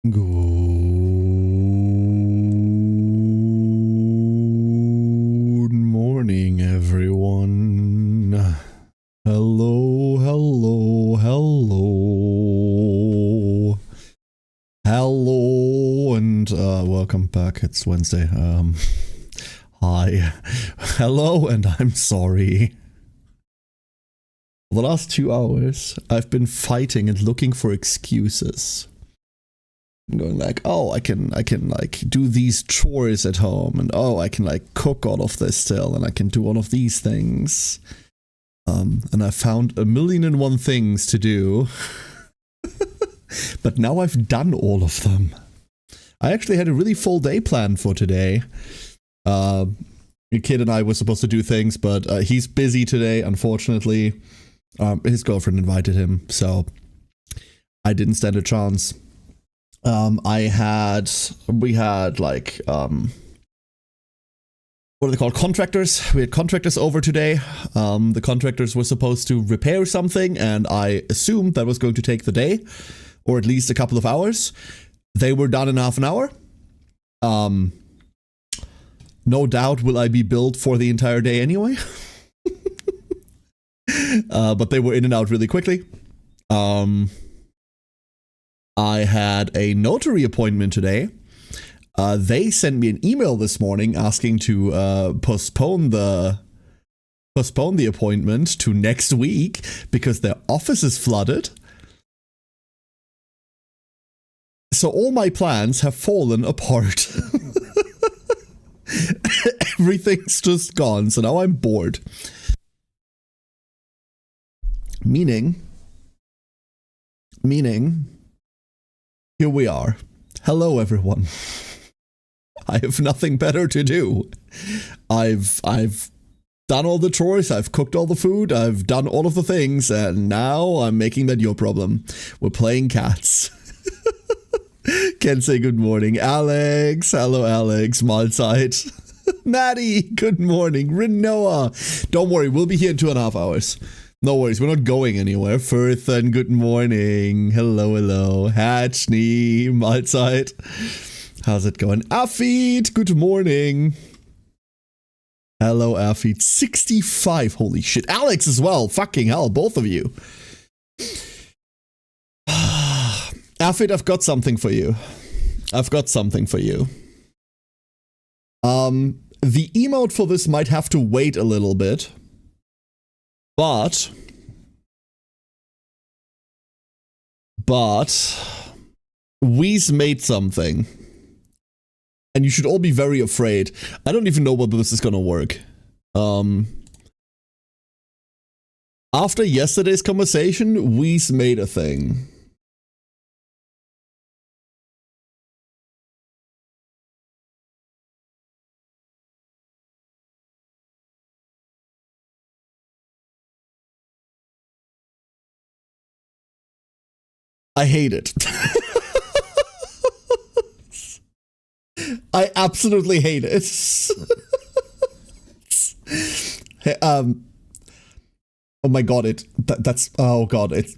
Good morning, everyone. Hello, hello, hello. Hello, and welcome back. It's Wednesday. Hi. Hello, and I'm sorry. For the last 2 hours, I've been fighting and looking for excuses. Going like, oh, I can like do these chores at home, and oh, I can like cook all of this still, and I can do all of these things. And I found 1,000,001 things to do. But now I've done all of them. I actually had a really full day planned for today. The kid and I were supposed to do things, but he's busy today, unfortunately. His girlfriend invited him, so I didn't stand a chance. We had like, what are they called? Contractors. We had contractors over today. The contractors were supposed to repair something, and I assumed that was going to take the day, or at least a couple of hours. They were done in half an hour. No doubt will I be billed for the entire day anyway. But they were in and out really quickly. I had a notary appointment today. They sent me an email this morning asking to postpone the appointment to next week because their office is flooded. So all my plans have fallen apart. Everything's just gone, so now I'm bored. Meaning, here we are. Hello, everyone. I have nothing better to do. I've done all the chores, I've cooked all the food, I've done all of the things, and now I'm making that your problem. We're playing cats. Can say good morning. Alex. Hello, Alex. Mahlzeit. Maddie. Good morning. Renoa. Don't worry, we'll be here in 2.5 hours. No worries, we're not going anywhere. Firthen, good morning. Hello, hello. Hatchney, Mahlzeit. How's it going? Afid, good morning. Hello, Afid. 65, holy shit. Alex as well, fucking hell, both of you. Afid, I've got something for you. The emote for this might have to wait a little bit. But we's made something. And you should all be very afraid. I don't even know whether this is gonna work. After yesterday's conversation, we's made a thing. I hate it. I absolutely hate it. Oh my god, that's oh god, it.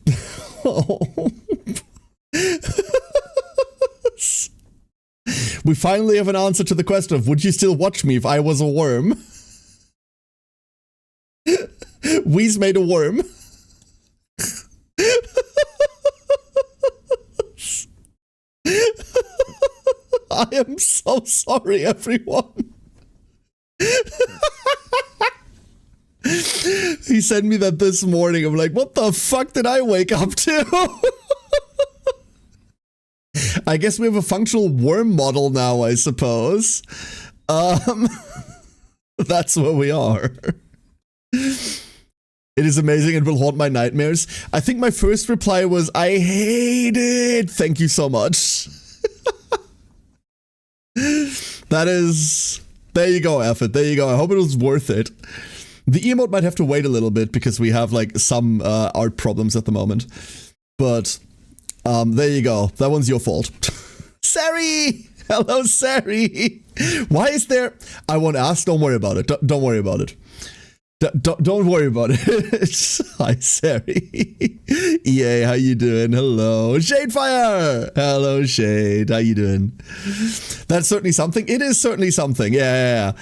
We finally have an answer to the question of would you still watch me if I was a worm? We's made a worm. I am so sorry, everyone. He sent me that this morning. I'm like, what the fuck did I wake up to? I guess we have a functional worm model now, I suppose. That's where we are. It is amazing and will haunt my nightmares. I think my first reply was, I hate it. Thank you so much. That is... There you go, effort. There you go. I hope it was worth it. The emote might have to wait a little bit because we have like some art problems at the moment. But there you go. That one's your fault. Sari! Hello, Sari! Why is there... I won't ask. Don't worry about it. Don't worry about it. Don't worry about it. Hi, Sari. EA, how you doing? Hello. Shadefire! Hello, Shade. How you doing? That's certainly something. It is certainly something. Yeah.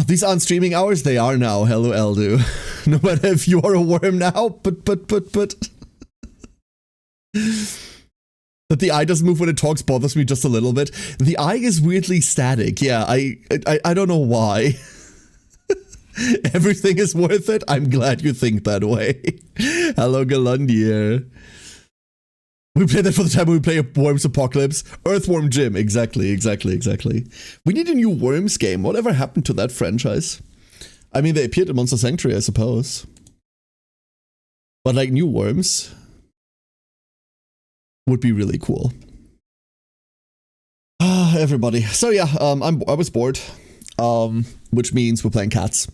These aren't streaming hours. They are now. Hello, Eldu. No matter if you are a worm now, but. That the eye doesn't move when it talks bothers me just a little bit. The eye is weirdly static. Yeah, I don't know why. Everything is worth it. I'm glad you think that way. Hello, Galundier. We play that for the time when we play a Worms Apocalypse. Earthworm Jim. Exactly. We need a new Worms game. Whatever happened to that franchise? I mean, they appeared in Monster Sanctuary, I suppose. But like new Worms would be really cool. Everybody. So yeah, I was bored. Which means we're playing cats.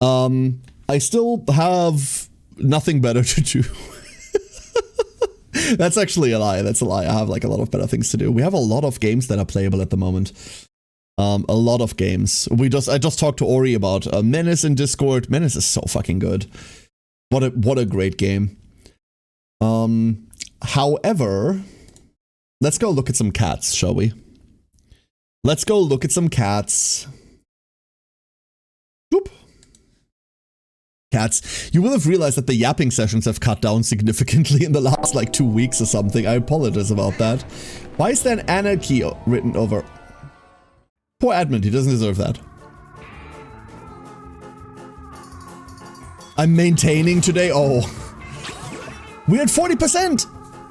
I still have nothing better to do. That's actually a lie. That's a lie. I have like a lot of better things to do. We have a lot of games that are playable at the moment. A lot of games. I just talked to Ori about Menace in Discord. Menace is so fucking good. What a great game. However, let's go look at some cats, shall we? Let's go look at some cats. Boop. Cats. You will have realized that the yapping sessions have cut down significantly in the last like 2 weeks or something. I apologize about that. Why is there an anarchy written over? Poor admin, he doesn't deserve that. I'm maintaining today. Oh. We're at 40%!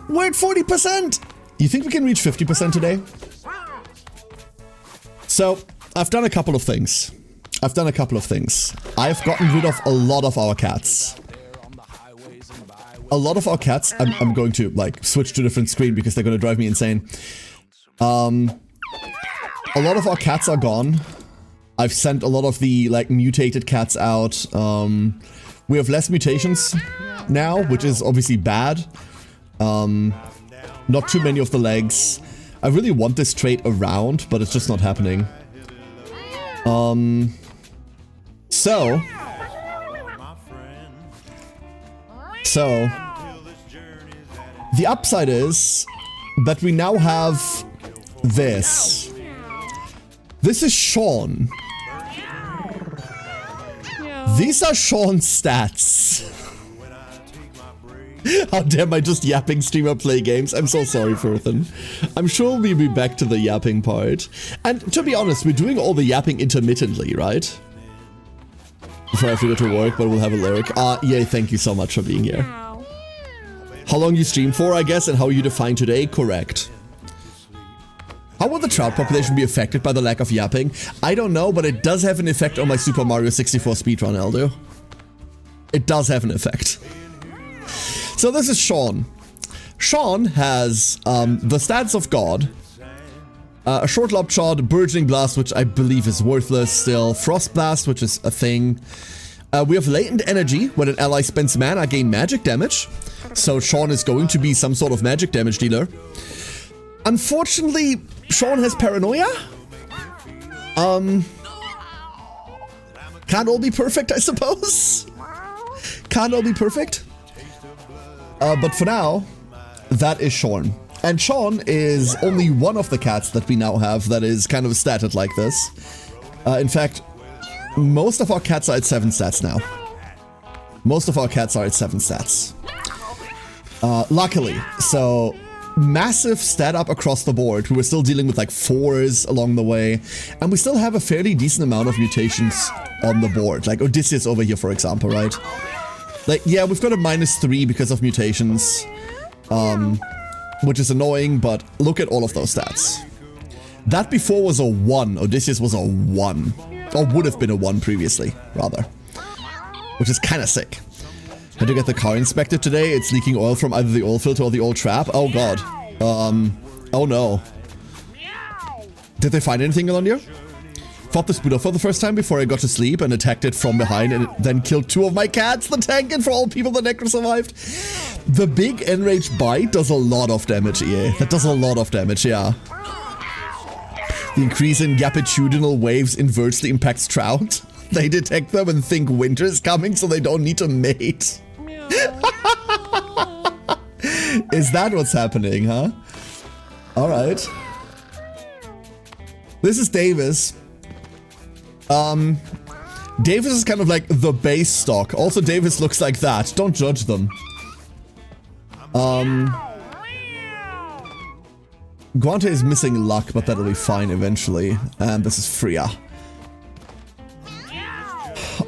We're at 40%! You think we can reach 50% today? So, I've done a couple of things. I've gotten rid of a lot of our cats. A lot of our cats, I'm going to like switch to a different screen because they're going to drive me insane. A lot of our cats are gone. I've sent a lot of the like mutated cats out. We have less mutations now, which is obviously bad. Not too many of the legs. I really want this trait around, but it's just not happening. So, the upside is that we now have this. This is Sean. These are Sean's stats. How dare I just yapping streamer play games? I'm so sorry, Furthen. I'm sure we'll be back to the yapping part. And to be honest, we're doing all the yapping intermittently, right? Before I have to go to work, but we'll have a lyric. Yay, thank you so much for being here. How long you stream for, I guess, and how you define today? Correct. How will the trout population be affected by the lack of yapping? I don't know, but it does have an effect on my Super Mario 64 speedrun, Eldo. It does have an effect. So this is Sean. Sean has the stats of God. A short lob shot, burgeoning blast, which I believe is worthless still. Frost blast, which is a thing. We have latent energy. When an ally spends mana, gain magic damage. So Sean is going to be some sort of magic damage dealer. Unfortunately, Sean has paranoia. Can't all be perfect, I suppose. Can't all be perfect. But for now, that is Sean. And Sean is only one of the cats that we now have that is kind of statted like this. In fact, most of our cats are at 7 stats now. Luckily. So, massive stat up across the board. We were still dealing with like 4s along the way. And we still have a fairly decent amount of mutations on the board. Like Odysseus over here, for example, right? Like, yeah, we've got a -3 because of mutations. Which is annoying, but look at all of those stats. That before was a 1. Odysseus was a 1. Or would have been a 1 previously, rather. Which is kind of sick. Had to get the car inspected today. It's leaking oil from either the oil filter or the oil trap. Oh god. Oh no. Did they find anything on here? Fought the Buddha for the first time before I got to sleep and attacked it from behind and then killed 2 of my cats. The tank, and for all people the Necro survived. The big enraged bite does a lot of damage, EA. That does a lot of damage, yeah. The increase in gapitudinal waves inversely impacts trout. They detect them and think winter is coming, so they don't need to mate. Is that what's happening, huh? Alright. This is Davis. Davis is kind of like the base stock. Also, Davis looks like that. Don't judge them. Guante is missing luck, but that'll be fine eventually. And this is Freya.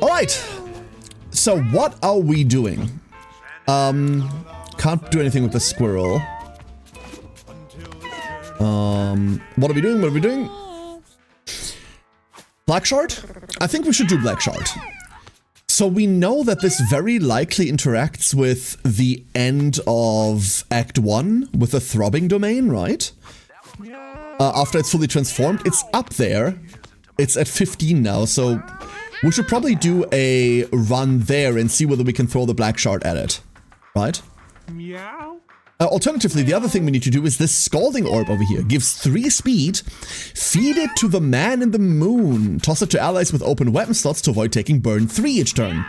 Alright. So what are we doing? Can't do anything with the squirrel. What are we doing? What are we doing? Black Shard? I think we should do Black Shard. So we know that this very likely interacts with the end of Act 1 with the throbbing domain, right? After it's fully transformed, it's up there. It's at 15 now, so we should probably do a run there and see whether we can throw the Black Shard at it, right? Meow. Alternatively, the other thing we need to do is this Scalding Orb over here. Gives 3 speed, feed it to the Man in the Moon, toss it to allies with open weapon slots to avoid taking burn 3 each turn.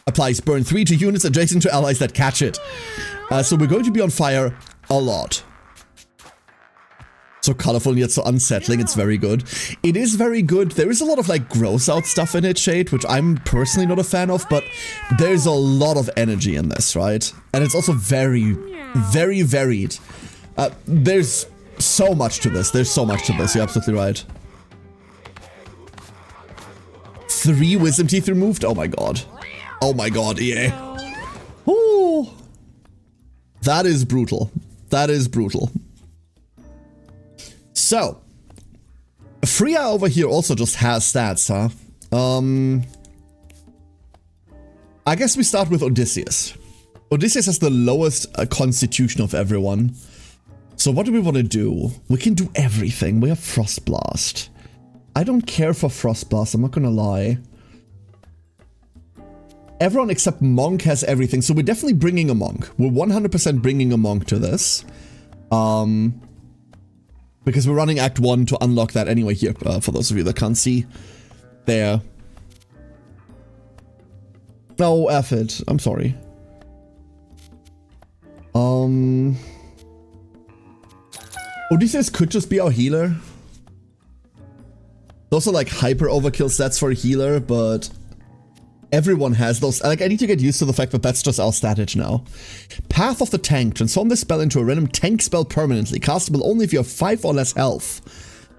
Applies burn 3 to units adjacent to allies that catch it. So we're going to be on fire a lot. So colorful and yet so unsettling, it's very good. It is very good. There is a lot of like gross out stuff in it, Shade, which I'm personally not a fan of, but there's a lot of energy in this, right? And it's also very, very varied. There's so much to this. There's so much to this. You're absolutely right. 3 wisdom teeth removed? Oh my god. Oh my god, EA. Ooh. That is brutal. That is brutal. So, Freya over here also just has stats, huh? I guess we start with Odysseus. Odysseus has the lowest constitution of everyone. So what do we want to do? We can do everything. We have Frost Blast. I don't care for Frost Blast, I'm not gonna lie. Everyone except Monk has everything, so we're definitely bringing a Monk. We're 100% bringing a Monk to this. Because we're running Act 1 to unlock that anyway here, for those of you that can't see. There. Oh, F it. I'm sorry. Odysseus could just be our healer. Those are like hyper overkill stats for a healer, but everyone has those. Like, I need to get used to the fact that that's just our statage now. Path of the Tank. Transform this spell into a random tank spell permanently. Castable only if you have 5 or less health.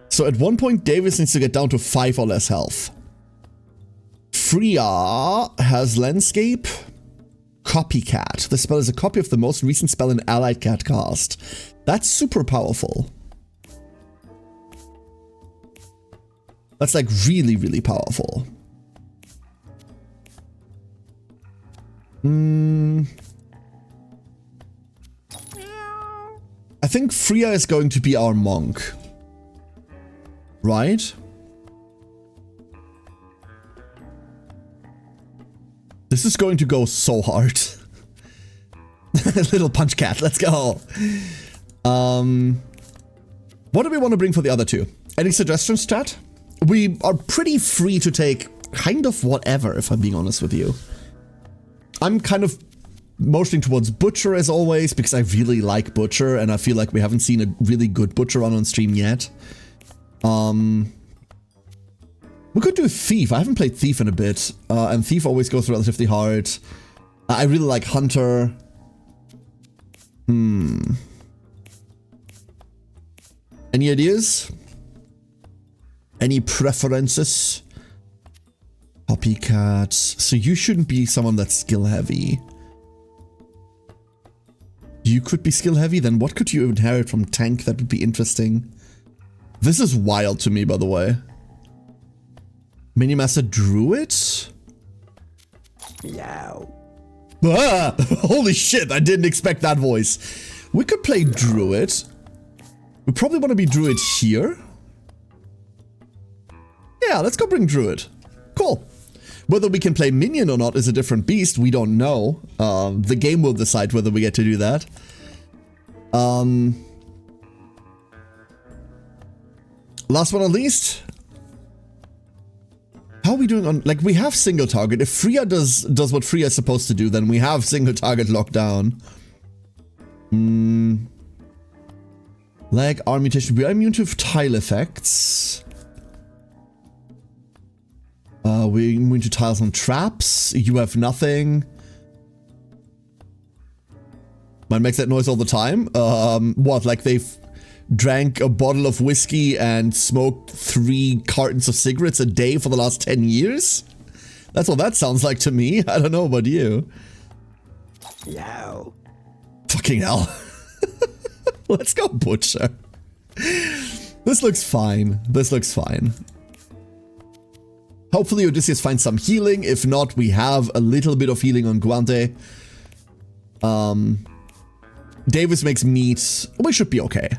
So at one point, Davis needs to get down to 5 or less health. Freya has Landscape. Copycat. This spell is a copy of the most recent spell an allied cat cast. That's super powerful. That's like really, really powerful. I think Freya is going to be our Monk. Right? This is going to go so hard. Little punch cat, let's go. What do we want to bring for the other two? Any suggestions, chat? We are pretty free to take kind of whatever, if I'm being honest with you. I'm kind of motioning towards Butcher as always, because I really like Butcher, and I feel like we haven't seen a really good Butcher run on stream yet. We could do Thief. I haven't played Thief in a bit, and Thief always goes relatively hard. I really like Hunter. Any ideas? Any preferences? Copycats. So you shouldn't be someone that's skill heavy. You could be skill heavy, then what could you inherit from Tank that would be interesting? This is wild to me, by the way. Minimaster Druid? Meow. Ah, holy shit, I didn't expect that voice. We could play Druid. We probably want to be Druid here. Yeah, let's go bring Druid. Cool. Whether we can play Minion or not is a different beast. We don't know. The game will decide whether we get to do that. Last but not least, how are we doing on, like, we have single target. If Freya does what Freya is supposed to do, then we have single target locked down. Lag, arm mutation. We are immune to tile effects. We're immune to tiles and traps. You have nothing. Mine makes that noise all the time. What, like they've drank a bottle of whiskey and smoked 3 cartons of cigarettes a day for the last 10 years? That's what that sounds like to me. I don't know about you. Yo. Fucking hell. Let's go Butcher. This looks fine. This looks fine. Hopefully Odysseus finds some healing. If not, we have a little bit of healing on Guante. Davis makes meat. We should be okay.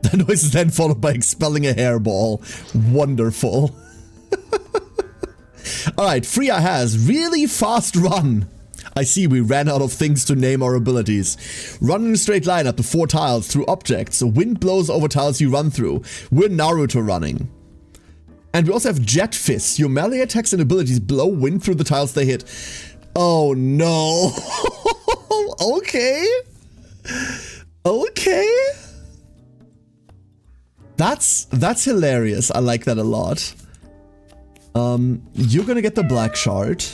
The noise is then followed by expelling a hairball. Wonderful. Alright, Freya has really fast run. I see we ran out of things to name our abilities. Run in a straight line up to 4 tiles through objects. Wind blows over tiles you run through. We're Naruto running. And we also have Jet Fist. Your melee attacks and abilities blow wind through the tiles they hit. Oh no. Okay. Okay. That's hilarious. I like that a lot. You're gonna get the black shard.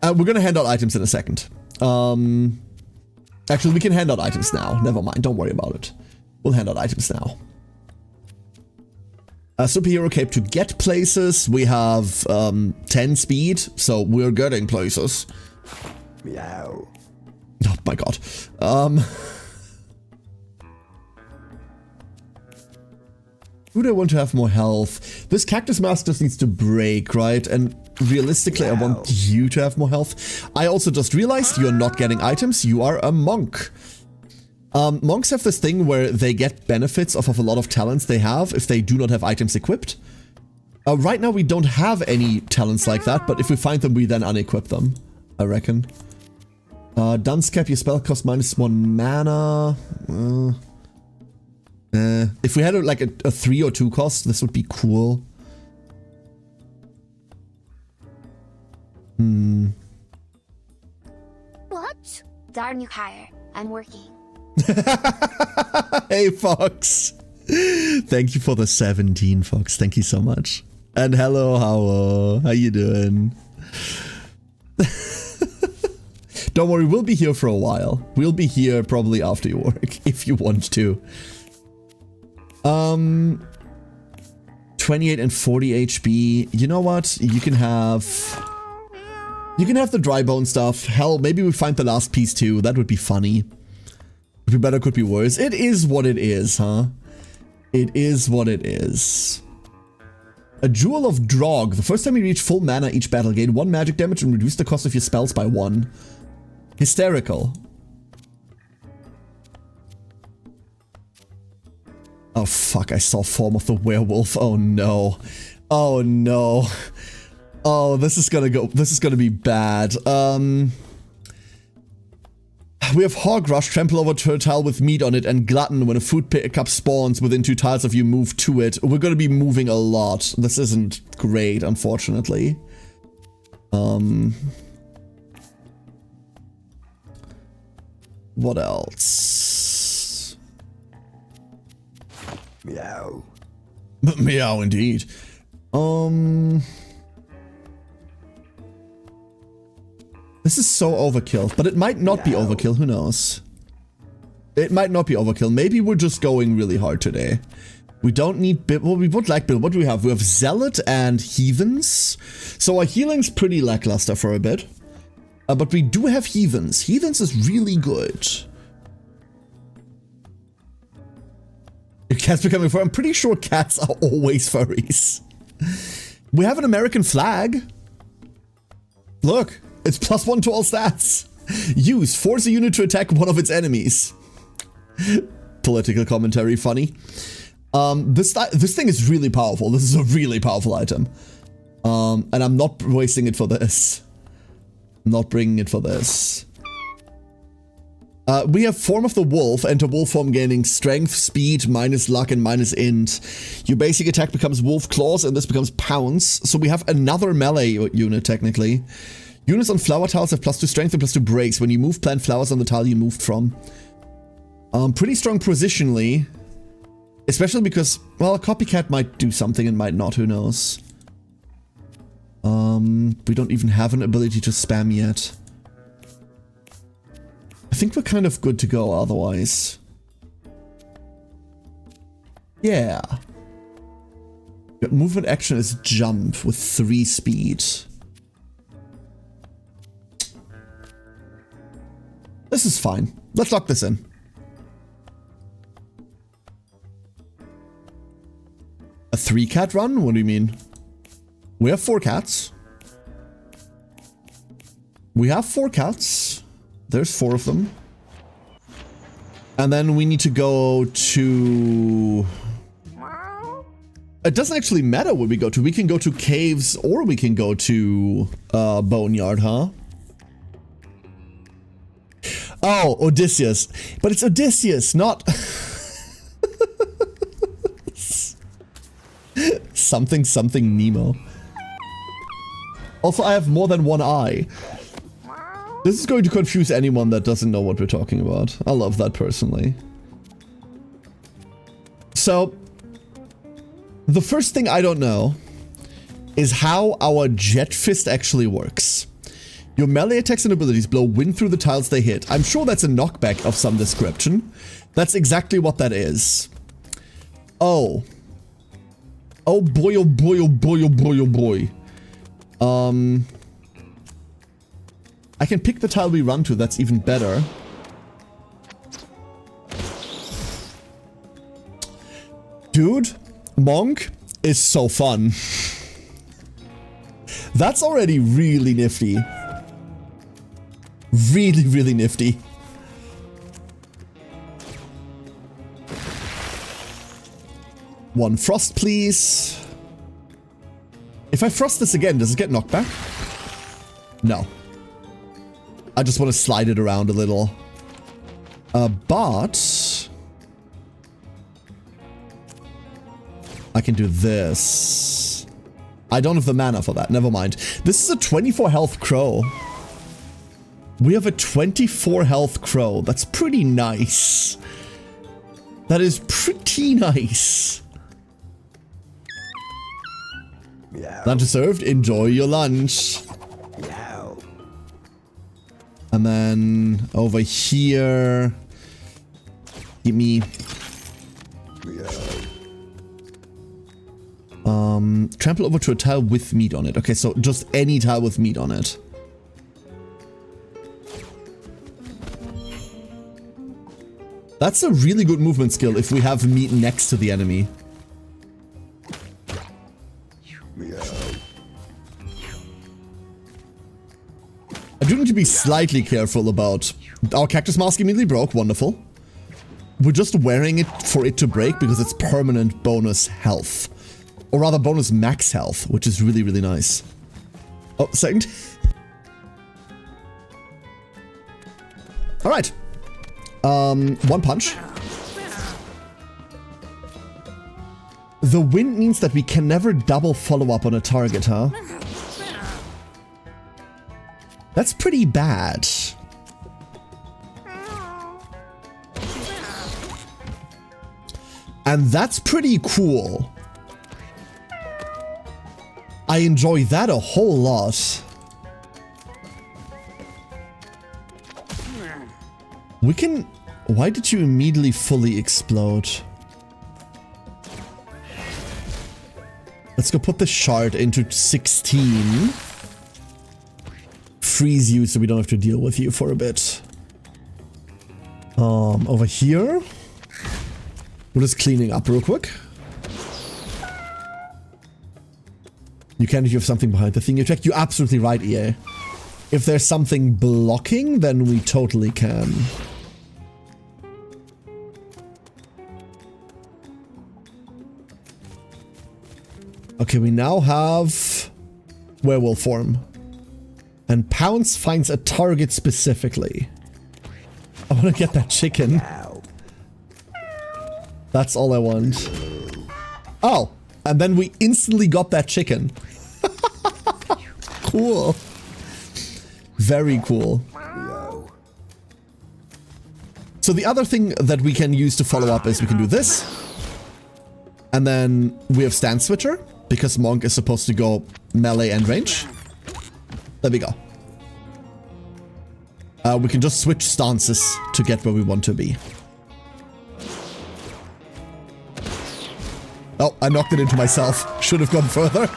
We're gonna hand out items in a second. Actually, we can hand out items now. Never mind. Don't worry about it. We'll hand out items now. A superhero cape to get places. We have 10 speed, so we're getting places. Meow. Oh my god. Would I want to have more health? This cactus mask just needs to break, right? And realistically, I want you to have more health. I also just realized you're not getting items. You are a monk. Monks have this thing where they get benefits off of a lot of talents they have if they do not have items equipped. Right now, we don't have any talents like that, but if we find them, we then unequip them, I reckon. Dunce Cap, your spell costs -1 mana. If we had like a 3 or 2 cost, this would be cool. What? Darn you, Hire. I'm working. Hey, Fox. Thank you for the 17, Fox. Thank you so much. And hello, how you doing? Don't worry, we'll be here for a while. We'll be here probably after your work, if you want to. 28 and 40 HP. You know what? You can have the dry bone stuff. Hell, maybe we find the last piece too. That would be funny. Could be better, could be worse. It is what it is, huh? It is what it is. A Jewel of Drog. The first time you reach full mana each battle, gain 1 magic damage and reduce the cost of your spells by 1. Hysterical. Oh fuck, I saw Form of the Werewolf. Oh no. Oh no. Oh, this is gonna be bad. We have Hog Rush, trample over a tile with meat on it, and Glutton. When a food pickup spawns within 2 tiles of you, move to it. We're gonna be moving a lot. This isn't great, unfortunately. What else? Meow. Meow, indeed. This is so overkill, but it might not be overkill, who knows? It might not be overkill. Maybe we're just going really hard today. We don't need build. Well, we would like build. What do we have? We have Zealot and Heathens. So our healing's pretty lackluster for a bit. But we do have Heathens. Heathens is really good. Your cat's becoming furry. I'm pretty sure cats are always furries. We have an American flag. Look, it's +1 to all stats. Use, force a unit to attack one of its enemies. Political commentary, funny. This thing is really powerful. This is a really powerful item. And I'm not wasting it for this. I'm not bringing it for this. We have Form of the Wolf, enter wolf form gaining strength, speed, minus luck, and minus int. Your basic attack becomes wolf claws, and this becomes pounce. So we have another melee unit, technically. Units on flower tiles have +2 strength and +2 breaks. When you move, plant flowers on the tile you moved from. Pretty strong positionally. Especially because, well, a copycat might do something and might not, who knows. We don't even have an ability to spam yet. I think we're kind of good to go otherwise. Yeah. Your movement action is jump with 3 speed. This is fine. Let's lock this in. A 3-cat run? What do you mean? We have 4 cats. We have 4 cats. There's 4 of them. And then we need to go to... It doesn't actually matter where we go to. We can go to caves or we can go to Boneyard, huh? Oh, Odysseus. But it's Odysseus, not... something Nemo. Also, I have more than one eye. This is going to confuse anyone that doesn't know what we're talking about. I love that personally. So, the first thing I don't know is how our Jet Fist actually works. Your melee attacks and abilities blow wind through the tiles they hit. I'm sure that's a knockback of some description. That's exactly what that is. Oh. Oh boy, oh boy, oh boy, oh boy, oh boy. I can pick the tile we run to, that's even better. Dude, Monk is so fun. That's already really nifty. Really, really nifty. One frost, please. If I frost this again, does it get knocked back? No. I just want to slide it around a little. But... I can do this. I don't have the mana for that, never mind. This is a 24 health crow. We have a 24 health crow. That's pretty nice. That is pretty nice. Meow. Lunch is served. Enjoy your lunch. Meow. And then over here, give me trample over to a tile with meat on it. Okay, so just any tile with meat on it. That's a really good movement skill if we have meat next to the enemy. Meow. I do need to be slightly careful about... Our cactus mask immediately broke, wonderful. We're just wearing it for it to break because it's permanent bonus health. Or rather bonus max health, which is really, really nice. Oh, second. Alright. One punch. The wind means that we can never double follow up on a target, huh? That's pretty bad. And that's pretty cool. I enjoy that a whole lot. We can... Why did you immediately fully explode? Let's go put the shard into 16. Freeze you so we don't have to deal with you for a bit. Over here. We're just cleaning up real quick. You can if you have something behind the thing you attack. You're absolutely right, EA. If there's something blocking, then we totally can. Okay, we now have werewolf form. And pounce finds a target specifically. Oh, want to get that chicken. Meow. That's all I want. Oh, and then we instantly got that chicken. Cool. Very cool. Meow. So the other thing that we can use to follow up is we can do this. And then we have Stand Switcher, because Monk is supposed to go melee and range. There we go. We can just switch stances to get where we want to be. Oh, I knocked it into myself. Should have gone further.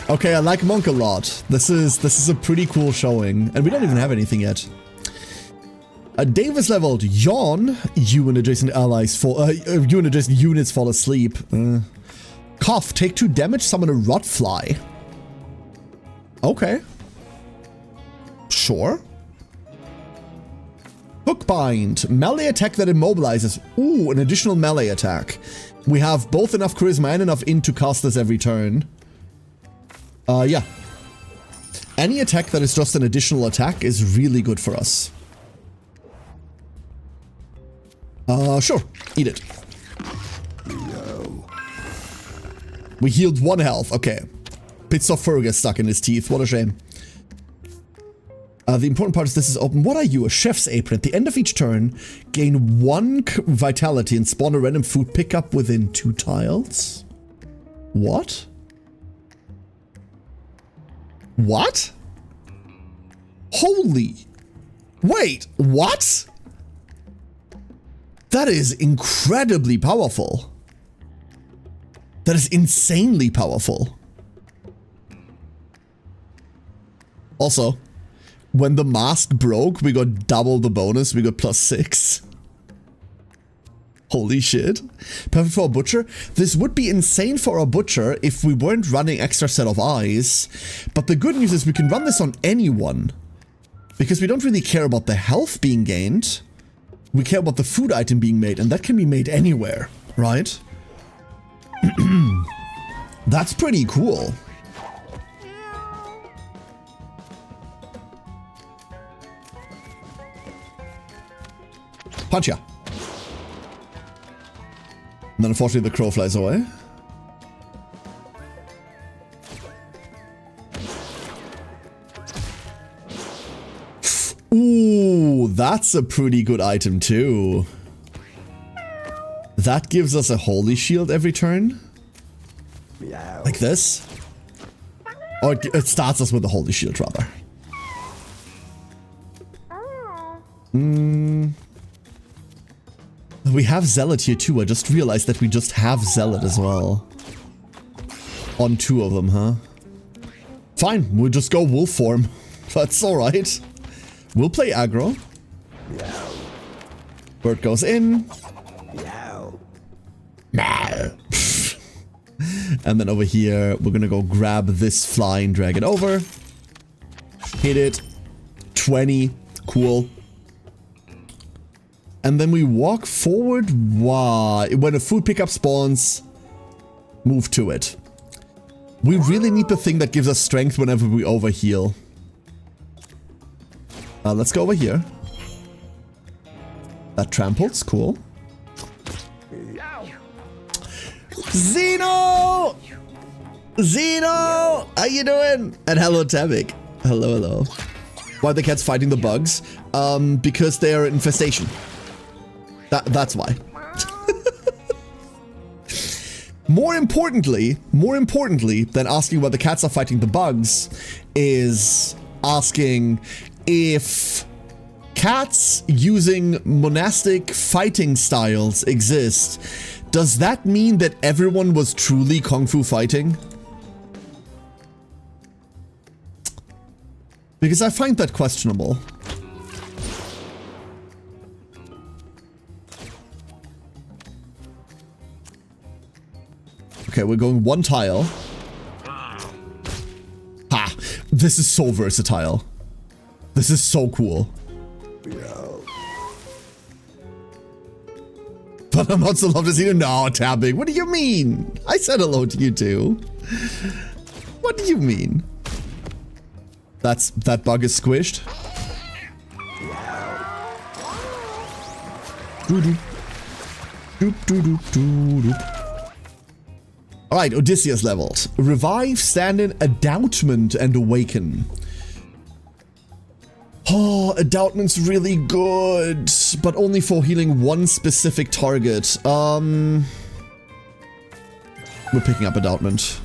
Okay, I like Monk a lot. This is a pretty cool showing, and we don't even have anything yet. Davis leveled. Yawn. You and adjacent allies fall. You and adjacent units fall asleep. Cough. Take 2 damage. Summon a rot fly. Okay. Sure. Hookbind. Melee attack that immobilizes. Ooh, an additional melee attack. We have both enough charisma and enough int to cast this every turn. Yeah. Any attack that is just an additional attack is really good for us. Sure. Eat it. No. We healed 1 health. Okay. Bits of fur get stuck in his teeth. What a shame. The important part is this is open. What are you? A chef's apron. At the end of each turn, gain 1 vitality and spawn a random food pickup within 2 tiles. What? What? Holy. Wait, what? That is incredibly powerful. That is insanely powerful. Also, when the mask broke, we got double the bonus. We got +6. Holy shit. Perfect for a butcher. This would be insane for a butcher if we weren't running extra set of eyes. But the good news is we can run this on anyone. Because we don't really care about the health being gained. We care about the food item being made, and that can be made anywhere, right? That's pretty cool. Punch ya. And then unfortunately the crow flies away. Ooh, that's a pretty good item too. That gives us a holy shield every turn. Meow. Like this. Or it starts us with a holy shield rather. We have Zealot here too. I just realized that we just have Zealot as well. On 2 of them, huh? Fine, we'll just go wolf form. That's alright. We'll play aggro. Meow. Bird goes in. Meow. Meow. And then over here, we're gonna go grab this fly and drag it over. Hit it. 20. Cool. And then we walk forward. Wow. When a food pickup spawns, move to it. We really need the thing that gives us strength whenever we overheal. Let's go over here. That tramples. Cool. Zeno! Zeno! How you doing? And hello, Tabik. Hello, hello. Why are the cats fighting the bugs? Because they are infestation. That's why. More importantly than asking why the cats are fighting the bugs is asking if cats using monastic fighting styles exist. Does that mean that everyone was truly kung fu fighting? Because I find that questionable. Okay, we're going 1 tile. Ha! This is so versatile. This is so cool. Meow. But I'm not so love to see you. No, tabbing. What do you mean? I said hello to you too. What do you mean? That bug is squished. Alright, Odysseus leveled. Revive, stand in, Endowment, and Awaken. Oh, Endowment's really good, but only for healing one specific target. We're picking up Endowment.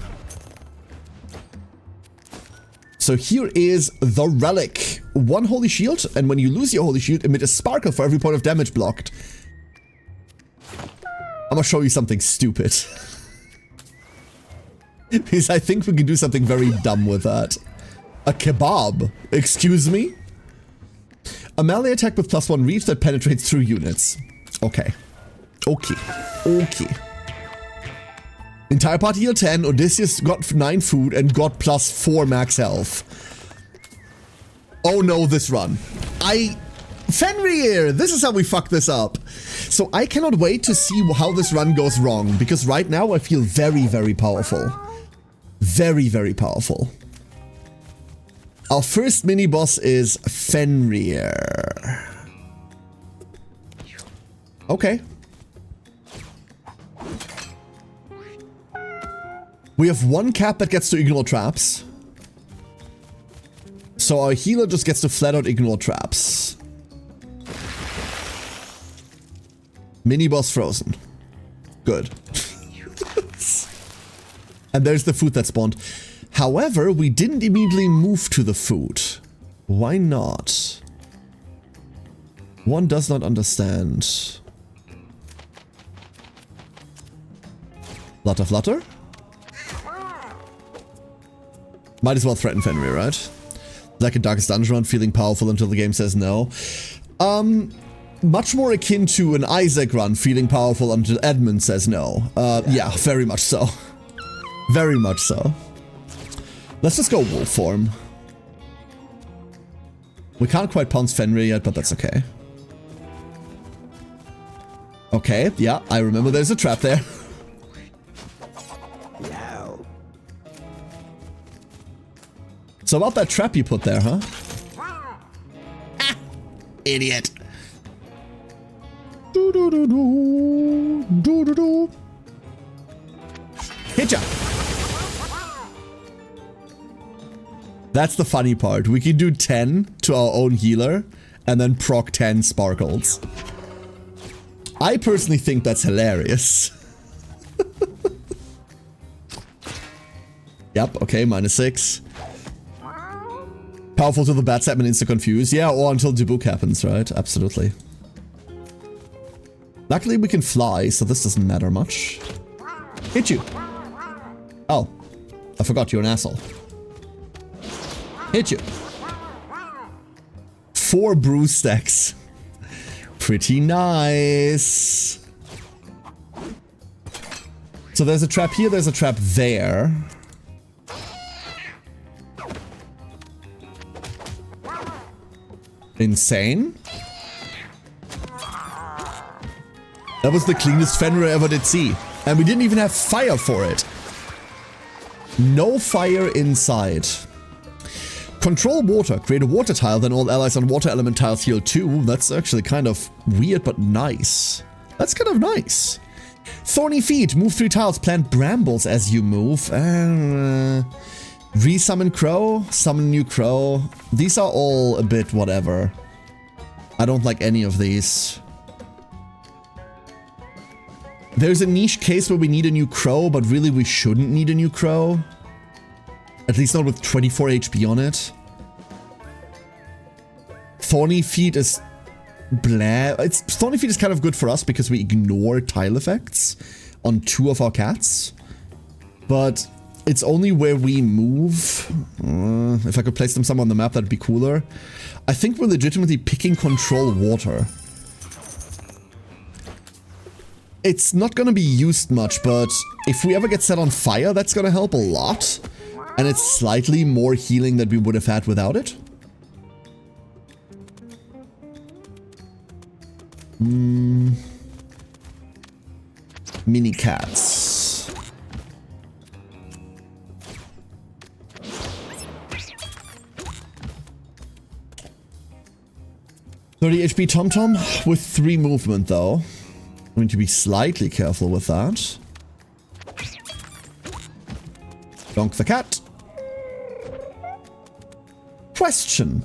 So here is the relic. One holy shield, and when you lose your holy shield, emit a sparkle for every point of damage blocked. I'm gonna show you something stupid. Because I think we can do something very dumb with that. A kebab? Excuse me? A melee attack with +1 reach that penetrates through units. Okay. Okay. Okay. Entire party heal 10, Odysseus got 9 food and got +4 max health. Oh no, this run. Fenrir! This is how we fuck this up. So I cannot wait to see how this run goes wrong, because right now I feel very, very powerful. Very, very powerful. Our first mini-boss is Fenrir. Okay. We have one cap that gets to ignore traps. So our healer just gets to flat out ignore traps. Mini-boss frozen. Good. And there's the food that spawned. However, we didn't immediately move to the food. Why not? One does not understand. Flutter, flutter? Might as well threaten Fenrir, right? Like a Darkest Dungeon run, feeling powerful until the game says no. Much more akin to an Isaac run, feeling powerful until Edmund says no. Yeah, very much so. Very much so. Let's just go wolf form. We can't quite pounce Fenrir yet, but that's okay. Okay, yeah, I remember there's a trap there. Meow. So about that trap you put there, huh? Ah, idiot. Do do do do do do do. Hit ya. That's the funny part. We can do 10 to our own healer and then proc 10 sparkles. I personally think that's hilarious. Yep, okay, -6. Powerful to the bad set and insta-confuse. Yeah, or until Debug happens, right? Absolutely. Luckily we can fly, so this doesn't matter much. Hit you. Oh, I forgot you're an asshole. Hit you. 4 brew stacks. Pretty nice. So there's a trap here, there's a trap there. Insane. That was the cleanest Fenrir I ever did see. And we didn't even have fire for it. No fire inside. Control water. Create a water tile, then all allies on water element tiles heal too. That's actually kind of weird, but nice. That's kind of nice. Thorny feet. Move 3 tiles. Plant brambles as you move. Resummon crow. Summon new crow. These are all a bit whatever. I don't like any of these. There's a niche case where we need a new crow, but really we shouldn't need a new crow. At least not with 24 HP on it. Thorny feet is blah. Thorny feet is kind of good for us because we ignore tile effects on 2 of our cats. But it's only where we move. If I could place them somewhere on the map, that'd be cooler. I think we're legitimately picking control water. It's not gonna be used much, but if we ever get set on fire, that's gonna help a lot. And it's slightly more healing than we would have had without it. Mini cats. 30 HP TomTom with 3 movement though. I'm going to be slightly careful with that. Donk the cat. Question.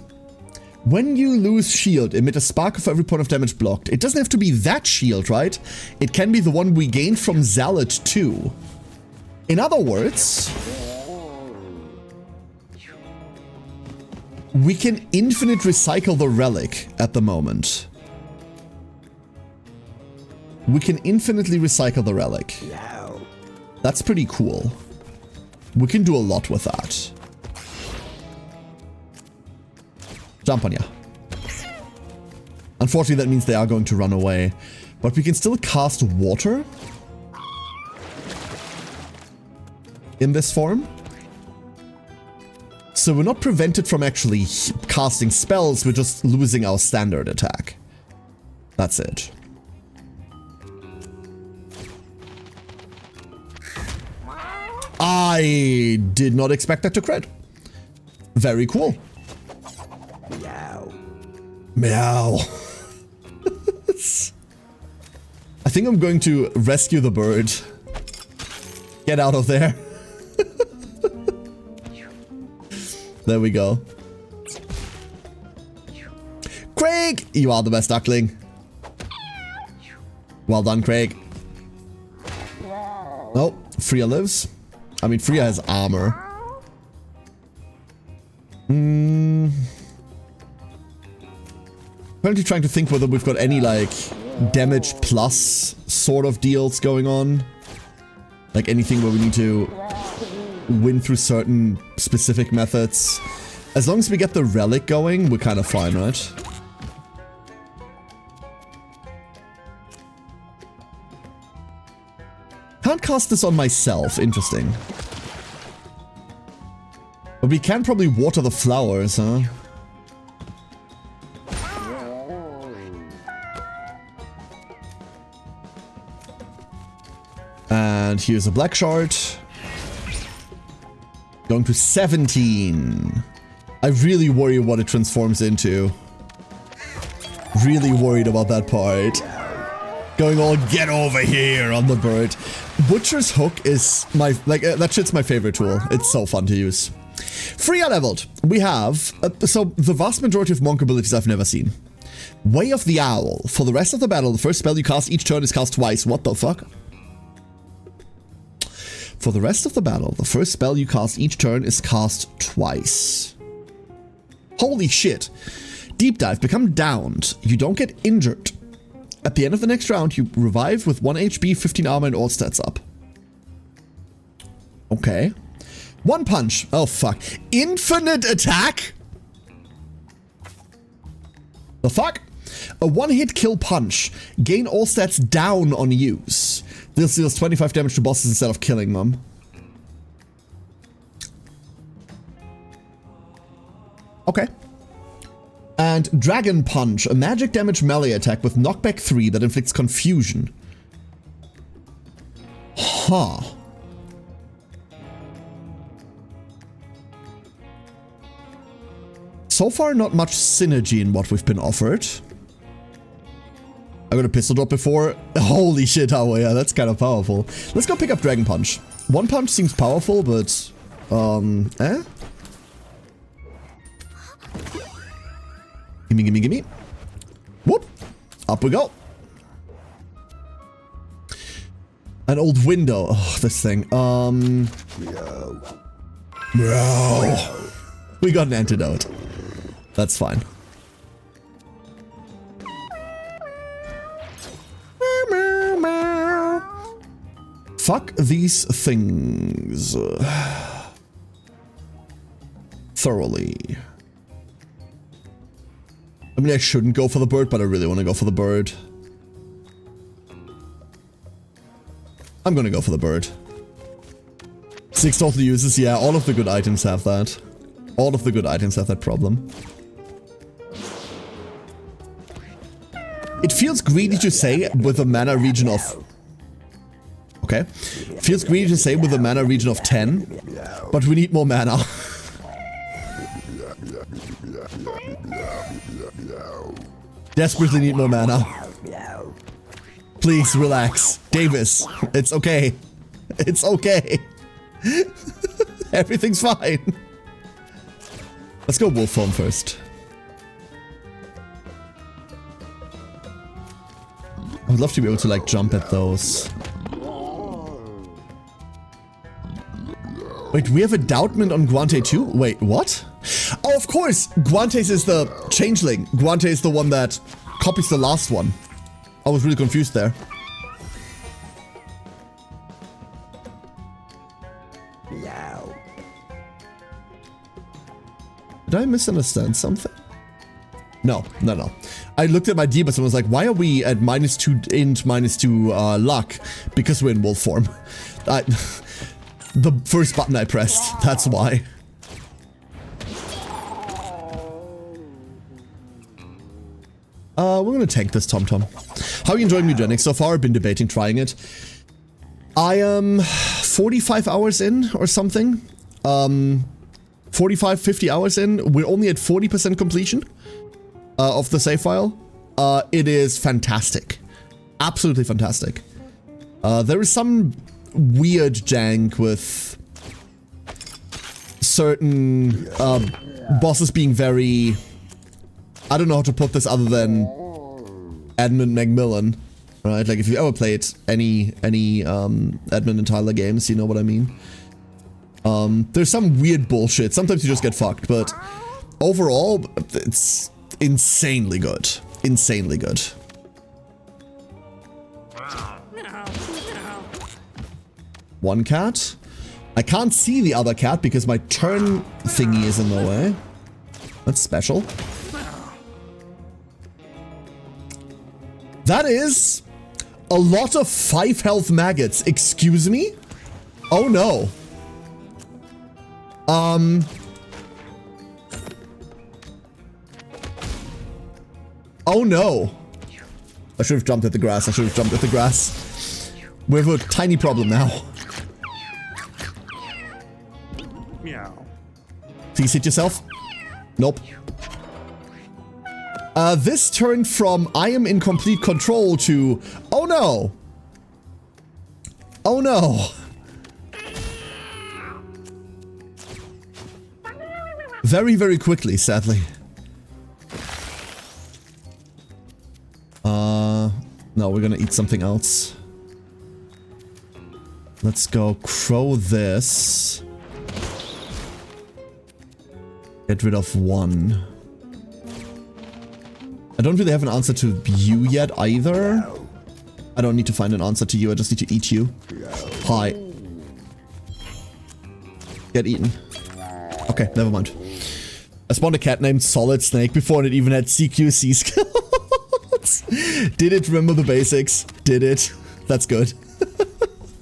When you lose shield, emit a sparkle for every point of damage blocked. It doesn't have to be that shield, right? It can be the one we gained from Zealot too. In other words, we can infinite recycle the relic at the moment. We can infinitely recycle the relic. That's pretty cool. We can do a lot with that. Jump on ya. Unfortunately, that means they are going to run away. But we can still cast water in this form. So we're not prevented from actually casting spells, we're just losing our standard attack. That's it. I did not expect that to crit. Very cool. Meow. Meow. I think I'm going to rescue the bird. Get out of there. There we go. Craig! You are the best duckling. Well done, Craig. Oh, Freya lives. I mean, Freya has armor. Currently trying to think whether we've got any, like, damage plus sort of deals going on. Like anything where we need to win through certain specific methods. As long as we get the relic going, we're kind of fine, right? Can't cast this on myself. Interesting. But we can probably water the flowers, huh? And here's a black shard. Going to 17. I really worry what it transforms into. Really worried about that part. Going all get over here on the bird. Butcher's Hook is my, like, that shit's my favorite tool. It's so fun to use. Freya leveled. We have, so the vast majority of monk abilities I've never seen. Way of the Owl. For the rest of the battle, the first spell you cast each turn is cast twice. What the fuck? For the rest of the battle, the first spell you cast each turn is cast twice. Holy shit. Deep Dive. Become downed. You don't get injured. At the end of the next round, you revive with 1 HP, 15 armor, and all stats up. Okay. One punch. Oh, fuck. Infinite attack? The fuck? A one-hit kill punch. Gain all stats down on use. This deals 25 damage to bosses instead of killing them. Okay. And Dragon Punch, a magic damage melee attack with knockback 3 that inflicts confusion. Huh. So far, not much synergy in what we've been offered. I got a pistol drop before. Holy shit, oh yeah, that's kind of powerful. Let's go pick up Dragon Punch. One punch seems powerful, but... Gimme, gimme, gimme. Whoop! Up we go. An old window. Oh, this thing. Meow. Bro. We got an antidote. That's fine. Fuck these things. Thoroughly. I mean, I shouldn't go for the bird, but I really want to go for the bird. I'm gonna go for the bird. 6 total uses, yeah, all of the good items have that. All of the good items have that problem. It feels greedy to say with a mana region of... Okay. Feels greedy to say with a mana region of 10, but we need more mana. Desperately need more mana. Please relax. Davis, it's okay. It's okay. Everything's fine. Let's go wolf form first. I would love to be able to like jump at those. Wait, we have a Doubtment on Guante too? Wait, what? Oh, of course! Guantes is the changeling. Guante is the one that copies the last one. I was really confused there. Meow. Did I misunderstand something? No. I looked at my debuffs and was like, why are we at -2 int, -2 luck? Because we're in wolf form. The first button I pressed, that's why. We're gonna tank this TomTom. How are you enjoying Mewgenics so far? I've been debating trying it. I am 45 hours in or something. 45, 50 hours in. We're only at 40% completion of the save file. It is fantastic. Absolutely fantastic. There is some weird jank with certain bosses being very... I don't know how to put this other than Edmund Macmillan, right? Like if you ever played any Edmund and Tyler games, you know what I mean. There's some weird bullshit. Sometimes you just get fucked, but overall, it's insanely good. Insanely good. One cat. I can't see the other cat because my turn thingy is in the way. That's special. That is a lot of 5 health maggots. Excuse me? Oh no. Oh no. I should have jumped at the grass. We have a tiny problem now. Meow. Please hit yourself. Nope. This turned from I am in complete control to oh no. Oh no. Very, very quickly, sadly. No, we're gonna eat something else. Let's go crow this. Get rid of one. I don't really have an answer to you yet either. I don't need to find an answer to you, I just need to eat you. Hi. Get eaten. Okay, never mind. I spawned a cat named Solid Snake before it even had CQC skills. Did it remember the basics? Did it? That's good.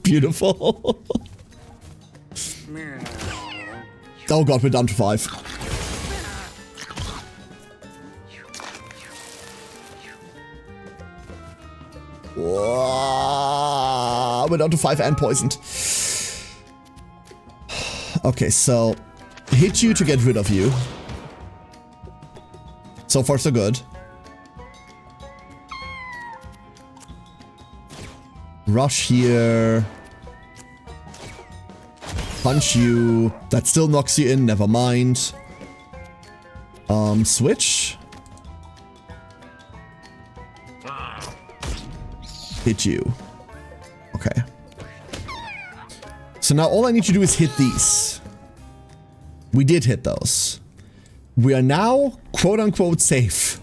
Beautiful. Oh god, we're down to 5. Whoa, we're down to 5 and poisoned. Okay, so hit you to get rid of you. So far, so good. Rush here. Punch you. That still knocks you in, never mind. Switch. Hit you. Okay. So now all I need to do is hit these. We did hit those. We are now, quote-unquote, safe.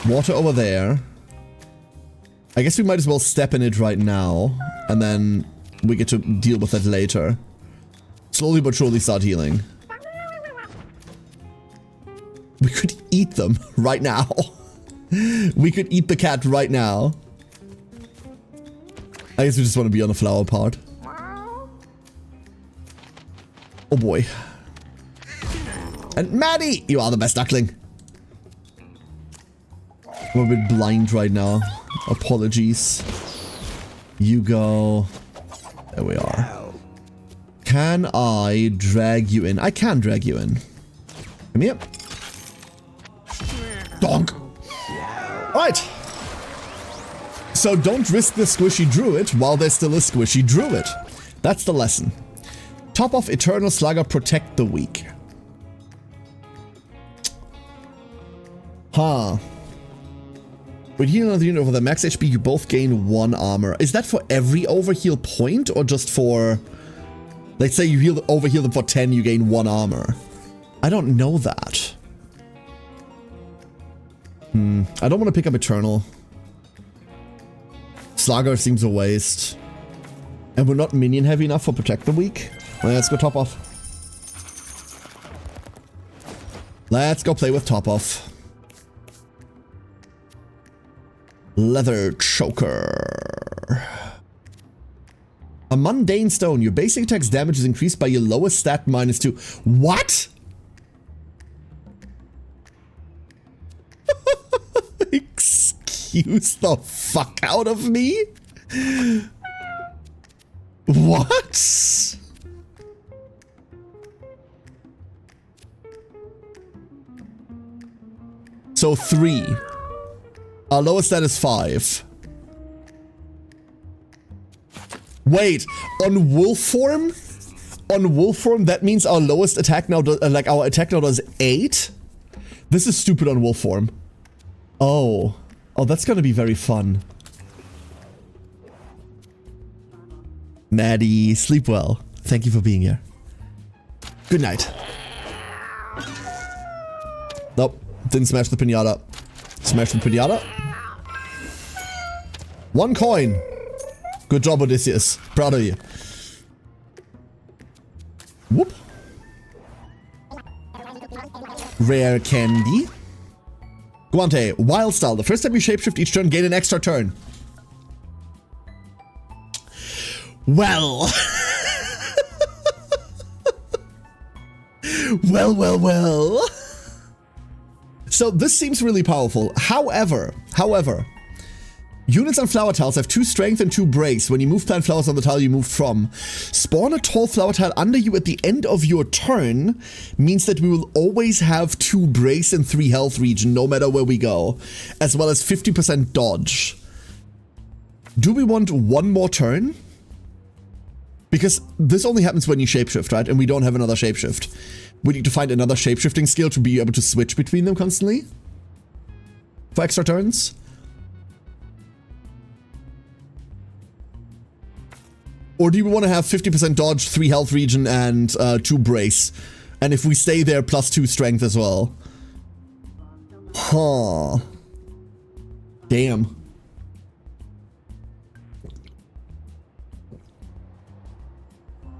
Water over there. I guess we might as well step in it right now, and then we get to deal with it later. Slowly but surely start healing. We could eat them right now. We could eat the cat right now. I guess we just want to be on the flower part. Oh boy. And Maddie! You are the best duckling. I'm a bit blind right now. Apologies. You go. There we are. Can I drag you in? I can drag you in. Come here. Donk. Alright. So don't risk the squishy druid while there's still a squishy druid. That's the lesson. Top off Eternal Slugger, protect the weak. Huh. When healing another unit over the max HP, you both gain 1 armor. Is that for every overheal point or just for... Let's say you overheal them for 10, you gain 1 armor. I don't know that. I don't want to pick up Eternal. Slugger seems a waste. And we're not minion heavy enough for Protect the Weak. Well, let's go top off. Let's go play with top off. Leather Choker. A mundane stone. Your basic attack's damage is increased by your lowest stat -2. What? Excuse the fuck out of me? What? So 3. Our lowest stat is 5. Wait, on wolf form? On wolf form, that means our lowest attack now, our attack now does 8? This is stupid on wolf form. Oh. Oh, that's gonna be very fun. Maddie, sleep well. Thank you for being here. Good night. Nope, didn't smash the pinata. Smash the pinata. 1 coin. Good job, Odysseus. Proud of you. Whoop. Rare candy. Guante, Wild Style. The first time you shapeshift each turn, gain an extra turn. Well. Well. So this seems really powerful. However, units on flower tiles have 2 strength and 2 brace. When you move plant flowers on the tile you moved from. Spawn a tall flower tile under you at the end of your turn means that we will always have 2 brace and 3 health regen no matter where we go. As well as 50% dodge. Do we want 1 more turn? Because this only happens when you shapeshift, right? And we don't have another shapeshift. We need to find another shapeshifting skill to be able to switch between them constantly. For extra turns. Or do we want to have 50% dodge, 3 health regen, and 2 brace? And if we stay there, plus 2 strength as well. Huh. Damn.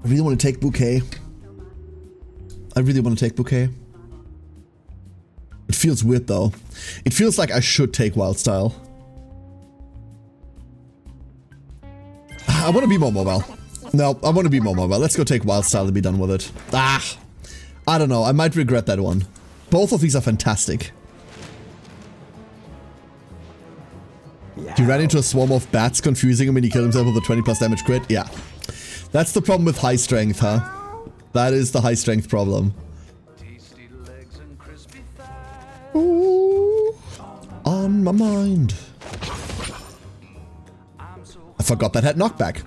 I really want to take Bouquet. It feels weird though. It feels like I should take Wildstyle. I want to be more mobile. No, I want to be more mobile. Let's go take Wildstyle and be done with it. I don't know. I might regret that one. Both of these are fantastic. He ran into a swarm of bats, confusing him, and he killed himself with a 20+ damage crit. Yeah. That's the problem with high strength, huh? That is the high strength problem. Ooh, on my mind. I forgot that had knockback.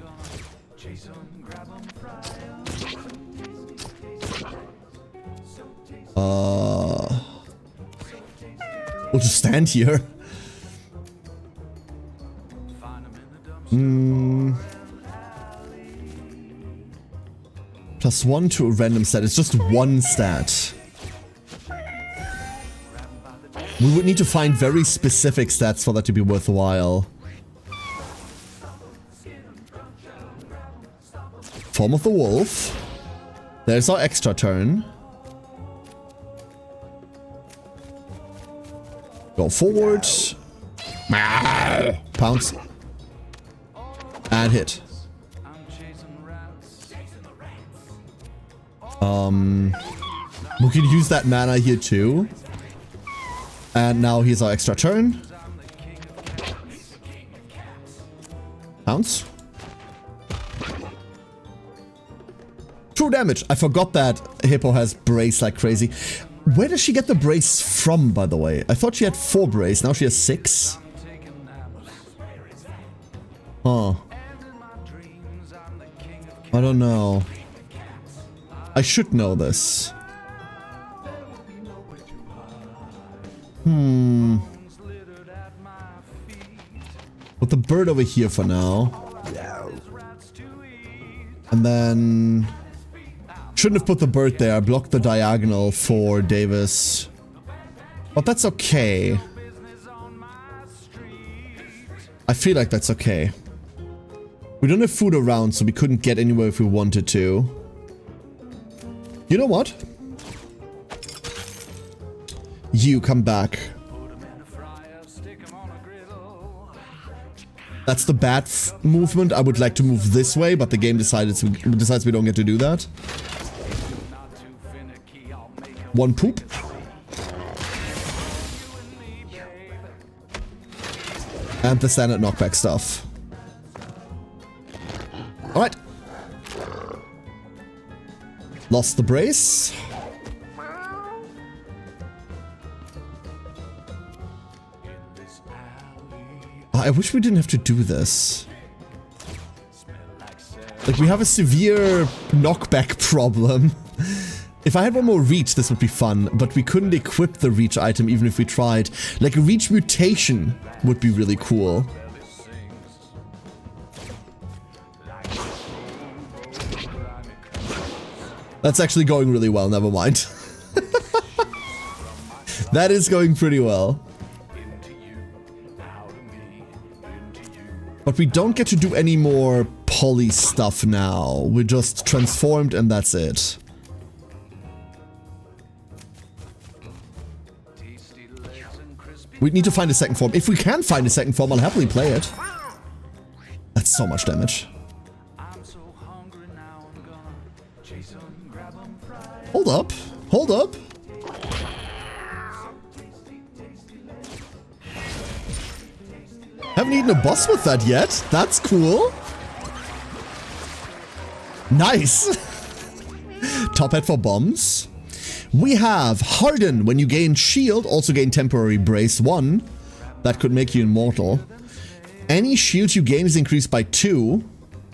We'll just stand here. +1 to a random stat. It's just 1 stat. We would need to find very specific stats for that to be worthwhile. Form of the Wolf. There's our extra turn. Go forward. Pounce. And hit. We can use that mana here too. And now here's our extra turn. Pounce. 2 damage. I forgot that Hippo has brace like crazy. Where does she get the brace from, by the way? I thought she had 4 brace, now she has 6. Huh. I don't know. I should know this. Put the bird over here for now. And then... Shouldn't have put the bird there. I blocked the diagonal for Davis. But that's okay. I feel like that's okay. We don't have food around, so we couldn't get anywhere if we wanted to. You know what? You come back. That's the bad movement. I would like to move this way, but the game decides we don't get to do that. One poop. And the standard knockback stuff. Alright. Lost the brace. I wish we didn't have to do this. Like, we have a severe knockback problem. If I had one more reach, this would be fun, but we couldn't equip the reach item even if we tried. Like, a reach mutation would be really cool. That's actually going really well, never mind. That is going pretty well. But we don't get to do any more poly stuff now. We're just transformed and that's it. We need to find a second form. If we can find a second form, I'll happily play it. That's so much damage. Hold up. Hold up. Haven't eaten a boss with that yet. That's cool. Nice. Top hat for bombs. We have Harden. When you gain shield, also gain temporary brace 1. That could make you immortal. Any shield you gain is increased by 2.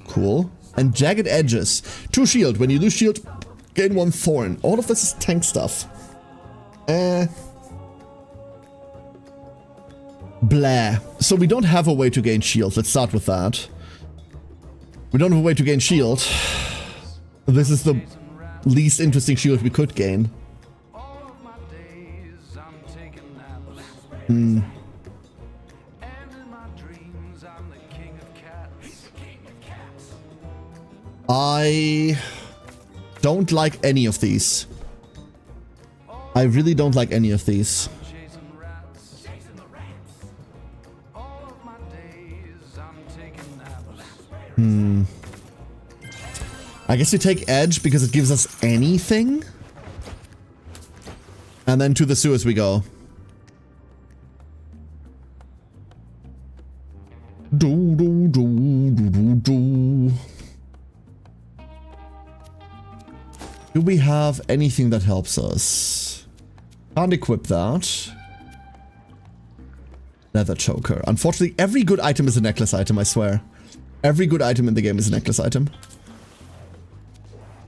Cool. And jagged edges. 2 shield. When you lose shield, gain 1 thorn. All of this is tank stuff. Blah. So we don't have a way to gain shield. Let's start with that. We don't have a way to gain shield. This is the least interesting shield we could gain. I don't like any of these. I really don't like any of these. I guess we take edge because it gives us anything. And then to the sewers we go. Do, do, do, do, do, do. Do we have anything that helps us? Can't equip that. Leather choker. Unfortunately, every good item is a necklace item, I swear. Every good item in the game is a necklace item.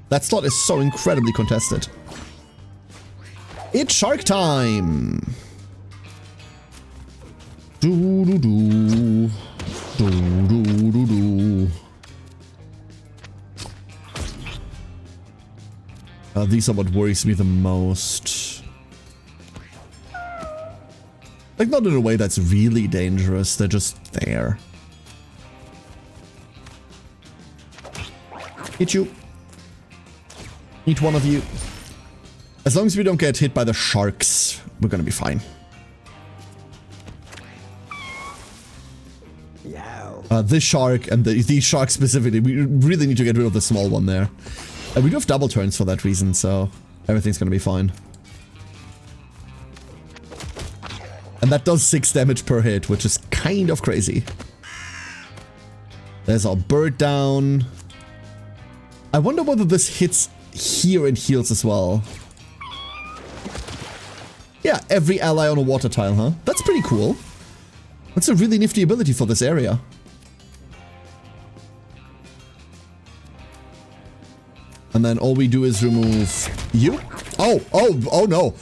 That slot is so incredibly contested. It's shark time! Do do do. Do do do do. These are what worries me the most. Like, not in a way that's really dangerous, they're just there. Hit you. Eat one of you. As long as we don't get hit by the sharks, we're gonna be fine. This shark and these sharks specifically, we really need to get rid of the small one there. We do have double turns for that reason, so everything's gonna be fine. And that does 6 damage per hit, which is kind of crazy. There's our bird down. I wonder whether this hits here and heals as well. Yeah, every ally on a water tile, huh? That's pretty cool. That's a really nifty ability for this area. And then all we do is remove you. Oh no.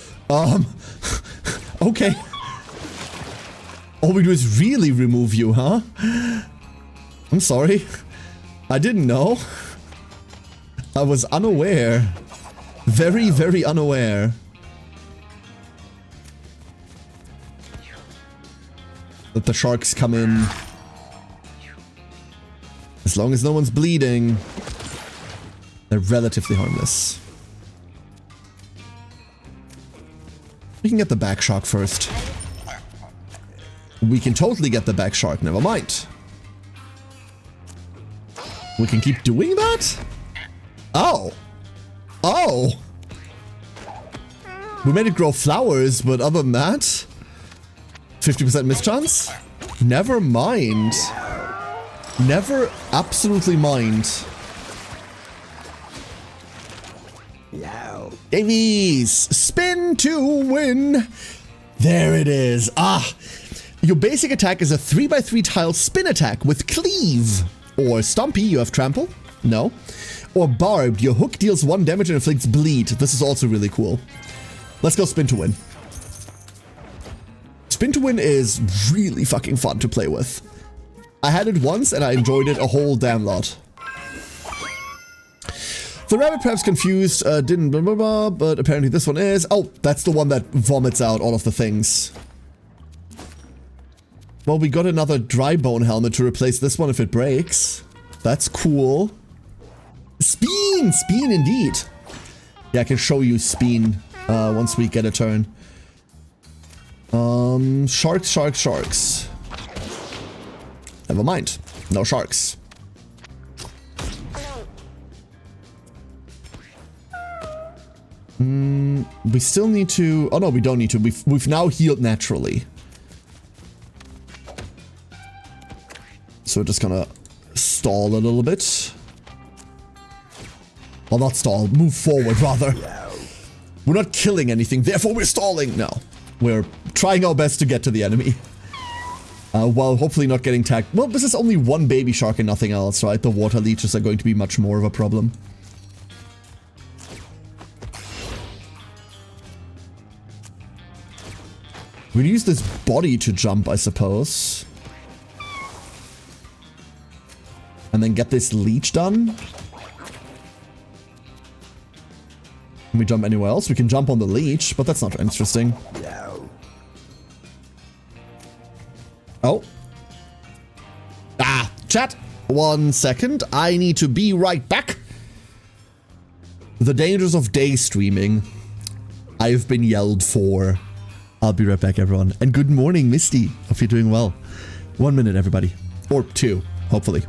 Okay. All we do is really remove you, huh? I'm sorry. I didn't know. I was unaware. Very, very unaware. That the sharks come in. As long as no one's bleeding, they're relatively harmless. We can get the back shark first. We can totally get the back shark, never mind. We can keep doing that? Oh. Oh. We made it grow flowers, but other than that... 50% mischance? Never mind. Never absolutely mind. Yo. Davies! Spin to win! There it is. Ah! Your basic attack is a 3x3 tile spin attack with cleave. Or Stompy, you have trample? No. Or Barbed, your hook deals 1 damage and inflicts bleed. This is also really cool. Let's go spin to win. Spin to win is really fucking fun to play with. I had it once and I enjoyed it a whole damn lot. The rabbit perhaps confused, didn't blah blah blah, but apparently this one is... Oh, that's the one that vomits out all of the things. Well, we got another dry bone helmet to replace this one if it breaks. That's cool. Speen! Speen indeed. Yeah, I can show you Speen once we get a turn. Sharks, sharks, sharks. Never mind. No sharks. We still need to... Oh no, we don't need to. We've now healed naturally. So we're just gonna stall a little bit. Well, not stall. Move forward, rather. We're not killing anything, therefore we're stalling. No. We're trying our best to get to the enemy. While hopefully not getting tagged. Well, this is only one baby shark and nothing else, right? The water leeches are going to be much more of a problem. We'll use this body to jump, I suppose. And then get this leech done. Can we jump anywhere else? We can jump on the leech, but that's not interesting. Oh. Ah, chat. 1 second. I need to be right back. The dangers of day streaming. I've been yelled for. I'll be right back, everyone. And good morning, Misty. Hope you're doing well. 1 minute, everybody. Or 2, hopefully.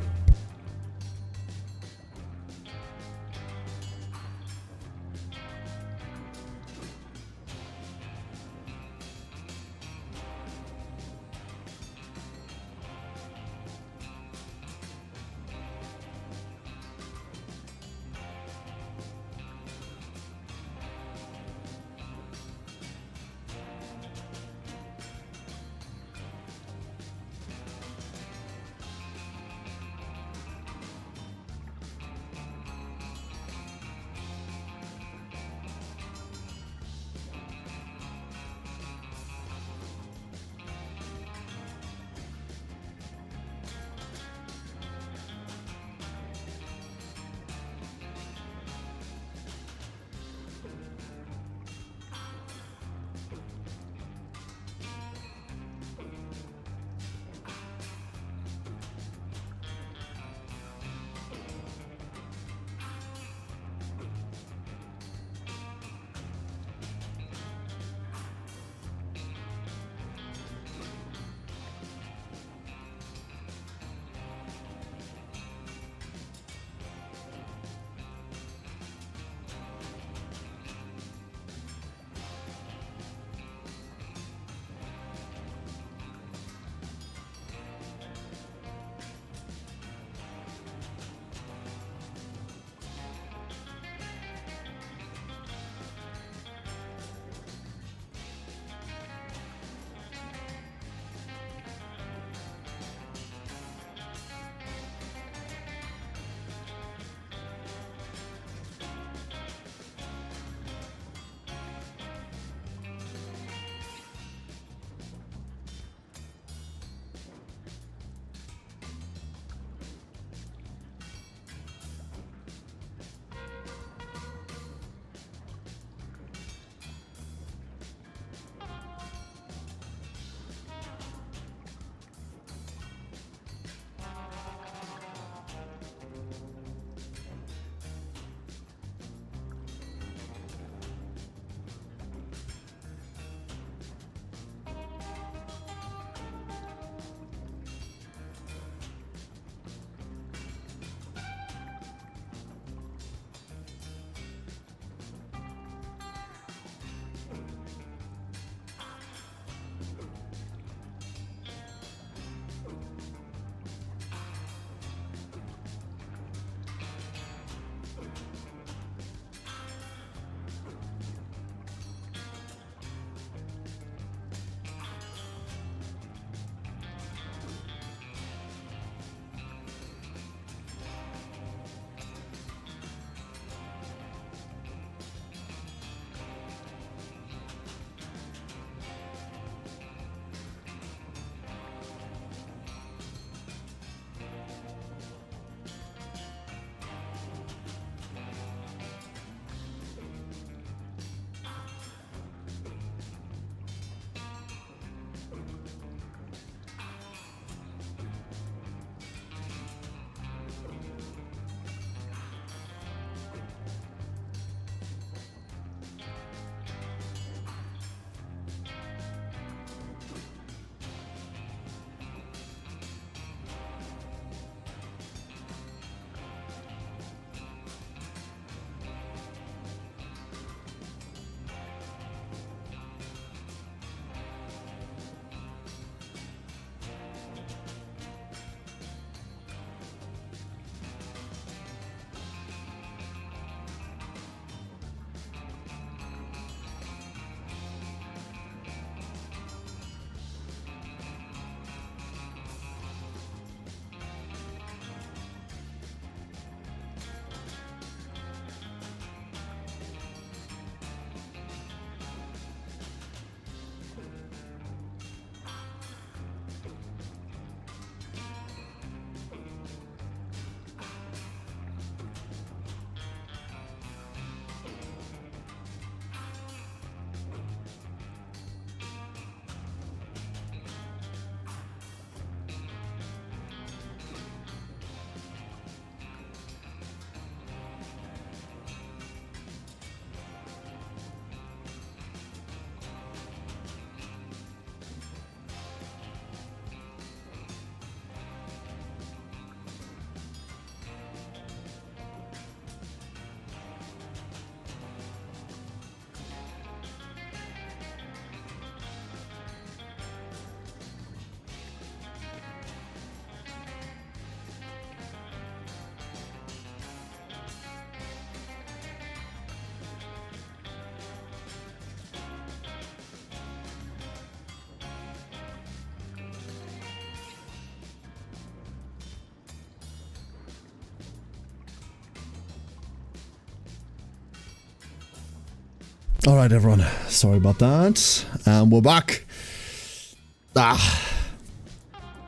Alright, everyone. Sorry about that. We're back.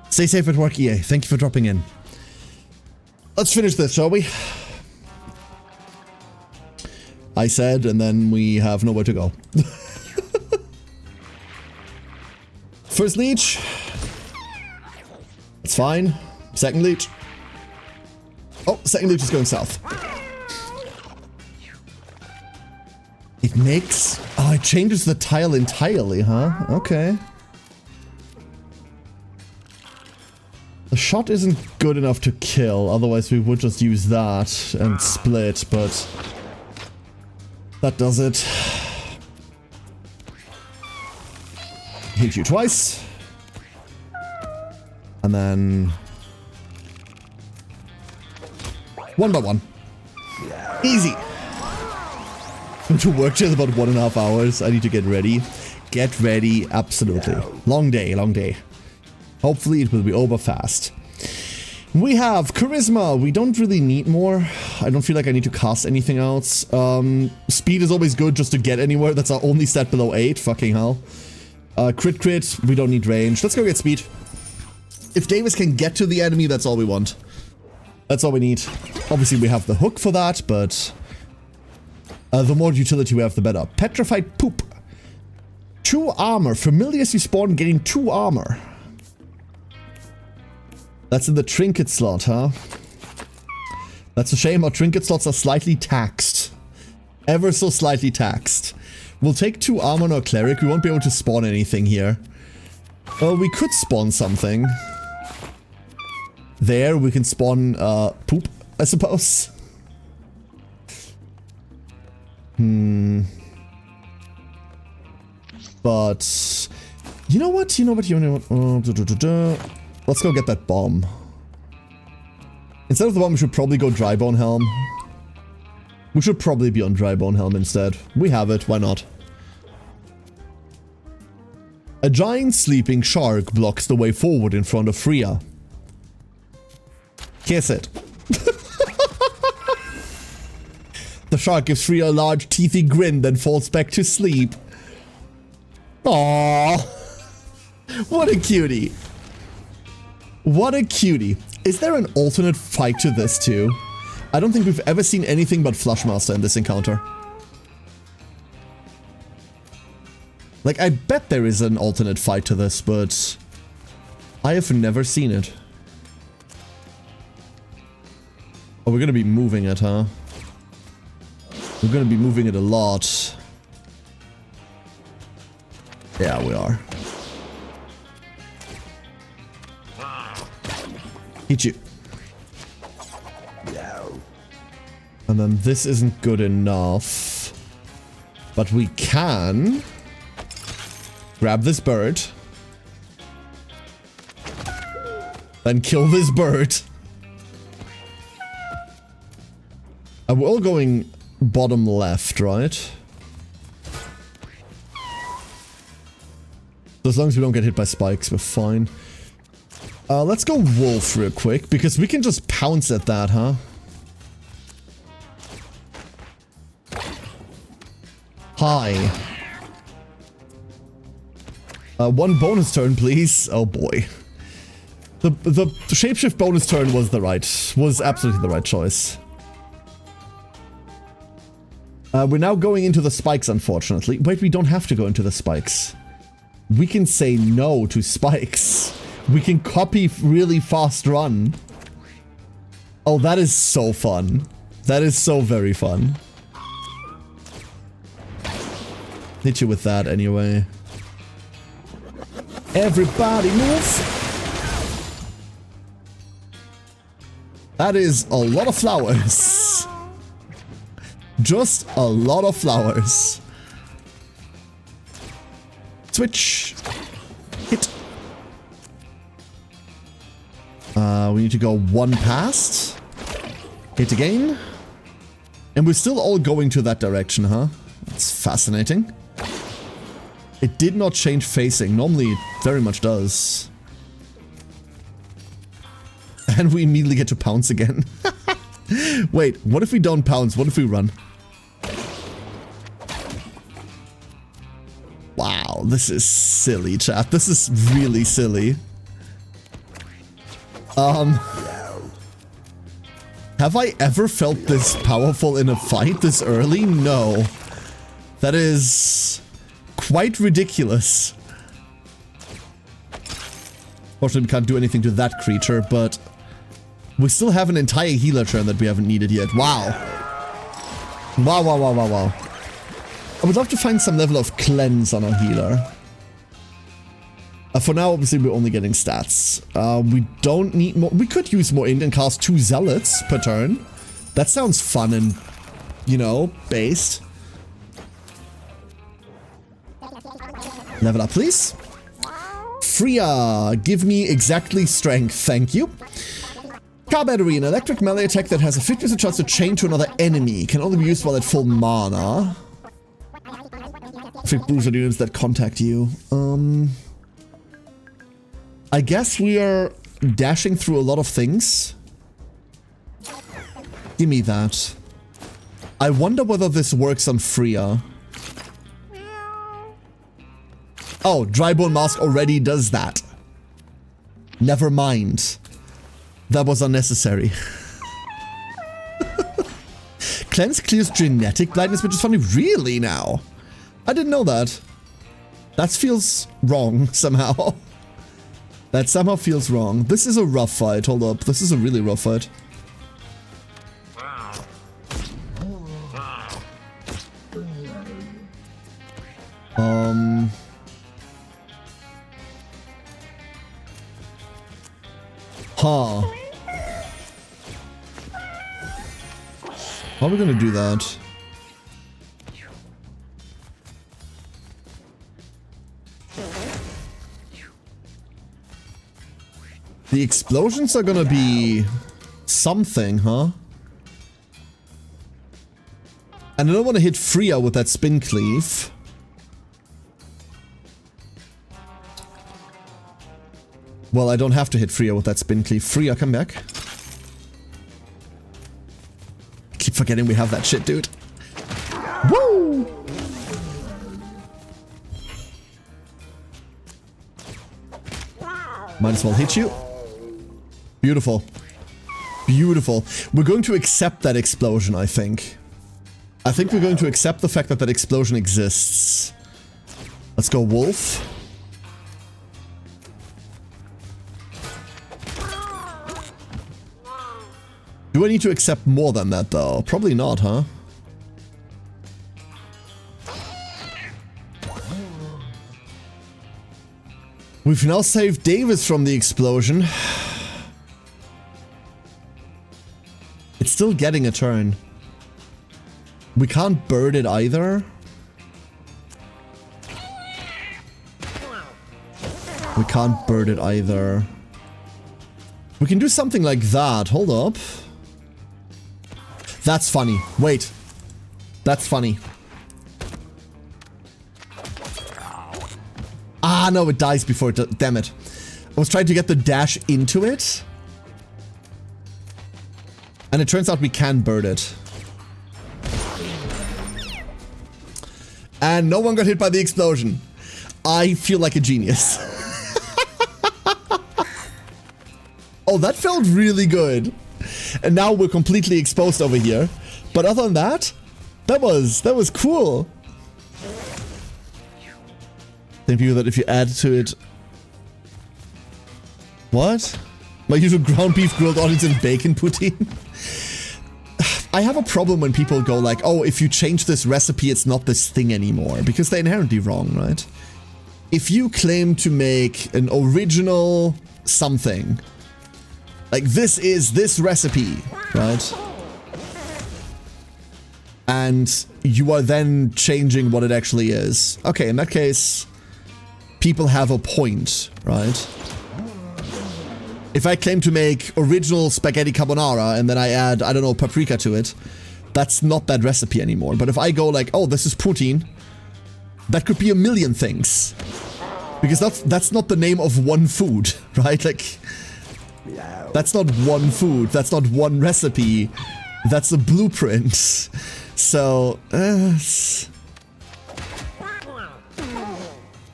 Stay safe at work, EA. Thank you for dropping in. Let's finish this, shall we? I said, and then we have nowhere to go. First leech. It's fine. Second leech. Oh, second leech is going south. It makes... Oh, it changes the tile entirely, huh? Okay. The shot isn't good enough to kill, otherwise we would just use that and split, but... that does it. Hit you twice. And then... one by one. Easy. To work just about 1.5 hours. I need to get ready. Get ready, absolutely. Long day, long day. Hopefully it will be over fast. We have Charisma. We don't really need more. I don't feel like I need to cast anything else. Speed is always good just to get anywhere. That's our only stat below 8. Fucking hell. Crit. We don't need range. Let's go get speed. If Davis can get to the enemy, that's all we want. That's all we need. Obviously we have the hook for that, but... the more utility we have, the better. Petrified Poop. 2 armor. Familiars you spawn getting 2 armor. That's in the trinket slot, huh? That's a shame. Our trinket slots are slightly taxed. Ever so slightly taxed. We'll take 2 armor on our cleric. We won't be able to spawn anything here. Well, we could spawn something. There, we can spawn, poop, I suppose. But... You know what? Let's go get that bomb. Instead of the bomb, we should probably go Drybone Helm. We should probably be on Drybone Helm instead. We have it, why not? A giant sleeping shark blocks the way forward in front of Freya. Kiss it. The shark gives Freya a large teethy grin, then falls back to sleep. Aww. What a cutie. What a cutie. Is there an alternate fight to this too? I don't think we've ever seen anything but Flushmaster in this encounter. Like, I bet there is an alternate fight to this, but I have never seen it. Oh, we're gonna be moving it, huh? We're gonna be moving it a lot. Yeah, we are. Hit you. And then this isn't good enough. But we can grab this bird. Then kill this bird. And we're all going bottom left, right? So as long as we don't get hit by spikes, we're fine. Let's go wolf real quick, because we can just pounce at that, huh? Hi. 1 bonus turn, please. Oh boy. The shapeshift bonus turn was absolutely the right choice. We're now going into the spikes, unfortunately. Wait, we don't have to go into the spikes. We can say no to spikes. We can copy really fast run. Oh, that is so fun. That is so very fun. Hit you with that anyway. Everybody move! That is a lot of flowers. Just a lot of flowers. Switch. Hit. We need to go 1 past. Hit again. And we're still all going to that direction, huh? That's fascinating. It did not change facing. Normally it very much does. And we immediately get to pounce again. Wait, what if we don't pounce? What if we run? this is silly, chat. This is really silly. Have I ever felt this powerful in a fight this early? No. That is quite ridiculous. Fortunately, we can't do anything to that creature, but we still have an entire healer turn that we haven't needed yet. Wow. Wow, wow, wow, wow, wow. I would love to find some level of cleanse on our healer. For now, obviously, we're only getting stats. We don't need more. We could use more int and cast 2 zealots per turn. That sounds fun and, you know, based. Level up, please. Freya, give me exactly strength, thank you. Car battery, an electric melee attack that has a 50% chance to chain to another enemy. Can only be used while at full mana. Effect boosts on units that contact you. I guess we are dashing through a lot of things. Give me that. I wonder whether this works on Freya. Oh, Drybone Mask already does that. Never mind. That was unnecessary. Cleanse clears genetic blindness, which is funny. Really now? I didn't know that. That feels wrong somehow. That somehow feels wrong. This is a rough fight. Hold up. This is a really rough fight. Huh. How are we gonna do that? The explosions are gonna be something, huh? And I don't want to hit Freya with that spin cleave. Well, I don't have to hit Freya with that spin cleave. Freya, come back. I keep forgetting we have that shit, dude. Woo! Might as well hit you. Beautiful. Beautiful. We're going to accept that explosion, I think. I think we're going to accept the fact that that explosion exists. Let's go, Wolf. Do I need to accept more than that, though? Probably not, huh? We've now saved Davis from the explosion. It's still getting a turn. We can't bird it either. We can't bird it either. We can do something like that. Hold up. That's funny. Wait. That's funny. Ah, no, it dies before it... Damn it. I was trying to get the dash into it. And it turns out we can bird it. And no one got hit by the explosion. I feel like a genius. Oh, that felt really good. And now we're completely exposed over here. But other than that, that was cool. Thank you that if you add to it... What? My usual ground beef, grilled onions, and bacon poutine? I have a problem when people go like, oh, if you change this recipe, it's not this thing anymore. Because they're inherently wrong, right? If you claim to make an original something, like this is this recipe, right? And you are then changing what it actually is. Okay, in that case, people have a point, right? If I claim to make original spaghetti carbonara and then I add, I don't know, paprika to it, that's not that recipe anymore. But if I go like, oh, this is poutine, that could be a million things. Because that's not the name of one food, right? Like, that's not one food, that's not one recipe, that's a blueprint. So,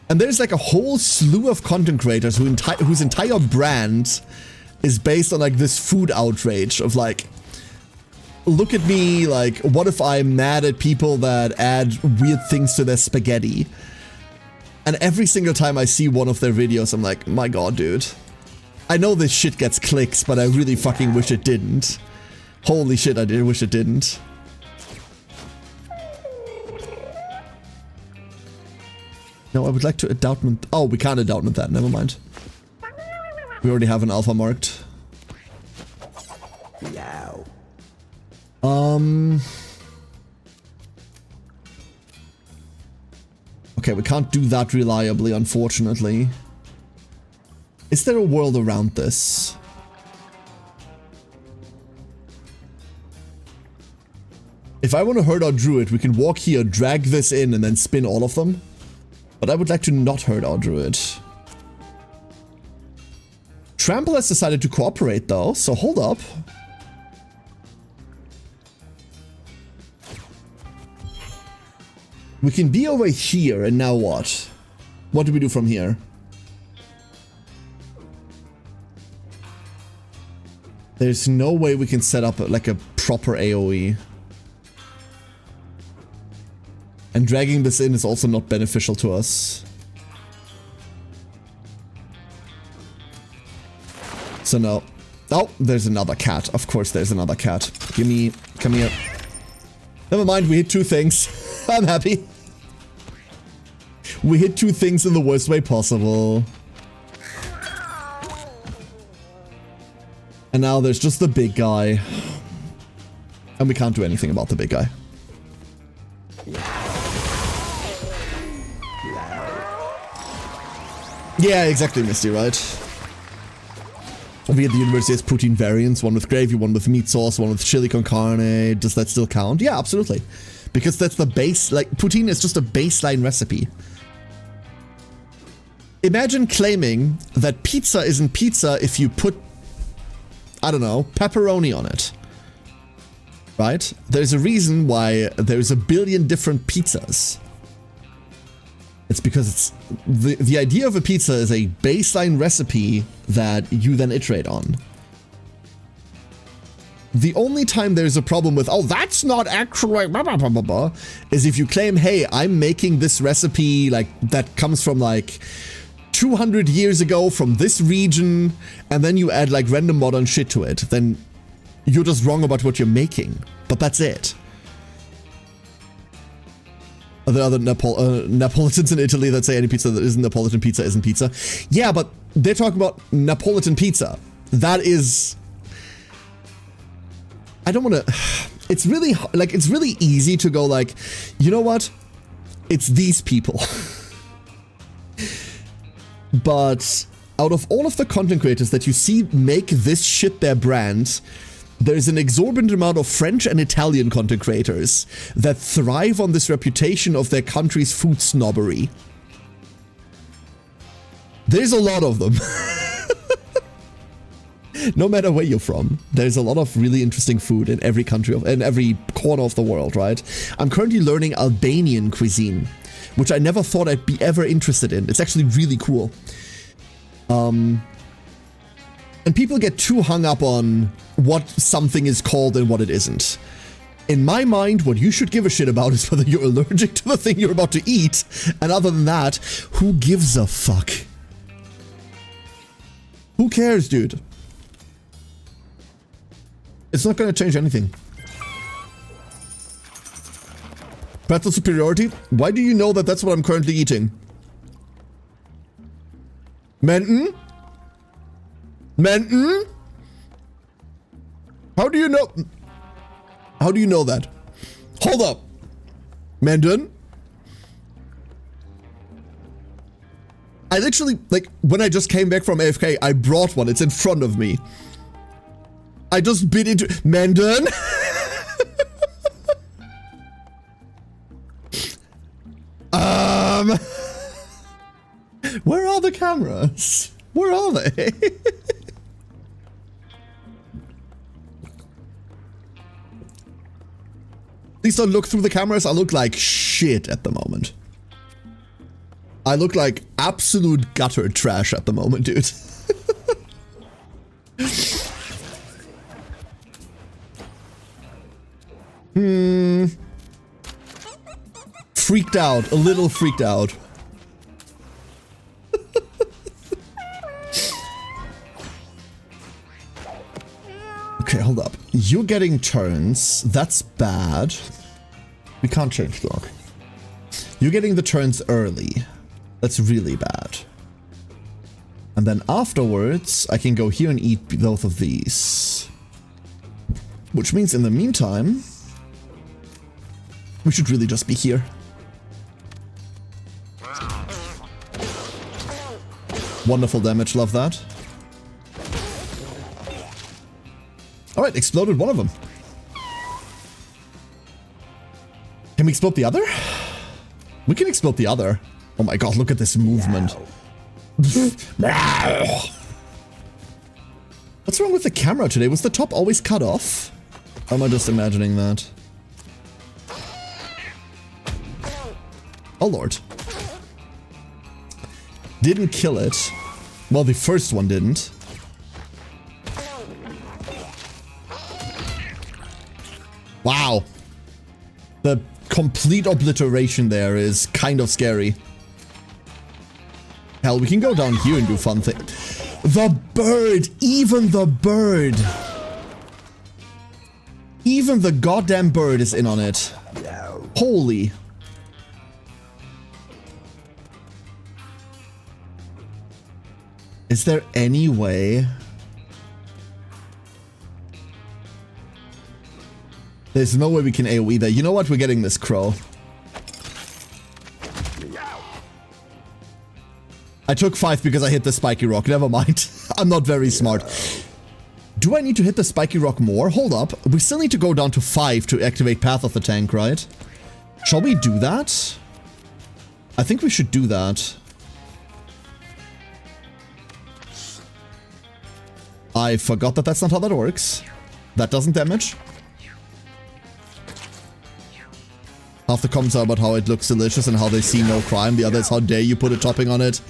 And there's like a whole slew of content creators whose entire brand is based on like this food outrage of like, look at me, like, what if I'm mad at people that add weird things to their spaghetti? And every single time I see one of their videos, I'm like, my god, dude. I know this shit gets clicks, but I really fucking wish it didn't. Holy shit, I did wish it didn't. No, I would like to endowment. Oh, we can't endowment that. Never mind. We already have an alpha marked. Meow. Okay, we can't do that reliably, unfortunately. Is there a world around this? If I want to herd our druid, we can walk here, drag this in, and then spin all of them. But I would like to not herd our druid. Trample has decided to cooperate though, so hold up. We can be over here, and now what? What do we do from here? There's no way we can set up like a proper AoE. And dragging this in is also not beneficial to us. So no. Oh, there's another cat. Of course there's another cat. Give me... Come here. Never mind, we hit two things. I'm happy. We hit two things in the worst way possible. And now there's just the big guy. And we can't do anything about the big guy. Yeah, exactly, Misty, right? We at the university has poutine variants, one with gravy, one with meat sauce, one with chili con carne. Does that still count? Yeah, absolutely. Because that's the base, like, poutine is just a baseline recipe. Imagine claiming that pizza isn't pizza if you put, I don't know, pepperoni on it. Right? There's a reason why there's a billion different pizzas. It's because it's the idea of a pizza is a baseline recipe that you then iterate on. The only time there's a problem with, oh, that's not actually blah, blah, blah, blah, blah, is if you claim, hey, I'm making this recipe like that comes from like 200 years ago from this region, and then you add like random modern shit to it, then you're just wrong about what you're making. But that's it. The other Neapolitans in Italy that say any pizza that isn't Neapolitan pizza isn't pizza. Yeah, but they're talking about Neapolitan pizza. That is... I don't want to... It's really, like, it's really easy to go like, you know what? It's these people. But out of all of the content creators that you see make this shit their brand, there's an exorbitant amount of French and Italian content creators that thrive on this reputation of their country's food snobbery. There's a lot of them. No matter where you're from, there's a lot of really interesting food in every country, in every corner of the world, right? I'm currently learning Albanian cuisine, which I never thought I'd be ever interested in. It's actually really cool. And people get too hung up on what something is called and what it isn't. In my mind, what you should give a shit about is whether you're allergic to the thing you're about to eat. And other than that, who gives a fuck? Who cares, dude? It's not gonna change anything. Pretzel superiority? Why do you know that that's what I'm currently eating? Menton? Menton? How do you know? How do you know that? Hold up. Menton? I literally, like, when I just came back from AFK, I brought one. It's in front of me. I just bit into... Menton? Where are the cameras? Where are they? Please don't look through the cameras. I look like shit at the moment. I look like absolute gutter trash at the moment, dude. Freaked out, a little freaked out. Okay, hold up. You're getting turns. That's bad. We can't change block. You're getting the turns early. That's really bad. And then afterwards, I can go here and eat both of these. Which means in the meantime, we should really just be here. Wonderful damage, love that. Alright, exploded one of them. Can we explode the other? We can explode the other. Oh my god, look at this movement. What's wrong with the camera today? Was the top always cut off? Or am I just imagining that? Oh lord. Didn't kill it. Well, the first one didn't. Wow. The complete obliteration there is kind of scary. Hell, we can go down here and do fun things. The bird! Even the bird! Even the goddamn bird is in on it. Holy. Is there any way? There's no way we can AoE there. You know what? We're getting this crow. I took 5 because I hit the spiky rock. Never mind. I'm not very smart. Do I need to hit the spiky rock more? Hold up. We still need to go down to 5 to activate Path of the Tank, right? Shall we do that? I think we should do that. I forgot that that's not how that works. That doesn't damage. Half the comments are about how it looks delicious and how they see no crime. The other is how dare you put a topping on it.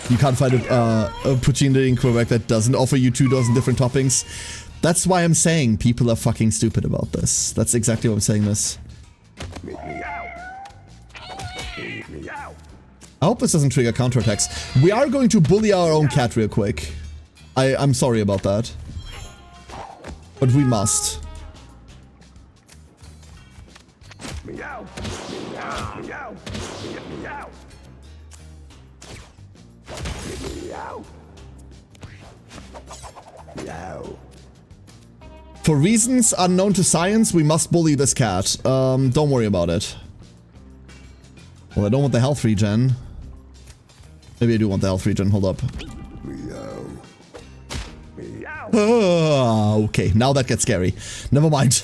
You can't find a poutine in Quebec that doesn't offer you 2 dozen different toppings. That's why I'm saying people are fucking stupid about this. That's exactly why I'm saying this. I hope this doesn't trigger counterattacks. We are going to bully our own cat real quick. I'm sorry about that. But we must. For reasons unknown to science, we must bully this cat. Don't worry about it. Well, I don't want the health regen. Maybe I do want the health regen. Hold up. Okay, now that gets scary. Never mind.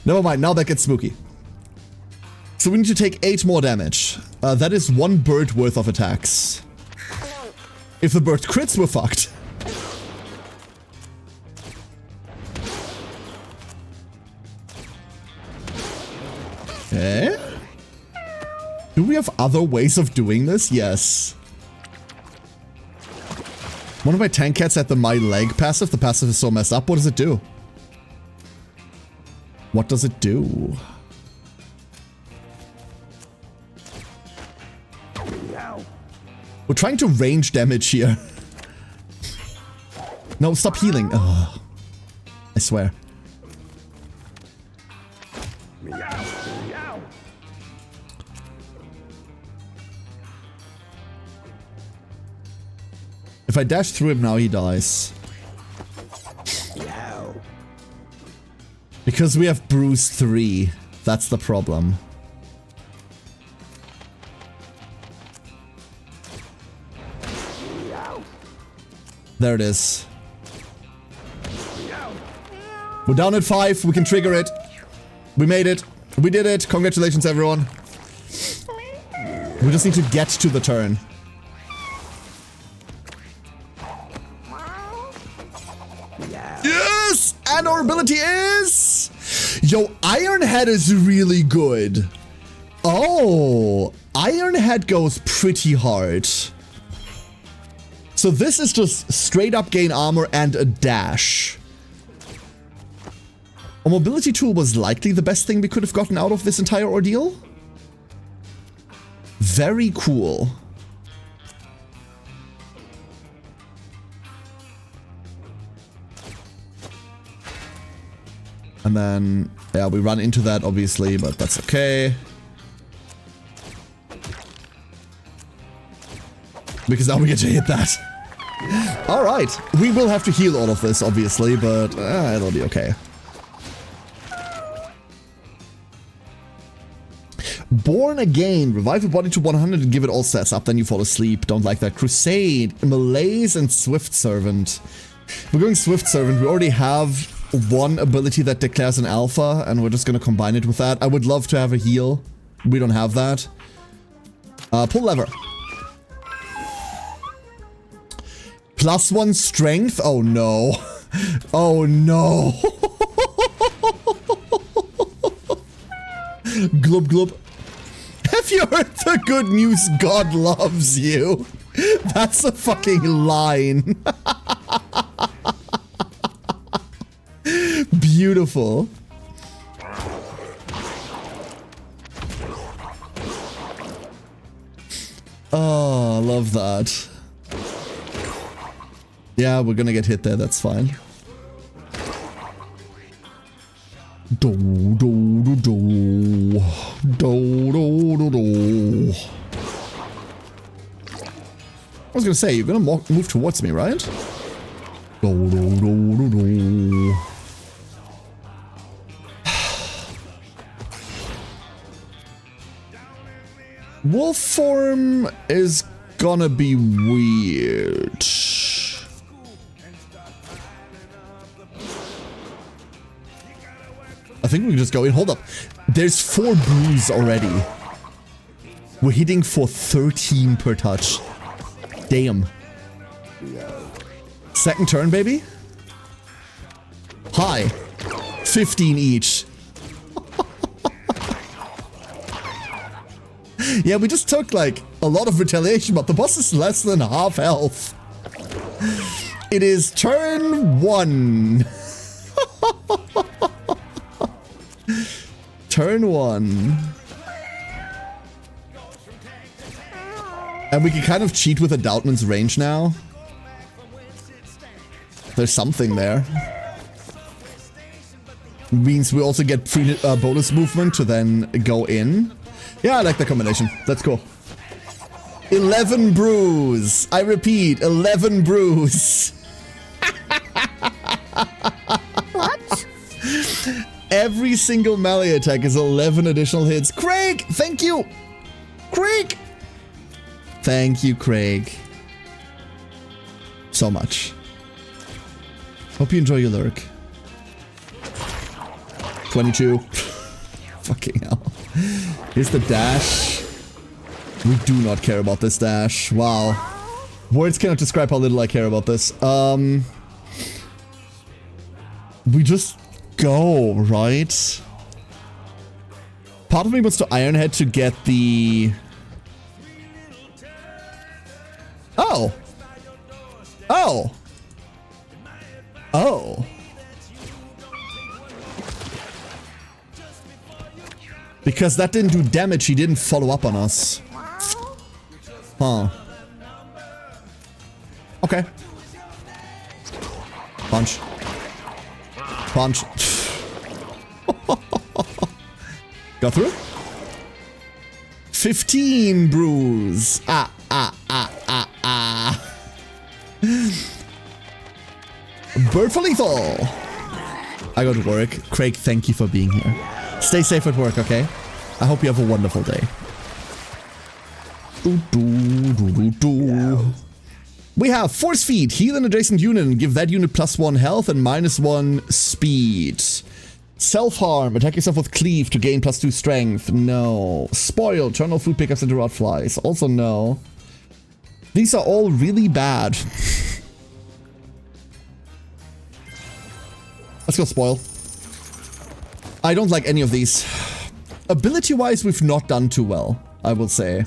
Never mind, now that gets spooky. So we need to take 8 more damage. That is 1 bird worth of attacks. If the bird crits, we're fucked. Okay. Do we have other ways of doing this? Yes. One of my tank cats had the my leg passive. The passive is so messed up. What does it do? What does it do? We're trying to range damage here. No, stop healing. Ugh. I swear. If I dash through him now, he dies. Because we have Bruise 3. That's the problem. There it is. We're down at 5. We can trigger it. We made it. We did it. Congratulations, everyone. We just need to get to the turn. Yes! And our ability is... Yo, Iron Head is really good. Oh. Ironhead goes pretty hard. So this is just straight up gain armor and a dash. A mobility tool was likely the best thing we could have gotten out of this entire ordeal. Very cool. And then, yeah, we run into that obviously, but that's okay. Because now we get to hit that. Alright, we will have to heal all of this obviously, but it'll be okay. Born Again. Revive your body to 100 and give it all stats up, then you fall asleep. Don't like that. Crusade, Malaise, and Swift Servant. We're going Swift Servant. We already have one ability that declares an alpha, and we're just going to combine it with that. I would love to have a heal. We don't have that. Pull lever. +1 strength? Oh no. Oh no. Glub glub. Have you heard the good news? God loves you. That's a fucking line. Beautiful. Oh, love that. Yeah, we're gonna get hit there, that's fine. Do do do do do do do do. I was gonna say, you're gonna move towards me, right? Do do do do do. Wolf form is gonna be weird. I think we can just go in. Hold up. There's 4 brews already. We're hitting for 13 per touch. Damn. Second turn, baby. Hi. 15 each. Yeah, we just took like a lot of retaliation, but the boss is less than half health. It is turn 1. Turn 1. And we can kind of cheat with a Doubtman's range now. There's something there. Means we also get free bonus movement to then go in. Yeah, I like that combination. That's cool. 11 brews. I repeat, 11 brews. What? Every single melee attack is 11 additional hits. Craig, thank you. Craig. Thank you, Craig. So much. Hope you enjoy your lurk. 22. Fucking hell. Here's the dash. We do not care about this dash. Wow. Words cannot describe how little I care about this. We just go, right? Part of me wants to Ironhead to get the... Oh. Oh. Oh. Because that didn't do damage, he didn't follow up on us. Huh. Okay. Punch. Punch. Go through? 15 brews. Bird for lethal. I go to work. Craig, thank you for being here. Stay safe at work, okay? I hope you have a wonderful day. We have Force Feed. Heal an adjacent unit and give that unit +1 health and -1 speed. Self-harm. Attack yourself with Cleave to gain +2 strength. No. Spoil. Turn all food pickups into rot flies. Also no. These are all really bad. Let's go spoil. I don't like any of these. Ability-wise, we've not done too well. I will say.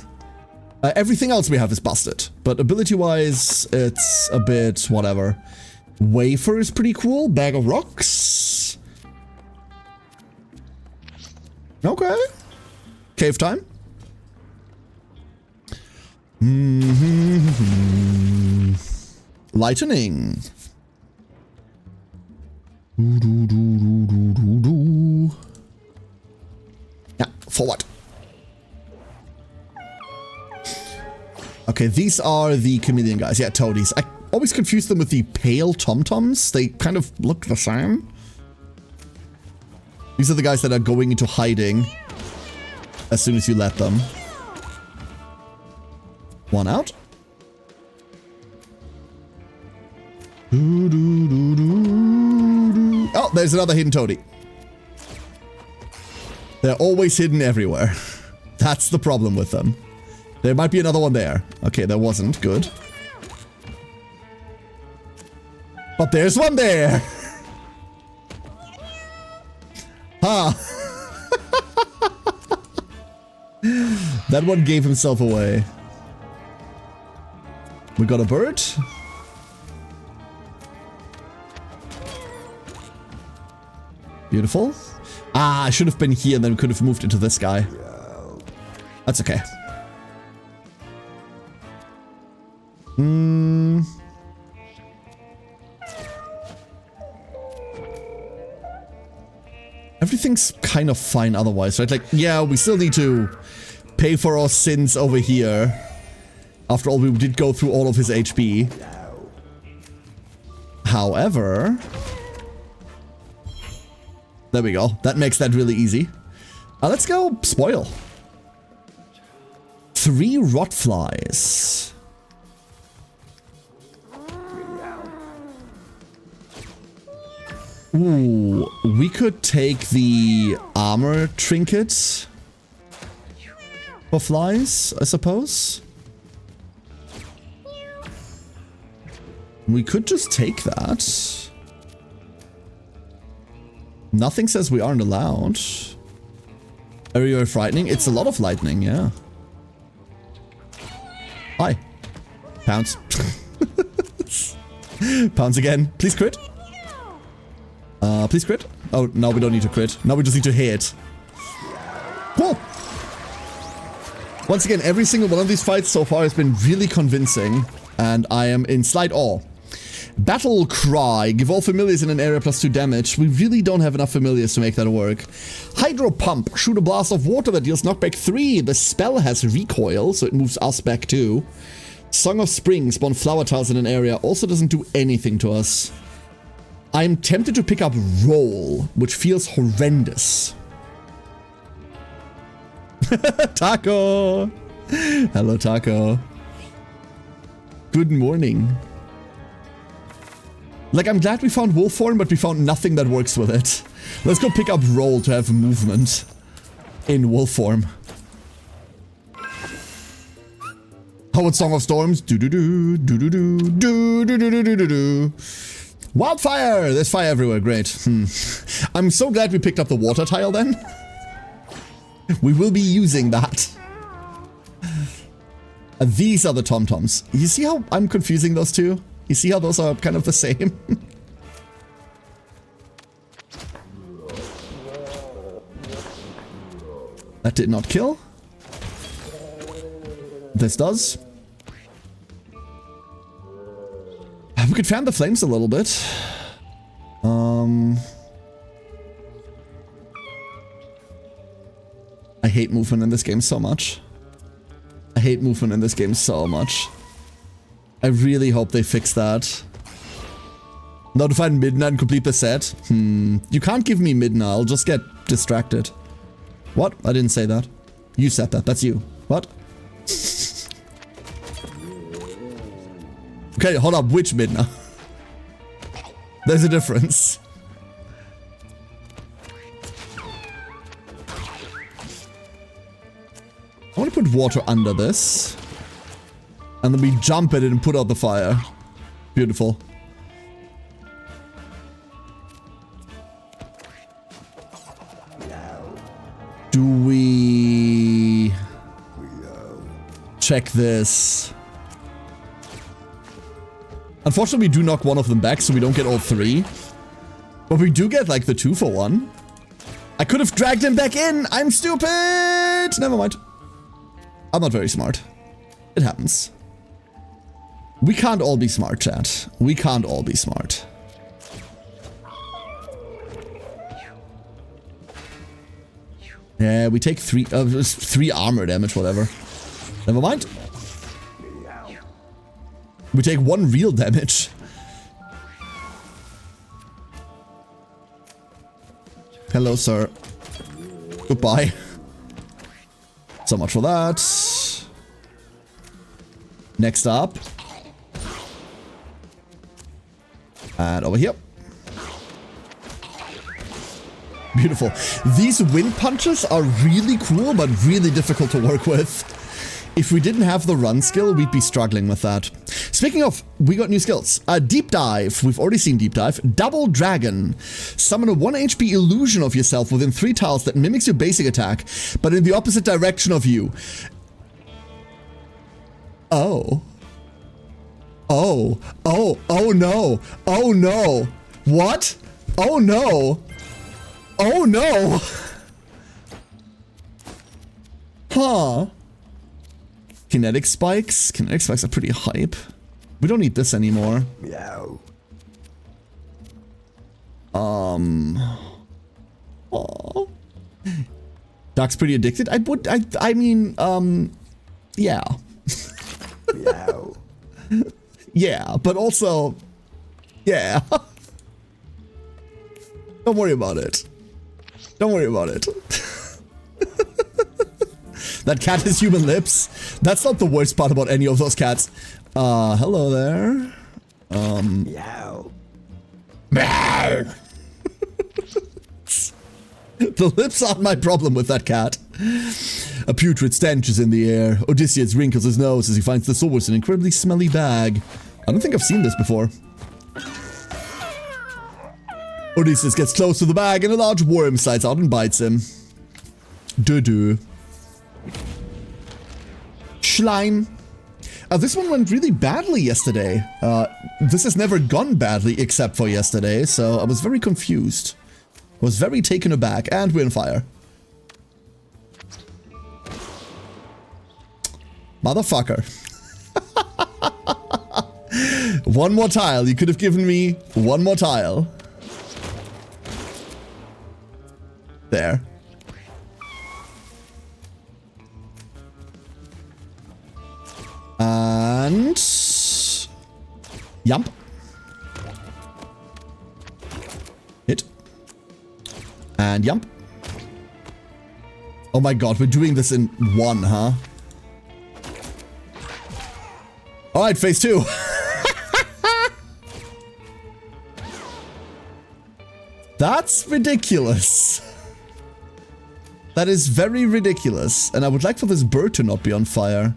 Everything else we have is busted, but ability-wise, it's a bit whatever. Wafer is pretty cool. Bag of rocks. Okay. Cave time. Lightning. Yeah, forward. Okay, these are the chameleon guys. Yeah, toadies. I always confuse them with the pale tom-toms. They kind of look the same. These are the guys that are going into hiding as soon as you let them. One out. Oh, there's another hidden toadie. They're always hidden everywhere. That's the problem with them. There might be another one there. Okay, there wasn't. Good. But there's one there. Huh. That one gave himself away. We got a bird. Beautiful. Ah, I should have been here and then we could have moved into this guy. That's okay. Everything's kind of fine otherwise, right? Like, yeah, we still need to pay for our sins over here. After all, we did go through all of his HP. However... There we go. That makes that really easy. Let's go spoil. 3 rot flies. Ooh, we could take the armor trinket for flies, I suppose. We could just take that. Nothing says we aren't allowed. Area of frightening. It's a lot of lightning, yeah. Hi. Pounce. Pounce again. Please crit. Please crit. Oh, no, we don't need to crit. Now we just need to hit. Cool. Once again, every single one of these fights so far has been really convincing, and I am in slight awe. Battle Cry. Give all familiars in an area +2 damage. We really don't have enough familiars to make that work. Hydro Pump. Shoot a blast of water that deals knockback 3. The spell has recoil, so it moves us back too. Song of Spring. Spawn flower tiles in an area. Also doesn't do anything to us. I'm tempted to pick up Roll, which feels horrendous. Taco! Hello, Taco. Good morning. Like, I'm glad we found wolf form, but we found nothing that works with it. Let's go pick up Roll to have movement in wolf form. Howard Song of Storms. Do-do-do, do-do-do, do-do-do-do-do-do-do. Wildfire! There's fire everywhere. Great. I'm so glad we picked up the water tile then. We will be using that. These are the tom-toms. You see how I'm confusing those two? You see how those are kind of the same? That did not kill. This does. We could fan the flames a little bit. I hate movement in this game so much. I hate movement in this game so much. I really hope they fix that. Now to find Midna and complete the set. You can't give me Midna, I'll just get distracted. What? I didn't say that. You said that, that's you. What? Okay, hold up, which Midna? There's a difference. I want to put water under this. And then we jump at it and put out the fire. Beautiful. Do we... check this. Unfortunately, we do knock one of them back, so we don't get all three. But we do get, like, the 2-for-1. I could have dragged him back in! I'm stupid! Never mind. I'm not very smart. It happens. We can't all be smart, chat. We can't all be smart. Yeah, we take 3 armor damage, whatever. Never mind. We take 1 real damage. Hello, sir. Goodbye. So much for that. Next up. And over here. Beautiful. These wind punches are really cool, but really difficult to work with. If we didn't have the run skill, we'd be struggling with that. Speaking of, we got new skills. Deep Dive. We've already seen Deep Dive. Double Dragon. Summon a 1 HP illusion of yourself within 3 tiles that mimics your basic attack, but in the opposite direction of you. Oh. Oh. Oh. Oh no. Oh no. What? Oh no. Oh no. Huh. Kinetic spikes. Kinetic spikes are pretty hype. We don't need this anymore. Meow. Oh. Doc's pretty addicted. I mean, yeah. Meow. Yeah, but also, yeah. Don't worry about it. Don't worry about it. That cat has human lips. That's not the worst part about any of those cats. Hello there. Meow. Meow. The lips aren't my problem with that cat. A putrid stench is in the air. Odysseus wrinkles his nose as he finds the source in an incredibly smelly bag. I don't think I've seen this before. Odysseus gets close to the bag and a large worm slides out and bites him. Doo-doo. Schleim. This one went really badly yesterday. This has never gone badly except for yesterday, so I was very confused. Was very taken aback, and we're on fire. Motherfucker. One more tile. You could have given me one more tile. There. And... Yump. Hit. And yump. Oh my god, we're doing this in one, huh? Alright, phase 2. That's ridiculous. That is very ridiculous. And I would like for this bird to not be on fire.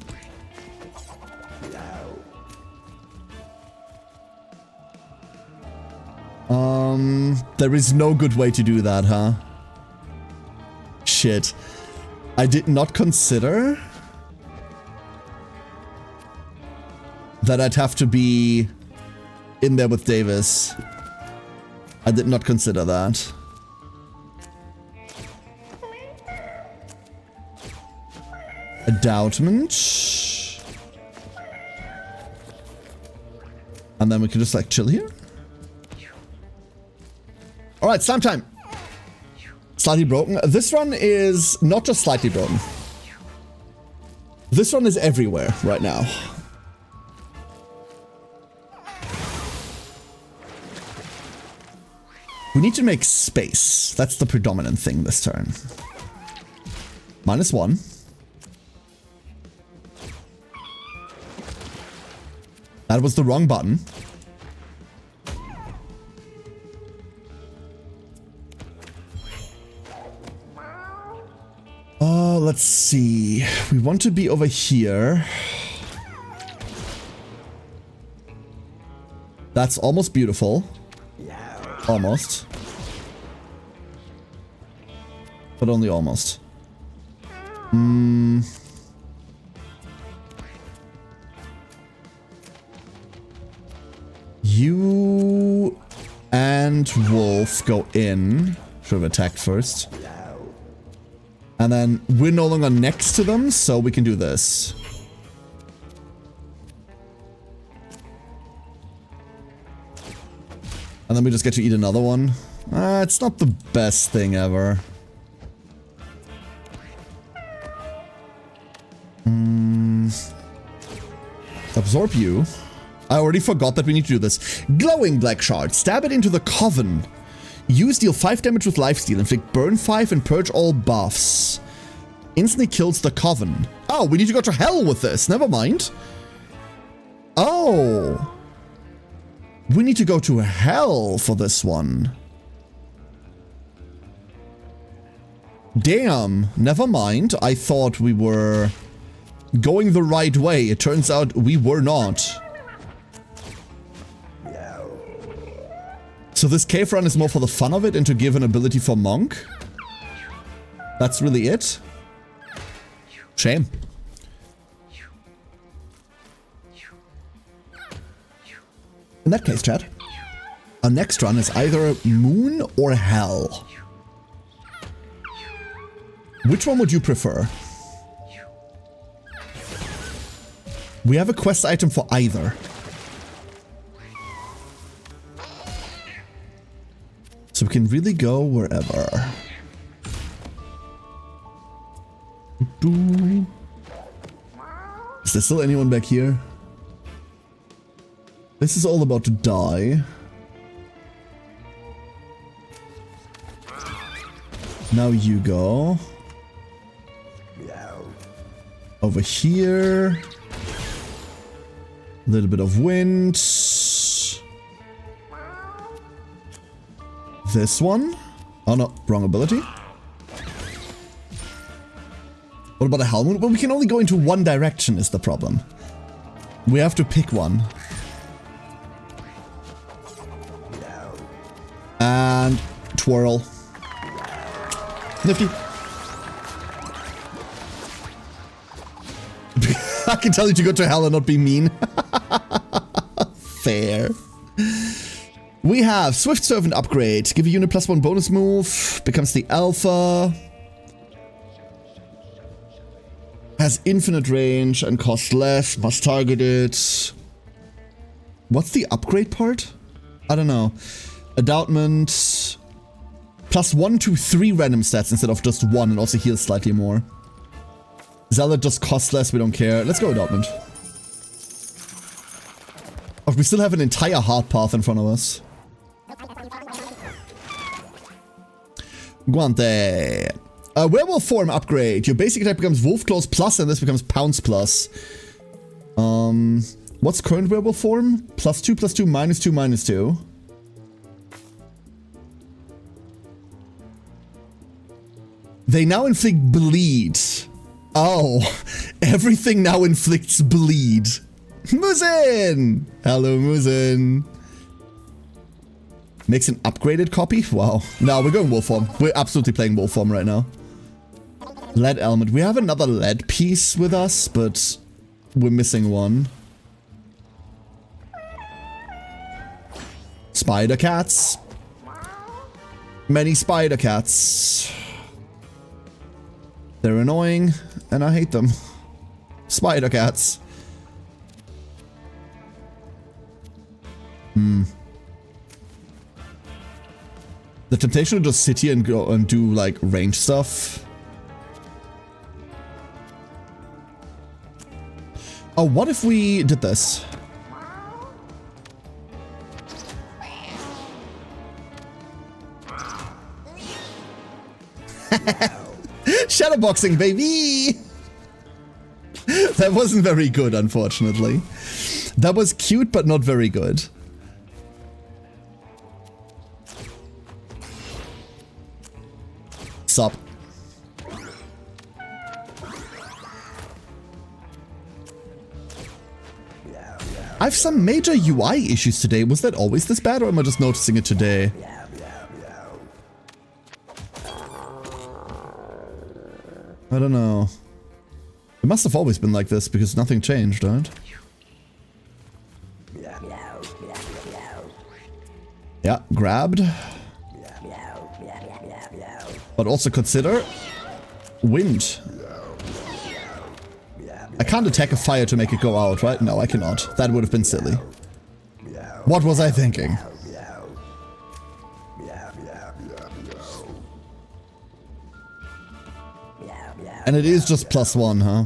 There is no good way to do that, huh? Shit. I did not consider that I'd have to be in there with Davis. I did not consider that. Endowment. And then we can just like chill here. Alright, slime time. Slightly broken. This run is not just slightly broken. This run is everywhere right now. We need to make space. That's the predominant thing this turn. -1. That was the wrong button. Let's see. We want to be over here. That's almost beautiful. Almost. But only almost. You and Wolf go in. Should have attacked first. And then we're no longer next to them, so we can do this. And then we just get to eat another one. It's not the best thing ever. Absorb you. I already forgot that we need to do this. Glowing black shard. Stab it into the coven. Use deal 5 damage with lifesteal. Inflict burn 5 and purge all buffs. Instantly kills the coven. Oh, we need to go to hell with this. Never mind. Oh. We need to go to hell for this one. Damn. Never mind. I thought we were going the right way. It turns out we were not. So this cave run is more for the fun of it and to give an ability for Monk. That's really it. Shame. In that case, chat, our next run is either Moon or Hell. Which one would you prefer? We have a quest item for either. So we can really go wherever. Is there still anyone back here? This is all about to die. Now you go. Over here. A little bit of wind. This one. Oh no, wrong ability. What about a helmet? Well, we can only go into one direction is the problem. We have to pick one. And twirl. Nifty. I can tell you to go to hell and not be mean. Fair. We have Swift Servant upgrade. Give a unit +1 bonus move. Becomes the alpha. Has infinite range and costs less. Must target it. What's the upgrade part? I don't know. Endowment. +1 to 3 random stats instead of just 1 and also heals slightly more. Zealot just costs less, we don't care. Let's go Endowment. Oh, we still have an entire hard path in front of us. Guante. Werewolf form upgrade. Your basic attack becomes Wolf Claws plus and this becomes Pounce plus. What's current werewolf form? +2, +2, -2, -2. They now inflict bleed. Oh, everything now inflicts bleed. Muzen! Hello, Muzen. Makes an upgraded copy? Wow. No, we're going wolf form. We're absolutely playing wolf form right now. Lead element. We have another lead piece with us, but we're missing one. Spider cats. Many spider cats. They're annoying, and I hate them. Spider cats. The temptation to just sit here and go and do like range stuff. Oh, what if we did this? Shadowboxing, baby! That wasn't very good, unfortunately. That was cute, but not very good. Sup? I have some major UI issues today. Was that always this bad, or am I just noticing it today? I don't know. It must have always been like this because nothing changed, right? Yeah, grabbed. But also consider wind. I can't attack a fire to make it go out, right? No, I cannot. That would have been silly. What was I thinking? And it is just +1, huh?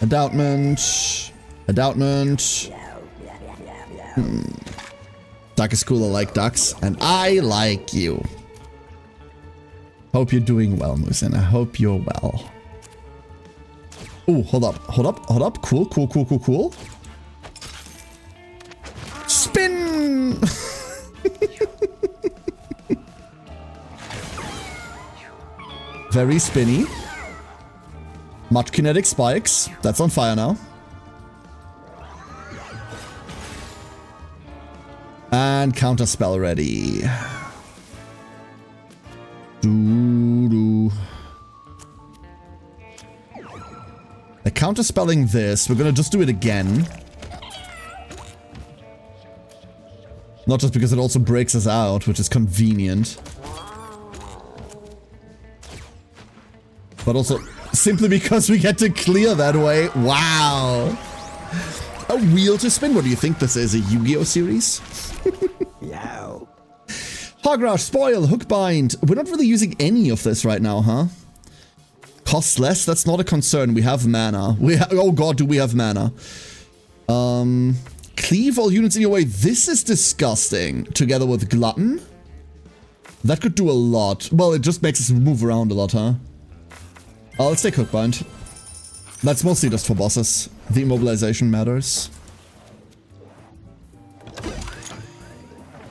Endowment. Endowment. Duck is cool, I like ducks. And I like you. Hope you're doing well, Musin. I hope you're well. Ooh, hold up, hold up, hold up. Cool, cool, cool, cool, cool. Spin! Very spinny. Much kinetic spikes. That's on fire now. And counter spell ready. Doo-doo. Counter spelling this. We're gonna just do it again. Not just because it also breaks us out, which is convenient. But also simply because we get to clear that way. Wow. A wheel to spin. What do you think this is? A Yu-Gi-Oh series? Yow. Hogrush, Spoil, Hookbind. We're not really using any of this right now, huh? Costs less? That's not a concern. We have mana. Oh god, do we have mana. Cleave all units in your way. This is disgusting. Together with Glutton. That could do a lot. Well, it just makes us move around a lot, huh? Let's take Hookbind. That's mostly just for bosses. The immobilization matters.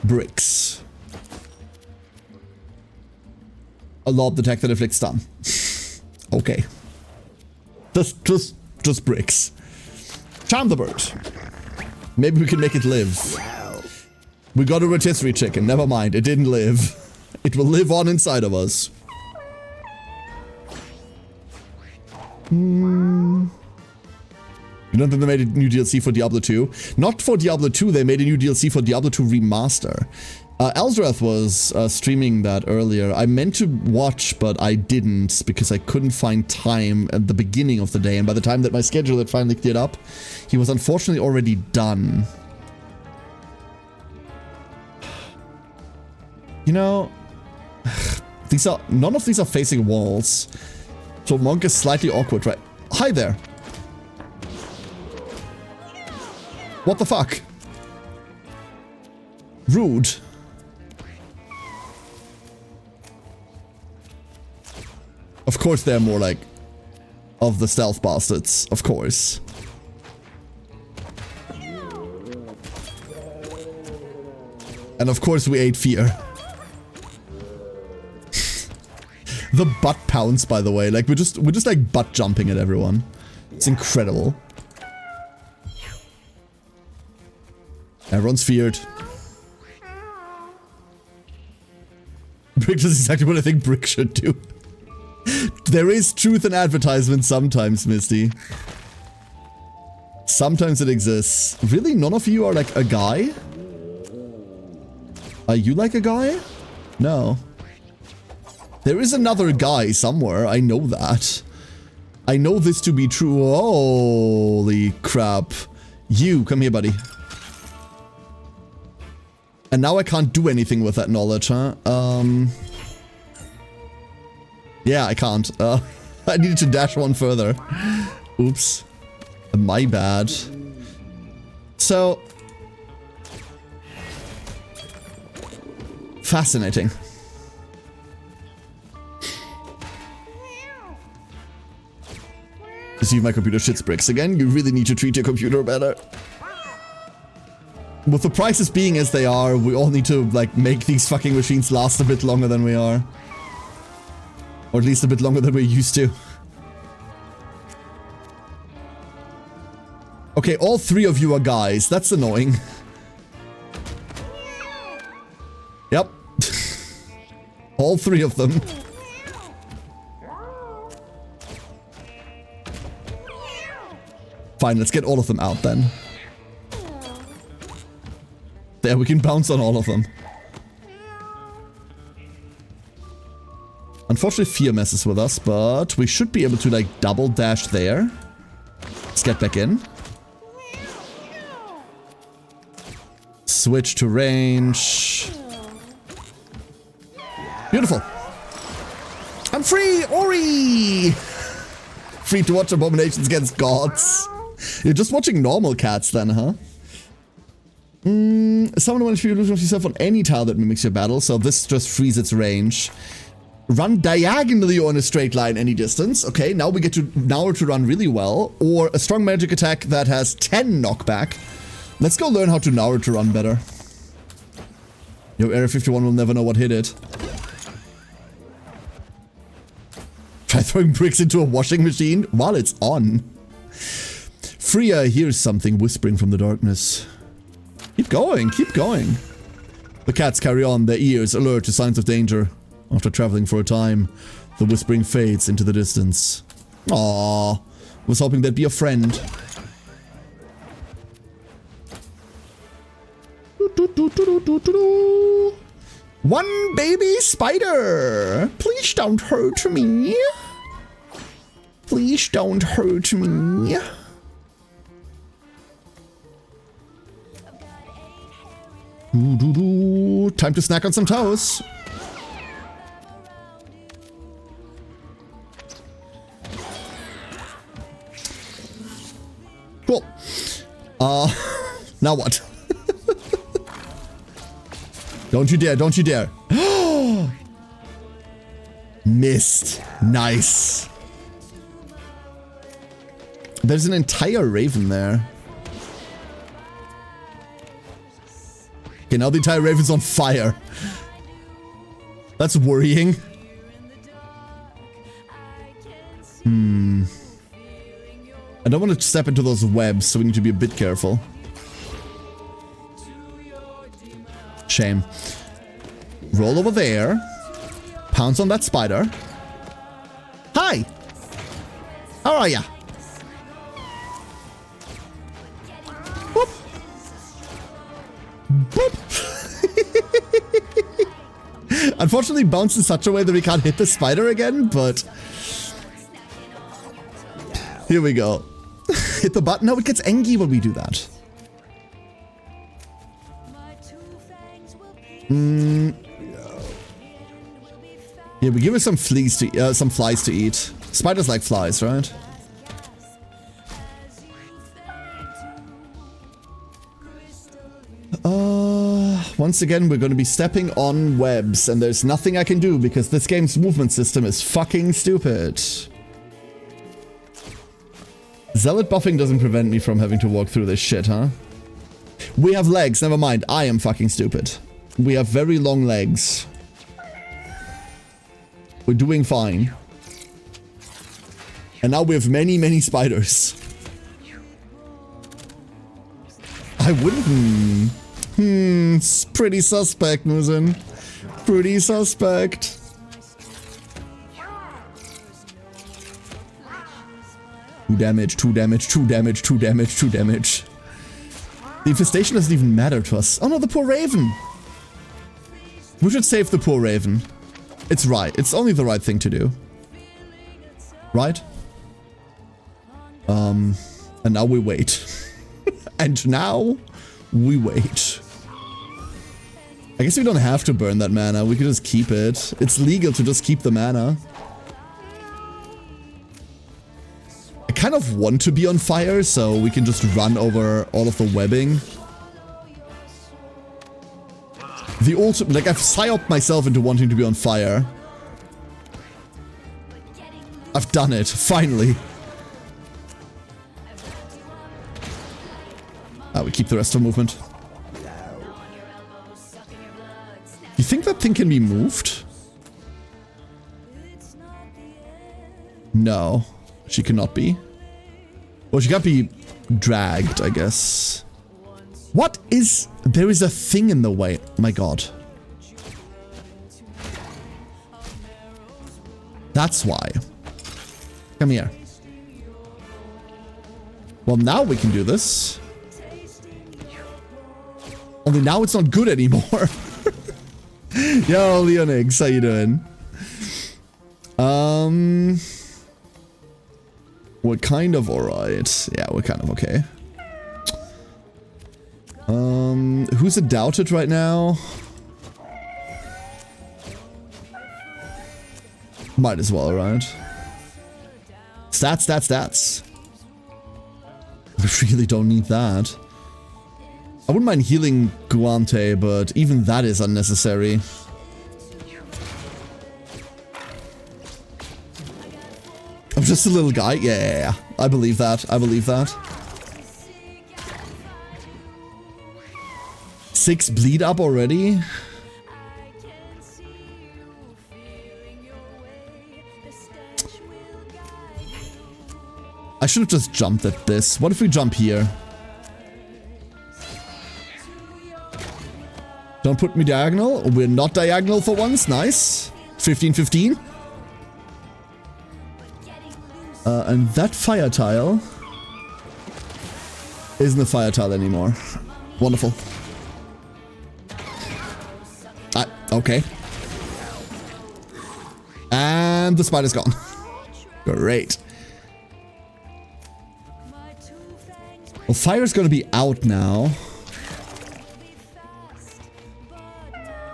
Bricks. A lob detect that inflicts stun. Okay. Just bricks. Charm the bird. Maybe we can make it live. We got a rotisserie chicken. Never mind. It didn't live. It will live on inside of us. You don't think they made a new DLC for Diablo 2? Not for Diablo 2, they made a new DLC for Diablo 2 Remaster. Elsrath was streaming that earlier. I meant to watch, but I didn't because I couldn't find time at the beginning of the day. And by the time that my schedule had finally cleared up, he was unfortunately already done. You know, none of these are facing walls. So Monk is slightly awkward, right? Hi there. What the fuck? Rude. Of course they're more like of the stealth bastards, of course. And of course we ate fear. The butt pounce, by the way, like we're just like butt jumping at everyone. It's incredible. Everyone's feared. Brick does exactly what I think Brick should do. There is truth in advertisement sometimes, Misty. Sometimes it exists. Really? None of you are like a guy? Are you like a guy? No. There is another guy somewhere. I know that. I know this to be true. Holy crap. You, come here, buddy. And now I can't do anything with that knowledge, huh? Yeah, I can't. I needed to dash one further. Oops. My bad. So... fascinating. To see if my computer shits bricks again, you really need to treat your computer better. With the prices being as they are, we all need to, like, make these fucking machines last a bit longer than we are. Or at least a bit longer than we're used to. Okay, all three of you are guys. That's annoying. Yep. All three of them. Fine, let's get all of them out then. There, we can bounce on all of them. Unfortunately, fear messes with us, but we should be able to, like, double dash there. Let's get back in. Switch to range. Beautiful. I'm free, Ori! Free to watch abominations against gods. You're just watching normal cats then, huh? Summon one HP illusion of yourself on any tile that mimics your battle, so this just frees its range. Run diagonally or in a straight line any distance. Okay, now we get to run really well. Or a strong magic attack that has 10 knockback. Let's go learn how to Naruto run better. Yo, Area 51 will never know what hit it. Try throwing bricks into a washing machine while it's on. Freya hears something whispering from the darkness. Keep going, keep going. The cats carry on, their ears alert to signs of danger. After traveling for a time, the whispering fades into the distance. Aww, was hoping they'd be a friend. One baby spider! Please don't hurt me. Please don't hurt me. Time to snack on some toast. Cool. Now what? Don't you dare, don't you dare. Missed. Nice. There's an entire raven there. Okay, now the entire raven's on fire. That's worrying. I don't want to step into those webs, so we need to be a bit careful. Shame. Roll over there. Pounce on that spider. Hi! How are ya? Boop. Boop. Unfortunately, bounce in such a way that we can't hit the spider again, but... Here we go. Hit the button. No, it gets angry when we do that. Yeah, we give it some flies to eat. Spiders like flies, right? Once again, we're going to be stepping on webs, and there's nothing I can do because this game's movement system is fucking stupid. Zealot buffing doesn't prevent me from having to walk through this shit, huh? We have legs, never mind. I am fucking stupid. We have very long legs. We're doing fine. And now we have many, many spiders. I wouldn't... it's pretty suspect, Muzen. Pretty suspect. Two damage, 2 damage, 2 damage, 2 damage, 2 damage. The infestation doesn't even matter to us. Oh no, the poor raven. We should save the poor raven. It's right. It's only the right thing to do. Right? And now we wait. And now we wait. I guess we don't have to burn that mana. We could just keep it. It's legal to just keep the mana. I kind of want to be on fire, so we can just run over all of the webbing. The ultimate, like, I've psyoped myself into wanting to be on fire. I've done it, finally. We keep the rest of movement. You think that thing can be moved? No, she cannot be. Well, she can't be dragged, I guess. What is... There is a thing in the way. My god. That's why. Come here. Well, now we can do this. Only now it's not good anymore. Yo, Leonix, how you doing? We're kind of alright. Yeah, we're kind of okay. Who's a doubted right now? Might as well, right? Stats. We really don't need that. I wouldn't mind healing Guante, but even that is unnecessary. I'm just a little guy. Yeah, I believe that. I believe that. 6 bleed up already? I should have just jumped at this. What if we jump here? Don't put me diagonal. We're not diagonal for once. Nice. 15-15. And that fire tile isn't a fire tile anymore. Wonderful. Okay. And the spider's gone. Great. Well, fire's gonna be out now.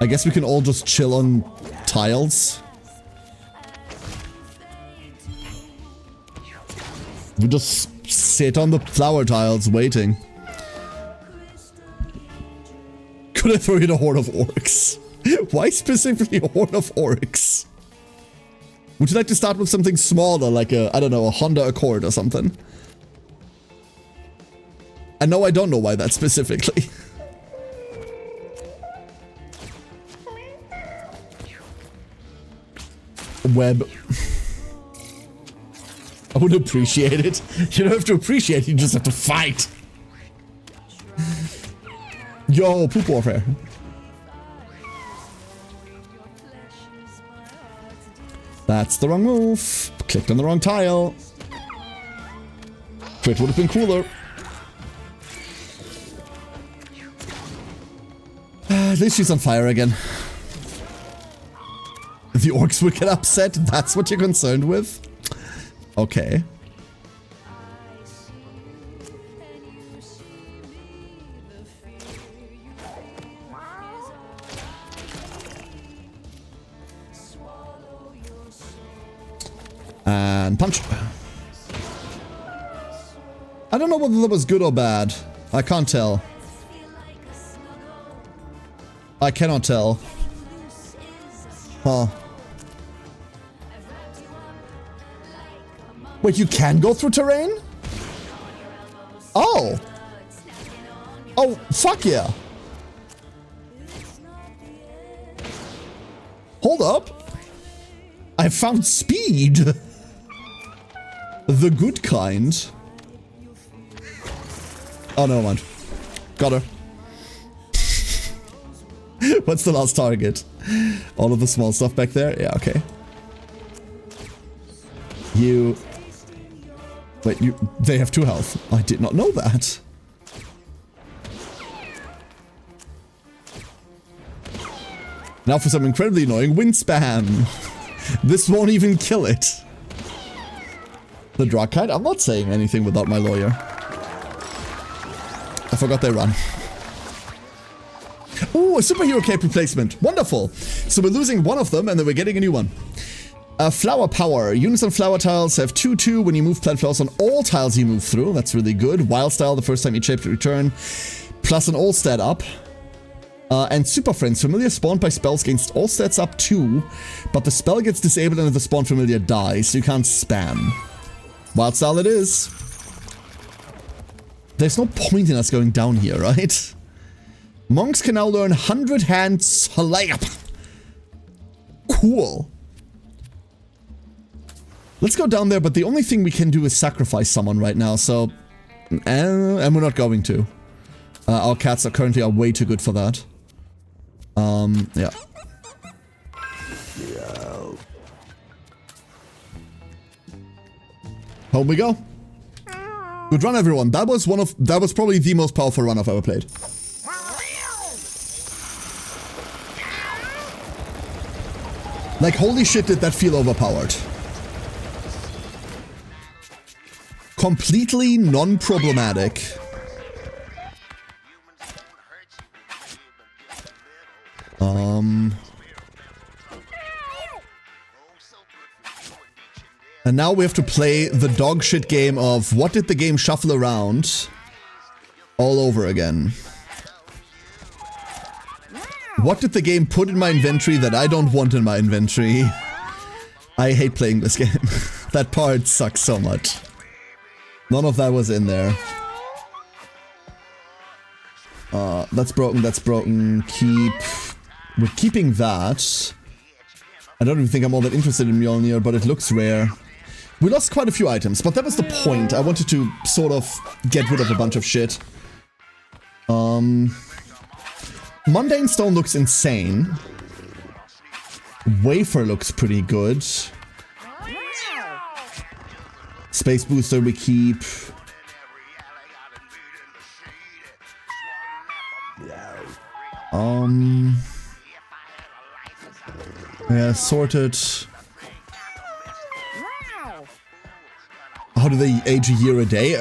I guess we can all just chill on tiles. We just sit on the flower tiles waiting. Could I throw in a horde of orcs? Why specifically a horde of orcs? Would you like to start with something smaller, like a, I don't know, a Honda Accord or something? I know I don't know why that specifically. Web. I would appreciate it. You don't have to appreciate it, you just have to fight. Yo, poop warfare. That's the wrong move. Clicked on the wrong tile. Crit would have been cooler. At least she's on fire again. The orcs would get upset? That's what you're concerned with? Okay. And punch. I don't know whether that was good or bad. I can't tell. I cannot tell. Huh. Wait, you can go through terrain? Oh. Oh, fuck yeah. Hold up. I found speed. The good kind. Oh, never mind. Got her. What's the last target? All of the small stuff back there? Yeah, okay. You... Wait, they have 2 health. I did not know that. Now for some incredibly annoying wind spam. This won't even kill it. The drug kite? I'm not saying anything without my lawyer. I forgot they run. Ooh, a superhero cape replacement. Wonderful. So we're losing one of them and then we're getting a new one. Flower power. Units on flower tiles have 2/2 when you move plant flowers on all tiles you move through. That's really good. Wild style the first time each shape return. Plus an all stat up. And super friends. Familiar spawned by spells gains all stats up 2. But the spell gets disabled and the spawn familiar dies. So you can't spam. Wild style it is. There's no point in us going down here, right? Monks can now learn 100 hand slap. Cool. Let's go down there, but the only thing we can do is sacrifice someone right now, so... And we're not going to. Our cats are currently way too good for that. Yeah. Home we go. Good run, everyone. That was probably the most powerful run I've ever played. Like, holy shit, did that feel overpowered. Completely non-problematic. And now we have to play the dog shit game of what did the game shuffle around all over again. What did the game put in my inventory that I don't want in my inventory? I hate playing this game. That part sucks so much. None of that was in there. That's broken, that's broken. We're keeping that. I don't even think I'm all that interested in Mjolnir, but it looks rare. We lost quite a few items, but that was the point. I wanted to sort of get rid of a bunch of shit. Mundane Stone looks insane. Wafer looks pretty good. Space Booster we keep. Yeah, sorted. How do they age a year a day?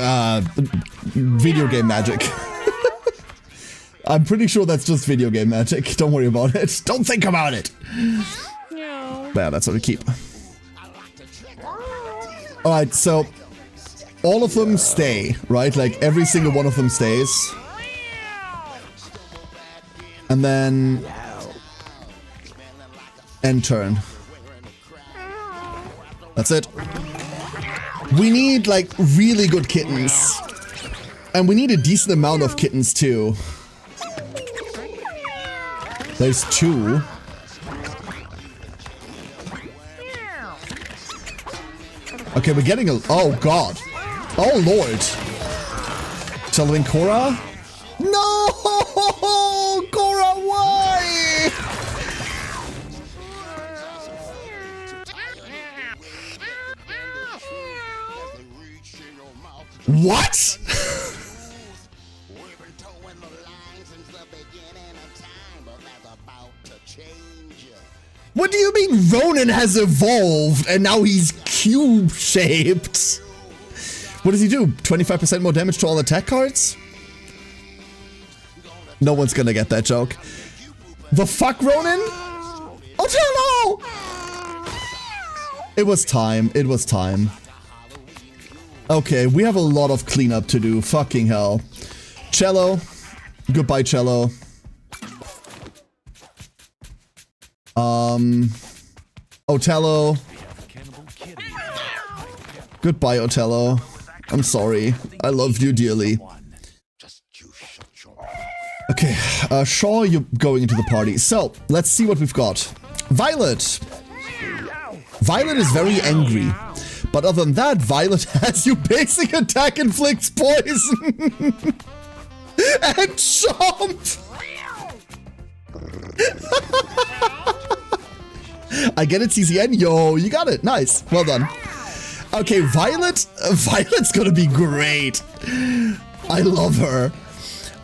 Video game magic. I'm pretty sure that's just video game magic. Don't worry about it. Don't think about it. Yeah, that's what we keep. Alright, so all of them stay, right? Like every single one of them stays. And then end turn. That's it. We need like really good kittens. And we need a decent amount of kittens too. There's 2. Okay, we're getting a... Oh, God. Oh, Lord. Shallowing Korra? No! Korra, why? What? What do you mean Ronan has evolved and now he's cube-shaped? What does he do? 25% more damage to all attack cards? No one's gonna get that joke. The fuck, Ronan? Oh, no! It was time. It was time. Okay, we have a lot of cleanup to do. Fucking hell. Cello. Goodbye, Cello. Otello. Goodbye, Otello. I'm sorry. I love you dearly. Okay, Shaw, you're going into the party. So, let's see what we've got. Violet. Violet is very angry. But other than that, Violet has you basic attack inflicts poison. And chomp. I get it, CCN. Yo, you got it. Nice. Well done. Okay, Violet's gonna be great. I love her.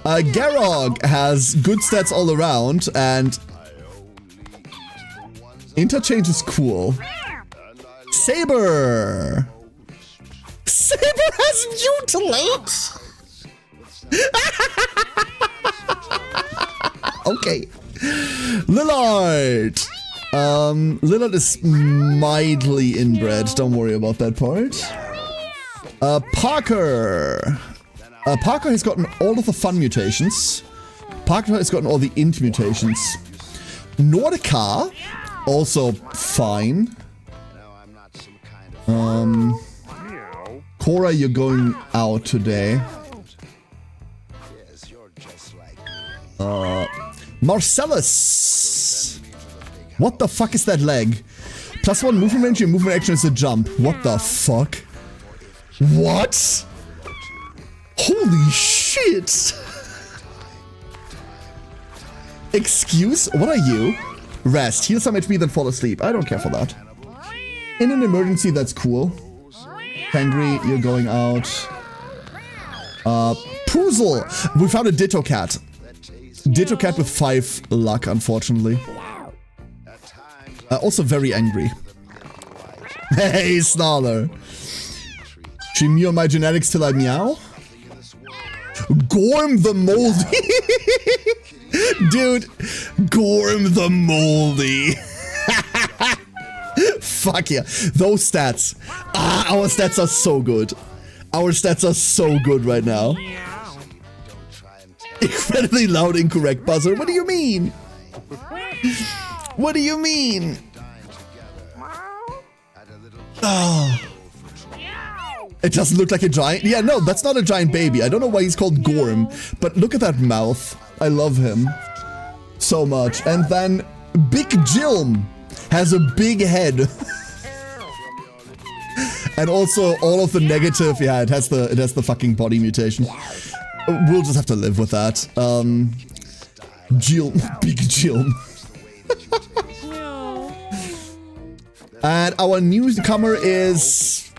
Garog has good stats all around, and interchange is cool. Saber! Saber has mutilate! Okay. Lillard! Lillard is mildly inbred, don't worry about that part. Parker! Parker has gotten all of the fun mutations. Parker has gotten all the int mutations. Nordica, also fine. Korra, you're going out today. Marcellus! What the fuck is that leg? +1 movement range, your movement action is a jump. What the fuck? What? Holy shit! Excuse? What are you? Rest. Heal some HP, then fall asleep. I don't care for that. In an emergency, that's cool. Hangry, you're going out. Poozle! We found a Ditto Cat. Ditto Cat with 5 luck, unfortunately. Also very angry. Hey, Snarler. Should mew on my genetics till I meow? Gorm the Moldy. Dude, Gorm the Moldy. Fuck yeah. Those stats. Ah, our stats are so good. Our stats are so good right now. Incredibly loud, incorrect buzzer. What do you mean? What do you mean? Oh. It doesn't look like a giant. Yeah, no, that's not a giant baby. I don't know why he's called Gorm, but look at that mouth. I love him so much. And then Big Jilm has a big head. And also all of the negative, yeah, it has the fucking body mutation. We'll just have to live with that. Jilm, Big Jilm. And our newcomer is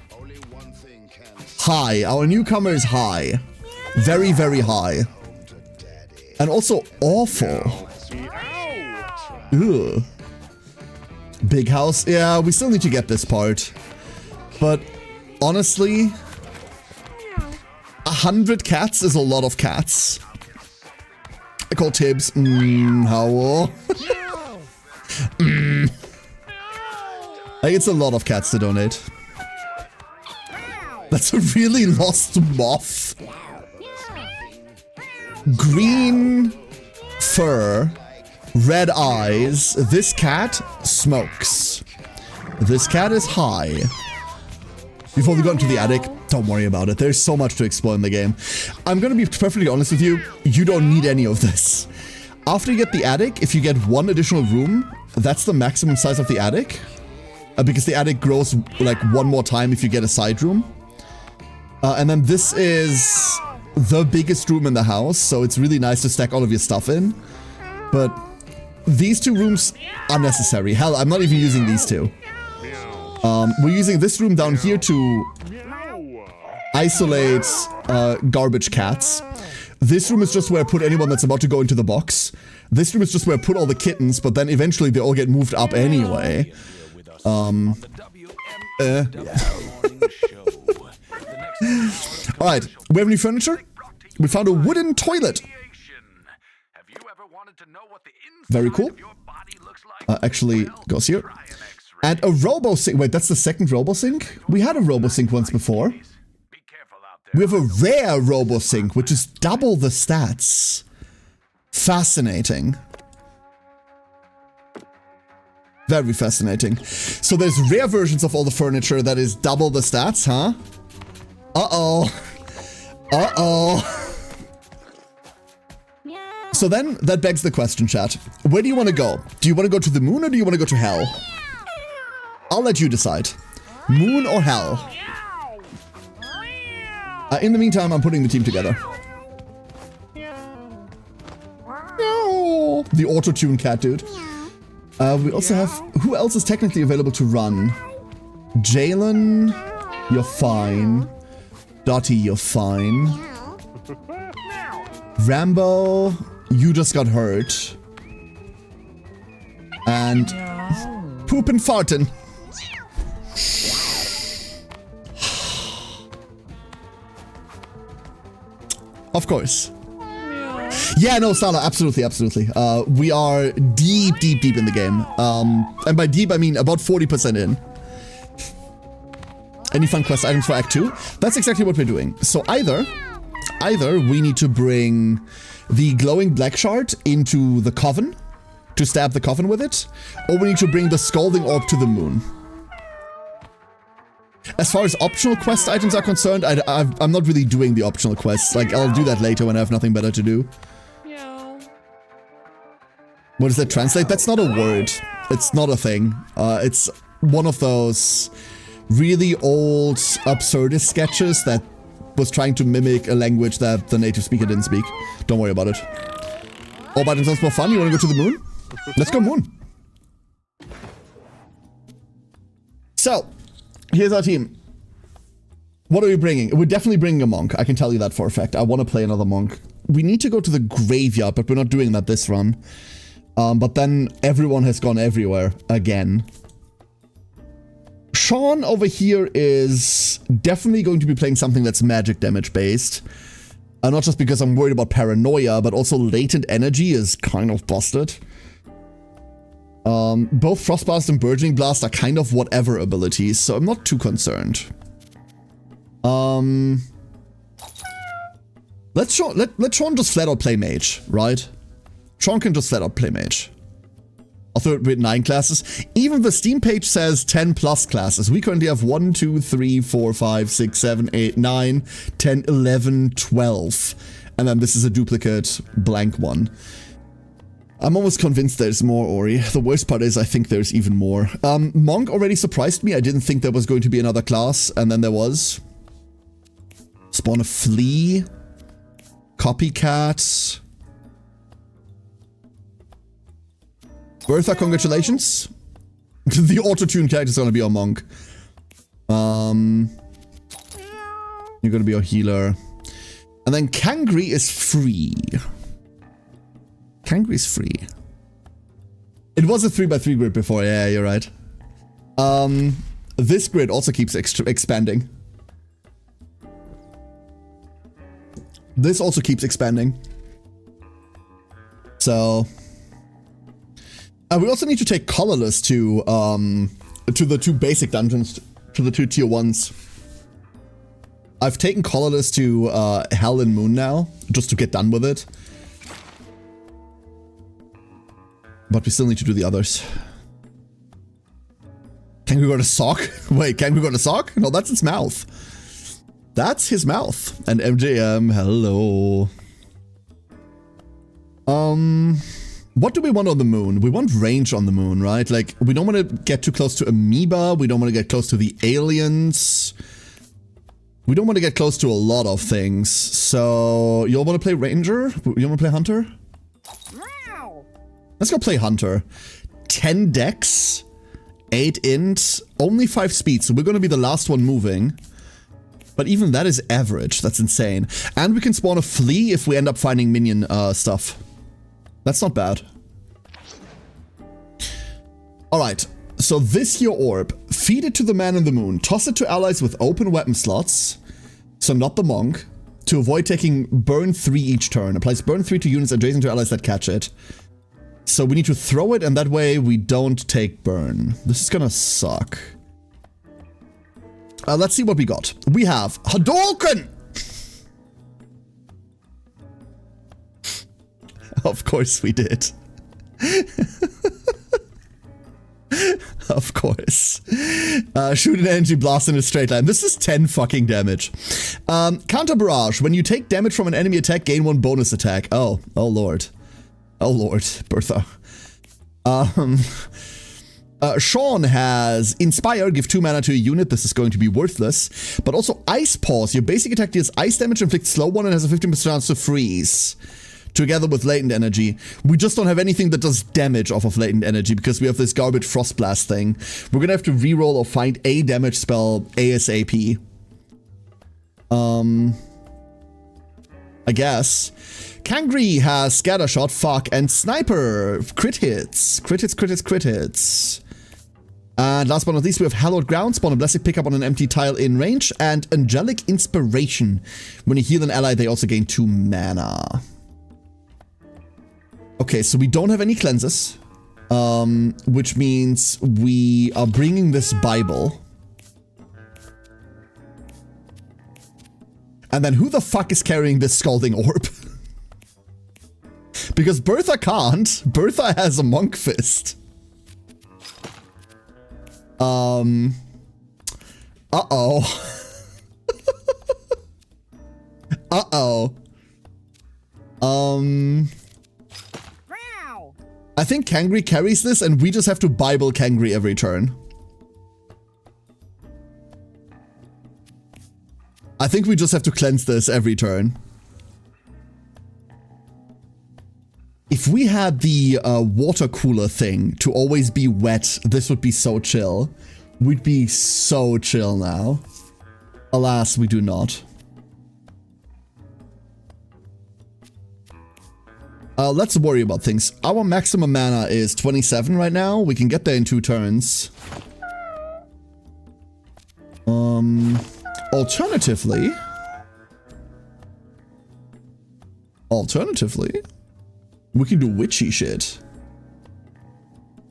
high. Our newcomer is high. Very, very high. And also awful. Ugh. Big house. Yeah, we still need to get this part. But honestly, 100 cats is a lot of cats. I call Tibbs. How? Like, it's a lot of cats to donate. That's a really lost moth. Green fur, red eyes. This cat smokes. This cat is high. Before we go into the attic, don't worry about it. There's so much to explore in the game. I'm gonna be perfectly honest with you. You don't need any of this. After you get the attic, if you get one additional room, that's the maximum size of the attic. Because the attic grows like one more time if you get a side room. And then this is the biggest room in the house, so it's really nice to stack all of your stuff in. But these two rooms are necessary. Hell, I'm not even using these two. We're using this room down here to isolate garbage cats. This room is just where I put anyone that's about to go into the box. This room is just where I put all the kittens, but then eventually they all get moved up anyway. Alright, we have new furniture. We found a wooden toilet. Very cool. Actually, goes here. And a robo-sink. Wait, that's the second robo-sink? We had a robo-sink once before. We have a rare robo-sink, which is double the stats. Fascinating. Very fascinating. So there's rare versions of all the furniture that is double the stats, huh? Uh-oh. Uh-oh. So then, that begs the question, chat. Where do you want to go? Do you want to go to the moon or do you want to go to hell? I'll let you decide. Moon or hell? In the meantime, I'm putting the team together. No. The auto-tune cat, dude. We also have... Who else is technically available to run? Jalen, you're fine. Dottie, you're fine. Rambo, you just got hurt. And... Poop and fartin'. Of course. Yeah, no, Sala, absolutely, absolutely. We are deep in the game. And by deep, I mean about 40% in. Any fun quest items for Act 2? That's exactly what we're doing. So either we need to bring the glowing black shard into the coven to stab the coven with it, or we need to bring the scalding orb to the moon. As far as optional quest items are concerned, I'm not really doing the optional quests. Like, I'll do that later when I have nothing better to do. What does that translate? That's not a word. It's not a thing. It's one of those really old absurdist sketches that was trying to mimic a language that the native speaker didn't speak. Don't worry about it. All by themselves more fun? You want to go to the moon? Let's go moon. So, here's our team. What are we bringing? We're definitely bringing a monk. I can tell you that for a fact. I want to play another monk. We need to go to the graveyard, but we're not doing that this run. But then everyone has gone everywhere again. Sean over here is definitely going to be playing something that's magic damage based. Not just because I'm worried about paranoia, but also latent energy is kind of busted. Both Frostblast and Burgeoning Blast are kind of whatever abilities, so I'm not too concerned. Let Sean just flat out play Mage, right? Sean can just flat out play Mage. Although with 9 classes. Even the Steam page says 10 plus classes. We currently have 1, 2, 3, 4, 5, 6, 7, 8, 9, 10, 11, 12. And then this is a duplicate blank one. I'm almost convinced there's more, Ori. The worst part is I think there's even more. Monk already surprised me. I didn't think there was going to be another class, and then there was. Spawn a Flea. Copycat. Bertha, congratulations. The auto-tune character is gonna be our Monk. You're gonna be our healer. And then Kangri is free. Kangri is free. It was a 3x3 grid before, yeah, you're right. This grid also keeps expanding. This also keeps expanding. So... we also need to take colorless to the 2 basic dungeons, to the 2 tier 1s. I've taken colorless to Hell and Moon now, just to get done with it. But we still need to do the others. Can we go to sock? Wait, can we go to sock? No, that's its mouth. That's his mouth. And MJM, hello. What do we want on the moon? We want range on the moon, right? Like, we don't want to get too close to Amoeba. We don't want to get close to the aliens. We don't want to get close to a lot of things. So, you all want to play Ranger? You want to play Hunter? Let's go play Hunter. 10 dex, 8 int, only 5 speed. So we're going to be the last one moving. But even that is average. That's insane. And we can spawn a flea if we end up finding minion stuff. That's not bad. Alright, so this here orb, feed it to the man in the moon, toss it to allies with open weapon slots, so not the monk, to avoid taking burn 3 each turn. Applies burn 3 to units adjacent to allies that catch it. So we need to throw it, and that way we don't take burn. This is gonna suck. Let's see what we got. We have Hadouken! Of course we did. Of course. Shoot an energy blast in a straight line. This is 10 fucking damage. Counter barrage. When you take damage from an enemy attack, gain 1 bonus attack. Oh lord. Oh lord, Bertha. Sean has Inspire, give 2 mana to a unit. This is going to be worthless. But also Ice Pause. Your basic attack deals ice damage, inflicts slow 1, and has a 15% chance to freeze. Together with latent energy. We just don't have anything that does damage off of latent energy because we have this garbage frost blast thing. We're gonna have to reroll or find a damage spell ASAP. I guess. Kangri has Scattershot, Fuck, and Sniper. Crit hits. Crit hits, crit hits, crit hits. And last but not least, we have Hallowed Ground, spawn a blessing pickup on an empty tile in range, and Angelic Inspiration. When you heal an ally, they also gain 2 mana. Okay, so we don't have any cleanses, which means we are bringing this Bible. And then who the fuck is carrying this Scalding Orb? Because Bertha can't. Bertha has a Monk Fist. Uh-oh. Uh-oh. I think Kangri carries this, and we just have to Bible Kangri every turn. I think we just have to cleanse this every turn. If we had the water cooler thing to always be wet, this would be so chill. We'd be so chill now. Alas, we do not. Let's worry about things. Our maximum mana is 27 right now. We can get there in 2 turns. Alternatively, we can do witchy shit.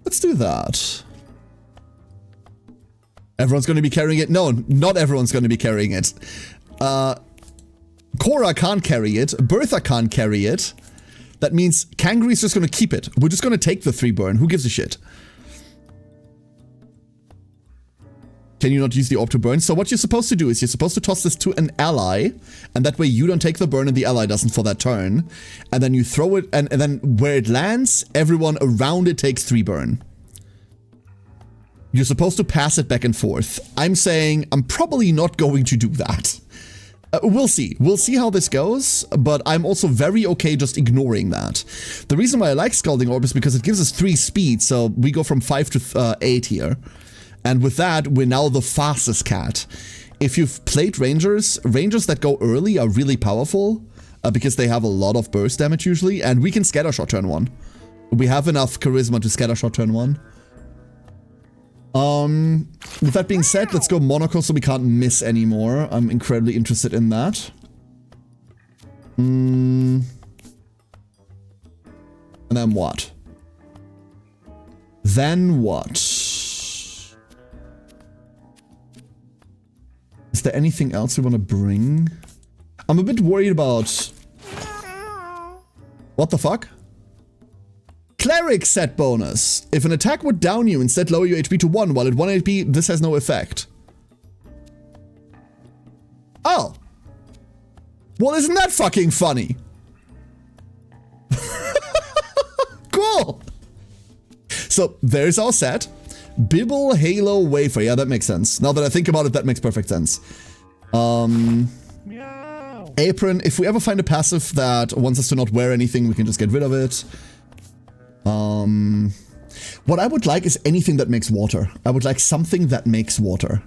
Let's do that. Everyone's going to be carrying it. No, not everyone's going to be carrying it. Cora can't carry it. Bertha can't carry it. That means Kangri's just going to keep it. We're just going to take the 3 burn. Who gives a shit? Can you not use the orb to burn? So what you're supposed to do is you're supposed to toss this to an ally, and that way you don't take the burn and the ally doesn't for that turn. And then you throw it, and then where it lands, everyone around it takes 3 burn. You're supposed to pass it back and forth. I'm saying I'm probably not going to do that. We'll see. We'll see how this goes, but I'm also very okay just ignoring that. The reason why I like Scalding Orb is because it gives us 3 speed, so we go from 5 to 8 here. And with that, we're now the fastest cat. If you've played Rangers, Rangers that go early are really powerful, because they have a lot of burst damage usually, and we can Scattershot turn 1. We have enough charisma to Scattershot turn 1. With that being said, let's go Monaco so we can't miss anymore. I'm incredibly interested in that. And then what? Then what? Is there anything else we want to bring? I'm a bit worried about... What the fuck? Cleric set bonus. If an attack would down you, instead lower your HP to 1, while at 1 HP, this has no effect. Oh. Well, isn't that fucking funny? Cool. So, there's our set. Bibble, Halo, Wafer. Yeah, that makes sense. Now that I think about it, that makes perfect sense. Meow. Apron. If we ever find a passive that wants us to not wear anything, we can just get rid of it. What I would like is anything that makes water. I would like something that makes water.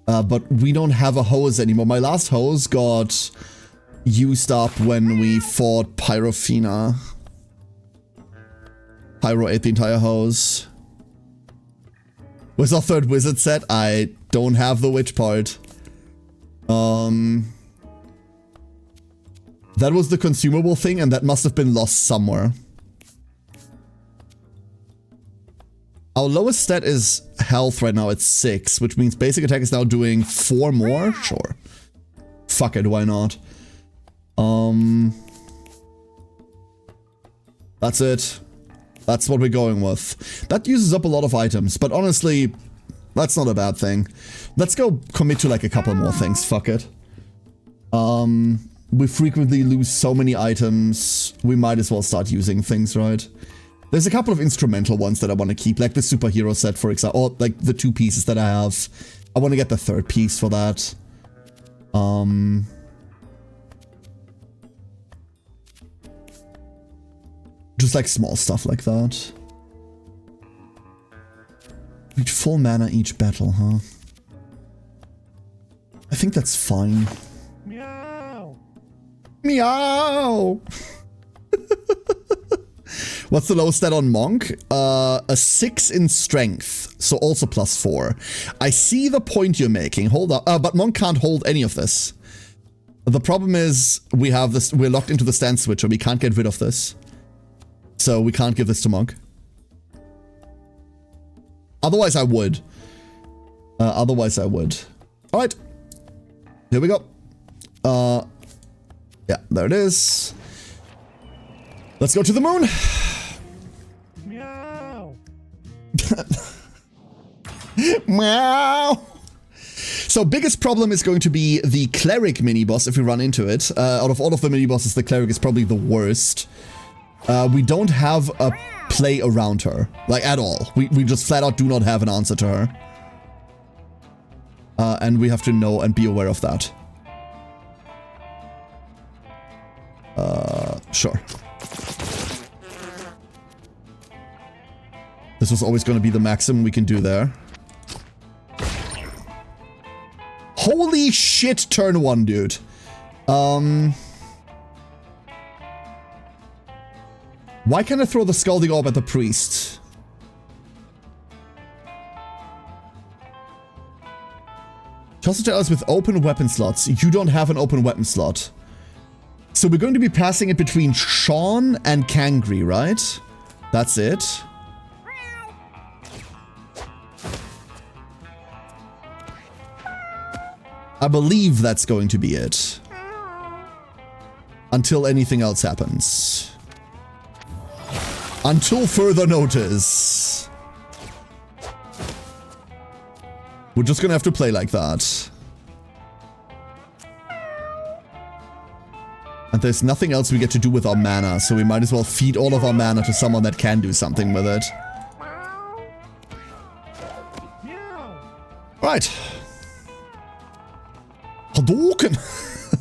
But we don't have a hose anymore. My last hose got used up when we fought Pyrophena. Pyro ate the entire hose. Where's our 3rd wizard set? I don't have the witch part. That was the consumable thing, and that must have been lost somewhere. Our lowest stat is health right now at 6, which means basic attack is now doing 4 more? Sure. Fuck it, why not? That's it. That's what we're going with. That uses up a lot of items, but honestly, that's not a bad thing. Let's go commit to like a couple more things, fuck it. We frequently lose so many items, we might as well start using things, right? There's a couple of instrumental ones that I want to keep, like the superhero set, for example, or like the 2 pieces that I have. I want to get the 3rd piece for that. Just like small stuff like that. Reach full mana each battle, huh? I think that's fine. Meow. Meow! What's the lowest stat on Monk? A 6 in strength, so also +4. I see the point you're making. Hold up. But Monk can't hold any of this. The problem is we have this. We're locked into the stand switcher. We can't get rid of this, so we can't give this to Monk. Otherwise, I would. All right. Here we go. Yeah, there it is. Let's go to the moon. Meow. Meow. So biggest problem is going to be the cleric mini boss if we run into it. Out of all of the mini bosses, the cleric is probably the worst. We don't have a play around her, like at all. We just flat out do not have an answer to her. And we have to know and be aware of that. Sure. This was always going to be the maximum we can do there. Holy shit, turn 1, dude. Why can't I throw the Scalding Orb at the priest? Just tell us with open weapon slots. You don't have an open weapon slot. So we're going to be passing it between Sean and Kangri, right? That's it. I believe that's going to be it. Until anything else happens. Until further notice. We're just gonna have to play like that. And there's nothing else we get to do with our mana, so we might as well feed all of our mana to someone that can do something with it. Right. Hadouken!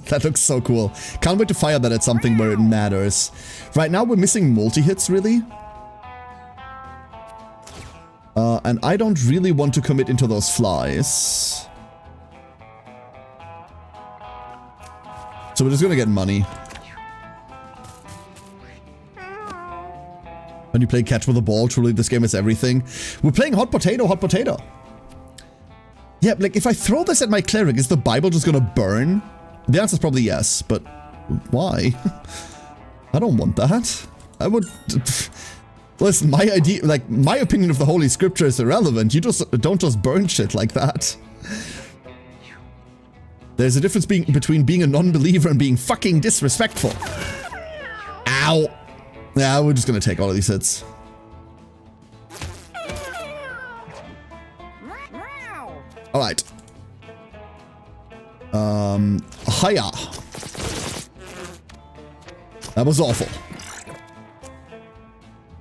That looks so cool. Can't wait to fire that at something where it matters. Right now we're missing multi-hits, really. And I don't really want to commit into those flies. So we're just gonna get money. When you play catch with a ball, truly this game is everything. We're playing hot potato, hot potato. Yeah, like if I throw this at my cleric, is the Bible just gonna burn? The answer is probably yes, but why? I don't want that. I would... Listen, my idea, like, my opinion of the Holy Scripture is irrelevant. You just don't just burn shit like that. There's a difference between being a non-believer and being fucking disrespectful. Ow! Yeah, we're just gonna take all of these hits. Alright. Hiya. That was awful.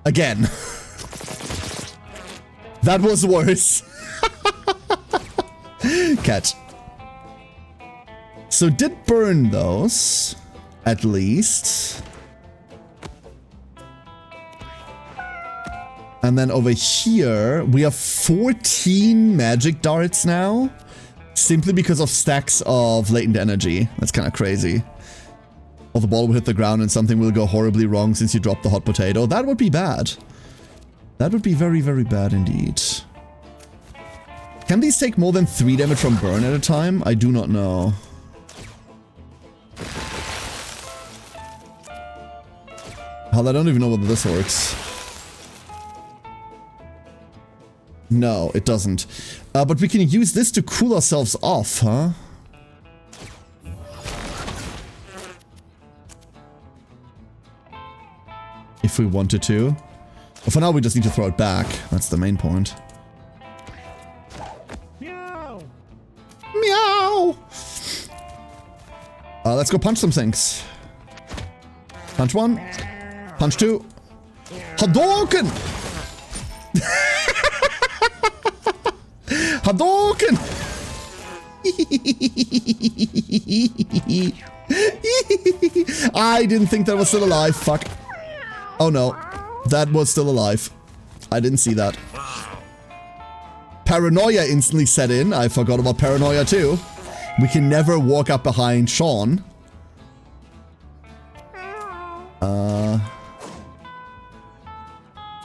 Again. That was worse. Catch. So did burn those, at least. And then over here, we have 14 magic darts now. Simply because of stacks of latent energy. That's kind of crazy. Or the ball will hit the ground and something will go horribly wrong since you dropped the hot potato. That would be bad. That would be very, very bad indeed. Can these take more than 3 damage from burn at a time? I do not know. Hell, I don't even know whether this works. No, it doesn't. But we can use this to cool ourselves off, huh? If we wanted to. But for now, we just need to throw it back. That's the main point. Meow. Meow! Let's go punch some things. Punch 1. Punch 2. Hadouken! Hadouken! I didn't think that was still alive. Fuck. Oh no. That was still alive. I didn't see that. Paranoia instantly set in. I forgot about paranoia too. We can never walk up behind Sean.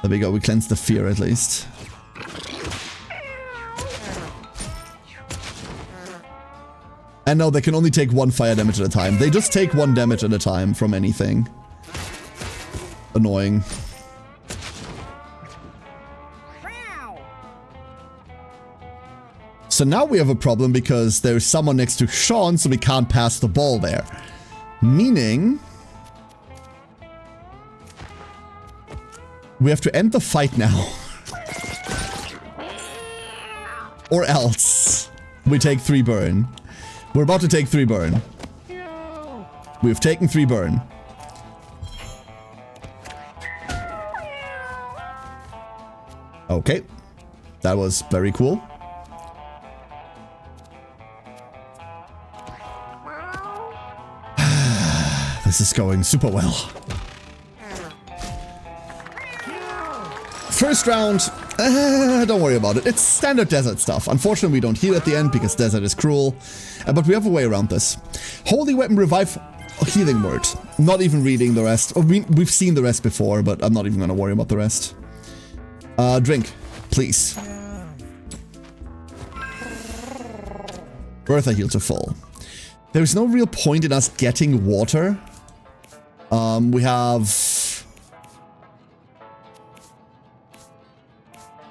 There we go. We cleansed the fear at least. And no, they can only take 1 fire damage at a time. They just take 1 damage at a time from anything. Annoying. So now we have a problem because there's someone next to Sean, so we can't pass the ball there. Meaning... we have to end the fight now. Or else we take 3 burn. We're about to take 3 burn. We've taken 3 burn. Okay. That was very cool. This is going super well. First round, don't worry about it. It's standard desert stuff. Unfortunately, we don't heal at the end because desert is cruel. But we have a way around this. Holy Weapon Revive Healing Word. Not even reading the rest. Oh, we've seen the rest before, but I'm not even gonna worry about the rest. Drink, please. Bertha healed to full. There's no real point in us getting water. We have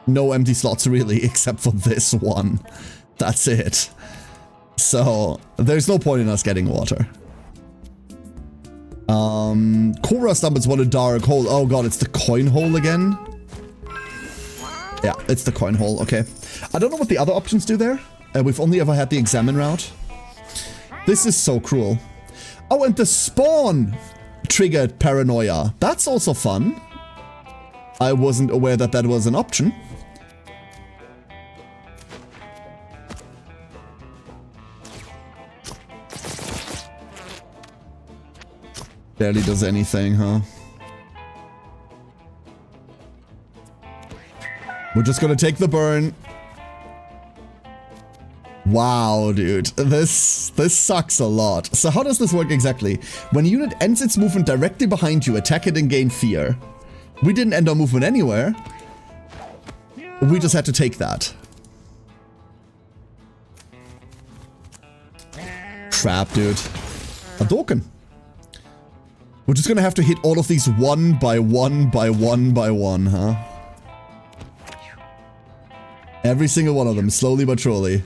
no empty slots really, except for this one. That's it. So there's no point in us getting water. Cobra stumbles what a dark hole. Oh god, it's the coin hole again. Yeah, it's the coin hole. Okay. I don't know what the other options do there. We've only ever had the examine route. This is so cruel. Oh, and the spawn triggered paranoia. That's also fun. I wasn't aware that that was an option. Barely does anything, huh? We're just gonna take the burn. Wow, dude. This sucks a lot. So how does this work exactly? When a unit ends its movement directly behind you, attack it and gain fear. We didn't end our movement anywhere. We just had to take that. Crap, dude. A token. We're just gonna have to hit all of these one by one by one by one, huh? Every single one of them, slowly but surely.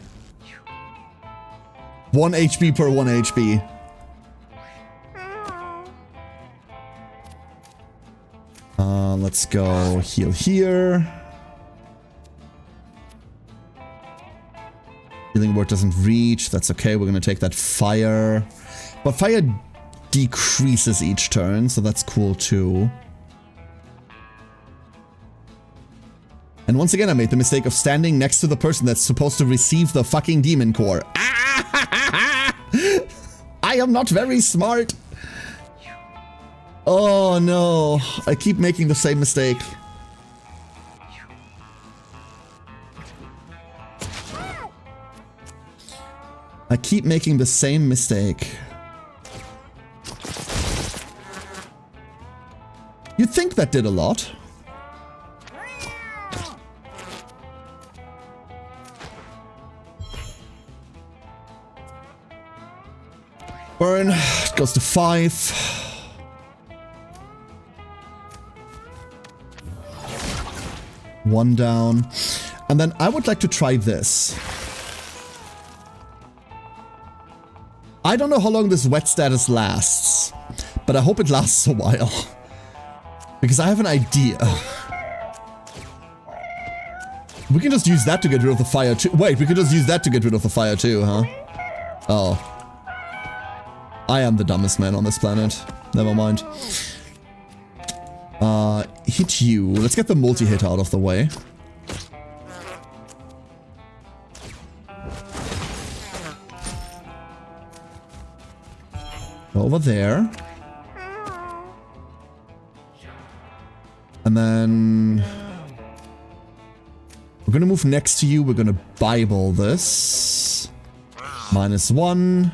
1 HP per 1 HP. Let's go heal here. Healing word doesn't reach. That's okay. We're gonna take that fire. But fire decreases each turn, so that's cool too. And once again, I made the mistake of standing next to the person that's supposed to receive the fucking demon core. I am not very smart. Oh no, I keep making the same mistake. I keep making the same mistake. You'd think that did a lot. Burn, it goes to 5. One down. And then I would like to try this. I don't know how long this wet status lasts, but I hope it lasts a while. Because I have an idea. We can just use that to get rid of the fire too. Wait, we could just use that to get rid of the fire too, huh? Oh. I am the dumbest man on this planet. Never mind. Hit you. Let's get the multi-hit out of the way. Over there. And then we're gonna move next to you. We're gonna Bible this. -1.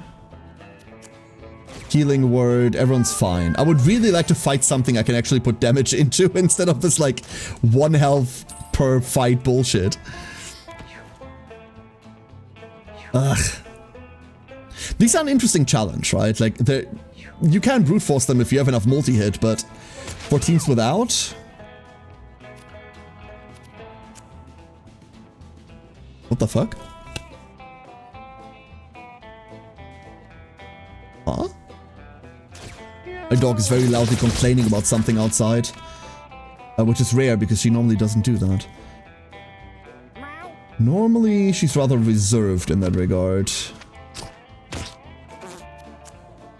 Healing word. Everyone's fine. I would really like to fight something I can actually put damage into instead of this like 1 health per fight bullshit. Ugh. These are an interesting challenge, right? Like, you can brute force them if you have enough multi-hit, but for teams without... What the fuck? Huh? My dog is very loudly complaining about something outside. Which is rare because she normally doesn't do that. Normally, she's rather reserved in that regard.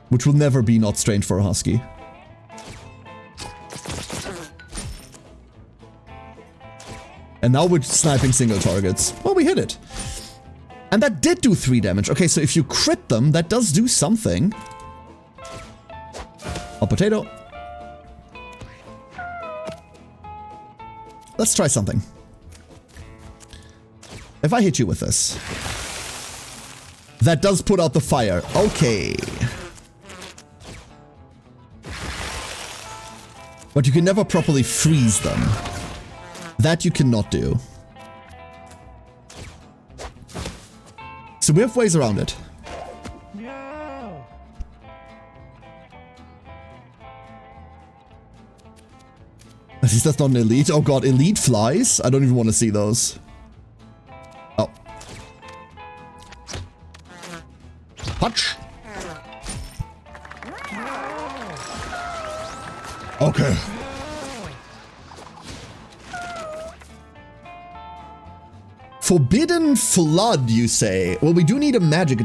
Which will never be not strange for a husky. And now we're sniping single targets. Well, we hit it. And that did do 3 damage. Okay, so if you crit them, that does do something. A potato. Let's try something. If I hit you with this. That does put out the fire. Okay. But you can never properly freeze them. That you cannot do. So we have ways around it. Meow. At least that's not an elite. Oh god, elite flies? I don't even want to see those. Oh. Punch! Okay. Forbidden Flood, you say? Well, we do need a magic.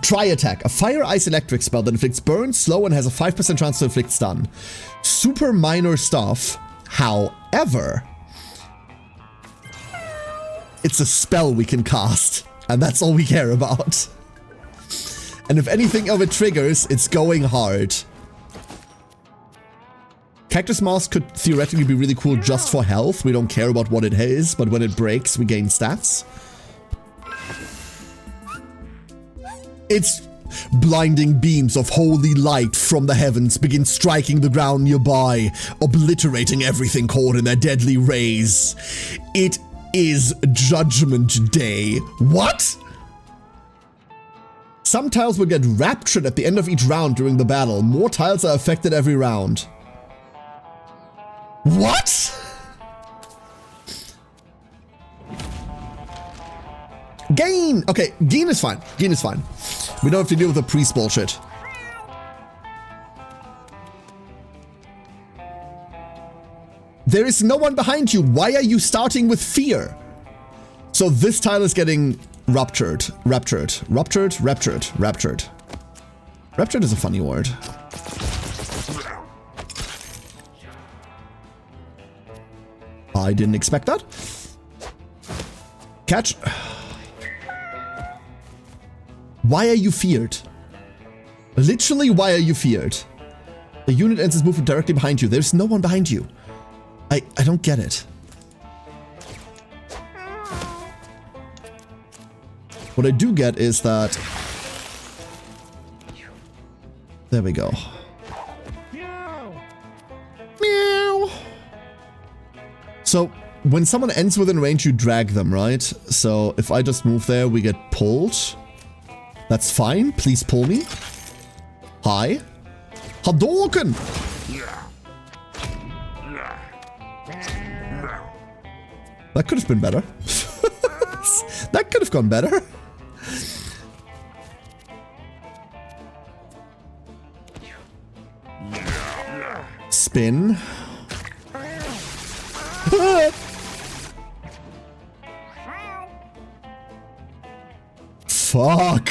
Try attack. A fire, ice, electric spell that inflicts burn, slow, and has a 5% chance to inflict stun. Super minor stuff. However, it's a spell we can cast, and that's all we care about. And if anything of it triggers, it's going hard. Cactus Mask could theoretically be really cool just for health. We don't care about what it is, but when it breaks, we gain stats. Its blinding beams of holy light from the heavens begin striking the ground nearby, obliterating everything caught in their deadly rays. It is Judgment Day. What? Some tiles will get raptured at the end of each round during the battle. More tiles are affected every round. What? Gain! Okay, gain is fine. Gain is fine. We don't have to deal with the priest bullshit. There is no one behind you. Why are you starting with fear? So this tile is getting ruptured. Raptured. Ruptured. Raptured. Raptured. Raptured is a funny word. I didn't expect that. Catch. Why are you feared? Literally, why are you feared? The unit ends its movement directly behind you. There's no one behind you. I don't get it. What I do get is that... There we go. Meow. Meow. So, when someone ends within range, you drag them, right? So, if I just move there, we get pulled. That's fine. Please pull me. Hi. Hadouken! That could have been better. That could have gone better. Spin. Fuck.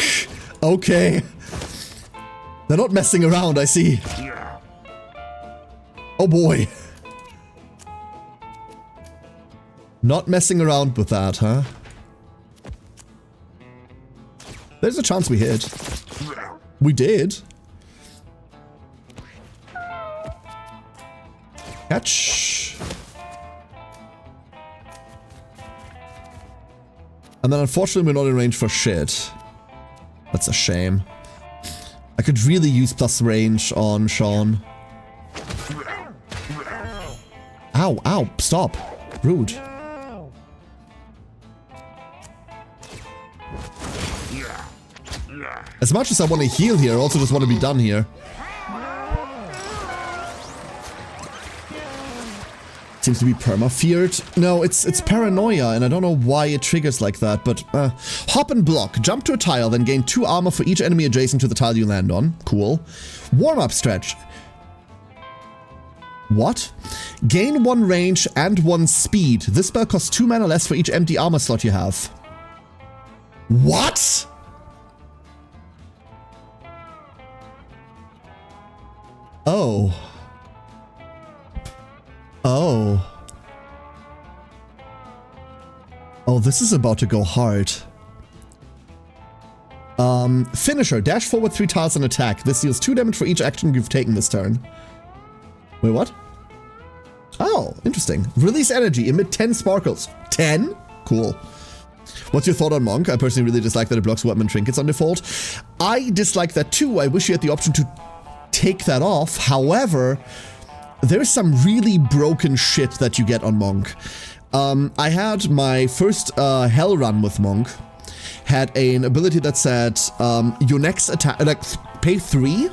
Okay. They're not messing around, I see. Oh boy. Not messing around with that, huh? There's a chance we hit. We did. Catch. And then unfortunately we're not in range for shit. That's a shame. I could really use plus range on Sean. Ow, ow, stop. Rude. Meow. As much as I want to heal here, I also just want to be done here. Seems to be perma-feared. No, it's paranoia, and I don't know why it triggers like that, but hop and block. Jump to a tile, then gain 2 armor for each enemy adjacent to the tile you land on. Cool. Warm-up stretch. What? Gain 1 range and 1 speed. This spell costs 2 mana less for each empty armor slot you have. What? Oh. Oh. Oh, this is about to go hard. Finisher. Dash forward 3 tiles and attack. This deals 2 damage for each action you've taken this turn. Wait, what? Oh, interesting. Release energy. Emit 10 sparkles. 10? Cool. What's your thought on Monk? I personally really dislike that it blocks weapon trinkets on default. I dislike that too. I wish you had the option to take that off. However, there's some really broken shit that you get on Monk. I had my first hell run with Monk, had an ability that said, your next attack, like pay 3,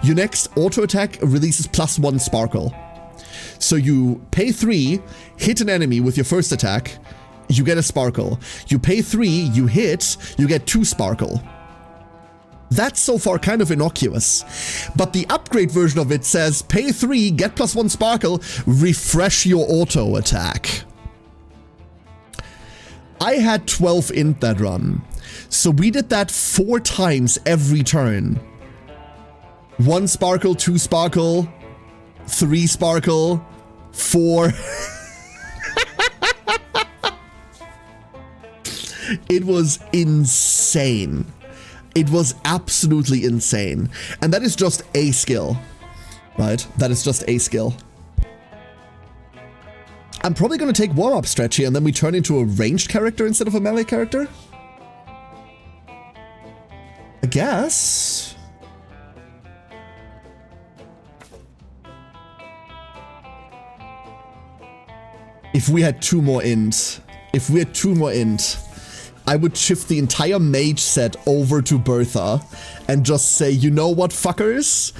your next auto attack releases +1 sparkle. So you pay 3, hit an enemy with your first attack, you get a sparkle. You pay 3, you hit, you get 2 sparkle. That's so far kind of innocuous. But the upgrade version of it says, pay 3, get +1 sparkle, refresh your auto attack. I had 12 int that run. So we did that 4 times every turn. 1 sparkle, 2 sparkle, 3 sparkle, 4. It was insane. It was absolutely insane. And that is just a skill, right? That is just a skill. I'm probably going to take warm-up stretch here and then we turn into a ranged character instead of a melee character. I guess. If we had 2 more int, I would shift the entire mage set over to Bertha and just say, you know what, fuckers?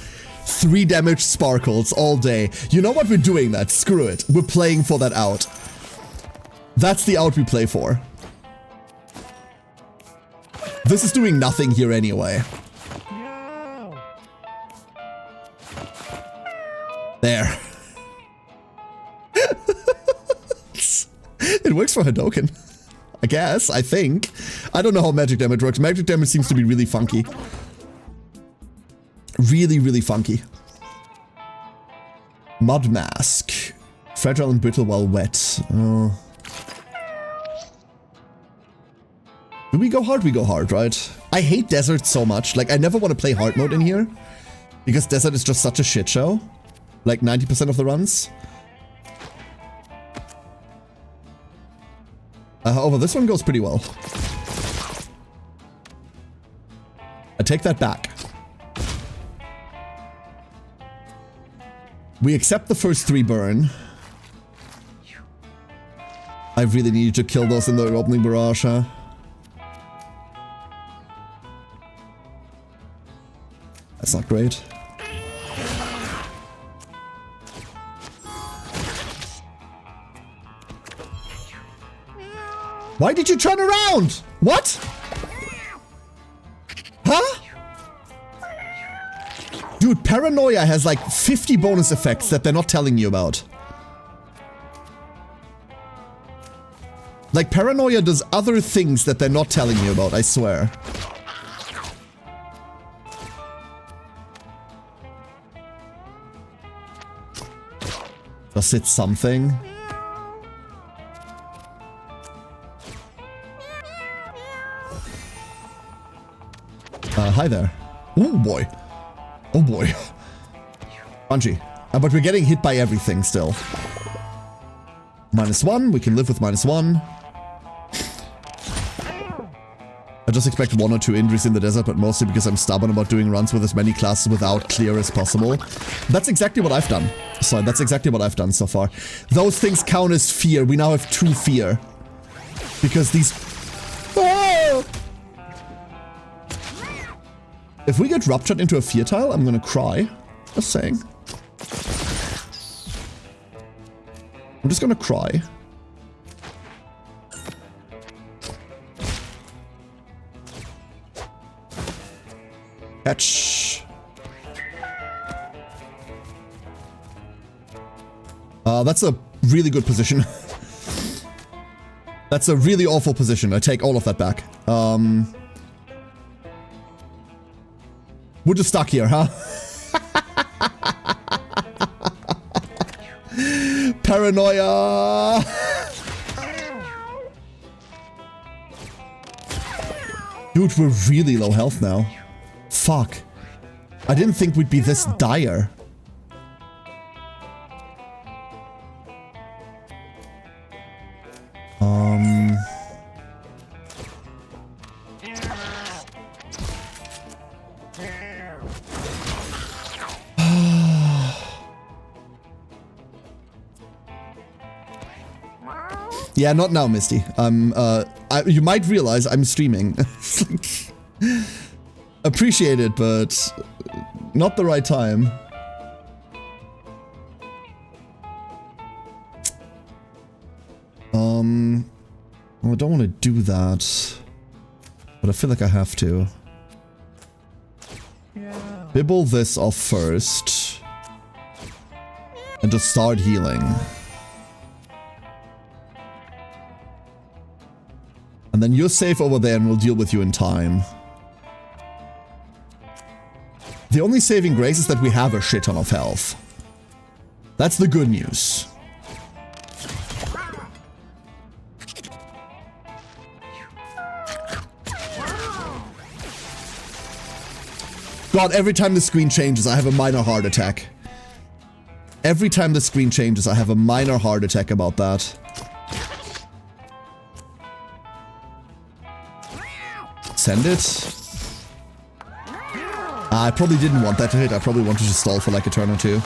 3 damage sparkles all day. You know what? We're doing that. Screw it. We're playing for that out. That's the out we play for. This is doing nothing here anyway. No. There. It works for Hadoken. I guess, I think. I don't know how magic damage works. Magic damage seems to be really funky. Really, really funky. Mud Mask. Fragile and brittle while wet. Oh. Do we go hard? We go hard, right? I hate desert so much. Like, I never want to play hard mode in here. Because desert is just such a shit show. Like 90% of the runs. However, this one goes pretty well. I take that back. We accept the first 3 burn. I really need to kill those in the opening barrage, huh? That's not great. Why did you turn around? What? Huh? Dude, Paranoia has like 50 bonus effects that they're not telling you about. Like, Paranoia does other things that they're not telling you about, I swear. Does it something? Hi there. Oh boy. Oh boy. Punchy. But we're getting hit by everything still. -1. We can live with -1. I just expect 1 or 2 injuries in the desert, but mostly because I'm stubborn about doing runs with as many classes without clear as possible. That's exactly what I've done. So that's exactly what I've done so far. Those things count as fear. We now have 2 fear. Because these... Oh! If we get ruptured into a fear tile, I'm gonna cry. Just saying. I'm just gonna cry. Catch. That's a really good position. That's a really awful position. I take all of that back. We're just stuck here, huh? Paranoia! Dude, we're really low health now. Fuck. I didn't think we'd be this dire. Yeah, not now, Misty. You might realize I'm streaming. Appreciate it, but not the right time. Well, I don't want to do that, but I feel like I have to. Bibble this off first, and just start healing. And then you're safe over there and we'll deal with you in time. The only saving grace is that we have a shit ton of health. That's the good news. God, every time the screen changes, I have a minor heart attack. Every time the screen changes, I have a minor heart attack about that. Send it. I probably didn't want that to hit. I probably wanted to stall for like a turn or two.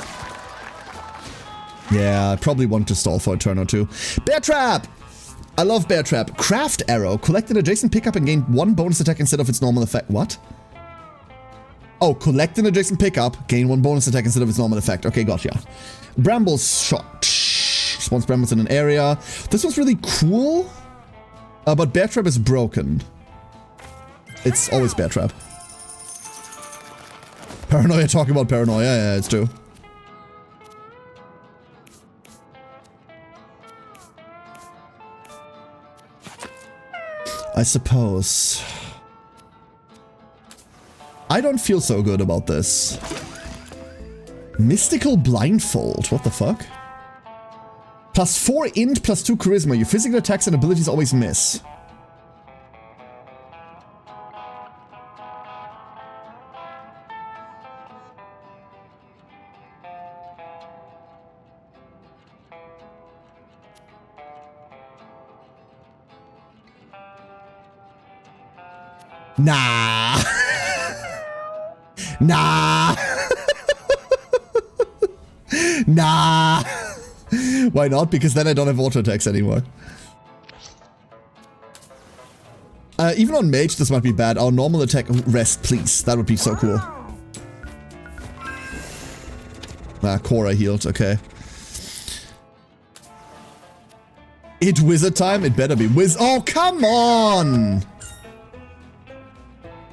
Yeah, I probably want to stall for a turn or two. Bear Trap! I love Bear Trap. Craft Arrow. Collect an adjacent pickup and gain 1 bonus attack instead of its normal effect. What? Oh, collect an adjacent pickup, gain 1 bonus attack instead of its normal effect. Okay, gotcha. Brambles Shot. Spawns brambles in an area. This one's really cool, but Bear Trap is broken. It's always Bear Trap. Paranoia, talking about paranoia. Yeah, it's true. I suppose. I don't feel so good about this. Mystical Blindfold. What the fuck? +4 int, +2 charisma. Your physical attacks and abilities always miss. Nah. Nah. Nah. Why not? Because then I don't have auto attacks anymore. Even on mage, this might be bad. Our normal attack, rest, please. That would be so cool. Ah, Cora healed. Okay. It wizard time? It better be wiz. Oh, come on!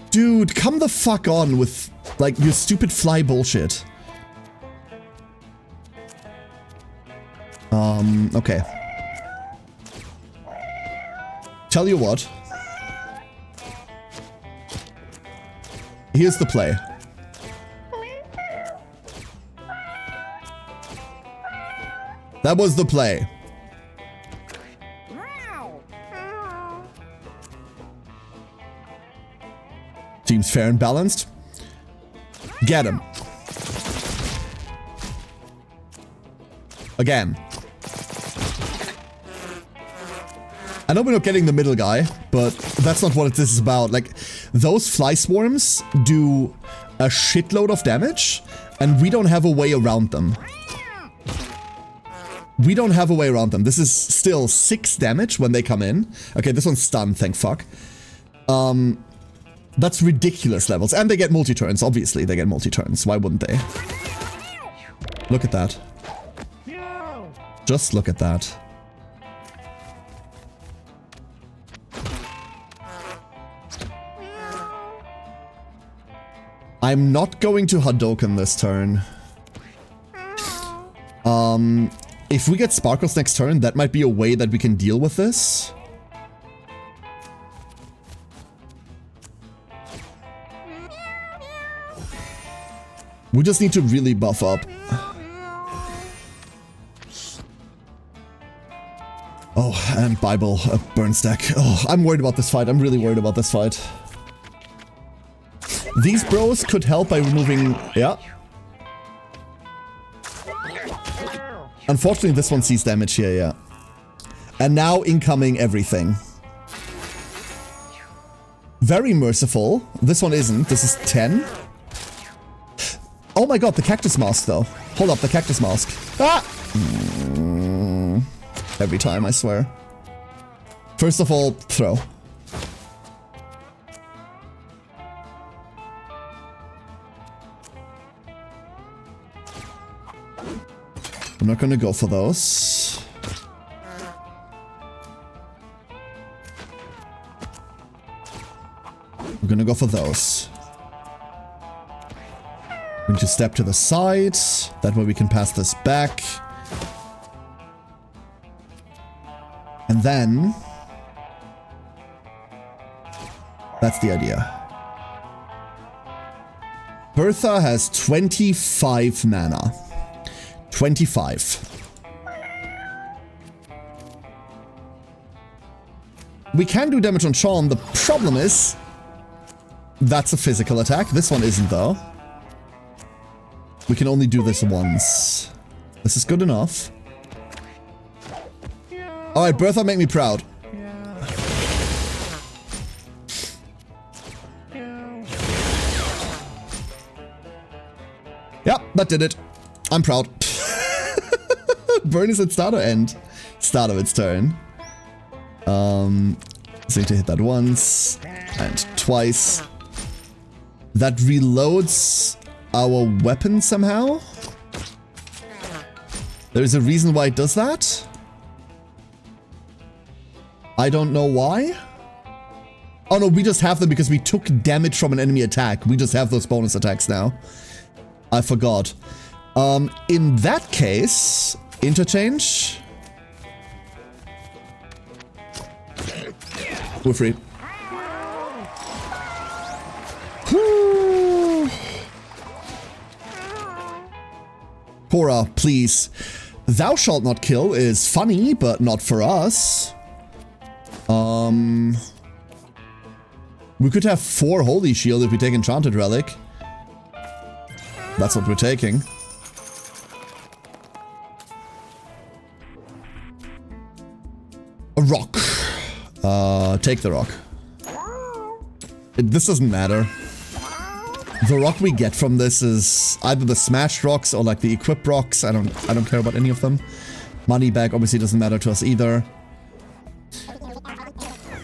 Dude, come the fuck on with, like, your stupid fly bullshit. Okay. Tell you what. Here's the play. That was the play. Seems fair and balanced. Get him. Again. I know we're not getting the middle guy, but that's not what this is about. Like, those fly swarms do a shitload of damage, and we don't have a way around them. We don't have a way around them. This is still 6 damage when they come in. Okay, this one's stunned, thank fuck. That's ridiculous levels. And they get multi-turns, obviously they get multi-turns. Why wouldn't they? Look at that. Just look at that. I'm not going to Hadouken this turn. If we get Sparkles next turn, that might be a way that we can deal with this. We just need to really buff up. Oh, and Bible, a burn stack. Oh, I'm worried about this fight. I'm really worried about this fight. These bros could help by removing... Yeah. Unfortunately, this one sees damage here, yeah. And now incoming everything. Very merciful. This one isn't. This is 10. Oh my god, the cactus mask, though. Hold up, the cactus mask. Ah! Every time, I swear. First of all, throw. I'm not gonna go for those. We're gonna go for those. We're going to step to the side. That way we can pass this back. And then... that's the idea. Bertha has 25 mana. 25. We can do damage on Sean. The problem is... that's a physical attack. This one isn't, though. We can only do this once. This is good enough. Alright, Bertha, make me proud. Yep, that did it. I'm proud. Burn is at start or end? Start of its turn. So need to hit that once and twice. That reloads our weapon somehow. There's a reason why it does that. I don't know why. Oh no, we just have them because we took damage from an enemy attack. We just have those bonus attacks now. I forgot. In that case, interchange. We're free. Cora, please. Thou shalt not kill is funny, but not for us. We could have 4 Holy Shield if we take Enchanted Relic. That's what we're taking. A rock. Take the rock. This doesn't matter. The rock we get from this is either the smashed rocks or like the equip rocks. I don't care about any of them. Money back obviously doesn't matter to us either.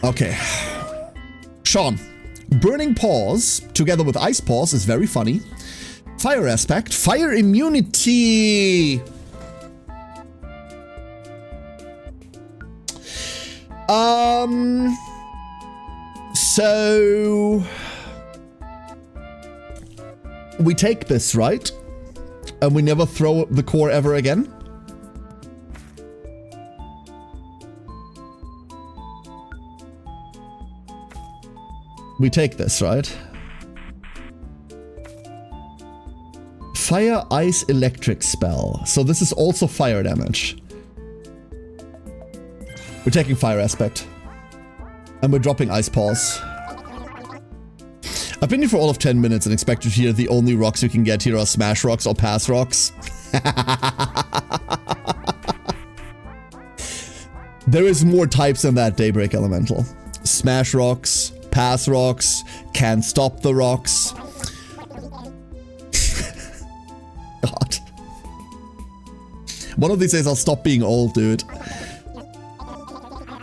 Okay. Sean. Burning Paws together with Ice Paws is very funny. Fire aspect. Fire immunity. So... we take this, right? And we never throw the core ever again? We take this, right? Fire, ice, electric spell. So this is also fire damage. We're taking fire aspect. And we're dropping ice paws. I've been here for all of 10 minutes and expect to hear the only rocks you can get here are smash rocks or pass rocks. There is more types than that, Daybreak Elemental. Smash rocks, pass rocks, can't stop the rocks. God. One of these days I'll stop being old, dude.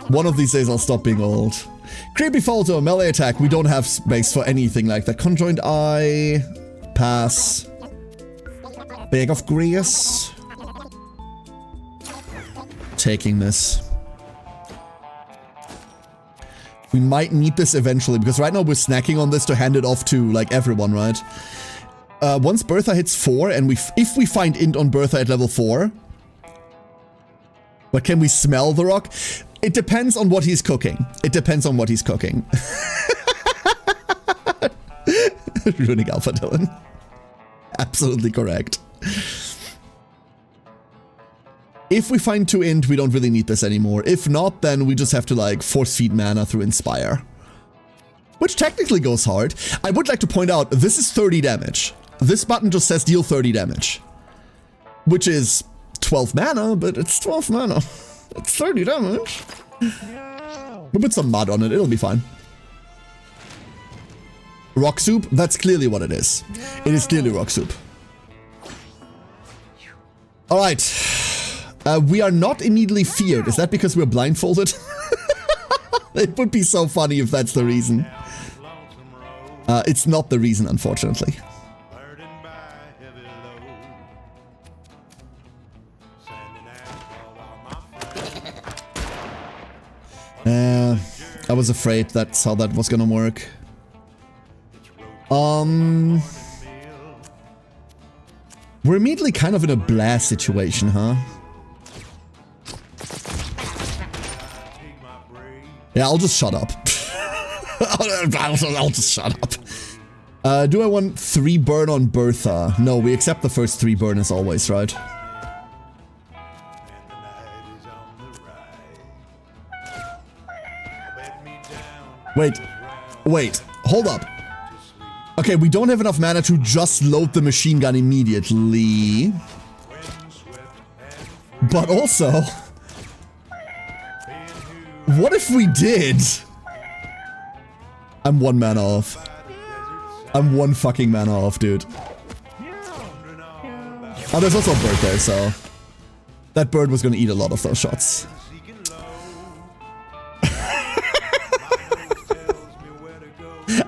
One of these days I'll stop being old. Creepy Photo, melee attack. We don't have space for anything like that. Conjoined Eye. Pass. Bag of Grace. Taking this. We might need this eventually, because right now we're snacking on this to hand it off to, like, everyone, right? Once Bertha hits 4, and if we find Int on Bertha at level 4... but can we smell the rock? It depends on what he's cooking. It depends on what he's cooking. Ruining Alpha Dylan. Absolutely correct. If we find 2 Int, we don't really need this anymore. If not, then we just have to, like, force feed mana through Inspire. Which technically goes hard. I would like to point out, this is 30 damage. This button just says deal 30 damage. Which is 12 mana, but it's 12 mana. It's 30 damage. We'll put some mud on it, it'll be fine. Rock Soup, that's clearly what it is. It is clearly Rock Soup. Alright. We are not immediately feared. Is that because we're blindfolded? It would be so funny if that's the reason. It's not the reason, unfortunately. I was afraid that's how that was gonna work. We're immediately kind of in a blast situation, huh? Yeah, I'll just shut up. I'll just shut up. Do I want 3 burn on Bertha? No, we accept the first 3 burn as always, right? Wait, hold up. Okay, we don't have enough mana to just load the machine gun immediately. But also, what if we did? I'm 1 mana off. I'm 1 fucking mana off, dude. Oh, there's also a bird there, so that bird was gonna eat a lot of those shots.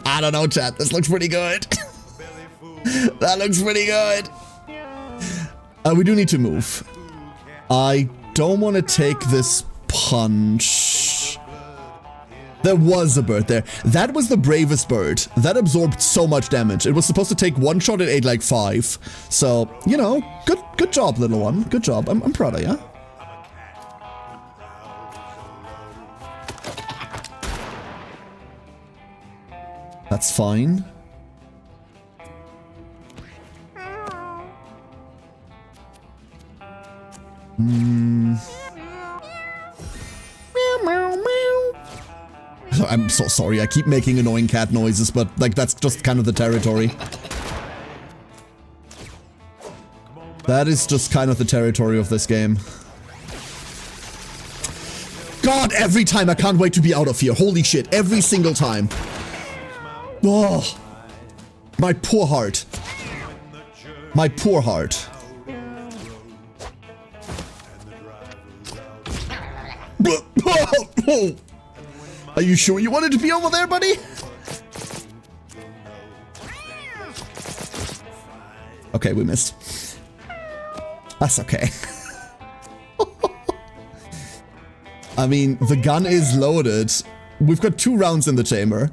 I don't know, chat. This looks pretty good. That looks pretty good. We do need to move. I don't want to take this punch. There was a bird there. That was the bravest bird. That absorbed so much damage. It was supposed to take 1 shot, it ate like 5. So, you know, good job, little one. Good job. I'm proud of you. That's fine. I'm so sorry, I keep making annoying cat noises, but like that's just kind of the territory. That is just kind of the territory of this game. God, every time I can't wait to be out of here. Holy shit, every single time. Oh, my poor heart. My poor heart. Are you sure you wanted to be over there, buddy? Okay, we missed. That's okay. I mean, the gun is loaded. We've got 2 rounds in the chamber.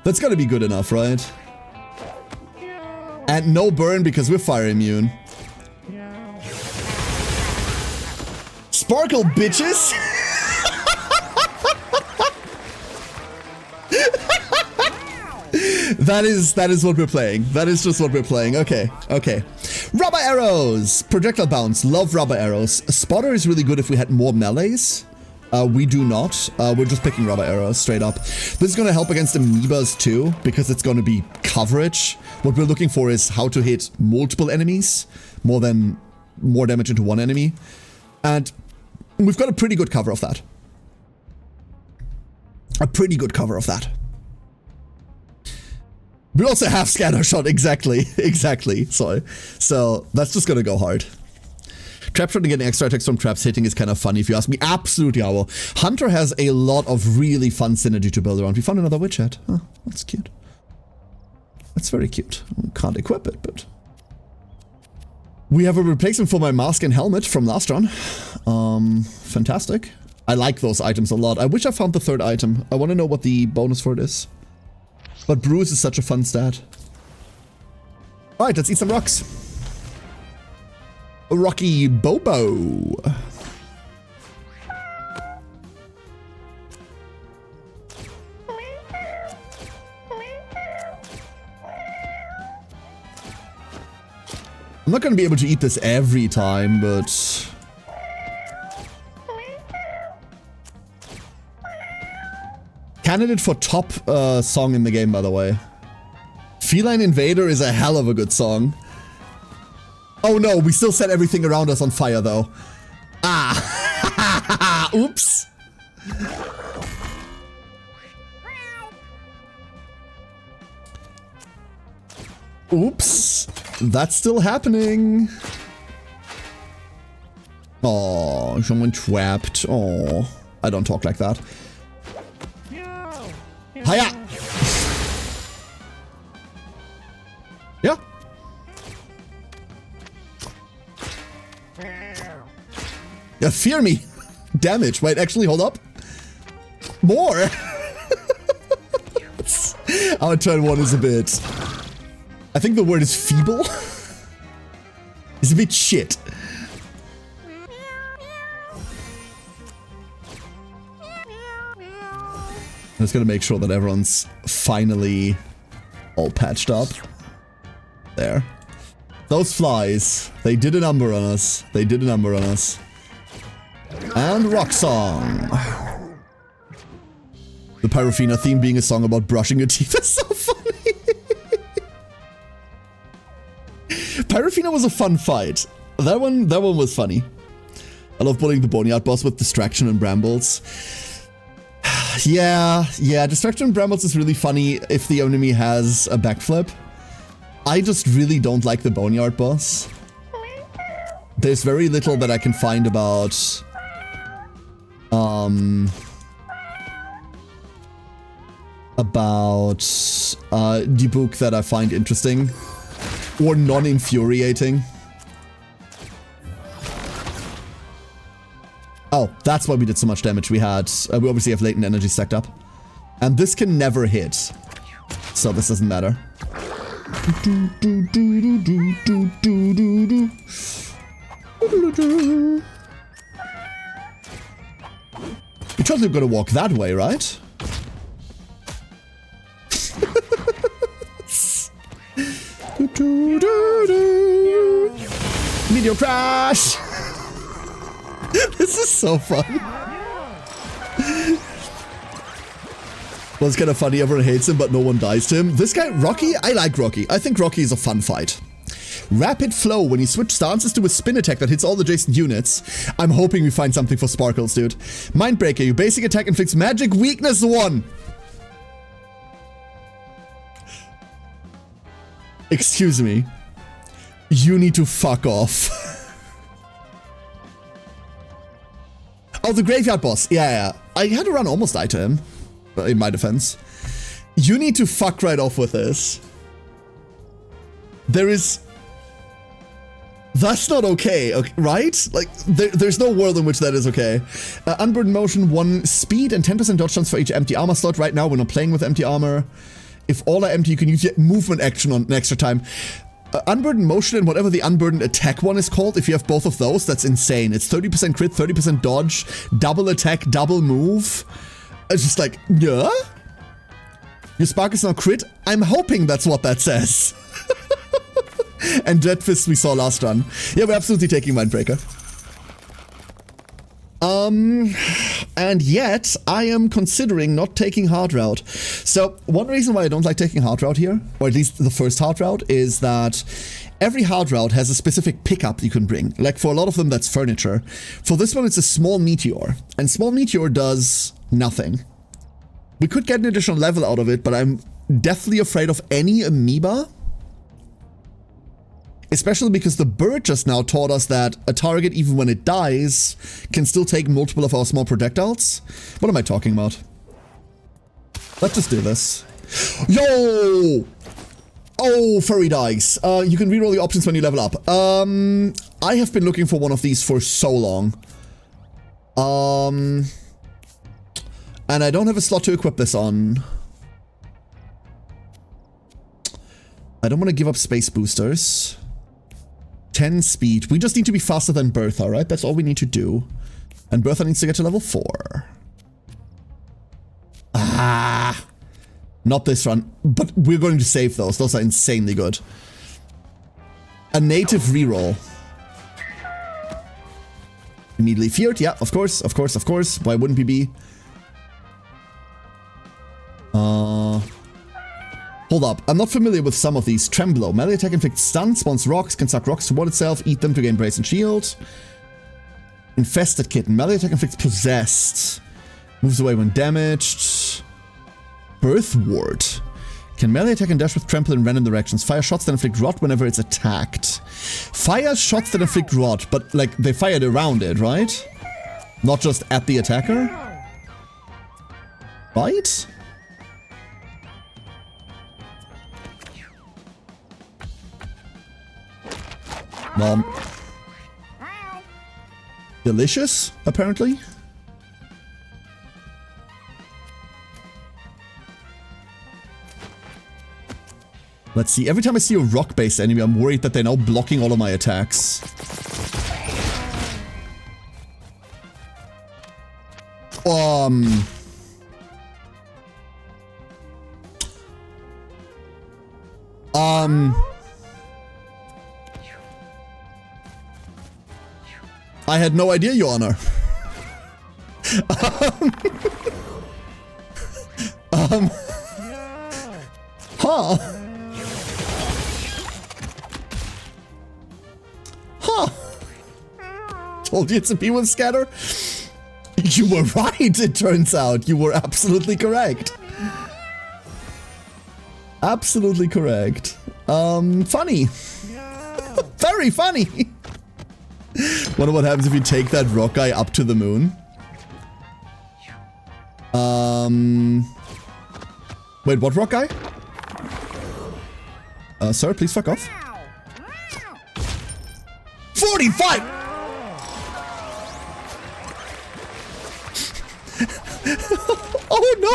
That's gotta be good enough, right? And no burn because we're fire immune. Sparkle, bitches! That is what we're playing. That is just what we're playing. Okay, okay. Rubber arrows! Projectile bounce. Love rubber arrows. Spotter is really good if we had more melees. We do not. We're just picking rubber arrows, straight up. This is going to help against amoebas too, because it's going to be coverage. What we're looking for is how to hit multiple enemies, more damage into one enemy. And we've got a pretty good cover of that. A pretty good cover of that. We also have scatter shot, exactly. Exactly, sorry. So that's just going to go hard. Trap shot and getting extra attacks from traps hitting is kind of funny if you ask me. Absolutely, Owl. Hunter has a lot of really fun synergy to build around. We found another witch hat. Oh, that's cute. That's very cute. We can't equip it, but... We have a replacement for my mask and helmet from last run. Fantastic. I like those items a lot. I wish I found the 3rd item. I want to know what the bonus for it is. But Bruise is such a fun stat. Alright, let's eat some rocks. Rocky Bobo. I'm not going to be able to eat this every time, but... Candidate for top song in the game, by the way. Feline Invader is a hell of a good song. Oh no, we still set everything around us on fire, though. Ah! Oops! Oops! That's still happening. Oh, someone trapped. Oh, I don't talk like that. Hiya! Yeah. Yeah, fear me. Damage. Wait, actually, hold up. More. Our turn 1 is a bit... I think the word is feeble. It's a bit shit. I'm just gonna make sure that everyone's finally all patched up. There. Those flies, they did a number on us. They did a number on us. And rock song. The Pyrofina theme being a song about brushing your teeth is so funny. Pyrofina was a fun fight. That one was funny. I love bullying the Boneyard boss with distraction and brambles. Yeah, distraction and brambles is really funny if the enemy has a backflip. I just really don't like the Boneyard boss. There's very little that I can find about the book that I find interesting or non-infuriating. Oh, that's why we did so much damage. We obviously have latent energy stacked up. And this can never hit. So this doesn't matter. You're totally gonna walk that way, right? Meteor crash! This is so fun. Well, it's kind of funny, everyone hates him, but no one dies to him. This guy, Rocky, I like Rocky. I think Rocky is a fun fight. Rapid flow, when you switch stances to a spin attack that hits all adjacent units. I'm hoping we find something for Sparkles, dude. Mindbreaker, your basic attack inflicts magic weakness 1. Excuse me. You need to fuck off. Oh, the graveyard boss. Yeah. I had to run almost die to him. In my defense. You need to fuck right off with this. That's not okay, right? Like, there's no world in which that is okay. Unburdened motion, 1 speed and 10% dodge chance for each empty armor slot. Right now, we're not playing with empty armor. If all are empty, you can use your movement action on an extra time. Unburdened motion and whatever the unburdened attack one is called, if you have both of those, that's insane. It's 30% crit, 30% dodge, double attack, double move. It's just like, yeah? Your spark is now crit? I'm hoping that's what that says. And Jet Fist we saw last run. Yeah, we're absolutely taking Mindbreaker. And yet, I am considering not taking Hard Route. So, one reason why I don't like taking Hard Route here, or at least the first Hard Route, is that every Hard Route has a specific pickup you can bring. Like, for a lot of them, that's furniture. For this one, it's a Small Meteor. And Small Meteor does nothing. We could get an additional level out of it, but I'm deathly afraid of any amoeba. Especially because the bird just now taught us that a target, even when it dies, can still take multiple of our small projectiles. What am I talking about? Let's just do this. Yo! Oh, furry dice. You can reroll the options when you level up. I have been looking for one of these for so long. And I don't have a slot to equip this on. I don't want to give up space boosters. 10 speed. We just need to be faster than Bertha, right? That's all we need to do. And Bertha needs to get to level 4. Ah! Not this run. But we're going to save those. Those are insanely good. A native reroll. Immediately feared. Yeah, of course, of course, of course. Why wouldn't we be? Hold up, I'm not familiar with some of these. Tremblow. Melee attack inflicts stun, spawns rocks, can suck rocks toward itself, eat them to gain brace and shield. Infested Kitten. Melee attack inflicts possessed. Moves away when damaged. Birth Ward. Can melee attack and dash with trample in random directions. Fire shots that inflict rot whenever it's attacked. Fire shots that inflict rot, but like they fired around it, right? Not just at the attacker? Right? Mom. Delicious, apparently. Let's see. Every time I see a rock-based enemy, I'm worried that they're now blocking all of my attacks. I had no idea, Your Honor. Huh. Told you it's a P with scatter. You were right, it turns out. You were absolutely correct. Absolutely correct. Funny. Very funny. Wonder what happens if you take that rock guy up to the moon. Wait, what rock guy? Sir, please fuck off. 45! Oh no!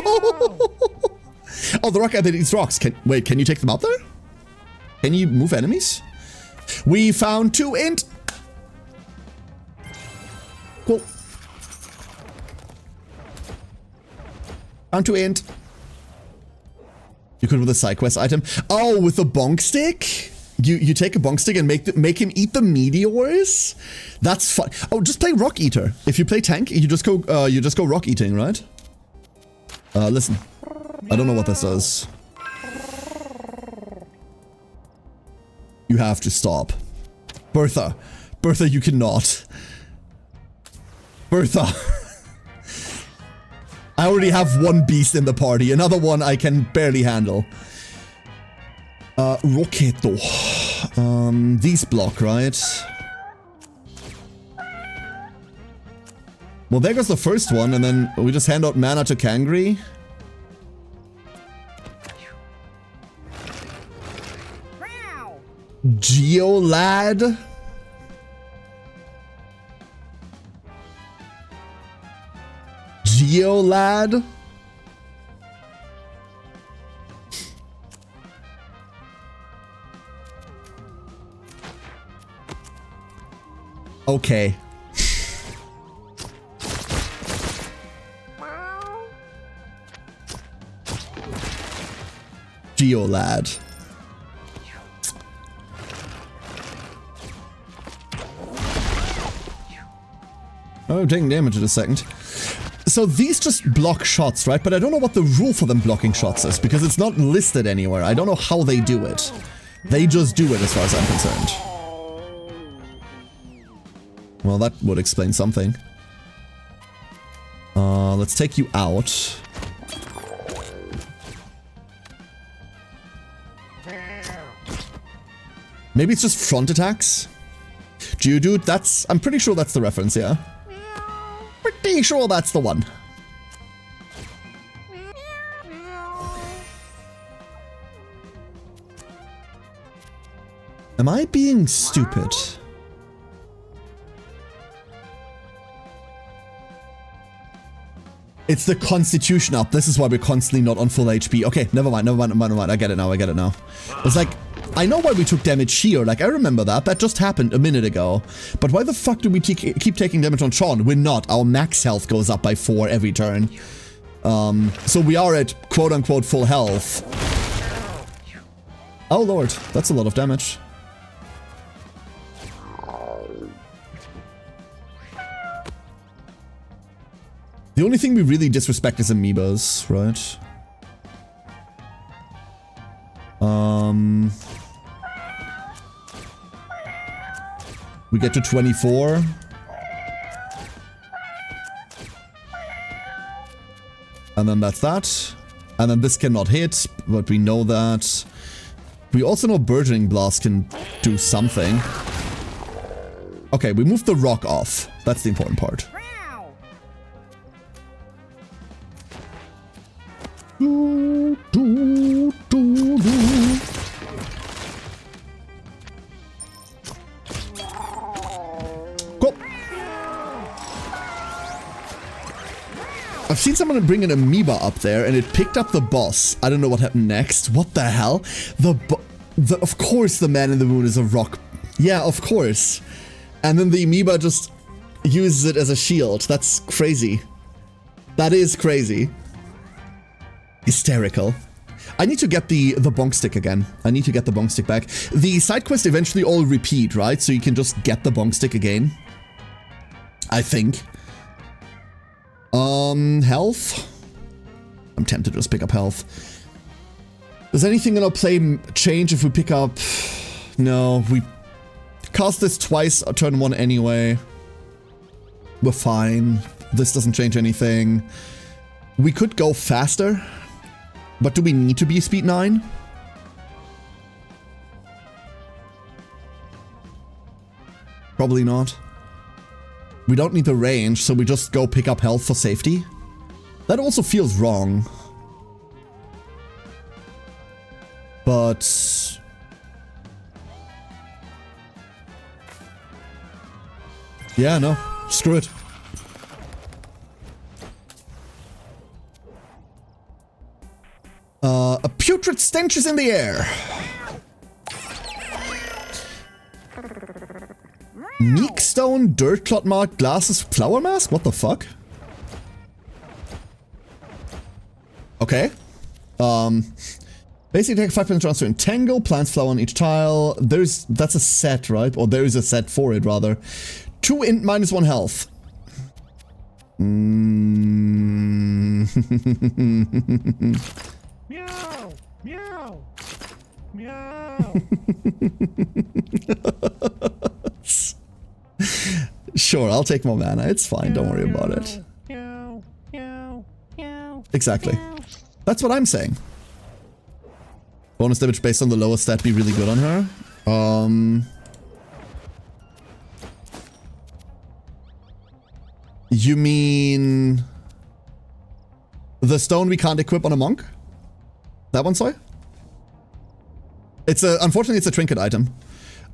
Oh, the rock guy that eats rocks. Wait, can you take them out there? Can you move enemies? We found 2 int. Cool. Found 2 int. You could with a side quest item. Oh, with the bonk stick? You take a bonk stick and make him eat the meteors? That's fun. Oh, just play rock eater. If you play tank, you just go rock eating, right? Listen. I don't know what this does. You have to stop. Bertha. Bertha, you cannot. Bertha. I already have 1 beast in the party. Another one I can barely handle. Roketo. These block, right? Well, there goes the first one, and then we just hand out mana to Kangri. Geolad. Geolad. Okay. Geolad. Oh, I'm taking damage in a second. So these just block shots, right? But I don't know what the rule for them blocking shots is, because it's not listed anywhere. I don't know how they do it. They just do it as far as I'm concerned. Well, that would explain something. Let's take you out. Maybe it's just front attacks? Geodude, that's... I'm pretty sure that's the reference, yeah? Pretty sure that's the one. Am I being stupid? It's the constitution up. This is why we're constantly not on full HP. Okay, never mind. I get it now. It's like, I know why we took damage here. Like, I remember that. That just happened a minute ago. But why the fuck do we keep taking damage on Sean? We're not. Our max health goes up by 4 every turn. So we are at quote-unquote full health. Oh lord, that's a lot of damage. The only thing we really disrespect is amoebas, right? We get to 24. And then that's that. And then this cannot hit, but we know that. We also know Burgeoning Blast can do something. Okay, we moved the rock off. That's the important part. I've seen someone bring an amoeba up there and it picked up the boss. I don't know what happened next. What the hell? Of course the man in the moon is a rock. Yeah, of course. And then the amoeba just uses it as a shield. That's crazy. That is crazy. Hysterical. I need to get the bonk stick again. I need to get the bonk stick back. The side quests eventually all repeat, right? So you can just get the bonk stick again. I think. Health? I'm tempted to just pick up health. Does anything in our play change if we pick up... No, we cast this twice turn 1 anyway. We're fine. This doesn't change anything. We could go faster. But do we need to be speed 9? Probably not. We don't need the range, so we just go pick up health for safety. That also feels wrong. But... yeah, no. Screw it. A putrid stench is in the air. Meek stone, dirt clot mark, glasses, flower mask? What the fuck? Okay. Basic attack 5% chance to entangle, plants flower on each tile. That's a set, right? Or there is a set for it, rather. 2 int minus 1 health. Meow. Meow. Meow. Sure, I'll take more mana. It's fine. Don't worry about it. Meow. Meow. Meow. Exactly. That's what I'm saying. Bonus damage based on the lowest stat be really good on her. You mean the stone we can't equip on a monk? That one, sorry? Unfortunately, it's a trinket item.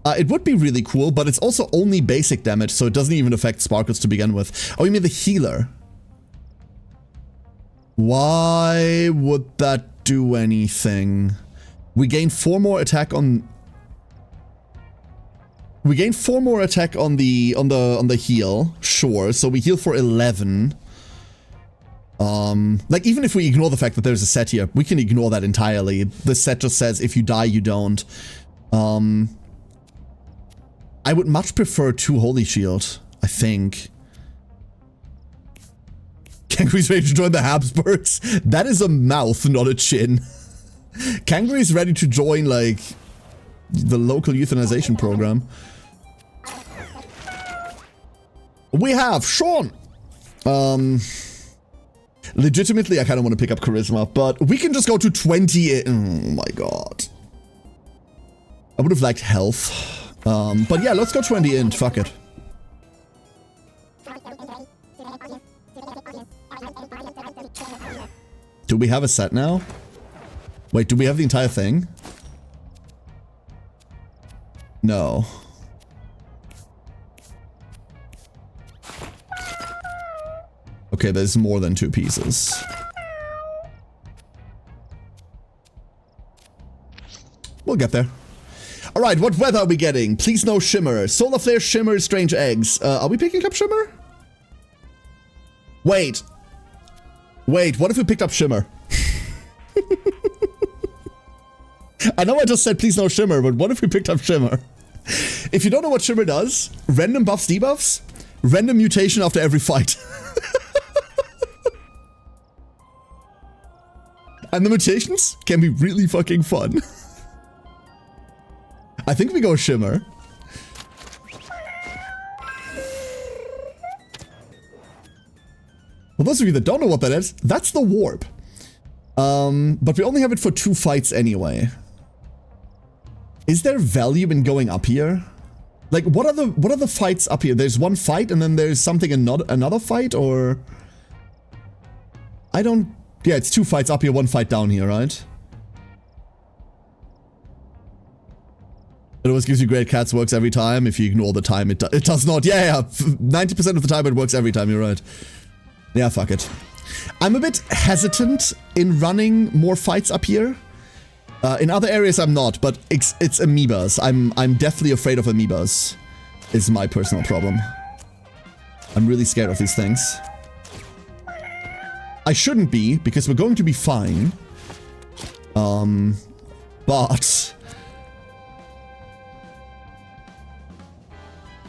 It would be really cool, but it's also only basic damage, so it doesn't even affect sparkles to begin with. Oh, you mean the healer? Why would that do anything? We gain 4 more attack on... We gain 4 more attack on the heal, sure. So we heal for 11. Like even if we ignore the fact that there's a set here, we can ignore that entirely. The set just says if you die, you don't. I would much prefer 2 Holy Shield, I think. Kangaroos ready to join the Habsburgs? That is a mouth, not a chin. Kangaroo is ready to join, like, the local euthanization program. We have Sean! Legitimately, I kind of want to pick up Charisma, but we can just go to 20. Oh my god. I would have liked Health. But yeah, let's go 20 int. Fuck it. Do we have a set now? Wait, do we have the entire thing? No. Okay, there's more than 2 pieces. We'll get there. Alright, what weather are we getting? Please no Shimmer. Solar Flare, Shimmer, Strange Eggs. Are we picking up Shimmer? Wait. Wait, what if we picked up Shimmer? I know I just said please no Shimmer, but what if we picked up Shimmer? If you don't know what Shimmer does, random buffs, debuffs, random mutation after every fight. And the mutations can be really fucking fun. I think we go Shimmer. For those of you that don't know what that is, that's the warp. But we only have it for 2 fights anyway. Is there value in going up here? Like, what are the fights up here? There's 1 fight and then there's something another fight, or... I don't... Yeah, it's 2 fights up here, 1 fight down here, right? It always gives you great cats, works every time. If you ignore the time, it does not. Yeah, 90% of the time it works every time, you're right. Yeah, fuck it. I'm a bit hesitant in running more fights up here. In other areas I'm not, but it's amoebas. I'm deathly afraid of amoebas, is my personal problem. I'm really scared of these things. I shouldn't be, because we're going to be fine. But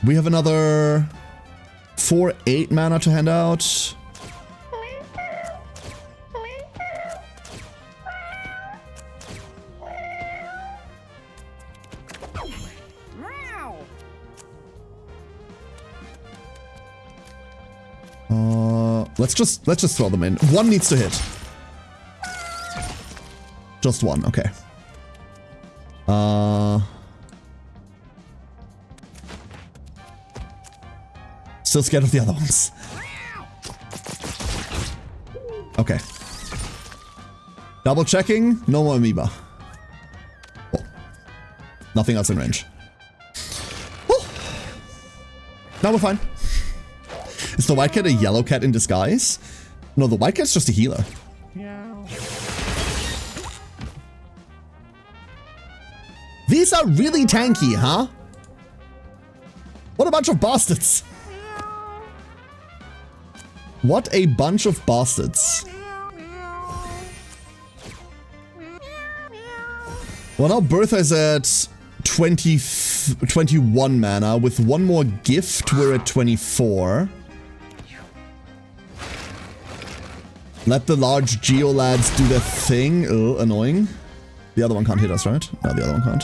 we have another 4-8 mana to hand out. Let's just throw them in. One needs to hit. Just one, okay. Still scared of the other ones. Okay. Double checking, no more amoeba. Oh. Nothing else in range. Oh. Now we're fine. Is the white cat a yellow cat in disguise? No, the white cat's just a healer. Meow. These are really tanky, huh? What a bunch of bastards. What a bunch of bastards. Well, now Bertha is at 21 mana. With one more gift, we're at 24. Let the large geolads do their thing. Oh, annoying. The other one can't hit us, right? No, the other one can't.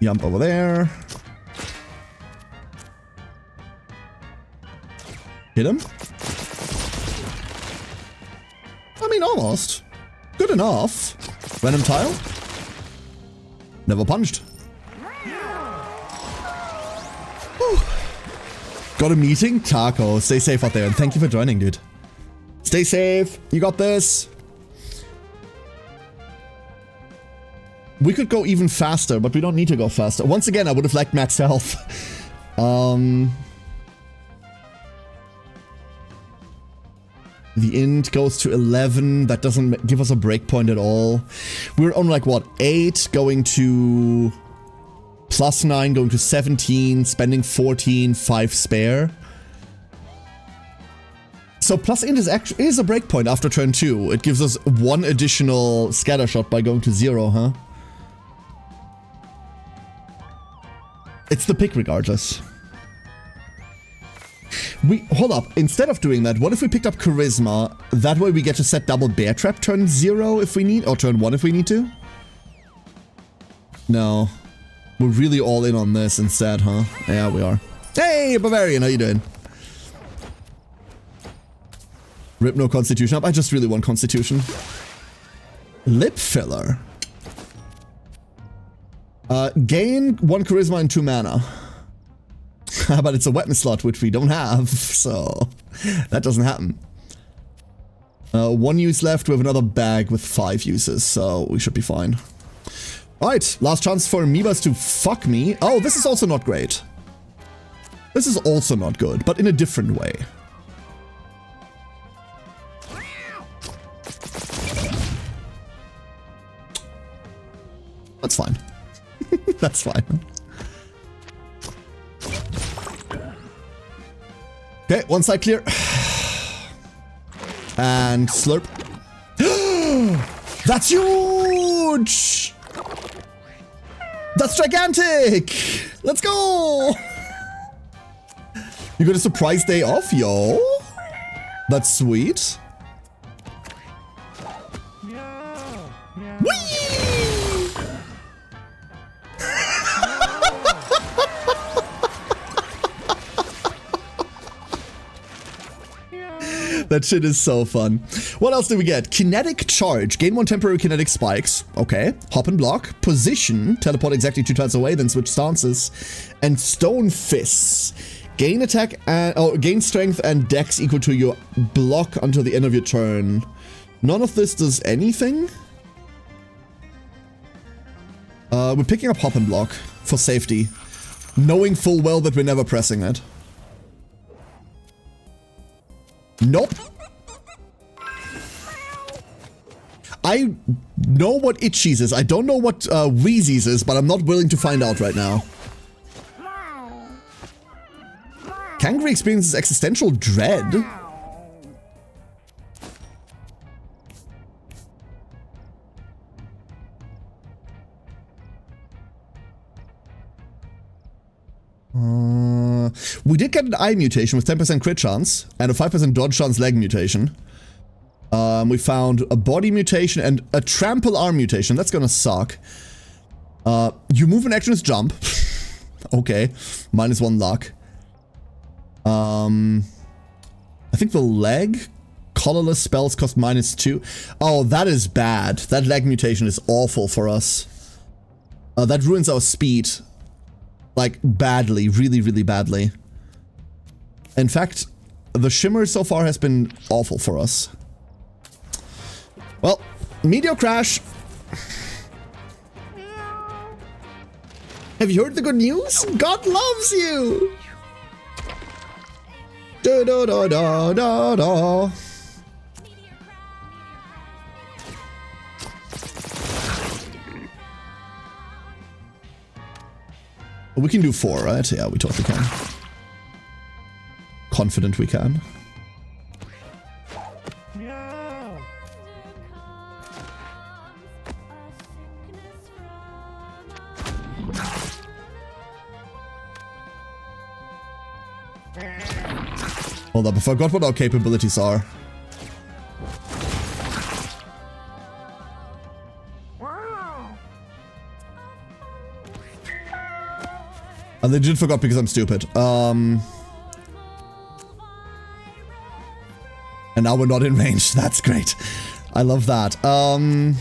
Jump over there. Hit him? I mean, almost. Good enough. Random tile? Never punched. Whew. Got a meeting? Taco, stay safe out there, and thank you for joining, dude. Stay safe. You got this. We could go even faster, but we don't need to go faster. Once again, I would have liked max health. The int goes to 11. That doesn't give us a breakpoint at all. We're on like, what, 8, going to +9, going to 17, spending 14, 5 spare. So plus int is actually a breakpoint after turn 2. It gives us 1 additional scatter shot by going to 0, huh? It's the pick regardless. Hold up, instead of doing that, what if we picked up Charisma? That way we get to set double Bear Trap turn 0 if we need, or turn 1 if we need to? No. We're really all in on this instead, huh? Yeah, we are. Hey, Bavarian, how you doing? Rip no Constitution up. I just really want Constitution. Lip Filler. Gain 1 Charisma and 2 mana. But it's a weapon slot, which we don't have, so that doesn't happen. 1 use left. We have another bag with 5 uses, so we should be fine. Alright, last chance for amoebas to fuck me. Oh, this is also not great. This is also not good, but in a different way. That's fine. That's fine. Okay, one side clear. And slurp. That's huge! That's gigantic! Let's go! You got a surprise day off, yo? That's sweet. Meow. Meow. Whee! That shit is so fun. What else do we get? Kinetic Charge. Gain 1 temporary kinetic spikes. Okay. Hop and block. Position. Teleport exactly 2 tiles away, then switch stances. And Stone Fists. Gain attack and gain strength and dex equal to your block until the end of your turn. None of this does anything. We're picking up Hop and Block for safety, knowing full well that we're never pressing it. Nope. I know what Itchies is. I don't know what Wheezies is, but I'm not willing to find out right now. Kangri experiences existential dread. We did get an eye mutation with 10% crit chance and a 5% dodge chance leg mutation. We found a body mutation and a trample arm mutation. That's gonna suck. You move an actionless jump. Okay. -1 luck. I think the leg colorless spells cost -2. Oh, that is bad. That leg mutation is awful for us. That ruins our speed. Like, badly. Really, really badly. In fact, the shimmer so far has been awful for us. Well, Meteor Crash. Have you heard the good news? God loves you! Da da da da da da. We can do 4, right? Yeah, we totally can. Confident we can. Meow. Hold up, I forgot what our capabilities are. I legit forgot because I'm stupid. And now we're not in range. That's great. I love that. I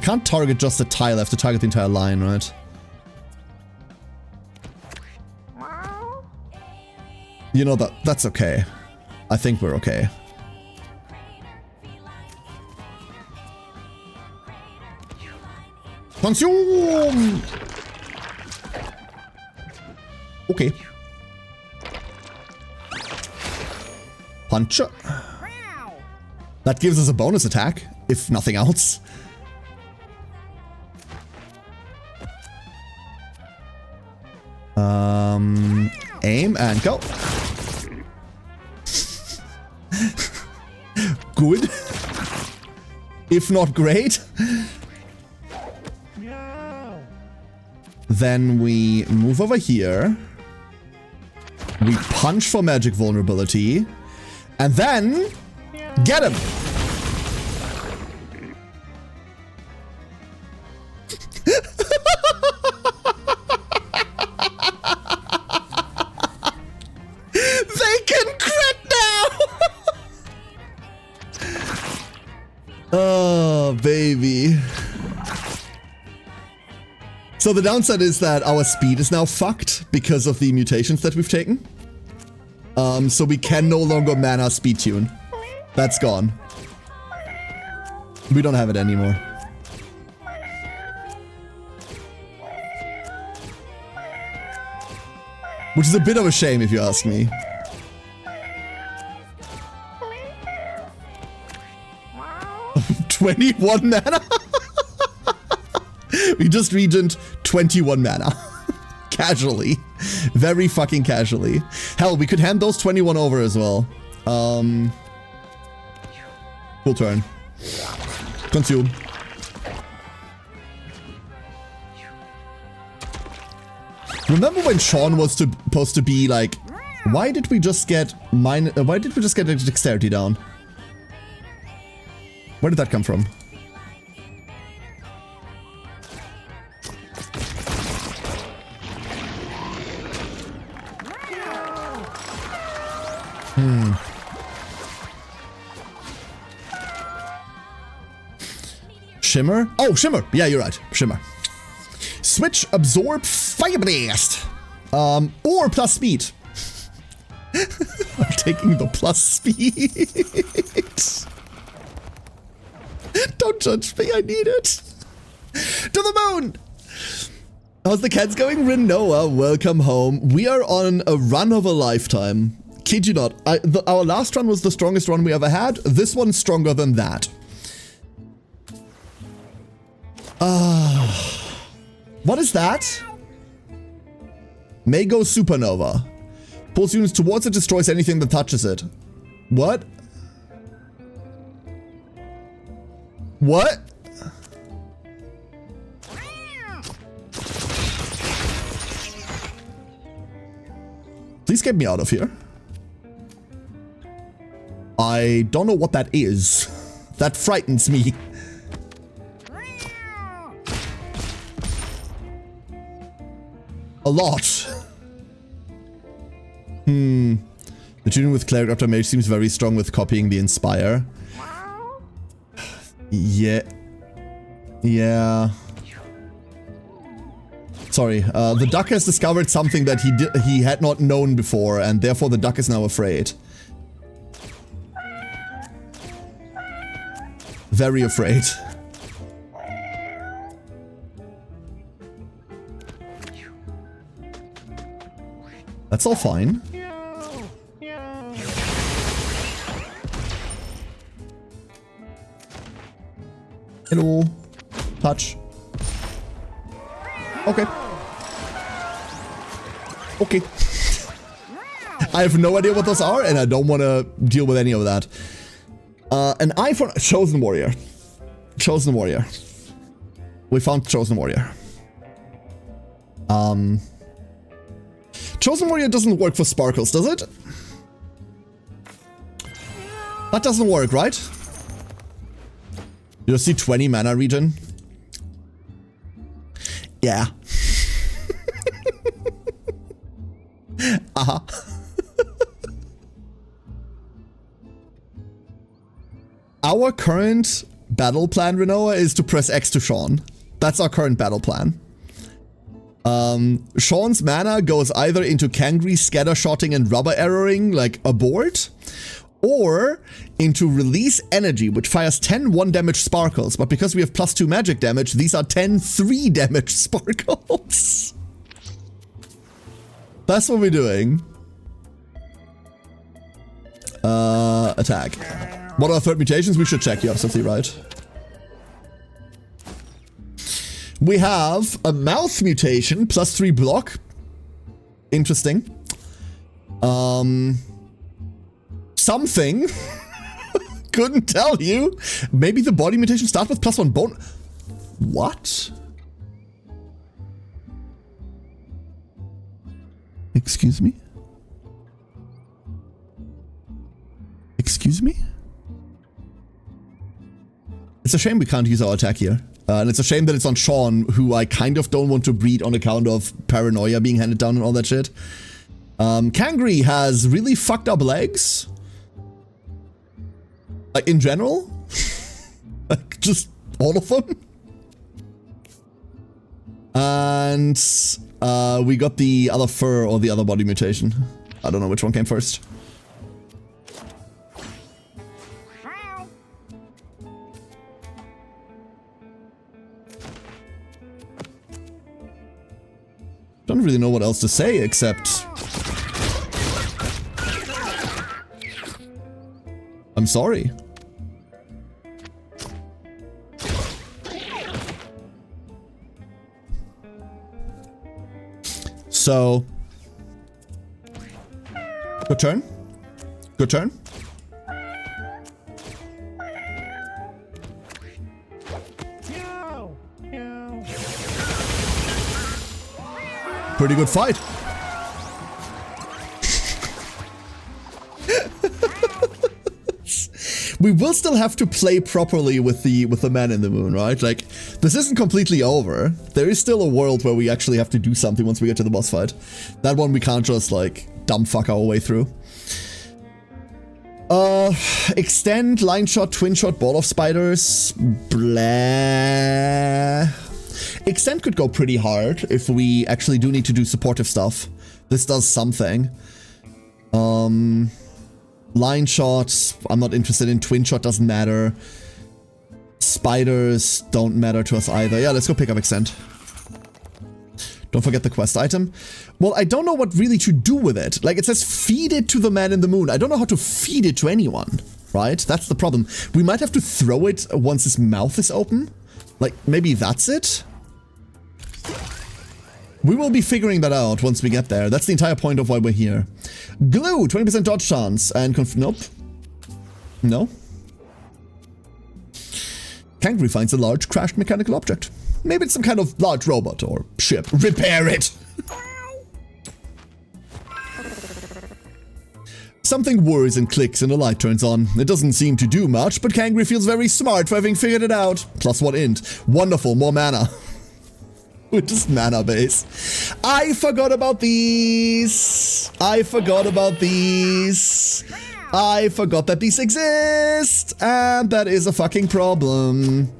can't target just the tile. I have to target the entire line, right? You know, that's okay. I think we're okay. Consume! Okay. Punch. That gives us a bonus attack, if nothing else. Aim and go. Good. If not great. Then we move over here. We punch for magic vulnerability. And then get him. They can crit now. Oh, baby. So the downside is that our speed is now fucked because of the mutations that we've taken. So we can no longer mana speed tune. That's gone. We don't have it anymore. Which is a bit of a shame if you ask me. $21 mana? We just regened 21 mana. Casually. Very fucking casually. Hell, we could hand those 21 over as well. Full turn. Consume. Remember when Sean was supposed to be like, why did we just get the dexterity down? Where did that come from? Shimmer? Oh, Shimmer! Yeah, you're right. Shimmer. Switch, absorb, fire blast! Or plus speed. I'm taking the plus speed. Don't judge me, I need it. To the moon! How's the cats going? Rinoa, welcome home. We are on a run of a lifetime. Kid you not. Our last run was the strongest run we ever had. This one's stronger than that. What is that? Maygo Supernova. Pulls units towards it, destroys anything that touches it. What? What? Please get me out of here. I don't know what that is. That frightens me. A lot. The tuning with Cleric Raptor Mage seems very strong with copying the Inspire. Yeah. Yeah. Sorry, the duck has discovered something that he had not known before, and therefore the duck is now afraid. Very afraid. That's all fine. Hello. Touch. Okay. Okay. I have no idea what those are, and I don't want to deal with any of that. An eye for Chosen Warrior. Chosen Warrior. We found Chosen Warrior. Chosen Warrior doesn't work for sparkles, does it? That doesn't work, right? You see 20 mana regen? Yeah. Uh-huh. Our current battle plan, Renoa, is to press X to Sean. That's our current battle plan. Sean's mana goes either into Kangri, Scattershotting, and Rubber Arrowing, like abort, or into Release Energy, which fires 10 1-damage sparkles. But because we have +2 magic damage, these are 10 3-damage sparkles. That's what we're doing. Attack. What are third mutations? We should check. You're absolutely right. We have a mouth mutation, +3 block. Interesting. Something. Couldn't tell you. Maybe the body mutation starts with +1 bone. What? Excuse me? Excuse me? It's a shame we can't use our attack here. And it's a shame that it's on Sean, who I kind of don't want to breed on account of paranoia being handed down and all that shit. Kangri has really fucked up legs. Like, in general. Like, just all of them. And we got the other fur or the other body mutation. I don't know which one came first. Don't really know what else to say except... I'm sorry. So... Good turn. Good turn. Pretty good fight. We will still have to play properly with the man in the moon, right? Like, this isn't completely over. There is still a world where we actually have to do something once we get to the boss fight. That one we can't just, like, dumb fuck our way through. Extend, line shot, twin shot, ball of spiders. Blah. Extend could go pretty hard if we actually do need to do supportive stuff. This does something. Line shot, I'm not interested in. Twin shot doesn't matter. Spiders don't matter to us either. Yeah, let's go pick up Extend. Don't forget the quest item. Well, I don't know what really to do with it. Like, it says feed it to the man in the moon. I don't know how to feed it to anyone, right? That's the problem. We might have to throw it once his mouth is open. Like, maybe that's it? We will be figuring that out once we get there. That's the entire point of why we're here. Glue, 20% dodge chance. And nope. No. Kangaroo finds a large crashed mechanical object. Maybe it's some kind of large robot or ship. Repair it! Something whirs and clicks and a light turns on. It doesn't seem to do much, but Kangaroo feels very smart for having figured it out. Plus one int. Wonderful, more mana. We're just mana base. I forgot about these. I forgot about these. I forgot that these exist. And that is a fucking problem.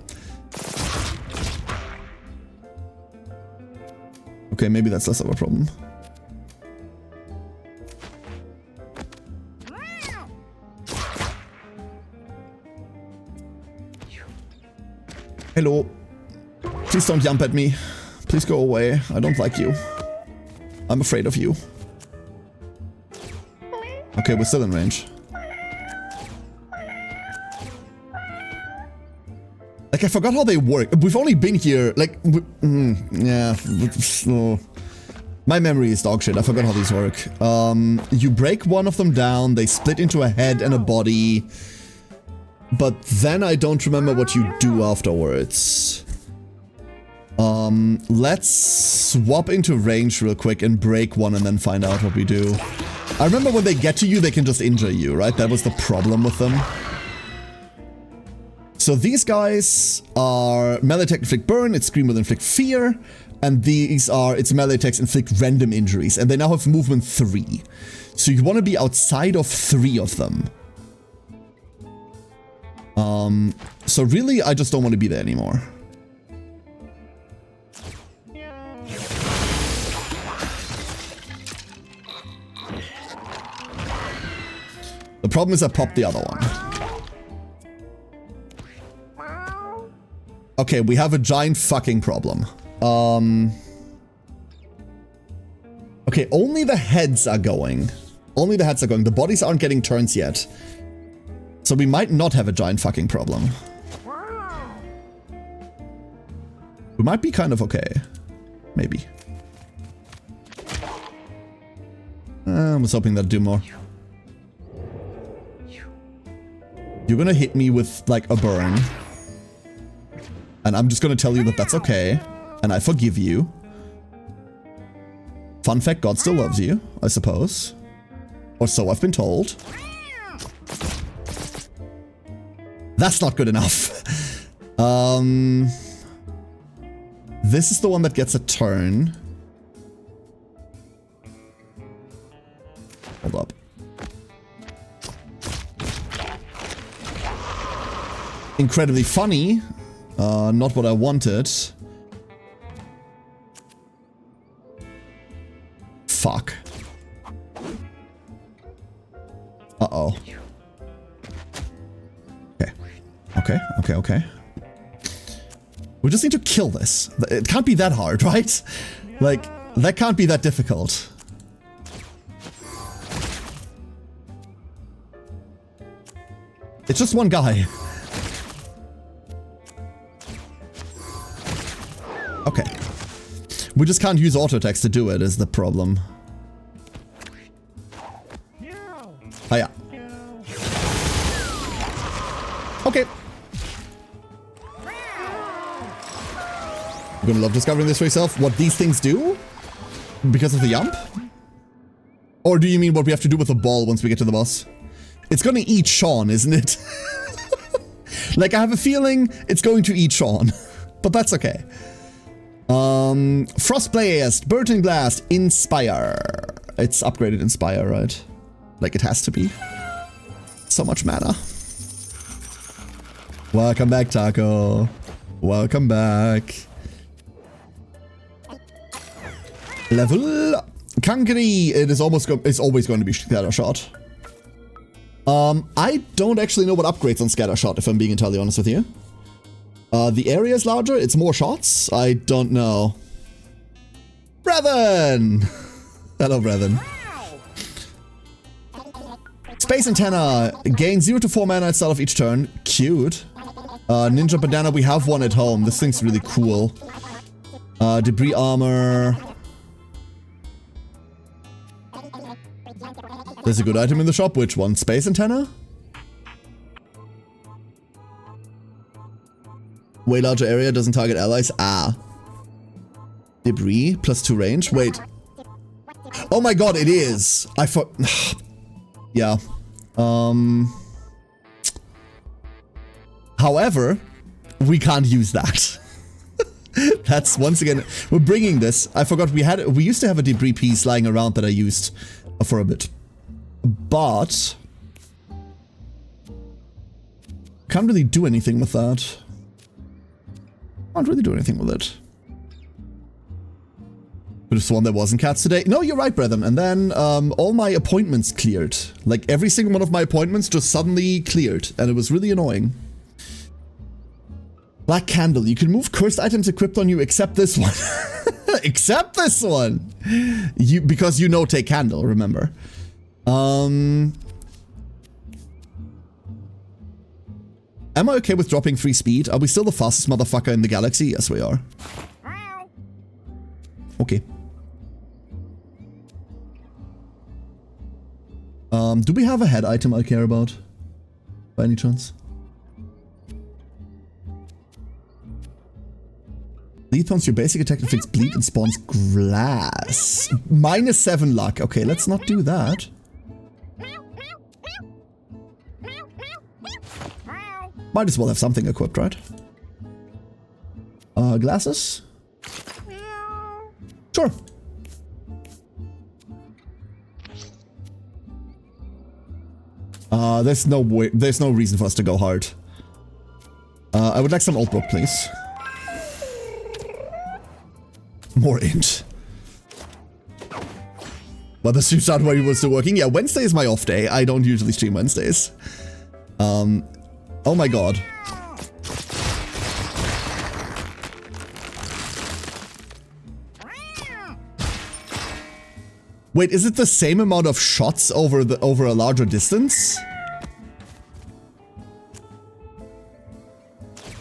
Okay, maybe that's less of a problem. Hello. Please don't jump at me. Please go away. I don't like you. I'm afraid of you. Okay, we're still in range. Like, I forgot how they work. We've only been here, like, yeah. Oh. My memory is dog shit. I forgot how these work. You break one of them down, they split into a head and a body. But then I don't remember what you do afterwards. Let's swap into range real quick and break one and then find out what we do. I remember when they get to you, they can just injure you, right? That was the problem with them. So these guys are melee attack inflict burn, it's scream will inflict fear, and these are its melee attacks inflict random injuries, and they now have movement 3. So you want to be outside of 3 of them. So really, I just don't want to be there anymore. The problem is I popped the other one. Okay, we have a giant fucking problem. Okay, only the heads are going. Only the heads are going. The bodies aren't getting turns yet. So we might not have a giant fucking problem. We might be kind of okay. Maybe. I was hoping that'd do more. You're gonna hit me with, like, a burn. And I'm just gonna tell you that that's okay. And I forgive you. Fun fact, God still loves you, I suppose. Or so I've been told. That's not good enough. This is the one that gets a turn. Hold up. Incredibly funny. Not what I wanted. Fuck. Uh-oh. Okay. We just need to kill this. It can't be that hard, right? Like, that can't be that difficult. It's just one guy. Okay. We just can't use auto attacks to do it, is the problem. Hiya. Okay. You're gonna love discovering this for yourself. What these things do? Because of the jump? Or do you mean what we have to do with the ball once we get to the boss? It's gonna eat Sean, isn't it? Like, I have a feeling it's going to eat Sean. But that's okay. Frostblast, Burton Blast, Inspire. It's upgraded Inspire, right? Like it has to be. So much mana. Welcome back, Taco. Welcome back. Level. Kankari. It is always going to be Scatter Shot. I don't actually know what upgrades on Scatter Shot, if I'm being entirely honest with you. The area is larger, it's more shots? I don't know. Brethren! Hello, brethren. Space Antenna. Gain 0 to 4 mana at start of each turn. Cute. Ninja Bandana, we have one at home. This thing's really cool. Debris Armor. There's a good item in the shop. Which one? Space Antenna? Way larger area, doesn't target allies. Ah. Debris, +2 range. Wait. Oh my god, it is. Yeah. However, we can't use that. That's, once again, we're bringing this. I forgot we used to have a debris piece lying around that I used for a bit. But can't really do anything with that. Can't really do anything with it. But it's the one that wasn't cats today. No, you're right, brethren. And then all my appointments cleared. Like every single one of my appointments just suddenly cleared. And it was really annoying. Black Candle. You can move cursed items equipped on you except this one. Except this one. Because you know take candle, remember. Am I okay with dropping 3 speed? Are we still the fastest motherfucker in the galaxy? Yes, we are. Okay. Do we have a head item I care about? By any chance? Bleed pumps your basic attack inflicts bleed and spawns glass. -7 luck. Okay, let's not do that. Might as well have something equipped, right? Glasses? Sure. There's no reason for us to go hard. I would like some old book, please. More int. Well, the stream started while you were still working. Yeah, Wednesday is my off day. I don't usually stream Wednesdays. Oh my god. Wait, is it the same amount of shots over a larger distance?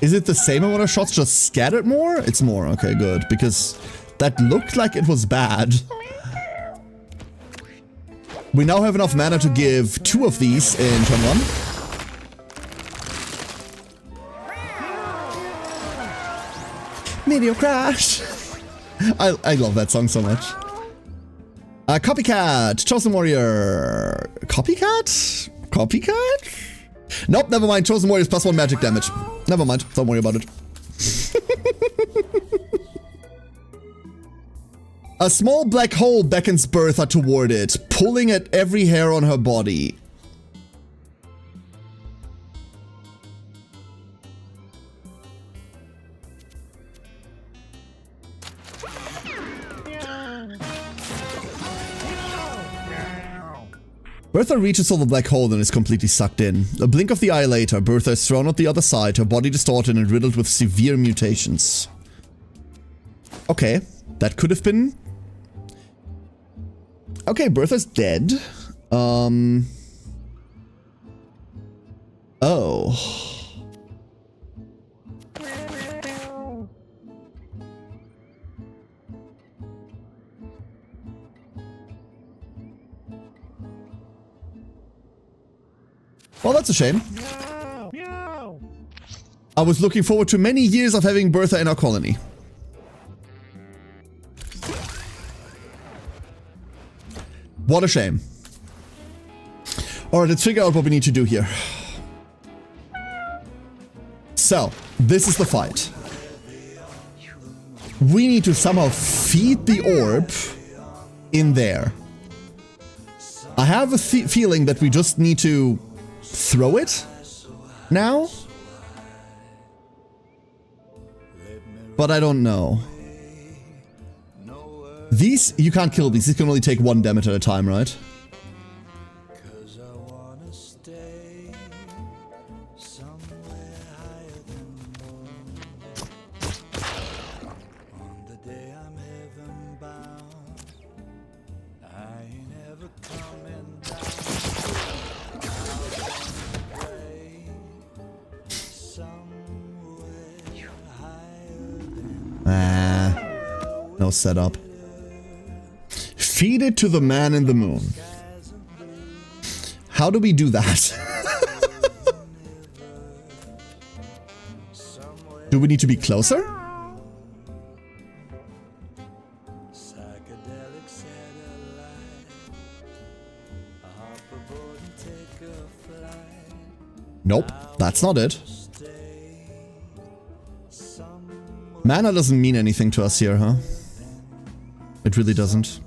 Is it the same amount of shots just scattered more? It's more. Okay, good. Because that looked like it was bad. We now have enough mana to give 2 of these in turn 1. Meteor crash! I love that song so much. Copycat! Chosen Warrior! Copycat? Copycat? Nope, never mind. Chosen Warrior's +1 magic damage. Never mind. Don't worry about it. A small black hole beckons Bertha toward it, pulling at every hair on her body. Bertha reaches for the black hole and is completely sucked in. A blink of the eye later, Bertha is thrown at the other side, her body distorted and riddled with severe mutations. Okay, that could have been... Okay, Bertha's dead. Oh. Well, that's a shame. No. I was looking forward to many years of having Bertha in our colony. What a shame. Alright, let's figure out what we need to do here. So, this is the fight. We need to somehow feed the orb in there. I have a feeling that we just need to throw it now. But I don't know. These, you can't kill these. These can only take 1 damage at a time, right? No setup. Feed it to the man in the moon. How do we do that? Do we need to be closer? Nope, that's not it. Mana doesn't mean anything to us here, huh? It really doesn't.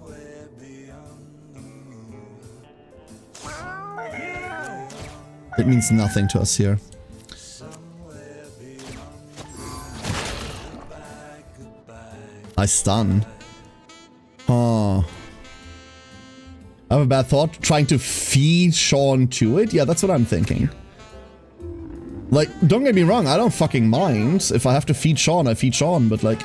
It means nothing to us here. I stun. Oh. I have a bad thought. Trying to feed Sean to it? Yeah, that's what I'm thinking. Like, don't get me wrong, I don't fucking mind. If I have to feed Sean, I feed Sean, but like...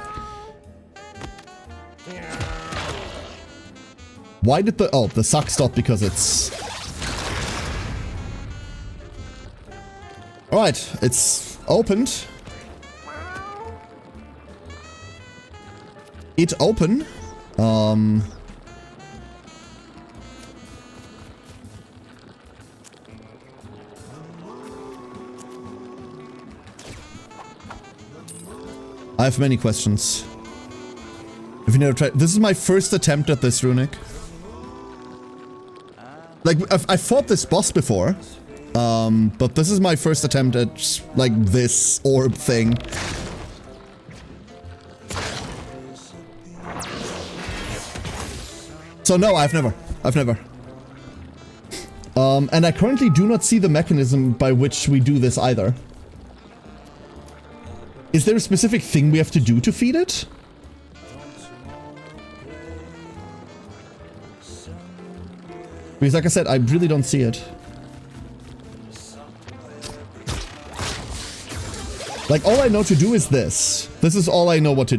Why did the... Oh, the suck stopped because it's... Alright, it's opened. It open. I have many questions. Have you never tried? This is my first attempt at this, Runic. Like, I fought this boss before. But this is my first attempt at, like, this orb thing. So no, I've never. And I currently do not see the mechanism by which we do this either. Is there a specific thing we have to do to feed it? Because like I said, I really don't see it. Like, all I know to do is this. This is all I know what to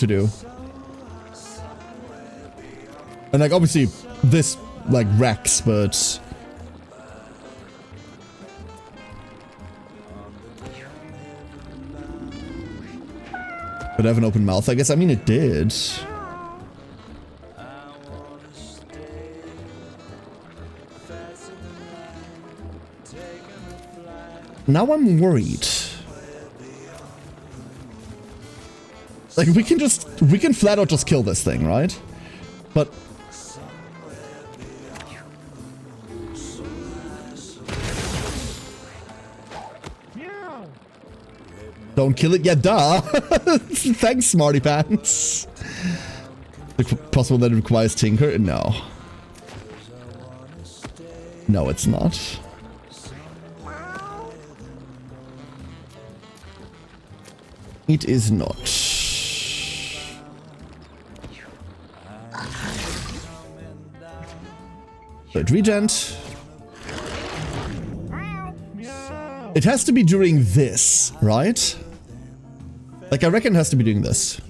do. And like, obviously, this, like, wrecks, but... But I have an open mouth, I guess. I mean, it did. Now I'm worried. Like, we can flat out just kill this thing, right? But... Don't kill it, yeah, duh! Thanks, smarty pants! Possible that it requires Tinker? No. No, it's not. It is not. Third regent. It has to be during this, right? Like, I reckon it has to be doing this.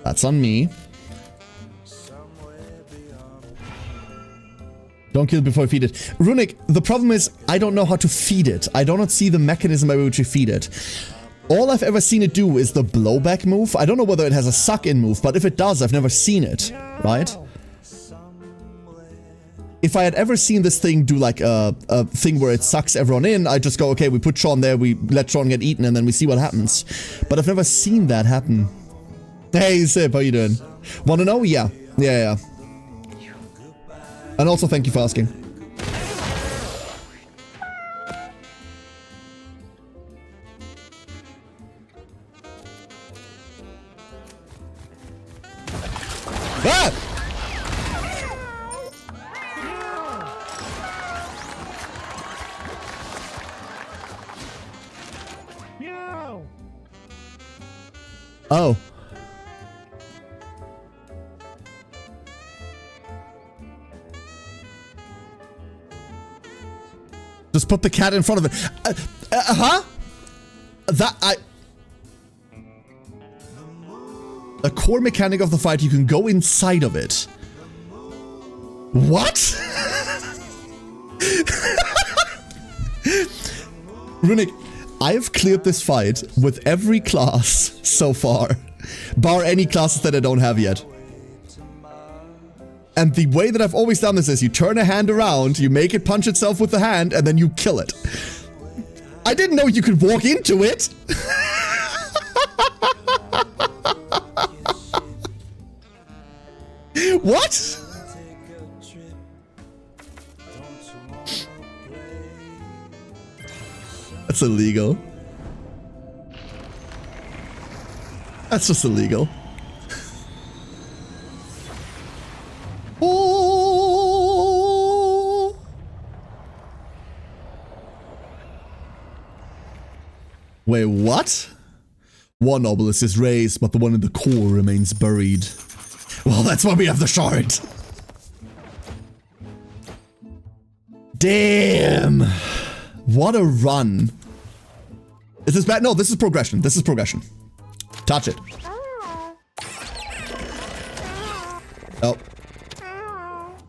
That's on me. Don't kill it before you feed it. Runic, the problem is, I don't know how to feed it. I do not see the mechanism by which you feed it. All I've ever seen it do is the blowback move. I don't know whether it has a suck-in move, but if it does, I've never seen it, right? If I had ever seen this thing do like a thing where it sucks everyone in, I'd just go, okay, we put Sean there, we let Sean get eaten, and then we see what happens. But I've never seen that happen. Hey, Sip, how you doing? Wanna know? Yeah. Yeah. And also, thank you for asking. Ah! Oh. Just put the cat in front of it. Huh? A core mechanic of the fight, you can go inside of it. What? Runic, I have cleared this fight with every class so far, bar any classes that I don't have yet. And the way that I've always done this is you turn a hand around, you make it punch itself with the hand, and then you kill it. I didn't know you could walk into it. What? That's illegal. That's just illegal. Oh. Wait, what? One obelisk is raised, but the one in the core remains buried. Well, that's why we have the shard. Damn. What a run. Is this bad? No, this is progression. This is progression. Touch it. Oh.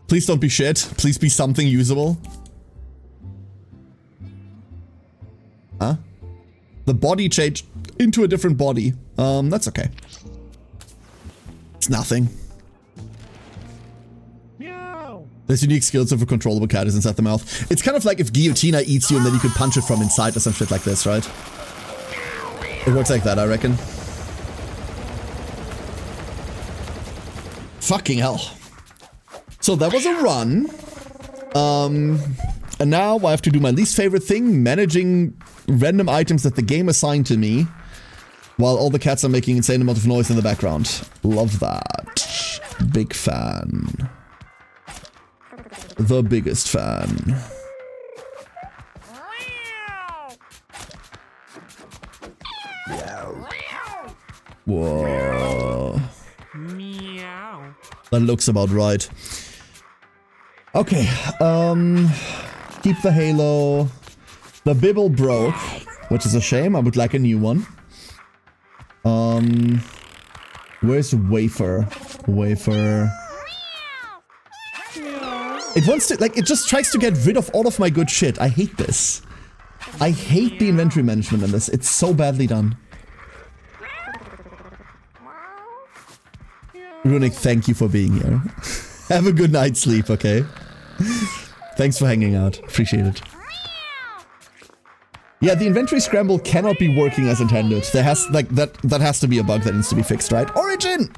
Please don't be shit. Please be something usable. Huh? The body changed into a different body. That's okay. It's nothing. There's unique skills of a controllable cat is inside the mouth. It's kind of like if Guillotina eats you and then you could punch it from inside or some shit like this, right? It works like that, I reckon. Fucking hell. So that was a run. And now I have to do my least favorite thing, managing random items that the game assigned to me, while all the cats are making insane amount of noise in the background. Love that. Big fan. The biggest fan. Whoa. That looks about right. Okay, keep the halo. The bibble broke, which is a shame. I would like a new one. Where's wafer? Wafer. It wants to, like, it just tries to get rid of all of my good shit. I hate this. I hate the inventory management in this. It's so badly done. Runic, thank you for being here. Have a good night's sleep, okay? Thanks for hanging out. Appreciate it. Yeah, the inventory scramble cannot be working as intended. There has, like, that has to be a bug that needs to be fixed, right? Origin!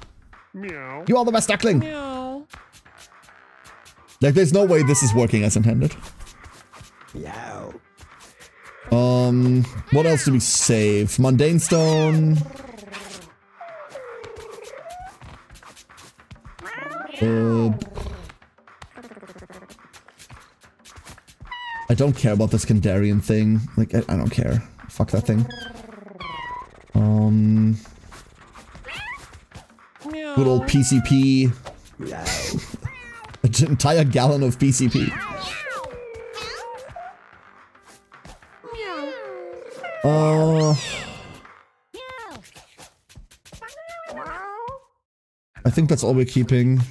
Meow. You are the best duckling! Meow. Like, there's no way this is working as intended. Meow. What else do we save? Mundane stone. I don't care about the Skandarian thing. Like, I don't care. Fuck that thing. Good old PCP. An entire gallon of PCP. I think that's all we're keeping.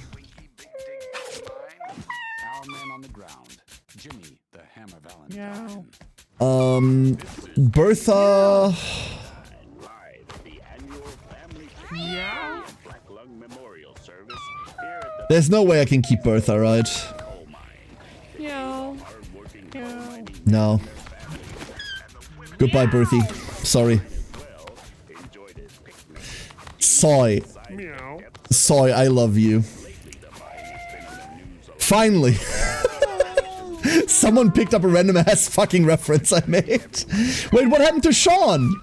Bertha. There's no way I can keep Bertha, right? No. Goodbye, Berthie. Sorry. Soy. Soy, I love you. Finally. Someone picked up a random ass fucking reference I made. Wait, what happened to Sean?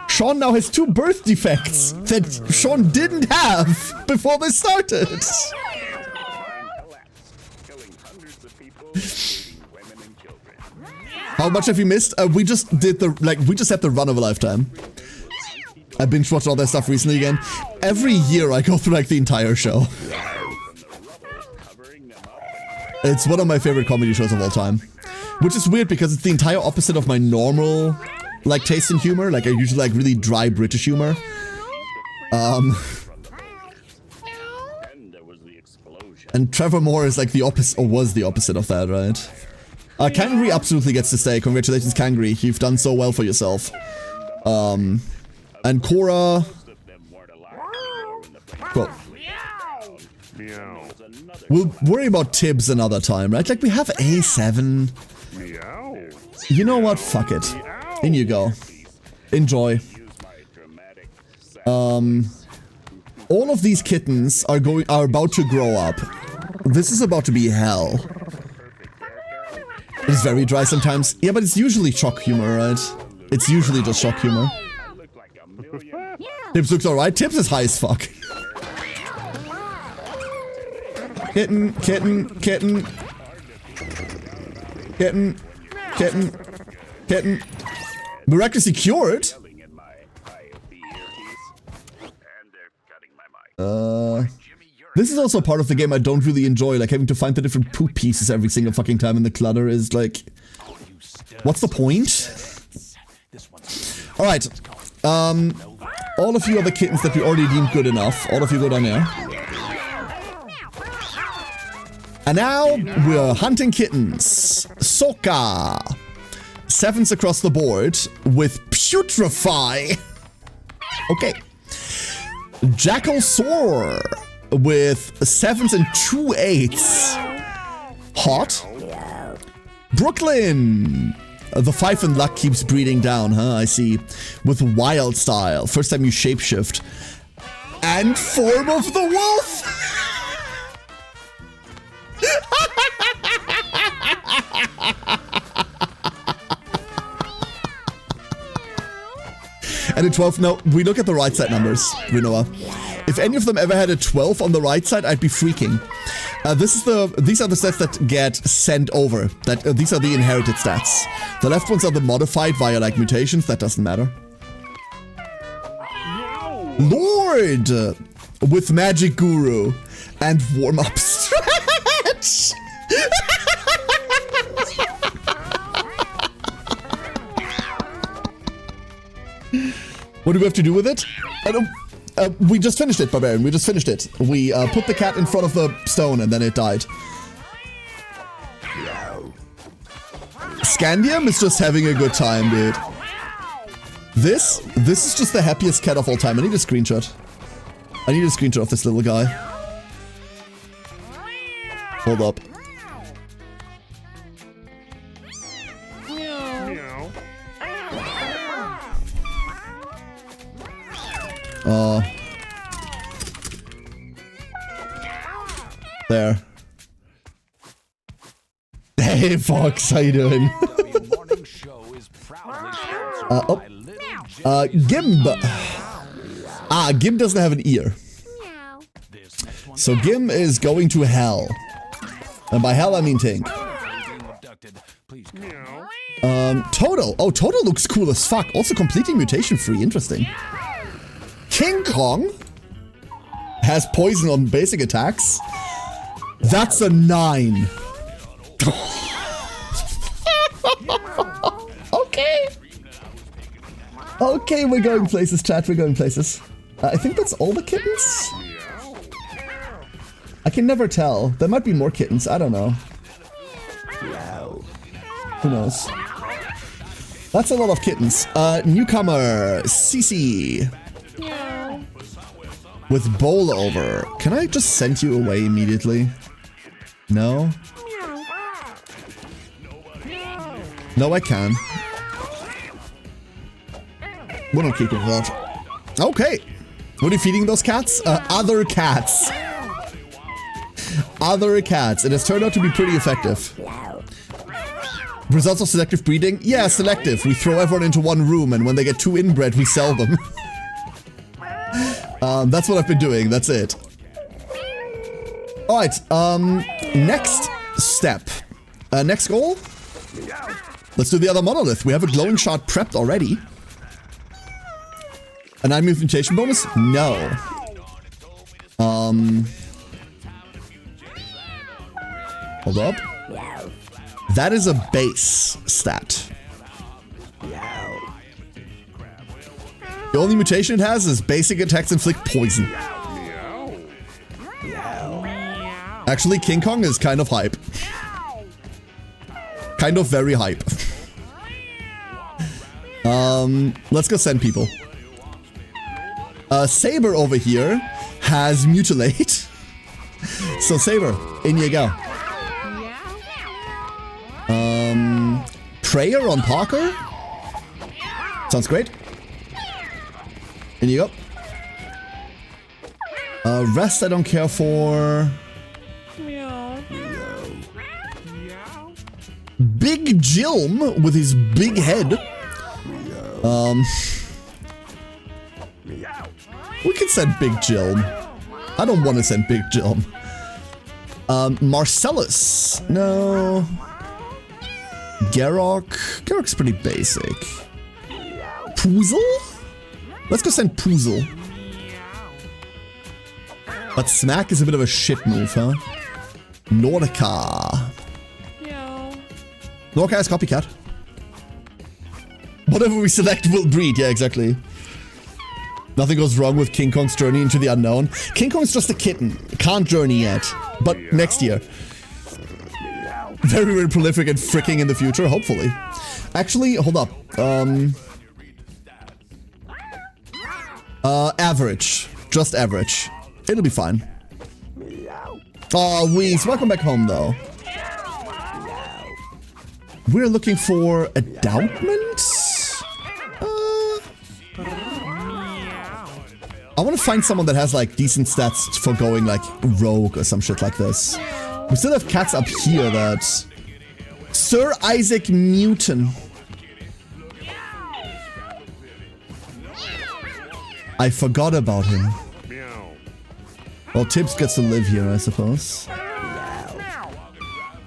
Sean now has 2 birth defects that Sean didn't have before this started. How much have you missed? We just did the, we just had the run of a lifetime. I binge watched all that stuff recently again. Every year I go through like the entire show. It's one of my favorite comedy shows of all time. Which is weird because it's the entire opposite of my normal, like, taste in humor. Like, I usually like really dry British humor. And Trevor Moore is like the opposite, or was the opposite of that, right? Kangri absolutely gets to stay. Congratulations, Kangri. You've done so well for yourself. And Cora... Well, we'll worry about Tibbs another time, right? Like, we have A7. You know what? Fuck it. In you go. Enjoy. All of these kittens are about to grow up. This is about to be hell. It's very dry sometimes. Yeah, but it's usually shock humor, right? It's usually just shock humor. Tibbs looks alright. Tibbs is high as fuck. Kitten, kitten, kitten. Kitten, kitten, kitten. Miraculously cured? This is also part of the game I don't really enjoy, like having to find the different poop pieces every single fucking time, and the clutter is like... What's the point? Alright. All of you are the kittens that we already deemed good enough. All of you go down there. And now, we're hunting kittens. Soka. 7s across the board with Putrefy. Okay. Jackal Soar with 7s and 2 8s. Hot. Brooklyn. The 5 and luck keeps breeding down, huh? I see. With Wild Style. First time you shapeshift. And Form of the Wolf. And a 12, no, we look at the right side numbers, Rinoa. If any of them ever had a 12 on the right side, I'd be freaking. These are the stats that get sent over. These are the inherited stats. The left ones are the modified via like mutations, that doesn't matter. Lord! With Magic Guru and warm-up stretch! What do we have to do with it? I don't... we just finished it, Barbarian. We just finished it. We put the cat in front of the stone and then it died. Scandium is just having a good time, dude. This is just the happiest cat of all time. I need a screenshot. I need a screenshot of this little guy. Hold up. There. Hey, Fox, how you doing? Gimb. Gim doesn't have an ear. So Gim is going to hell. And by hell, I mean Tink. Toto. Oh, Toto looks cool as fuck. Also completely mutation free. Interesting. King Kong has poison on basic attacks. That's a 9. Okay. Okay, we're going places, chat. We're going places. I think that's all the kittens? I can never tell. There might be more kittens. I don't know. Who knows? That's a lot of kittens. Newcomer, Cece. With bowl over. Can I just send you away immediately? No? No, I can. We're not keeping that. Okay. What are you feeding those cats? Other cats. Other cats. It has turned out to be pretty effective. Results of selective breeding? Yeah, selective. We throw everyone into one room, and when they get too inbred, we sell them. That's what I've been doing. That's it. Alright, next step. Next goal? Let's do the other monolith. We have a glowing shard prepped already. A 9 move mutation bonus? No. Hold up. That is a base stat. The only mutation it has is basic attacks inflict poison. Actually, King Kong is kind of hype. kind of very hype. Let's go send people. Saber over here has mutilate. So Saber, in you go. Prayer on Parker. Sounds great. In you go. Rest I don't care for. Big Jilm with his big head. We could send Big Jilm. I don't want to send Big Jilm. Marcellus. No. Garrock's pretty basic. Poozle? Let's go send Poozle. But Smack is a bit of a shit move, huh? Nordica. Nordica is copycat. Whatever we select will breed. Yeah, exactly. Nothing goes wrong with King Kong's journey into the unknown. King Kong's just a kitten. Can't journey yet. But next year. Very, very prolific and freaking in the future, hopefully. Actually, hold up. Average. Just average. It'll be fine. Oh, Weez, welcome back home, though. We're looking for endowment? I want to find someone that has, like, decent stats for going, like, rogue or some shit like this. We still have cats up here that... Sir Isaac Newton. I forgot about him. Well, Tibbs gets to live here, I suppose.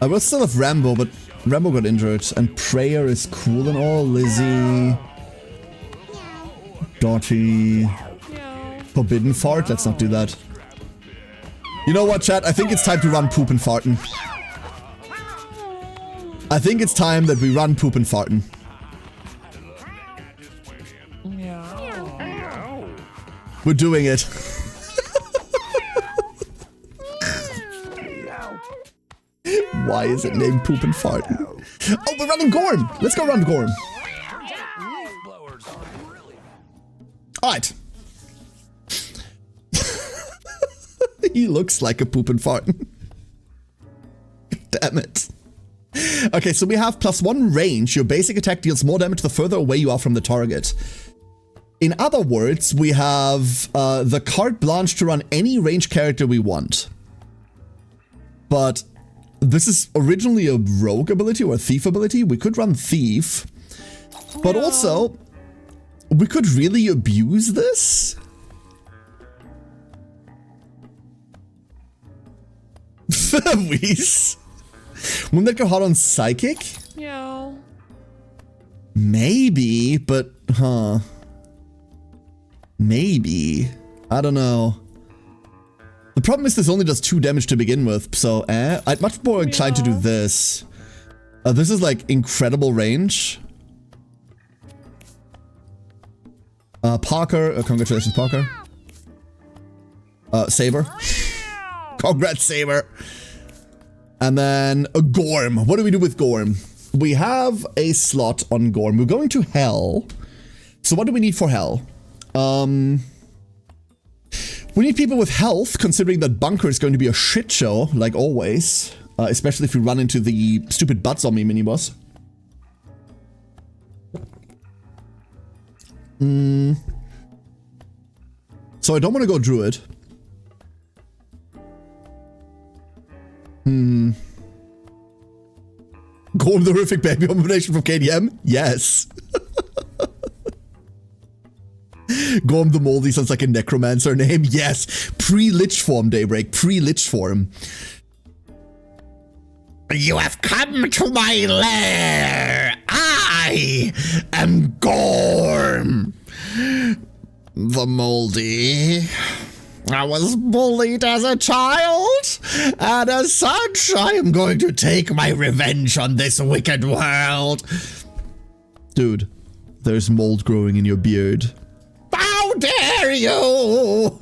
I will still have Rambo, but Rambo got injured. And Prayer is cool and all. Lizzie. Dottie. Forbidden Fart? Let's not do that. You know what, chat? I think it's time to run Poop and Fartin'. I think it's time that we run Poop and Fartin'. We're doing it. Why is it named Poop and Fartin'? Oh, we're running Gorm! Let's go run Gorm. Alright. He looks like a Poop and Fartin'. Damn it. Okay, so we have +1 range. Your basic attack deals more damage the further away you are from the target. In other words, we have the carte blanche to run any range character we want. But this is originally a rogue ability or a thief ability. We could run thief. But also, we could really abuse this. Weez. Wouldn't that go hard on Psychic? Yeah. Maybe, but, huh. Maybe. I don't know. The problem is this only does 2 damage to begin with, so I'd much more inclined to do this. This is like incredible range. Parker, congratulations Parker. Saber. Congrats Saber. And then Gorm. What do we do with Gorm? We have a slot on Gorm. We're going to Hell. So what do we need for Hell? We need people with health, considering that Bunker is going to be a shit show, like always. Especially if we run into the stupid butt zombie mini-boss. So I don't want to go Druid. Gorm the horrific baby abomination from KDM? Yes. Gorm the moldy sounds like a necromancer name. Yes. Pre-lich form, Daybreak. Pre-lich form. You have come to my lair. I am Gorm the moldy. I was bullied as a child, and as such, I am going to take my revenge on this wicked world. Dude, there's mold growing in your beard. How dare you!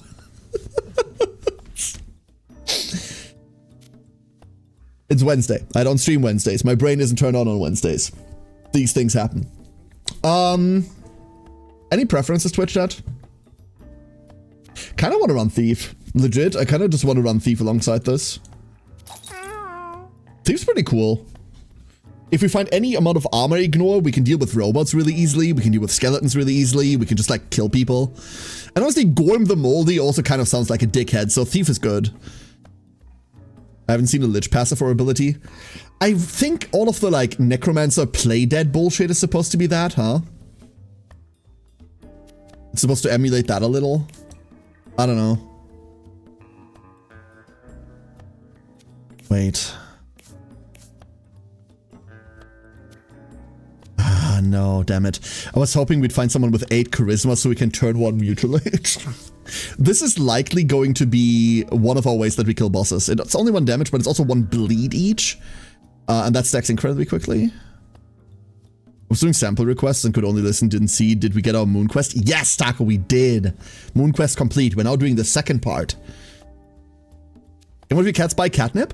It's Wednesday. I don't stream Wednesdays. My brain isn't turned on Wednesdays. These things happen. Any preferences, Twitch chat? Kind of want to run Thief. Legit, I kind of just want to run Thief alongside this. Thief's pretty cool. If we find any amount of armor ignore, we can deal with robots really easily. We can deal with skeletons really easily. We can just like kill people. And honestly, Gorm the Moldy also kind of sounds like a dickhead, so Thief is good. I haven't seen a Lich passive or ability. I think all of the like Necromancer play dead bullshit is supposed to be that, huh? It's supposed to emulate that a little. I don't know. Wait. Ah, no, damn it. I was hoping we'd find someone with 8 charisma so we can turn 1 mutilate. This is likely going to be one of our ways that we kill bosses. It's only 1 damage, but it's also 1 bleed each. And that stacks incredibly quickly. I was doing sample requests and could only listen, didn't see. Did we get our moon quest? Yes, Taco, we did. Moon quest complete. We're now doing the second part. Can one of your cats buy catnip?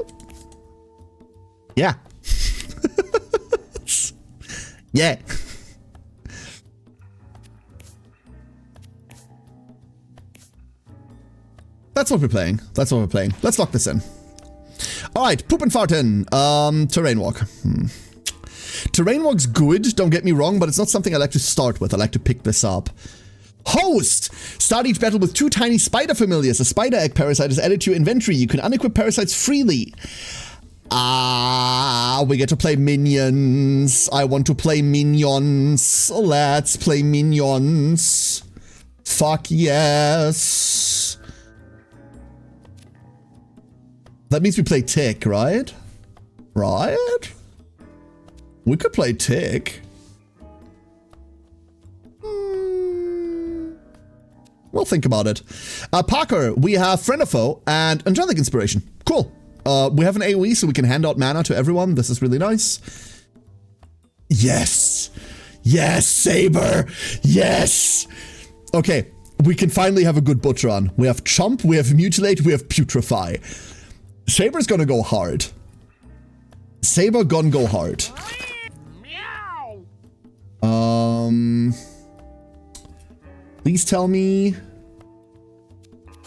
Yeah. Yeah. That's what we're playing. That's what we're playing. Let's lock this in. Alright, poop and fartin. Terrain walk. Terrain walk's good, don't get me wrong, but it's not something I like to start with. I like to pick this up. Host! Start each battle with 2 tiny spider familiars. A spider egg parasite is added to your inventory. You can unequip parasites freely. Ah, we get to play minions. I want to play minions. Let's play minions. Fuck yes. That means we play Tick, right? Right? We could play Tick. We'll think about it. Parker, we have Friend or Foe and Angelic Inspiration. Cool. We have an AoE so we can hand out mana to everyone. This is really nice. Yes. Yes, Saber. Yes. Okay, we can finally have a good butcher on. We have Chomp, we have Mutilate, we have Putrefy. Saber's gonna go hard. Saber gonna go hard. Please tell me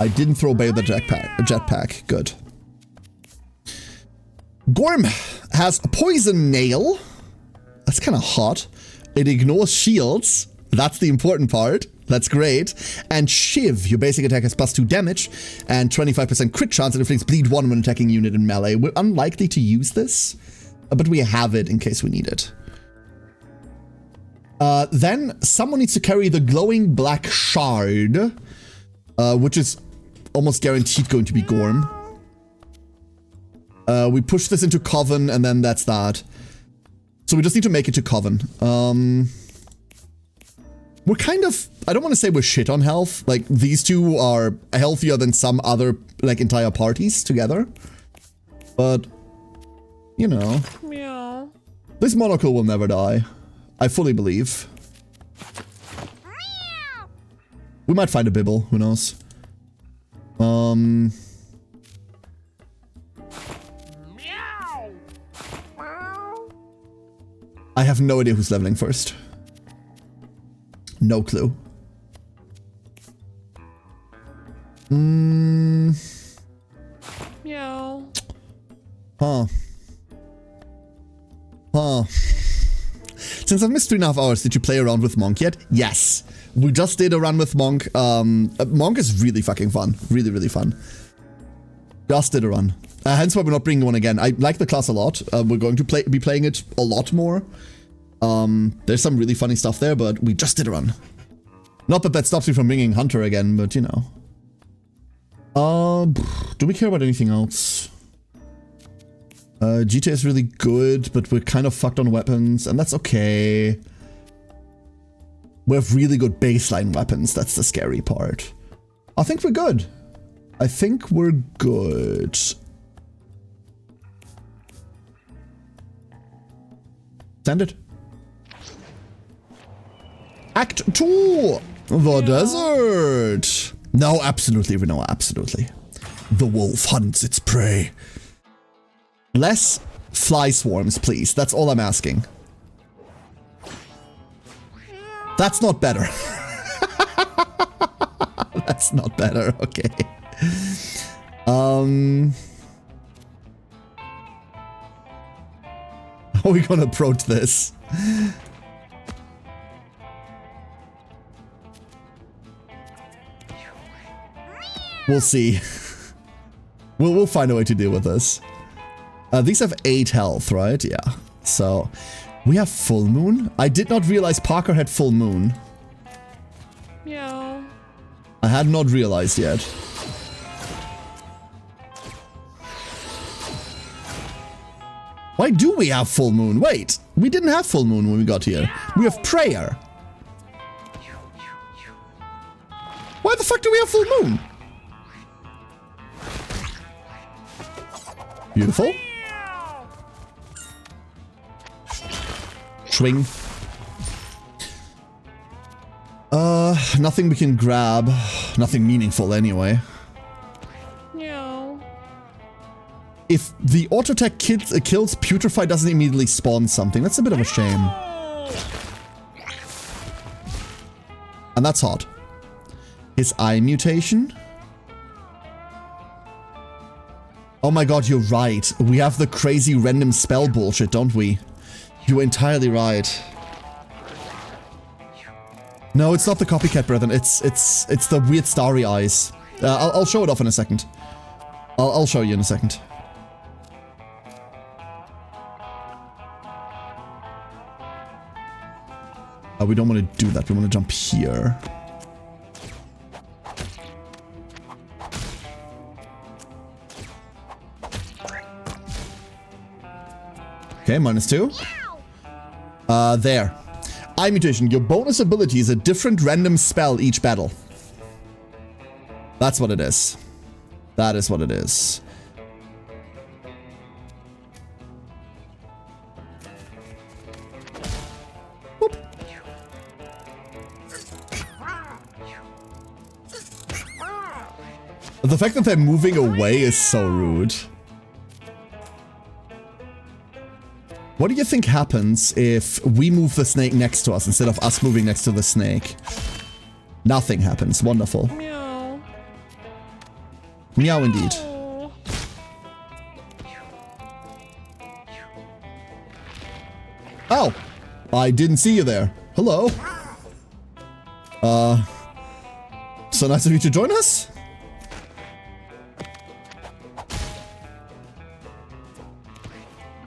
I didn't throw away the jetpack. Good. Gorm has a poison nail. That's kind of hot. It ignores shields. That's the important part. That's great. And Shiv, your basic attack has +2 damage and 25% crit chance and inflicts bleed 1 when attacking unit in melee. We're unlikely to use this, but we have it in case we need it. Then someone needs to carry the glowing black shard, which is almost guaranteed going to be Gorm. We push this into Coven and then that's that. So we just need to make it to Coven. We're kind of, I don't want to say we're shit on health. Like, these two are healthier than some other, like, entire parties together. But, you know. Meow. This monocle will never die. I fully believe. We might find a Bibble, who knows. I have no idea who's leveling first. No clue. Meow. Huh. Since I've missed 3.5 hours, did you play around with Monk yet? Yes. We just did a run with Monk. Monk is really fucking fun. Really, really fun. Just did a run. Hence why we're not bringing one again. I like the class a lot. We're going to be playing it a lot more. There's some really funny stuff there, but we just did a run. Not that that stops me from bringing Hunter again, but you know. Do we care about anything else? GTA is really good, but we're kind of fucked on weapons, and that's okay. We have really good baseline weapons, that's the scary part. I think we're good. I think we're good. Send it. Act 2! The desert! No, absolutely, Renoa, absolutely. The wolf hunts its prey. Less fly swarms, please. That's all I'm asking. That's not better. That's not better. Okay. How are we gonna approach this? We'll see. We'll find a way to deal with this. These have 8 health, right? Yeah. So, we have full moon. I did not realize Parker had full moon. Meow. I had not realized yet. Why do we have full moon? Wait, we didn't have full moon when we got here. We have prayer. Why the fuck do we have full moon? Beautiful. Swing. Nothing we can grab. Nothing meaningful anyway. Meow. If the auto attack kills, Putrefy doesn't immediately spawn something. That's a bit of a shame. And that's hot. His eye mutation. Oh my god, you're right. We have the crazy random spell bullshit, don't we? You're entirely right. No, it's not the copycat, brethren. It's the weird starry eyes. I'll show it off in a second. I'll show you in a second. We don't want to do that. We want to jump here. Okay, -2. There. Eye mutation. Your bonus ability is a different random spell each battle. That's what it is. That is what it is. Whoop. The fact that they're moving away is so rude. What do you think happens if we move the snake next to us instead of us moving next to the snake? Nothing happens. Wonderful. Meow. Meow indeed. Oh! I didn't see you there. Hello. So nice of you to join us?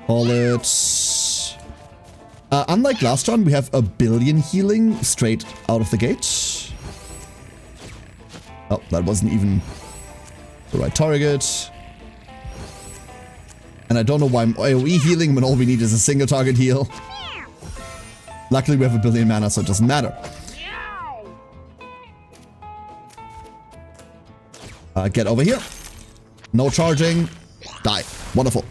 Call it... unlike last round, we have 1 billion healing straight out of the gate. Oh, that wasn't even the right target. And I don't know why I'm AoE healing when all we need is a single target heal. Luckily, we have 1 billion mana, so it doesn't matter. Get over here. No charging. Die. Wonderful.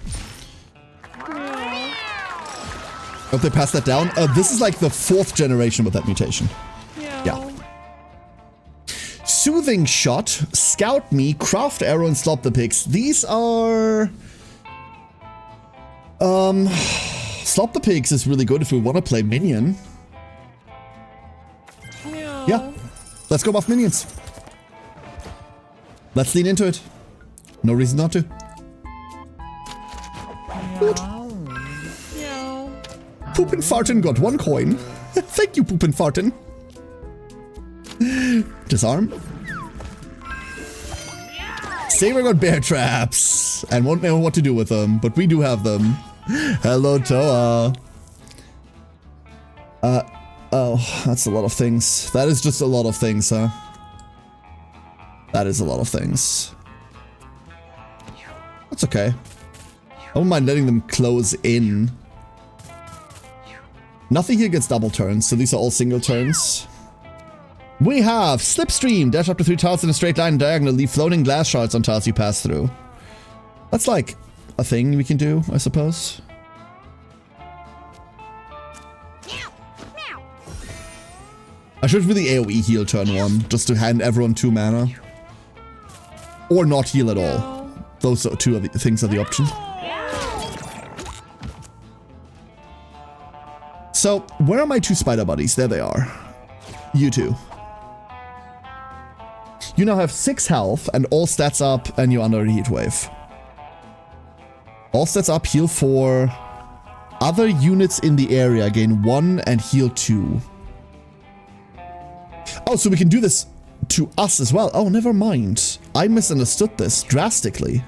Hope they pass that down. This is like the 4th generation with that mutation. Yeah. Soothing Shot, Scout Me, Craft Arrow, and Slop the Pigs. These are... Slop the Pigs is really good if we want to play minion. Yeah. Let's go buff minions. Let's lean into it. No reason not to. Good. Poopin' Fartin got 1 coin. Thank you, Poopin' Fartin. Disarm. Saber got bear traps and won't know what to do with them, but we do have them. Hello, Toa. Oh, that's a lot of things. That is just a lot of things, huh? That is a lot of things. That's okay. I don't mind letting them close in. Nothing here gets double turns, so these are all single turns. We have Slipstream, dash up to 3 tiles in a straight line diagonally, floating glass shards on tiles you pass through. That's like a thing we can do, I suppose. I should really AoE heal turn 1, just to hand everyone 2 mana. Or not heal at all. Those are 2 of the things are the option. So, where are my two spider buddies? There they are. You two. You now have 6 health and all stats up and you're under a heat wave. All stats up, heal 4. Other units in the area gain 1 and heal 2. Oh, so we can do this to us as well. Oh, never mind. I misunderstood this drastically.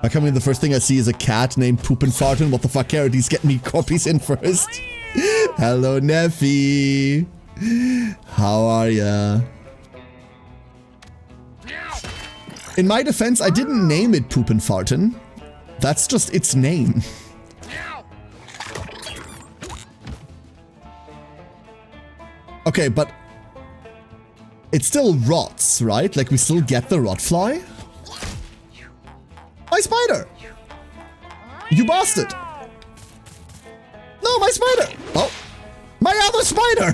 How come the first thing I see is a cat named Poop and Fartin? What the fuck, Carroties? Get me copies in first. Hello, Neffy. How are ya? In my defense, I didn't name it Poop and Fartin. That's just its name. Okay, but it still rots, right? Like, we still get the rot fly? My spider! You bastard! No, my spider! Oh, my other spider!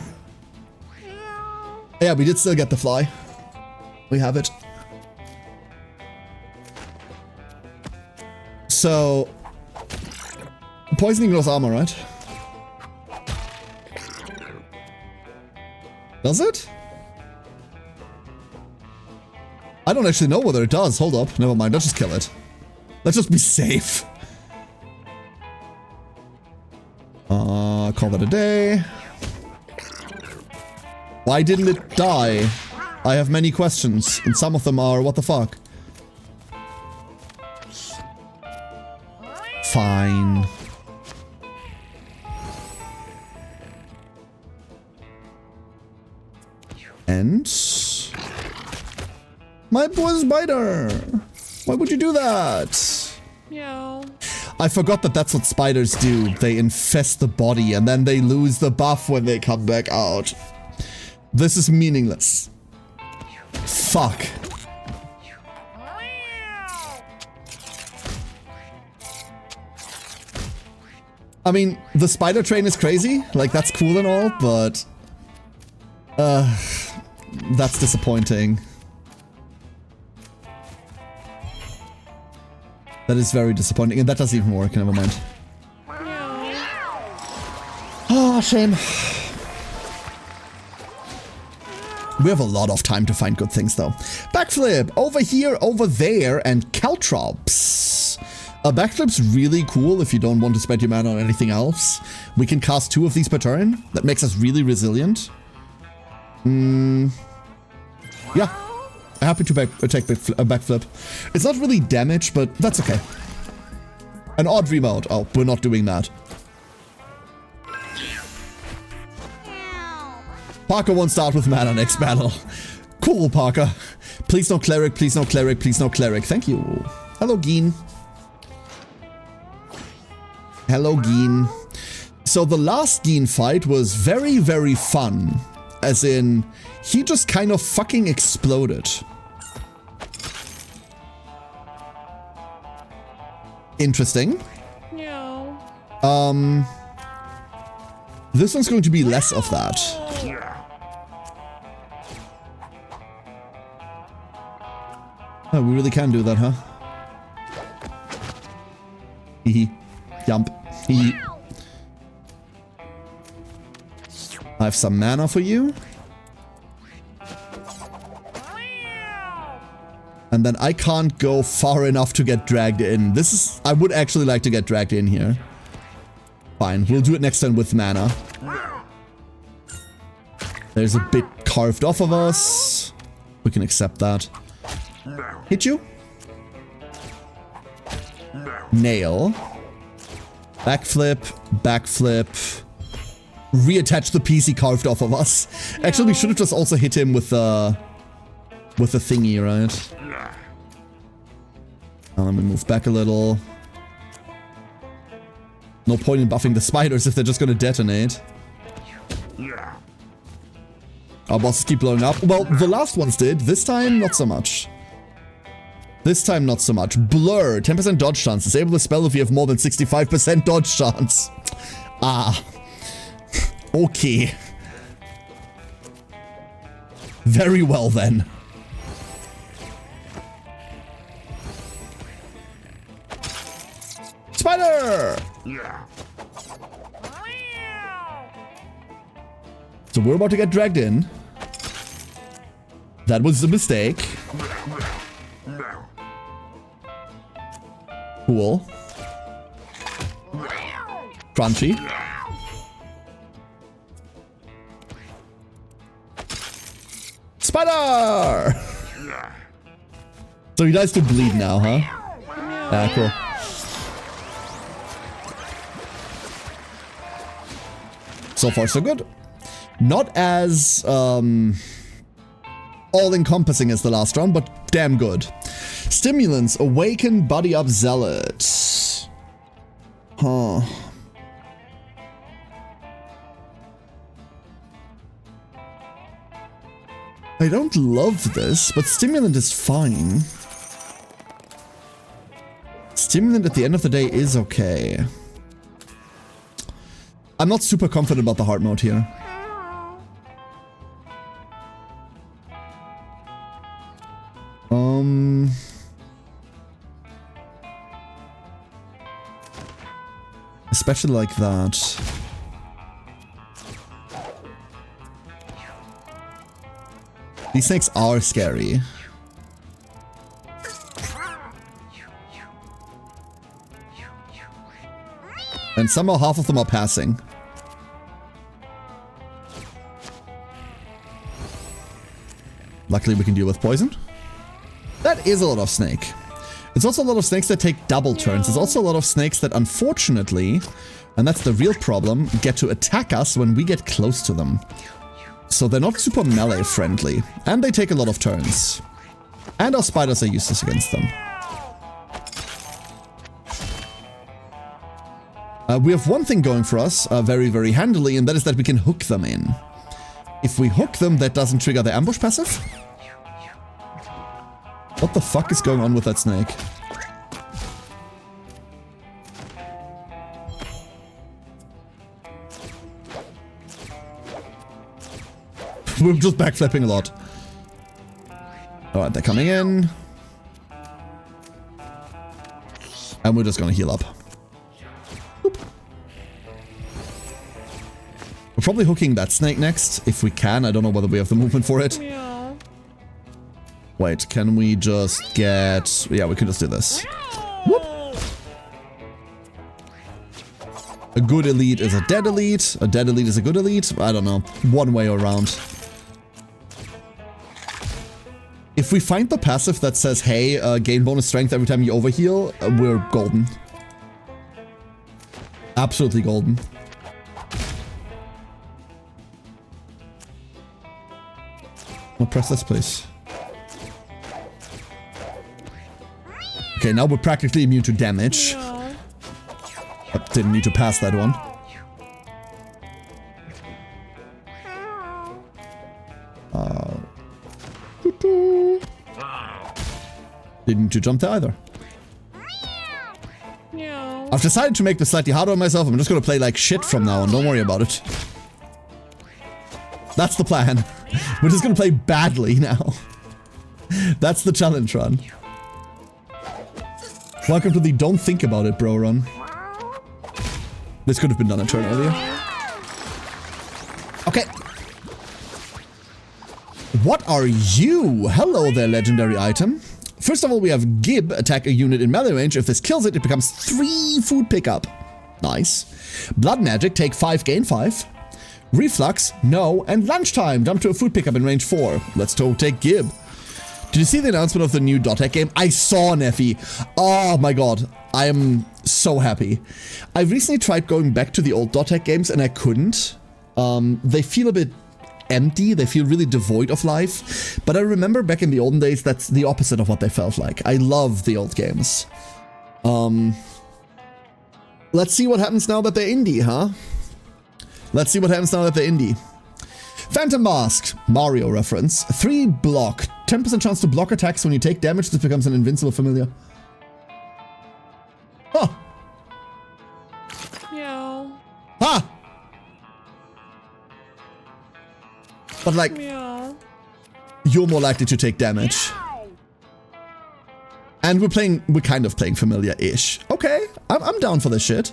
Yeah, we did still get the fly. We have it. So, poisoning grows armor, right? Does it? I don't actually know whether it does. Hold up. Never mind. Let's just kill it. Let's just be safe. Call that a day. Why didn't it die? I have many questions, and some of them are, what the fuck? Fine. And my poor spider. Why would you do that? Meow. I forgot that that's what spiders do. They infest the body and then they lose the buff when they come back out. This is meaningless. Fuck. I mean, the spider train is crazy. Like, that's cool and all, but that's disappointing. That is very disappointing, and that doesn't even work. Never mind. Oh, shame. We have a lot of time to find good things, though. Backflip! Over here, over there, and Caltrops. A backflip's really cool if you don't want to spend your mana on anything else. We can cast 2 of these per turn. That makes us really resilient. Yeah. Happy to attack a backflip. It's not really damage, but that's okay. An odd remote. Oh, we're not doing that. Parker won't start with mana next battle. Cool, Parker. Please no cleric, please no cleric, please no cleric. Thank you. Hello, Geen. Hello, Geen. So the last Geen fight was very, very fun. As in, he just kind of fucking exploded. Interesting. Meow. This one's going to be less of that. Oh, we really can do that, huh? Hee. Jump. Hee. I have some mana for you. And then I can't go far enough to get dragged in. This is... I would actually like to get dragged in here. Fine, we'll do it next turn with mana. There's a bit carved off of us. We can accept that. Hit you. Nail. Backflip. Backflip. Reattach the piece he carved off of us. Actually, we should have just also hit him with the thingy, right? Now let me move back a little. No point in buffing the spiders if they're just gonna detonate. Our bosses keep blowing up. Well, the last ones did. This time, not so much. This time, not so much. Blur, 10% dodge chance. Disable the spell if you have more than 65% dodge chance. Ah. Okay. Very well then. Spider! So we're about to get dragged in. That was a mistake. Cool. Crunchy. Spider! So he dies to bleed now, huh? Ah, cool. So far, so good. Not as all-encompassing as the last round, but damn good. Stimulants, awaken, buddy up, zealot. Huh. I don't love this, but stimulant is fine. Stimulant at the end of the day is okay. I'm not super confident about the hard mode here. Especially like that. These snakes are scary. And somehow half of them are passing. Luckily we can deal with poison. That is a lot of snake. It's also a lot of snakes that take double turns. It's also a lot of snakes that unfortunately, and that's the real problem, get to attack us when we get close to them. So they're not super melee friendly. And they take a lot of turns. And our spiders are useless against them. We have one thing going for us very, very handily, and that is that we can hook them in. If we hook them, that doesn't trigger the ambush passive. What the fuck is going on with that snake? We're just backflipping a lot. Alright, they're coming in. And we're just gonna heal up. Boop. We're probably hooking that snake next, if we can. I don't know whether we have the movement for it. Wait, can we just get... Yeah, we can just do this. Whoop. A good elite is a dead elite. A dead elite is a good elite. I don't know. One way around. If we find the passive that says, hey, gain bonus strength every time you overheal, we're golden. Absolutely golden. Well, press this, please. Okay, now we're practically immune to damage. Didn't need to pass that one. Didn't need to jump there either. I've decided to make this slightly harder on myself. I'm just gonna play like shit from now on. Don't worry about it. That's the plan. We're just gonna play badly now. That's the challenge run. Welcome to the don't think about it, bro run. This could have been done a turn earlier. Okay. What are you? Hello there, legendary item. First of all, we have Gib, attack a unit in melee range. If this kills it, it becomes 3 food pickup. Nice. Blood magic, take 5, gain 5. Reflux, no. And lunchtime, jump to a food pickup in range 4. Let's take Gib. Did you see the announcement of the new .hack game? I saw, Neffy. Oh my god. I am so happy. I recently tried going back to the old .hack games and I couldn't. They feel a bit empty. They feel really devoid of life. But I remember back in the olden days, that's the opposite of what they felt like. I love the old games. Let's see what happens now that they're indie, huh? Let's see what happens now that they're indie. Phantom Mask, Mario reference. 3 block. 10% chance to block attacks when you take damage. This becomes an invincible familiar. Huh. Meow. Ha! But like, Meow. you're more likely to take damage. And we're kind of playing familiar-ish. Okay, I'm down for this shit.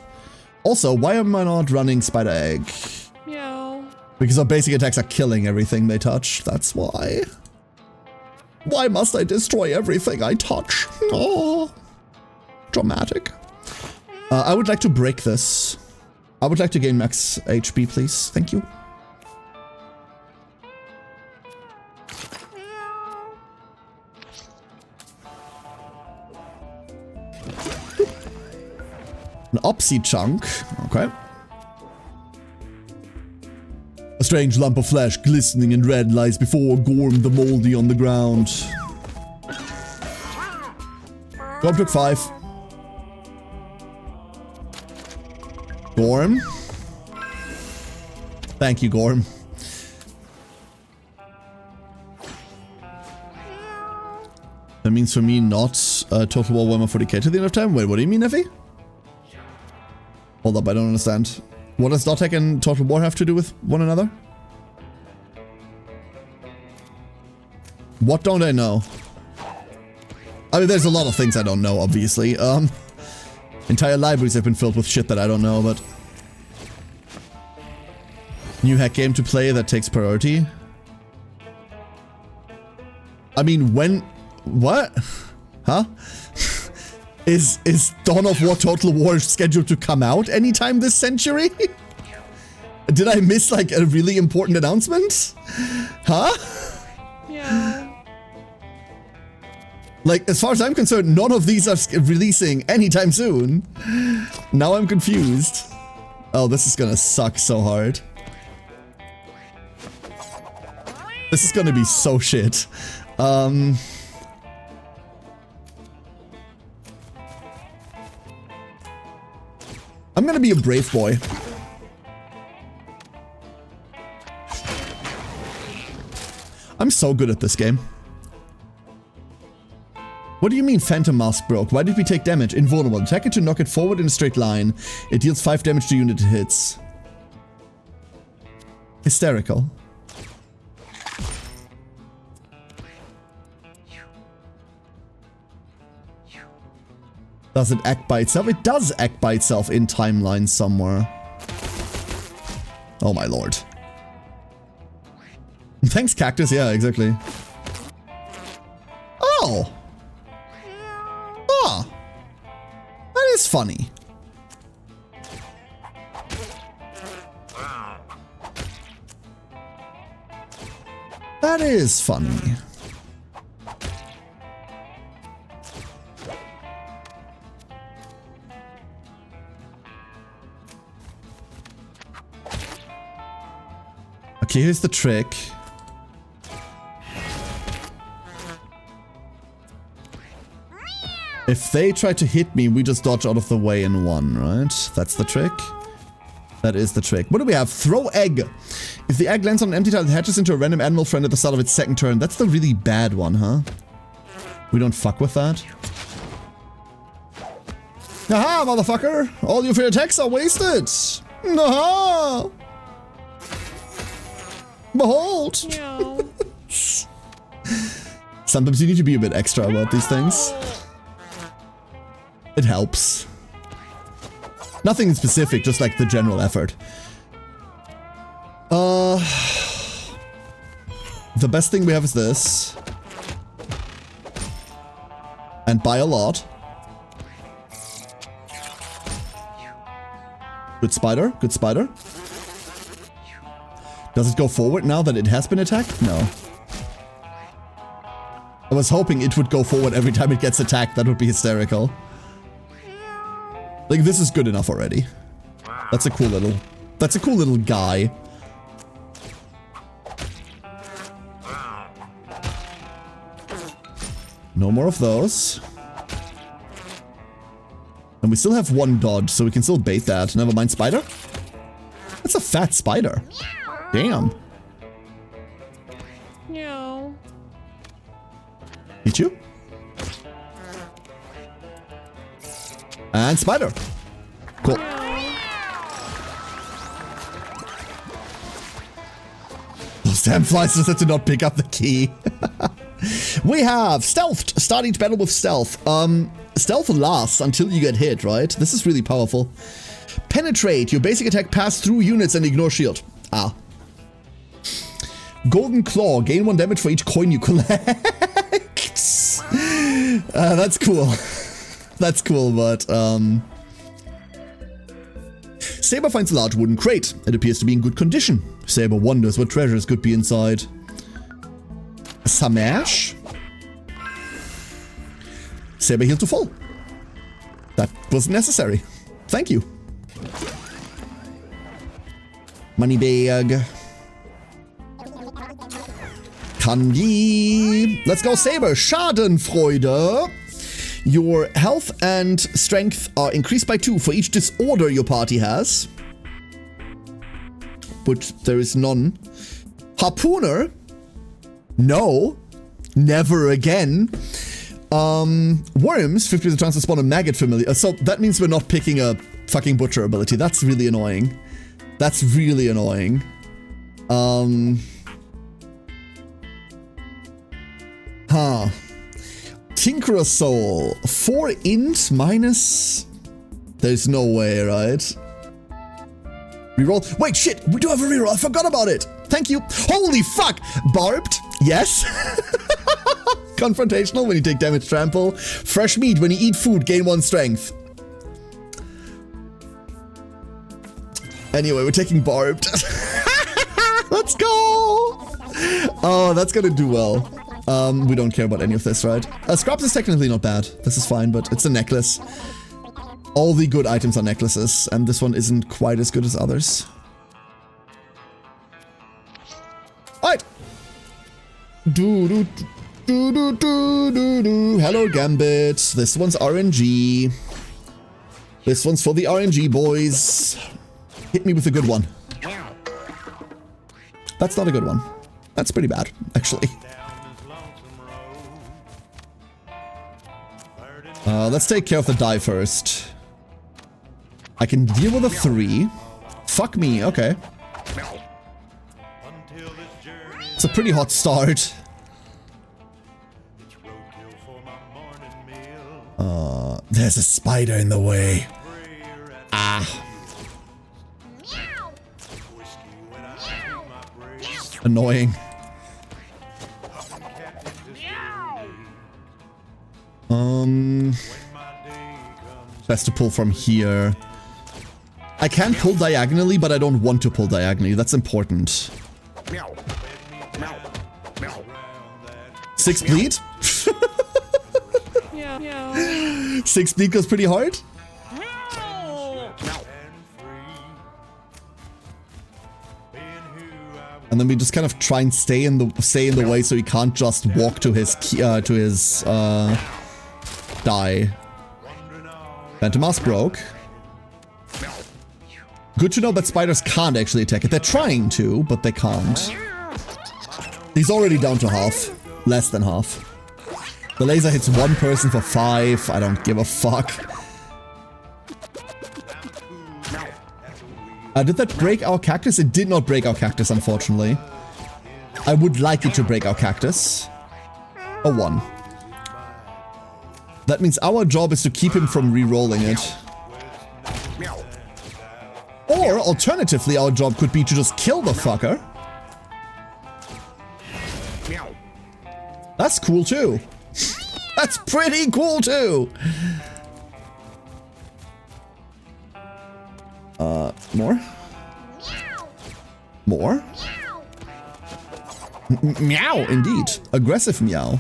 Also, why am I not running Spider Egg? Meow. Because our basic attacks are killing everything they touch. That's why. Why must I destroy everything I touch? Oh, dramatic. I would like to break this. I would like to gain max HP, please. Thank you. An Opsy chunk. Okay. A strange lump of flesh, glistening and red, lies before Gorm the Moldy on the ground. Gorm took 5. Gorm. Thank you, Gorm. That means for me not total war warmer 40k to the end of time. Wait, what do you mean, Effie? Hold up, I don't understand. What does Dotek and Total War have to do with one another? What don't I know? I mean, there's a lot of things I don't know, obviously. Entire libraries have been filled with shit that I don't know, but... New hack game to play that takes priority? I mean, when... What? Huh? Is Dawn of War Total War scheduled to come out anytime this century? Did I miss, like, a really important announcement? Huh? Meow. Like, as far as I'm concerned, none of these are releasing anytime soon. Now I'm confused. Oh, this is gonna suck so hard. This is gonna be so shit. I'm gonna be a brave boy. I'm so good at this game. What do you mean Phantom Mask broke? Why did we take damage? Invulnerable. Attack it to knock it forward in a straight line. It deals 5 damage to unit it hits. Hysterical. Does it act by itself? It does act by itself in timeline somewhere. Oh my lord. Thanks, Cactus. Yeah, exactly. Oh! Ah! That is funny. That is funny. Okay, here's the trick. If they try to hit me, we just dodge out of the way in one, right? That's the trick. That is the trick. What do we have? Throw egg. If the egg lands on an empty tile, it hatches into a random animal friend at the start of its second turn. That's the really bad one, huh? We don't fuck with that. Aha, motherfucker! All your free attacks are wasted! Aha! Behold! Meow. Sometimes you need to be a bit extra about these things. It helps. Nothing specific, just like the general effort. The best thing we have is this. And by a lot. Good spider, good spider. Does it go forward now that it has been attacked? No. I was hoping it would go forward every time it gets attacked. That would be hysterical. Like, this is good enough already. That's a cool little guy. No more of those. And we still have one dodge, so we can still bait that. Never mind spider. That's a fat spider. Damn. Meow. Hit you? And spider. Cool. Those damn flies just had to not pick up the key. We have stealthed, starting to battle with stealth. stealth lasts until you get hit, right? This is really powerful. Penetrate. Your basic attack pass through units and ignore shield. Ah. Golden Claw. Gain 1 damage for each coin you collect. That's cool. That's cool, but Saber finds a large wooden crate. It appears to be in good condition. Saber wonders what treasures could be inside. A Samash? Saber healed to full. That wasn't necessary. Thank you. Money bag. Kanji. Let's go, Saber. Schadenfreude. Your health and strength are increased by 2 for each disorder your party has. But there is none. Harpooner. No. Never again. Worms. 50% chance to spawn a maggot familiar. So that means we're not picking a fucking butcher ability. That's really annoying. That's really annoying. Tinkerer Soul. 4 int minus... There's no way, right? Reroll. Wait, shit! We do have a reroll. I forgot about it. Thank you. Holy fuck! Barbed. Yes. Confrontational when you take damage trample. Fresh meat when you eat food. Gain 1 strength. Anyway, we're taking barbed. Let's go! Oh, that's gonna do well. We don't care about any of this, right? Scraps is technically not bad. This is fine, but it's a necklace. All the good items are necklaces, and this one isn't quite as good as others. Alright! Hello, Gambit. This one's RNG. This one's for the RNG boys. Hit me with a good one. That's not a good one. That's pretty bad, actually. Let's take care of the die first. I can deal with a 3. Fuck me, okay. It's a pretty hot start. There's a spider in the way. Ah. Annoying. Best to pull from here. I can pull diagonally, but I don't want to pull diagonally. That's important. 6 bleed? 6 bleed goes pretty hard. And then we just kind of try and stay in the way so he can't just walk to his die. Phantom Mask broke. Good to know that spiders can't actually attack it. They're trying to, but they can't. He's already down to half. Less than half. The laser hits 1 person for 5. I don't give a fuck. Did that break our cactus? It did not break our cactus, unfortunately. I would like it to break our cactus. A 1. That means our job is to keep him from re-rolling it. Or, alternatively, our job could be to just kill the fucker. That's cool, too. That's pretty cool, too. More? More? Meow, indeed. Aggressive meow.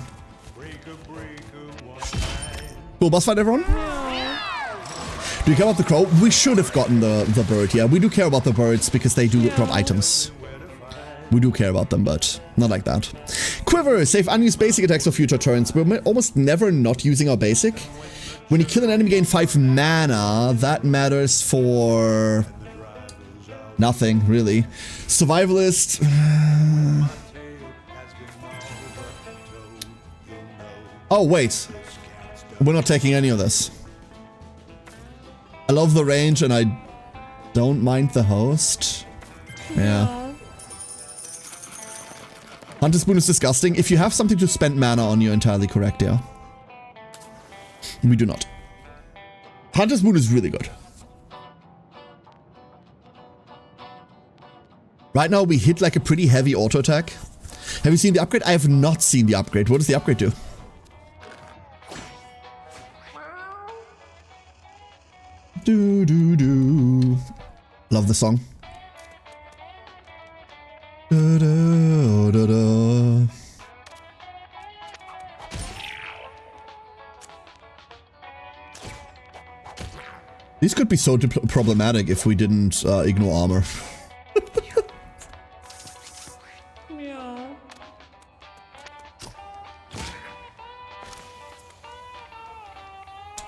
Cool boss fight, everyone? Do you care about the crow? We should have gotten the bird, yeah. We do care about the birds because they do drop items. We do care about them, but not like that. Quiver, save unused basic attacks for future turns. We're almost never not using our basic. When you kill an enemy, gain 5 mana. That matters for nothing, really. Survivalist. Oh, wait. We're not taking any of this. I love the range and I don't mind the host. Yeah. Hunter's Boon is disgusting. If you have something to spend mana on, you're entirely correct, yeah. We do not. Hunter's Moon is really good. Right now we hit like a pretty heavy auto attack. Have you seen the upgrade? I have not seen the upgrade. What does the upgrade do? Do do do. Love the song. Da, da, da, da. These could be so problematic if we didn't ignore armor. Meow.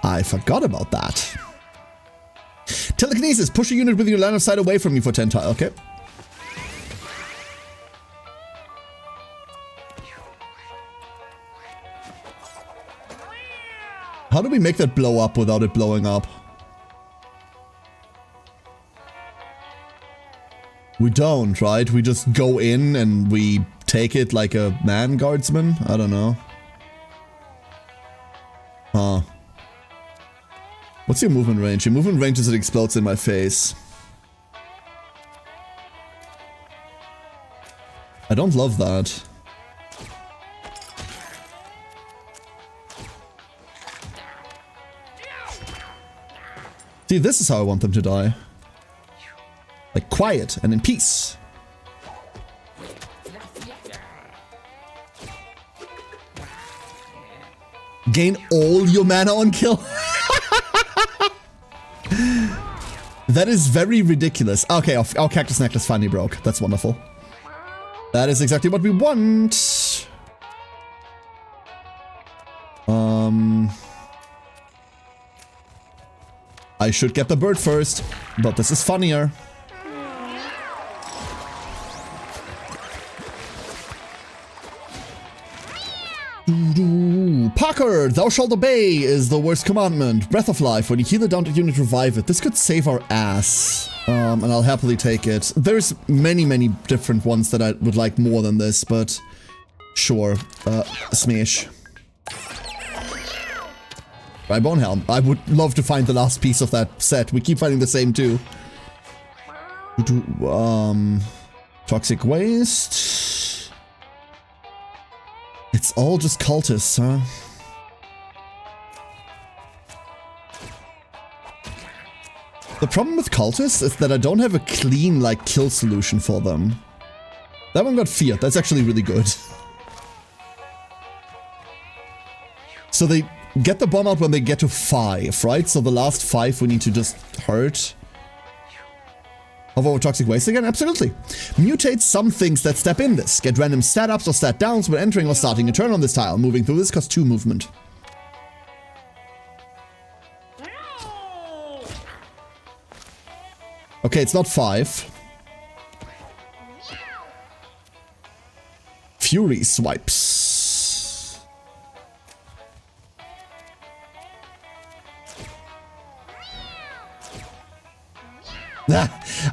I forgot about that. Telekinesis. Push a unit with your line of sight away from me for 10 tiles. Okay. How do we make that blow up without it blowing up? We don't, right? We just go in and we take it like a man guardsman? I don't know. Huh. What's your movement range? Your movement range is it explodes in my face. I don't love that. See, this is how I want them to die. Like quiet and in peace. Gain all your mana on kill. That is very ridiculous. Okay, our cactus necklace finally broke. That's wonderful. That is exactly what we want. I should get the bird first, but this is funnier. Parker, thou shalt obey is the worst commandment. Breath of life. When you heal a downed unit, revive it. This could save our ass. And I'll happily take it. There's many different ones that I would like more than this, but sure. Smash. Right, Bone Helm. I would love to find the last piece of that set. We keep finding the same too. Toxic waste. It's all just cultists, huh? The problem with cultists is that I don't have a clean, like, kill solution for them. That one got feared. That's actually really good. So they get the bomb out when they get to 5, right? So the last 5 we need to just hurt. Hover over toxic waste again? Absolutely. Mutate some things that step in this. Get random stat ups or stat downs when entering or starting a turn on this tile. Moving through this costs 2 movement. Okay, it's not 5. Fury swipes.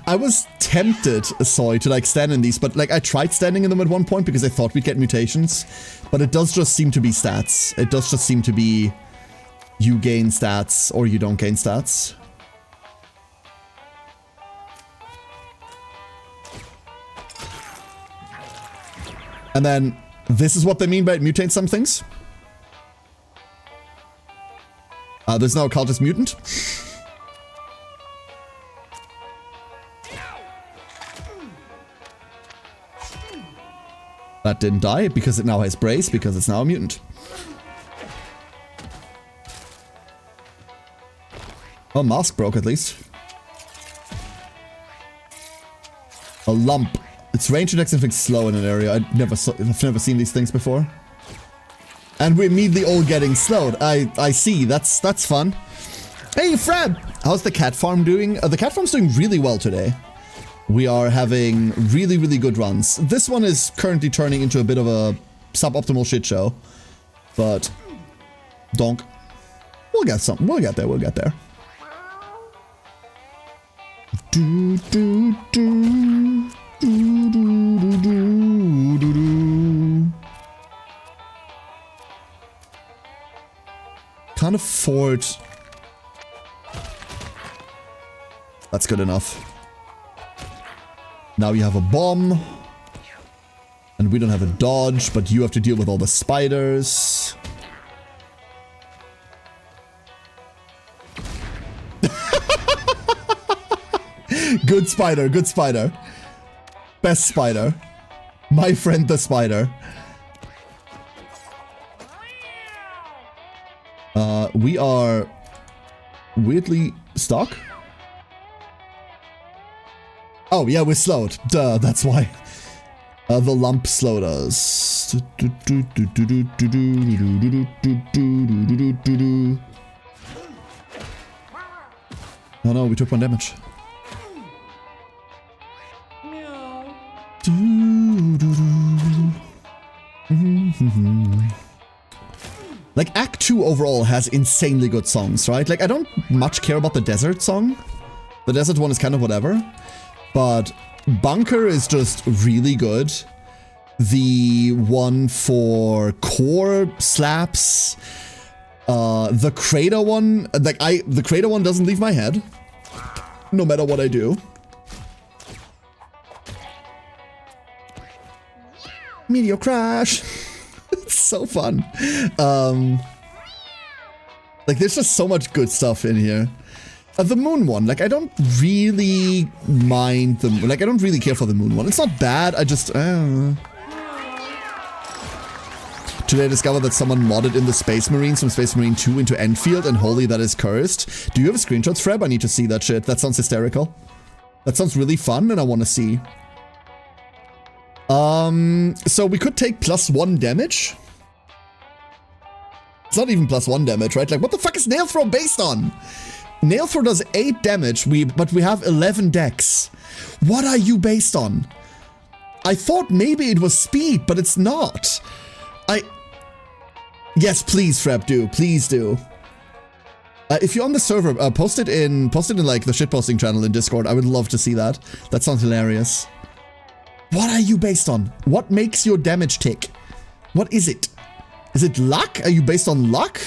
I was tempted, sorry, to like stand in these, but like I tried standing in them at one point because I thought we'd get mutations, but it does just seem to be stats. It does just seem to be you gain stats or you don't gain stats. And then this is what they mean by mutate some things. There's now a cultist mutant. That didn't die because it now has brace, because it's now a mutant. Oh, mask broke at least. A lump. Its range attacks inflict slow in an area. I've never seen these things before. And we're immediately all getting slowed. I see. That's fun. Hey, Fred! How's the cat farm doing? The cat farm's doing really well today. We are having really good runs. This one is currently turning into a bit of a suboptimal shit show. But donk. We'll get some. We'll get there. We'll get there. Do do do. Do, do, do, do, do, do. can't afford... That's good enough. Now you have a bomb. And we don't have a dodge, but you have to deal with all the spiders. Good spider, good spider. Best spider. My friend the spider. We are weirdly stuck. Oh, yeah, we're slowed. Duh, that's why. The lump slowed us. Oh no, we took 1 damage. Like, Act 2 overall has insanely good songs, right? Like, I don't much care about the desert song. The desert one is kind of whatever. But Bunker is just really good. The one for Core slaps. The Crater one, like, the Crater one doesn't leave my head. No matter what I do. Meteor crash. It's so fun. Like, there's just so much good stuff in here. The moon one, like, I don't really mind the... Like, I don't really care for the moon one. It's not bad, I just... Today I discovered that someone modded in the Space Marines from Space Marine 2 into Enfield, and holy, that is cursed. Do you have screenshots, Freb? I need to see that shit. That sounds hysterical. That sounds really fun, and I want to see. So we could take +1 damage. It's not even +1 damage, right? Like, what the fuck is Nail Throw based on? Nail Throw does 8 damage, but we have 11 dex. What are you based on? I thought maybe it was speed, but it's not. Yes, please, Freb, do. Please do. If you're on the server, post it in like the shitposting channel in Discord. I would love to see that. That sounds hilarious. What are you based on? What makes your damage tick? What is it? Is it luck? Are you based on luck?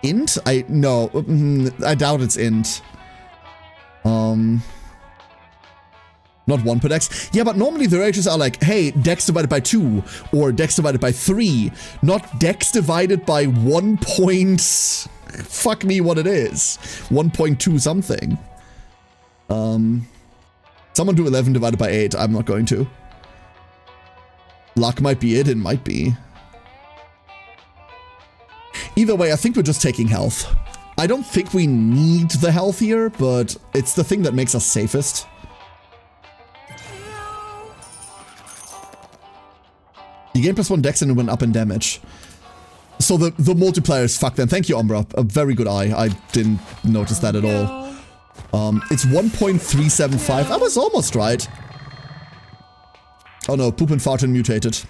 Int? No. I doubt it's int. Not 1 per dex. Yeah, but normally the ratios are like, hey, dex divided by 2 or dex divided by 3, not dex divided by 1 point. Fuck me what it is. 1.2 something. Someone do 11 divided by 8. I'm not going to. Luck might be it. It might be. Either way, I think we're just taking health. I don't think we need the health here, but it's the thing that makes us safest. You gain +1 dex and it went up in damage. So the multiplier is fucked then. Thank you, Umbra. A very good eye. I didn't notice that at all. It's 1.375. I was almost right. Oh no, poop and fart and mutated.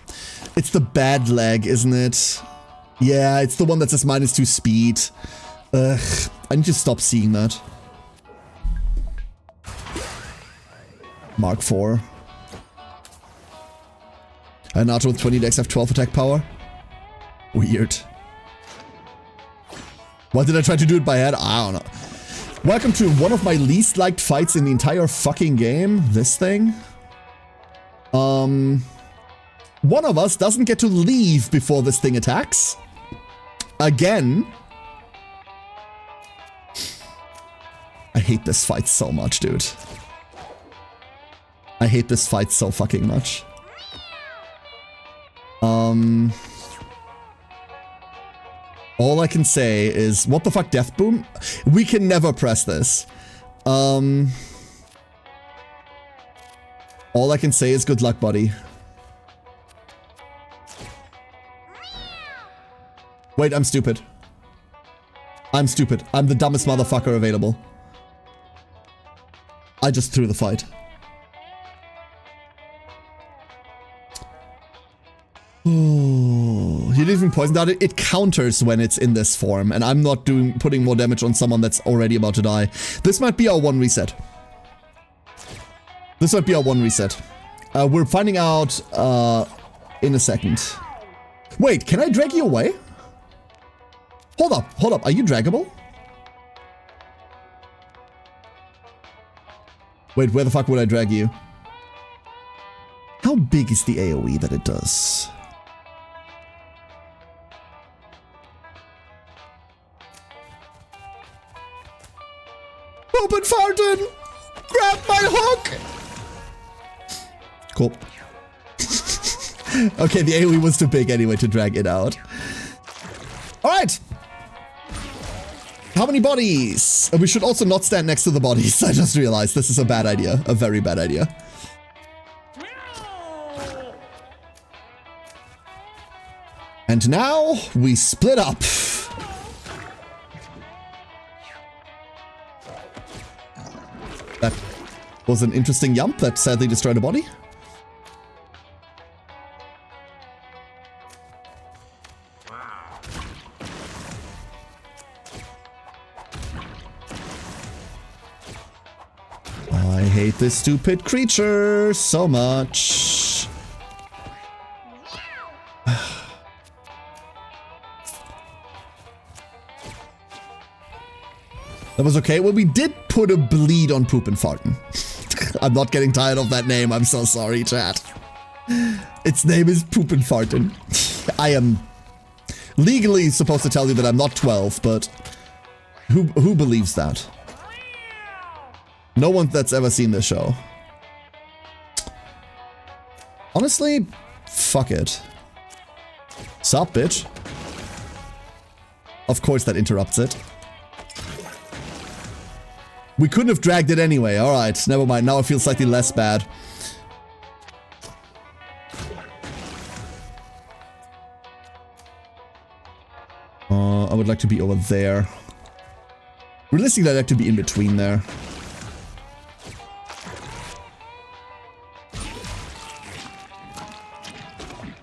It's the bad leg, isn't it? Yeah, it's the one that says -2 speed. Ugh, I need to stop seeing that. Mark 4. And Nato with 20 dex have 12 attack power. Weird. Why did I try to do it by head? I don't know. Welcome to one of my least liked fights in the entire fucking game. This thing. One of us doesn't get to leave before this thing attacks. Again. I hate this fight so much, dude. I hate this fight so fucking much. All I can say is, what the fuck, Death Boom? We can never press this. All I can say is good luck, buddy. Wait, I'm stupid. I'm stupid. I'm the dumbest motherfucker available. I just threw the fight. Oh, you didn't even poison that. It counters when it's in this form, and I'm not putting more damage on someone that's already about to die. This might be our 1 reset. This might be our 1 reset. We're finding out in a second. Wait, can I drag you away? Hold up. Are you draggable? Wait, where the fuck would I drag you? How big is the AoE that it does? Open fountain! Grab my hook! Cool. Okay, the AoE was too big anyway to drag it out. Alright! How many bodies? We should also not stand next to the bodies. I just realized this is a bad idea. A very bad idea. And now we split up. That was an interesting jump that sadly destroyed a body. I hate this stupid creature so much. That was okay. Well, we did put a bleed on Poop and Farten. I'm not getting tired of that name. I'm so sorry, chat. Its name is Poop and Farten. I am legally supposed to tell you that I'm not 12, but who believes that? No one that's ever seen this show. Honestly, fuck it. Sup, bitch? Of course that interrupts it. We couldn't have dragged it anyway. Alright, never mind. Now I feel slightly less bad. I would like to be over there. Realistically, I'd like to be in between there.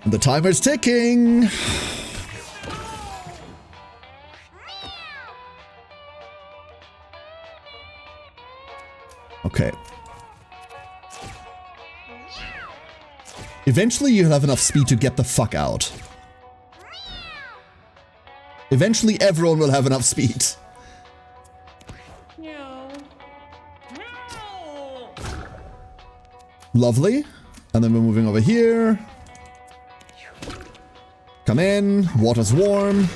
And the timer's ticking. Okay. Eventually you'll have enough speed to get the fuck out. Eventually everyone will have enough speed. Lovely. And then we're moving over here. Come in. Water's warm.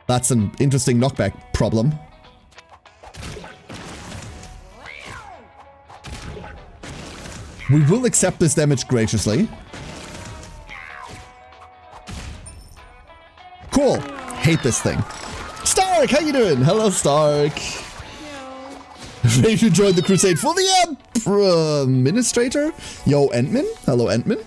That's an interesting knockback problem. We will accept this damage graciously. Cool. Hate this thing. Stark, how you doing? Hello, Stark. Ready to join the crusade for the administrator? Yo, Entman. Hello, Entman.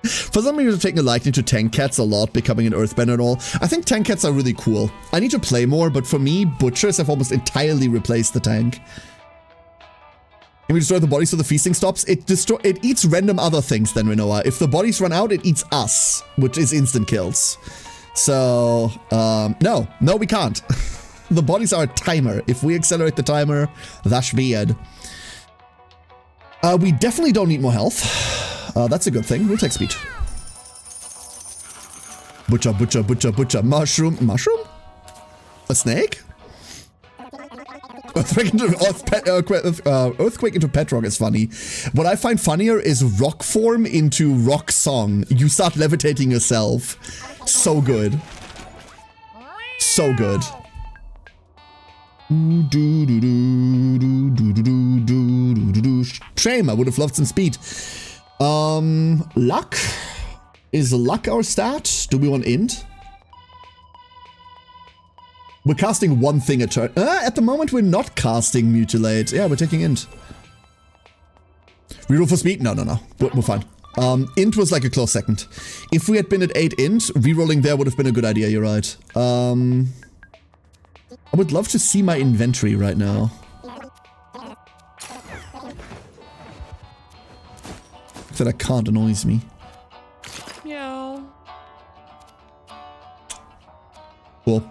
For some reason, I'm taking a liking to tank cats a lot, becoming an earthbender and all. I think tank cats are really cool. I need to play more, but for me, butchers have almost entirely replaced the tank. Can we destroy the bodies so the feasting stops? It eats random other things then, Renoa. If the bodies run out, it eats us, which is instant kills. So, no, we can't. The bodies are a timer. If we accelerate the timer, that's weird. We definitely don't need more health. That's a good thing. We'll take speed. Butcher, butcher, butcher, butcher. Mushroom. Mushroom? A snake? Earthquake into Petrock is funny. What I find funnier is rock form into rock song. You start levitating yourself. So good. So good. Shame, I would have loved some speed. Luck? Is luck our stat? Do we want int? We're casting one thing a turn. At the moment, we're not casting Mutilate. Yeah, we're taking int. Reroll for speed? No. We're fine. Int was like a close second. If we had been at 8 int, rerolling there would have been a good idea, you're right. I would love to see my inventory right now. That I can't annoys me. Yeah. Cool.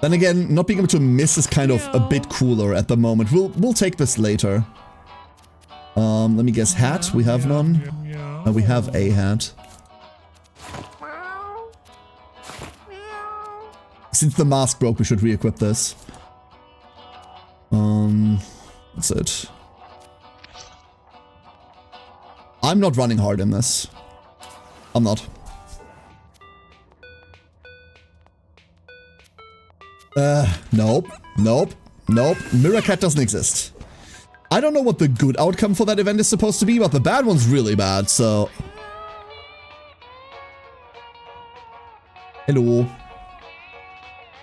Then again, not being able to miss is kind of a bit cooler at the moment. We'll take this later. Let me guess. Hat? We have none. We have a hat. Since the mask broke, we should re-equip this. That's it. I'm not running hard in this. I'm not. Nope. Nope. Nope. Mirror Cat doesn't exist. I don't know what the good outcome for that event is supposed to be, but the bad one's really bad, so... Hello.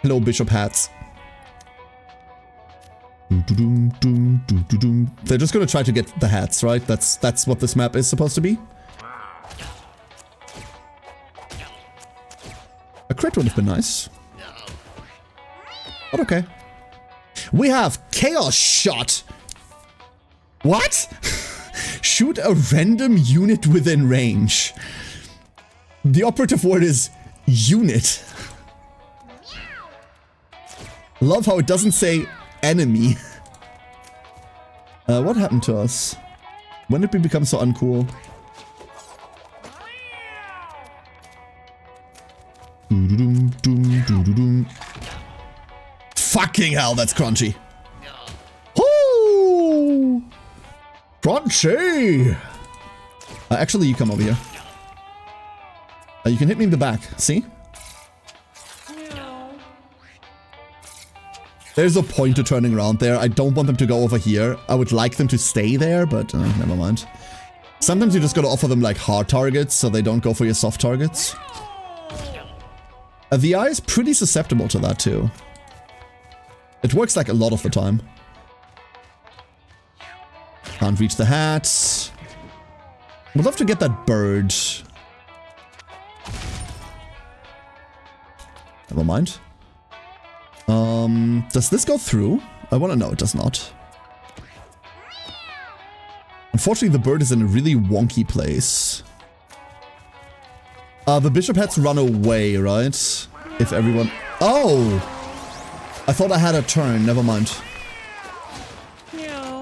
Hello, Bishop Hats. They're just gonna try to get the hats, right? That's what this map is supposed to be. A crit would have been nice. But okay. We have Chaos Shot! What? Shoot a random unit within range. The operative word is unit. Love how it doesn't say enemy. What happened to us? When did we become so uncool? Fucking hell, that's crunchy. Woo! Crunchy! Actually, you come over here. You can hit me in the back. See? There's a point to turning around there. I don't want them to go over here. I would like them to stay there, but never mind. Sometimes you just gotta offer them like hard targets so they don't go for your soft targets. The eye is pretty susceptible to that too. It works like a lot of the time. Can't reach the hat. Would love to get that bird. Never mind. Does this go through? I want to know. It does not. Unfortunately, the bird is in a really wonky place. The bishop had to run away, right? If everyone... Oh! I thought I had a turn. Never mind.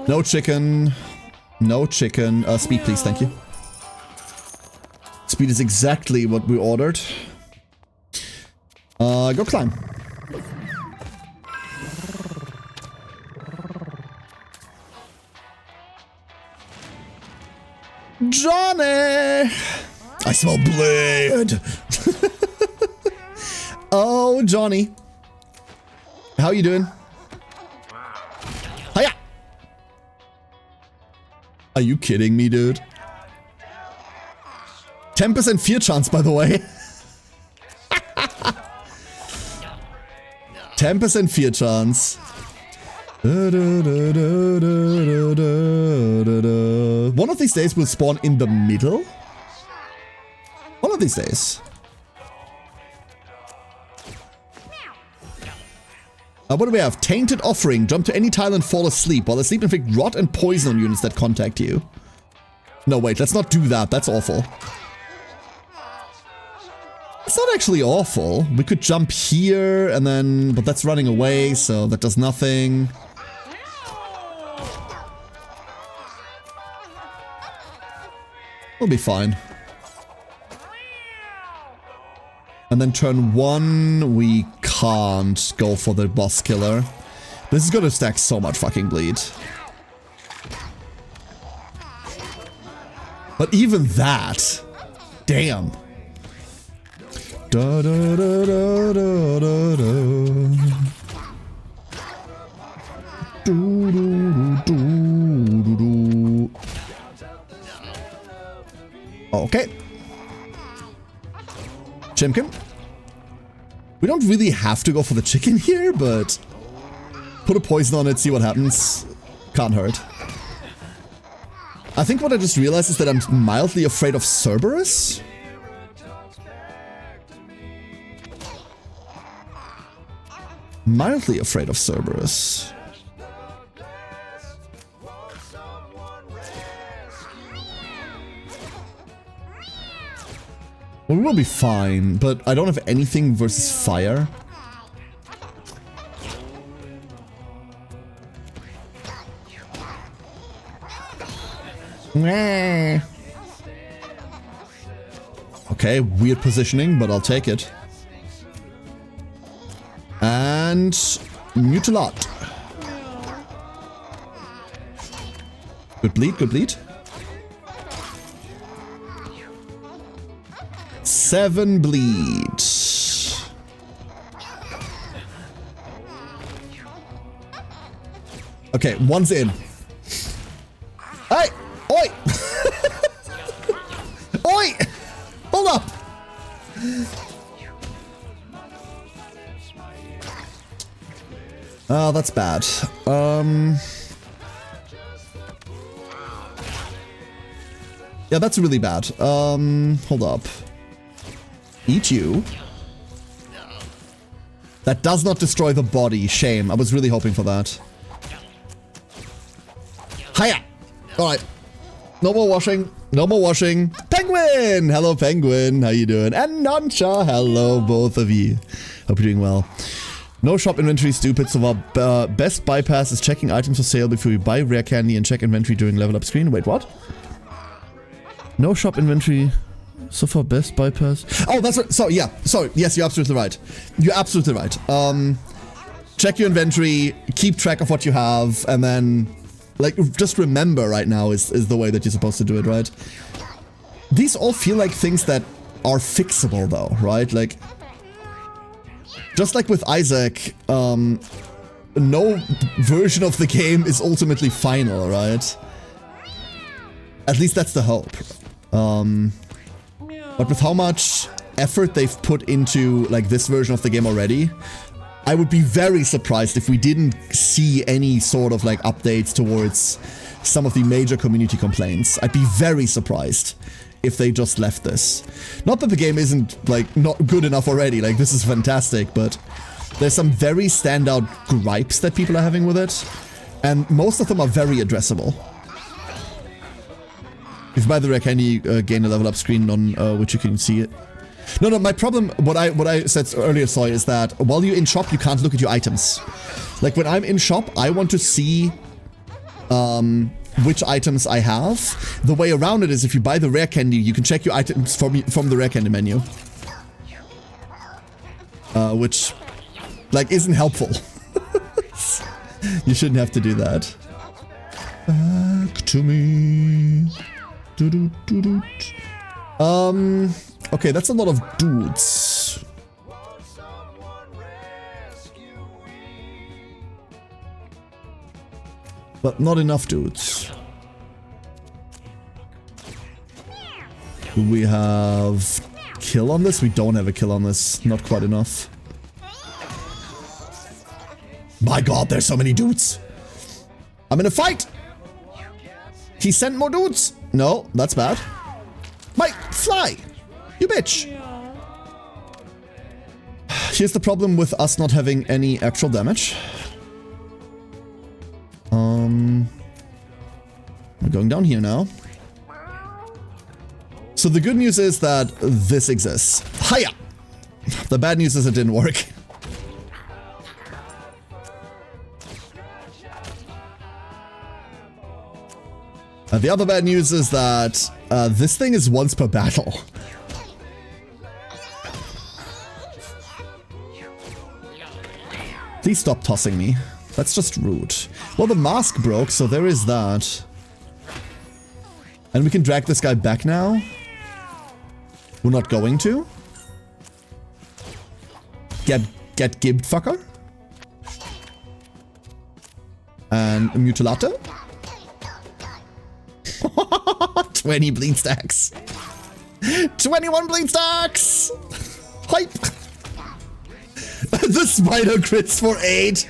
No chicken. No chicken. Speed, please. Thank you. Speed is exactly what we ordered. Go climb. Johnny! I smell blood! Oh, Johnny. How you doing? Hiya! Are you kidding me, dude? 10% fear chance, by the way. 10% fear chance. One of these days we'll spawn in the middle. One of these days. What do we have? Tainted Offering. Jump to any tile and fall asleep. While asleep, inflict rot and poison on units that contact you. No, wait. Let's not do that. That's awful. It's not actually awful. We could jump here and then... But that's running away, so that does nothing. We'll be fine. And then turn 1, we can't go for the boss killer. This is gonna stack so much fucking bleed. But even that... Damn. Da, da, da, da, da, da, da. Do, do, do, do, do. Okay. Chimkin. We don't really have to go for the chicken here, but put a poison on it, see what happens. Can't hurt. I think what I just realized is that I'm mildly afraid of Cerberus. Mildly afraid of Cerberus. Well, we will be fine, but I don't have anything versus fire. Okay, weird positioning, but I'll take it. And Mutilate. Good bleed, good bleed. 7 bleed. Okay, one's in. Hey! Oi! Oi! Hold up! Oh, that's bad. Yeah, that's really bad. Hold up. Eat you. That does not destroy the body. Shame. I was really hoping for that. Hiya! Alright. No more washing. No more washing. Penguin! Hello, Penguin. How you doing? And Noncha. Hello, both of you. Hope you're doing well. No shop inventory, stupid. So our best bypass is checking items for sale before we buy rare candy and check inventory during level up screen. Wait, what? No shop inventory. So far, best bypass. Oh, that's right. So, yeah. Sorry. Yes, you're absolutely right. You're absolutely right. Check your inventory, keep track of what you have, and then, like, just remember right now is the way that you're supposed to do it, right? These all feel like things that are fixable, though, right? Like, just like with Isaac, no version of the game is ultimately final, right? At least that's the hope. But with how much effort they've put into, like, this version of the game already, I would be very surprised if we didn't see any sort of, like, updates towards some of the major community complaints. I'd be very surprised if they just left this. Not that the game isn't, like, not good enough already, like, this is fantastic, but there's some very standout gripes that people are having with it, and most of them are very addressable. If you buy the rare candy, gain a level up screen on which you can see it. No, my problem, what I said earlier, sorry, is that while you're in shop, you can't look at your items. Like, when I'm in shop, I want to see which items I have. The way around it is if you buy the rare candy, you can check your items from the rare candy menu. Which, like, isn't helpful. You shouldn't have to do that. Back to me. Okay, that's a lot of dudes. But not enough dudes. Do we have kill on this? We don't have a kill on this. Not quite enough. My god, there's so many dudes. I'm in a fight. He sent more dudes. No, that's bad. Mike, fly! You bitch! Here's the problem with us not having any actual damage. We're going down here now. So the good news is that this exists. Hiya! The bad news is it didn't work. The other bad news is that this thing is once per battle. Please stop tossing me. That's just rude. Well, the mask broke, so there is that. And we can drag this guy back now. We're not going to. Get gibbed, fucker. And Mutilate. 20 bleed stacks. 21 bleed stacks. Hype. The spider crits for 8.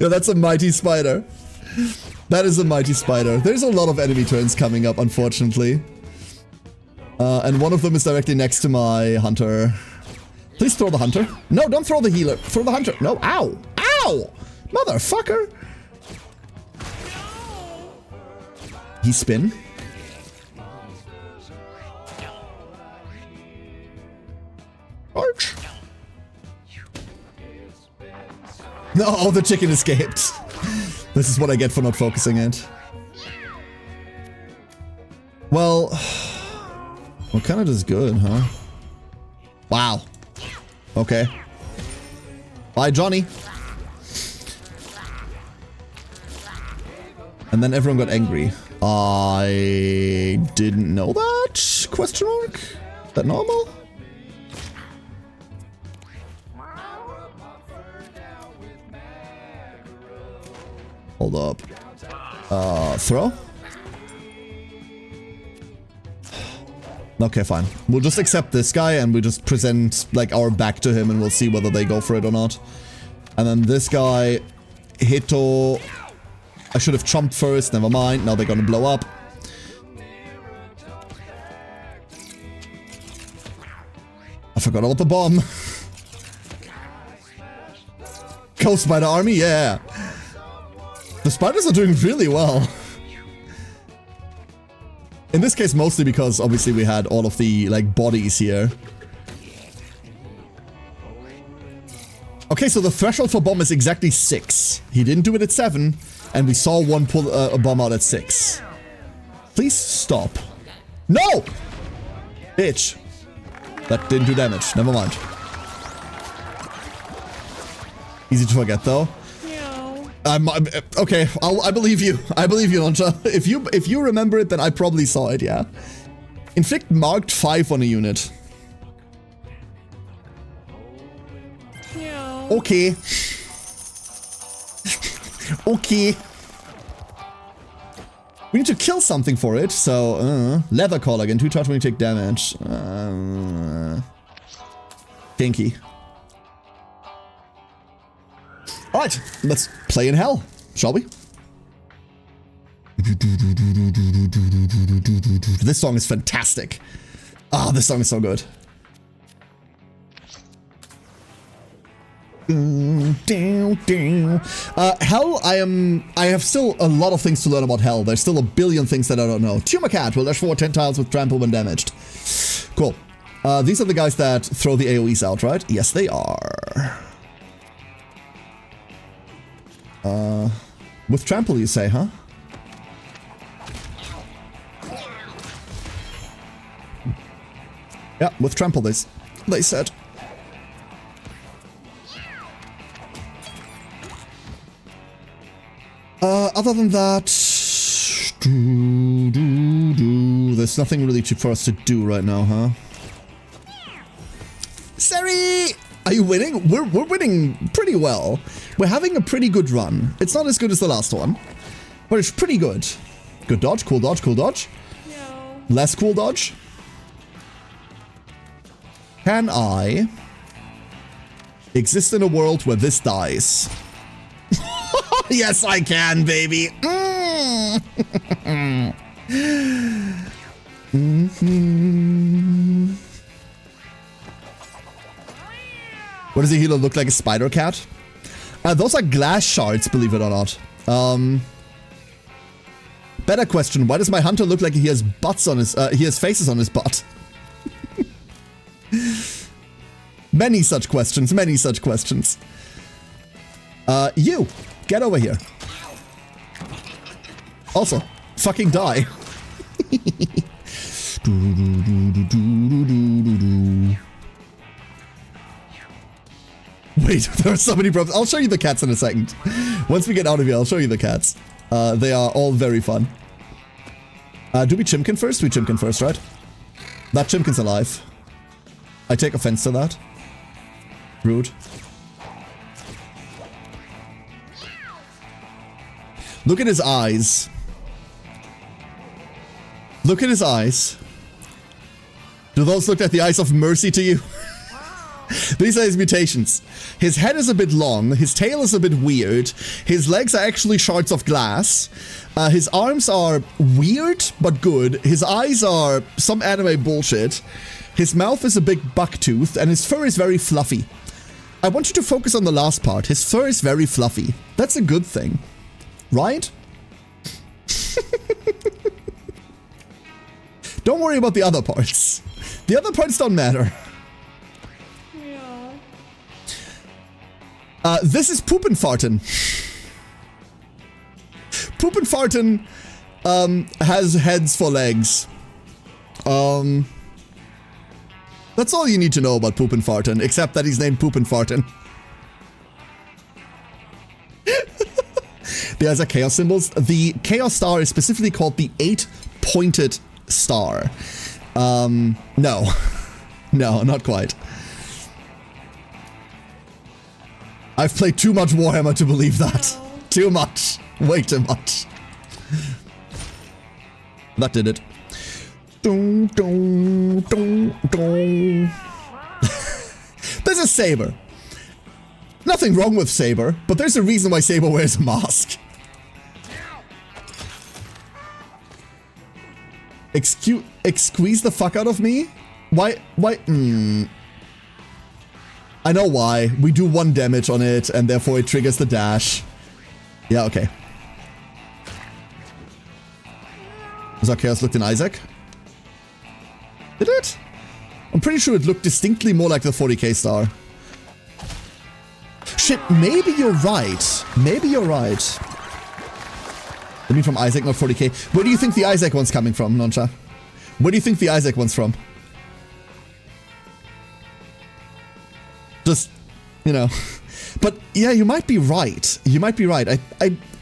Yeah, that's a mighty spider. That is a mighty spider. There's a lot of enemy turns coming up, unfortunately. And one of them is directly next to my hunter. Please throw the hunter. No, don't throw the healer. Throw the hunter. No, ow. Ow! Motherfucker. He spin. Arch. No, the chicken escaped. This is what I get for not focusing it. Well, kind of is good, huh? Wow. Okay. Bye, Johnny. And then everyone got angry. I didn't know that? Question mark? Is that normal? Hold up. Throw? Okay, fine. We'll just accept this guy and we just present like our back to him and we'll see whether they go for it or not. And then this guy, Hito. I should have chomped first, never mind. Now they're gonna blow up. I forgot about the bomb. Ghost Spider Army, yeah. The spiders are doing really well. In this case, mostly because obviously we had all of the like bodies here. Okay, so the threshold for bomb is exactly 6. He didn't do it at 7. And we saw one pull a bomb out at 6. Please stop. No! Bitch. That didn't do damage. Never mind. Easy to forget, though. Okay, I believe you. I believe you, Launcher. If you remember it, then I probably saw it, yeah. Inflict marked 5 on a unit. Okay. Okay. We need to kill something for it, so, leather call again, 2 charge when you take damage. Kinky. Alright, let's play in hell, shall we? This song is fantastic. Ah, this song is so good. Hell, I have still a lot of things to learn about Hell. There's still a billion things that I don't know. Tumor Cat will dash forward 10 tiles with trample when damaged. Cool. These are the guys that throw the AoEs out, right? Yes, they are. With trample, you say, huh? Yeah, with trample, they said. Other than that, there's nothing really for us to do right now, huh? Seri! Are you winning? We're winning pretty well. We're having a pretty good run. It's not as good as the last one, but it's pretty good. Good dodge, cool dodge, cool dodge. No. Less cool dodge. Can I exist in a world where this dies? Yes, I can, baby. What does the healer look like? A spider cat? Those are glass shards, believe it or not. Better question. Why does my hunter look like he has butts on his, he has faces on his butt? Many such questions, many such questions. You, get over here. Also, fucking die. Wait, there are so many problems. I'll show you the cats in a second. Once we get out of here, I'll show you the cats. They are all very fun. Do we chimkin first? We chimkin first, right? That chimkin's alive. I take offense to that. Rude. Look at his eyes. Look at his eyes. Do those look like the eyes of mercy to you? These are his mutations. His head is a bit long, his tail is a bit weird, his legs are actually shards of glass, his arms are weird but good, his eyes are some anime bullshit, his mouth is a big buck tooth, and his fur is very fluffy. I want you to focus on the last part. His fur is very fluffy. That's a good thing. Right? Don't worry about the other parts. The other parts don't matter. This is Poopin' Fartin. Poopin' Fartin has heads for legs. That's all you need to know about Poopin' Fartin, except that he's named Poopin' Fartin. The Isaac Chaos symbols. The Chaos Star is specifically called the 8-pointed star. No. No, not quite. I've played too much Warhammer to believe that. Too much. Way too much. That did it. Dun, dun, dun, dun. This is Saber. Nothing wrong with Saber, but there's a reason why Saber wears a mask. Squeeze the fuck out of me? Why? I know why. We do 1 damage on it, and therefore it triggers the dash. Yeah, okay. Does our chaos look in Isaac? Did it? I'm pretty sure it looked distinctly more like the 40k star. Shit, maybe you're right. Maybe you're right. I mean from Isaac, not 40k. Where do you think the Isaac one's coming from, Noncha? Where do you think the Isaac one's from? Just, you know. But yeah, you might be right. You might be right.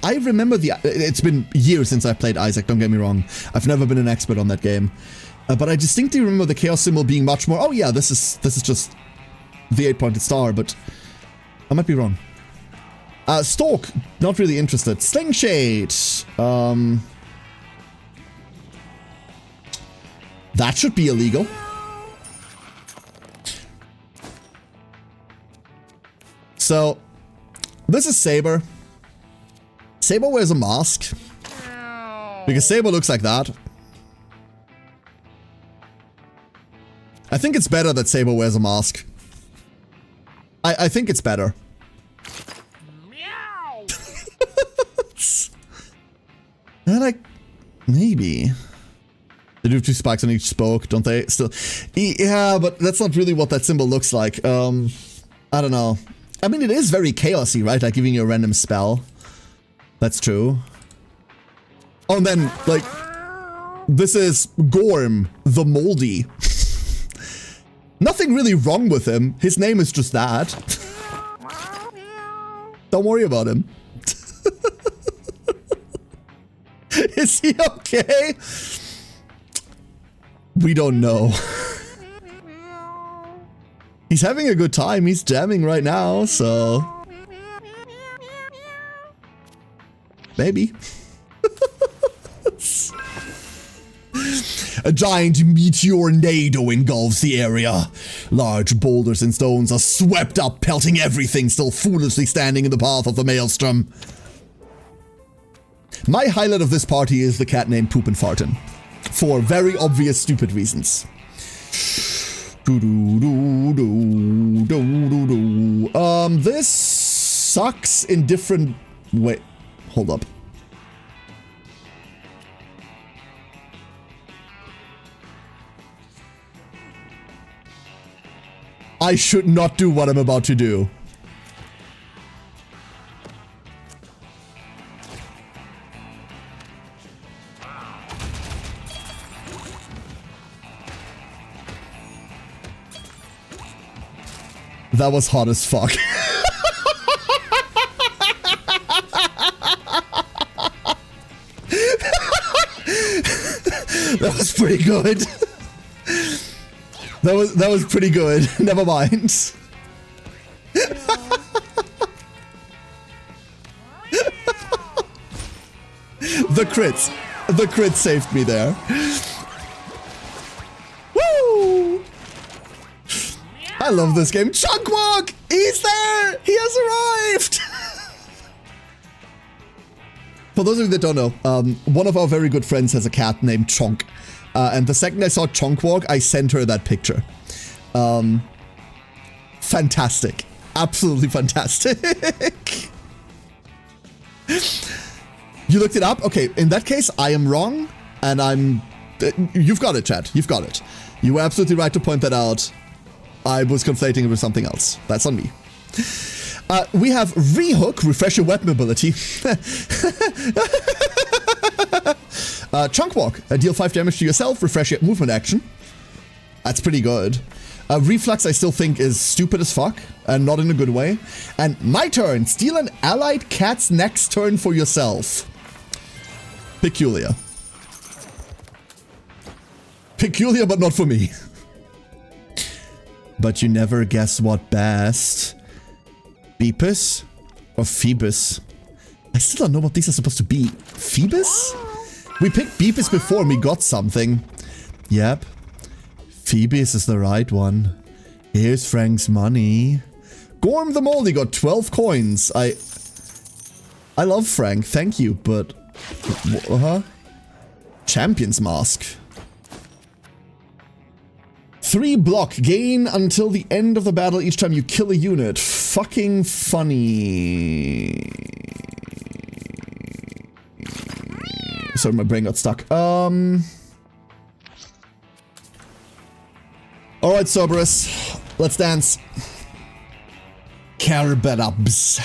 I remember the... It's been years since I played Isaac, don't get me wrong. I've never been an expert on that game. But I distinctly remember the Chaos symbol being much more... Oh yeah, this is just the 8-pointed star, but I might be wrong. Stork, not really interested. Sling Shade. That should be illegal. So, this is Saber. Saber wears a mask. Because Saber looks like that. I think it's better that Saber wears a mask. I think it's better. Meow. Like, maybe. They do have 2 spikes on each spoke, don't they? Still, yeah, but that's not really what that symbol looks like. I don't know. I mean, it is very chaosy, right? Like giving you a random spell. That's true. Oh, and then, like, this is Gorm, the Moldy. Nothing really wrong with him. His name is just that. Don't worry about him. Is he okay? We don't know. He's having a good time. He's jamming right now, so... Maybe. A giant meteor-nado engulfs the area. Large boulders and stones are swept up, pelting everything still foolishly standing in the path of the maelstrom. My highlight of this party is the cat named Poopin' Fartin. For very obvious stupid reasons. This sucks in different... Wait, hold up. I should not do what I'm about to do. That was hot as fuck. That was pretty good. That was pretty good. Never mind. The crits saved me there. Woo! I love this game. Chunkwalk! He's there! He has arrived! For those of you that don't know, one of our very good friends has a cat named Chonk. And the second I saw Chonkwalk, I sent her that picture. Fantastic. Absolutely fantastic. You looked it up? Okay, in that case, I am wrong. And I'm... You've got it, chat. You've got it. You were absolutely right to point that out. I was conflating it with something else. That's on me. We have Rehook, refresh your weapon ability. Chunkwalk, deal 5 damage to yourself, refresh your movement action. That's pretty good. Reflux I still think is stupid as fuck, and not in a good way. And my turn, steal an allied cat's next turn for yourself. Peculiar. Peculiar, but not for me. But you never guess what best. Beepus or Phoebus? I still don't know what these are supposed to be. Phoebus? We picked Beepus before and we got something. Yep. Phoebus is the right one. Here's Frank's money. Gorm the Moldy got 12 coins. I love Frank, thank you, but... Champion's Mask. 3 block. Gain until the end of the battle each time you kill a unit. Fucking funny. Sorry, my brain got stuck. Alright, Cerberus. Let's dance. Carabadubs.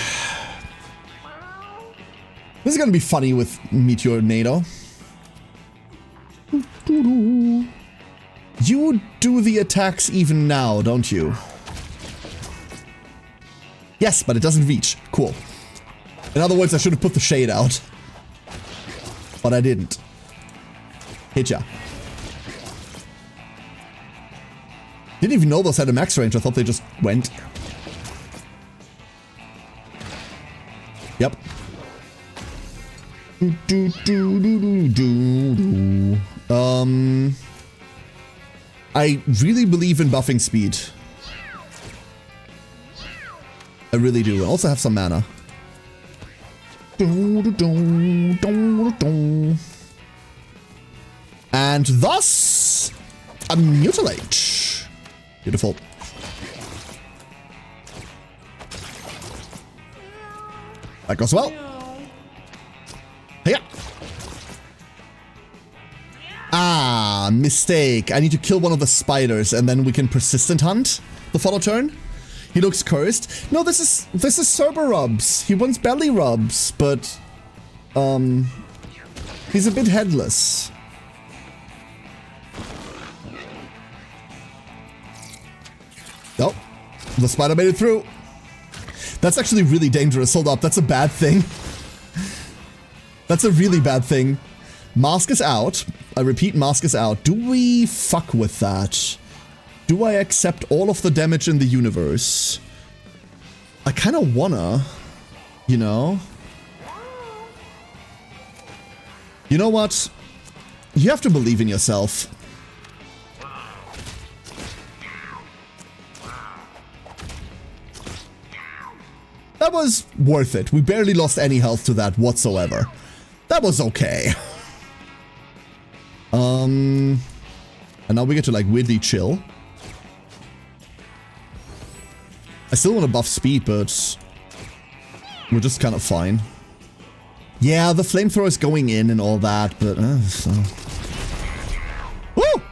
This is gonna be funny with Meteor NATO. You do the attacks even now, don't you? Yes, but it doesn't reach. Cool. In other words, I should have put the shade out. But I didn't. Hit ya. Didn't even know those had a max range. I thought they just went. Yep. I really believe in buffing speed. I really do. I also have some mana. And thus, a mutilate. Beautiful. That goes well. Hiya. Ah, mistake. I need to kill one of the spiders and then we can persistent hunt the follow turn. He looks cursed. No, this is Cerber rubs. He wants belly rubs, but he's a bit headless. Nope. The spider made it through. That's actually really dangerous. Hold up, that's a bad thing. That's a really bad thing. Mask is out. I repeat, mask is out. Do we fuck with that? Do I accept all of the damage in the universe? I kind of wanna, you know? You know what? You have to believe in yourself. That was worth it. We barely lost any health to that whatsoever. That was okay. And now we get to like weirdly chill. I still want to buff speed, but we're just kind of fine. Yeah, the flamethrower is going in and all that, but so. Woo!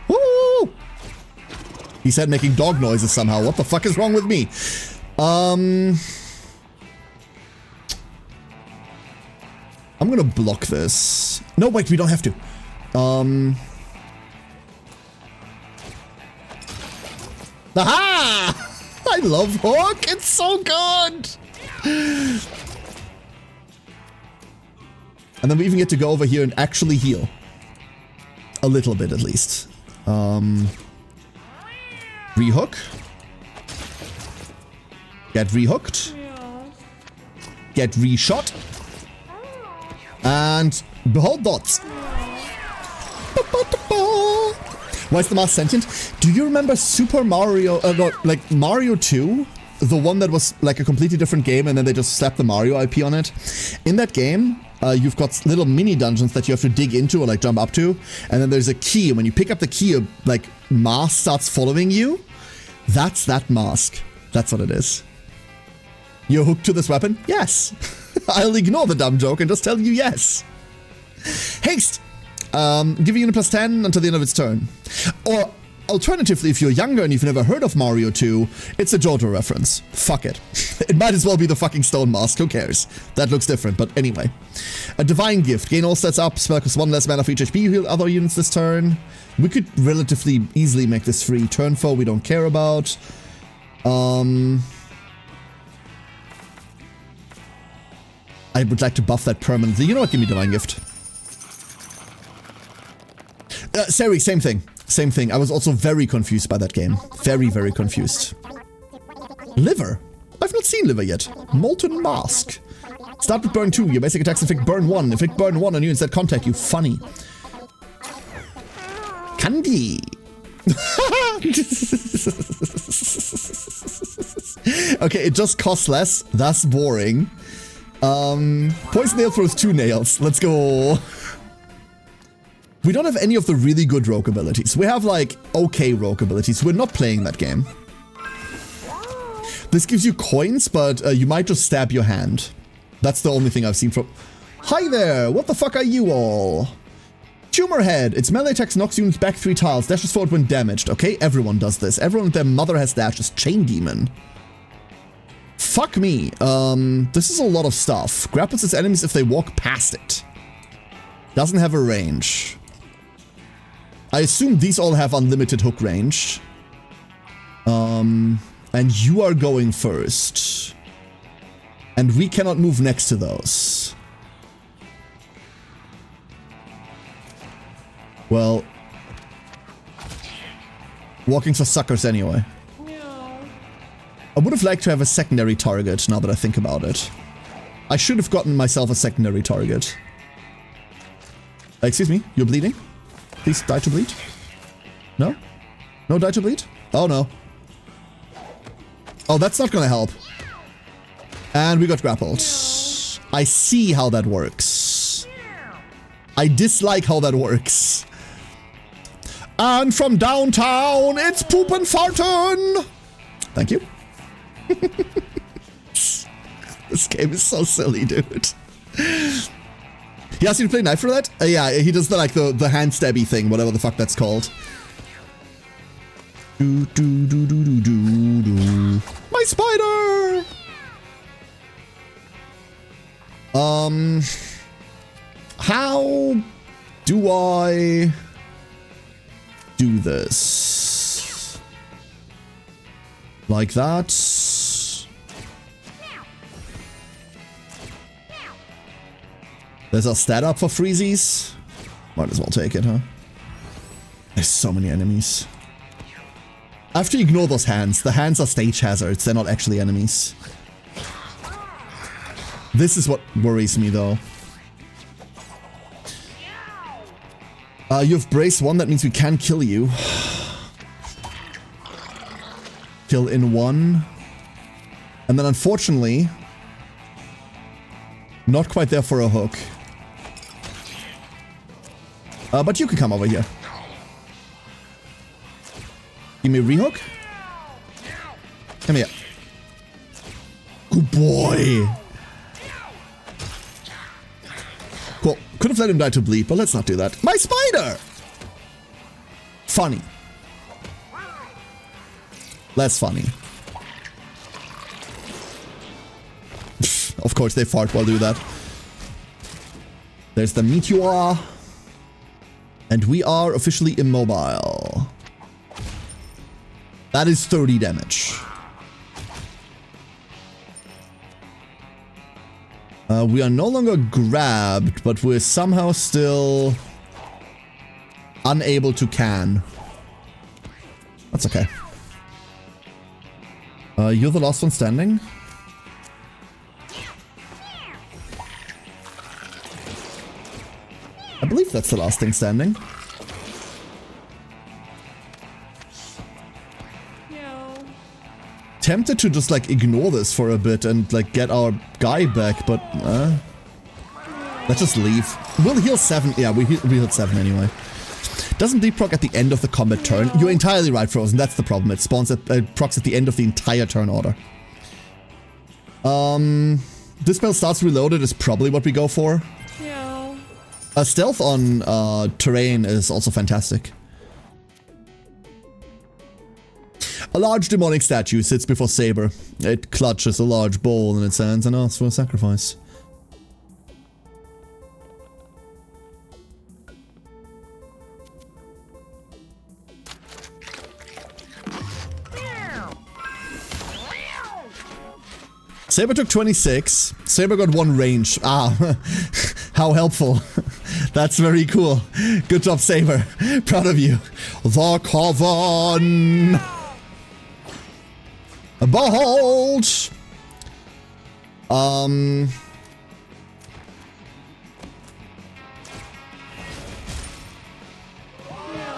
Woo! He said making dog noises somehow. What the fuck is wrong with me? I'm gonna block this. No, wait, we don't have to. Aha! I love Hook. It's so good. And then we even get to go over here and actually heal. A little bit, at least. Rehook. Get rehooked. Get reshot. And behold dots. Why is the mask sentient? Do you remember Super Mario, no, like Mario 2? The one that was like a completely different game and then they just slapped the Mario IP on it? In that game, you've got little mini dungeons that you have to dig into or like jump up to. And then there's a key. When you pick up the key, a like mask starts following you. That's that mask. That's what it is. You're hooked to this weapon? Yes. I'll ignore the dumb joke and just tell you yes. Haste. Giving you a +10 until the end of its turn. Or Alternatively, if you're younger and you've never heard of Mario 2, it's a JoJo reference. Fuck it. It might as well be the fucking stone mask, who cares? That looks different, but anyway. A Divine Gift. Gain all stats up, spell costs 1 less mana for each HP you heal other units this turn. We could relatively easily make this free. Turn 4 we don't care about. I would like to buff that permanently. You know what? Give me Divine Gift. Seri, same thing. Same thing. I was also very confused by that game. Very, very confused. Liver? I've not seen Liver yet. Molten Mask. Start with Burn 2. Your basic attacks inflict Burn 1. Inflict Burn 1 on units that contact you. Funny. Candy. Okay, it just costs less. That's boring. Poison Nail throws 2 nails. Let's go. We don't have any of the really good rogue abilities. We have, like, okay rogue abilities. We're not playing that game. This gives you coins, but you might just stab your hand. That's the only thing I've seen from... Hi there! What the fuck are you all? Tumor Head. Its melee attacks knocks units back 3 tiles. Dashes forward when damaged. Okay, everyone does this. Everyone with their mother has dashes. Chain Demon. Fuck me. This is a lot of stuff. Grapples its enemies if they walk past it. Doesn't have a range. I assume these all have unlimited hook range. And you are going first. And we cannot move next to those. Well, walking's for suckers anyway. I would have liked to have a secondary target now that I think about it. I should have gotten myself a secondary target. Excuse me, you're bleeding? Please die to bleed? No? No die to bleed? Oh no. Oh, that's not gonna help. And we got grappled. I see how that works. I dislike how that works. And from downtown, it's Poop and Farton! Thank you. This game is so silly, dude. He asked you to play knife for that? Yeah, he does the, like, the hand stabby thing, whatever the fuck that's called. Do, do, do, do, do, do, do. My spider! How do I do this? Like that? There's a stat up for freezies. Might as well take it, huh? There's so many enemies. I have to ignore those hands. The hands are stage hazards. They're not actually enemies. This is what worries me, though. You have brace 1. That means we can kill you. Kill in 1. And then, unfortunately, not quite there for a hook. But you can come over here. Give me a rehook. Come here. Good boy. Cool. Could have let him die to bleed, but let's not do that. My spider! Funny. Less funny. Of course they fart while do that. There's the meteor. And we are officially immobile. That is 30 damage. We are no longer grabbed, but we're somehow still unable to can. That's okay. You're the last one standing? I believe that's the last thing standing. Tempted to just like ignore this for a bit and like get our guy back, but let's just leave. We'll heal 7. Yeah, we healed 7 anyway. Doesn't bleed proc at the end of the combat turn. You're entirely right, Frozen. That's the problem. It spawns at procs at the end of the entire turn order. This spell starts reloaded is probably what we go for. Yeah. Stealth on terrain is also fantastic. A large demonic statue sits before Saber. It clutches a large bowl in its hands and asks for a sacrifice. Saber took 26. Saber got 1 range. Ah, how helpful. That's very cool. Good job, Saber. Proud of you. The Coven. Behold.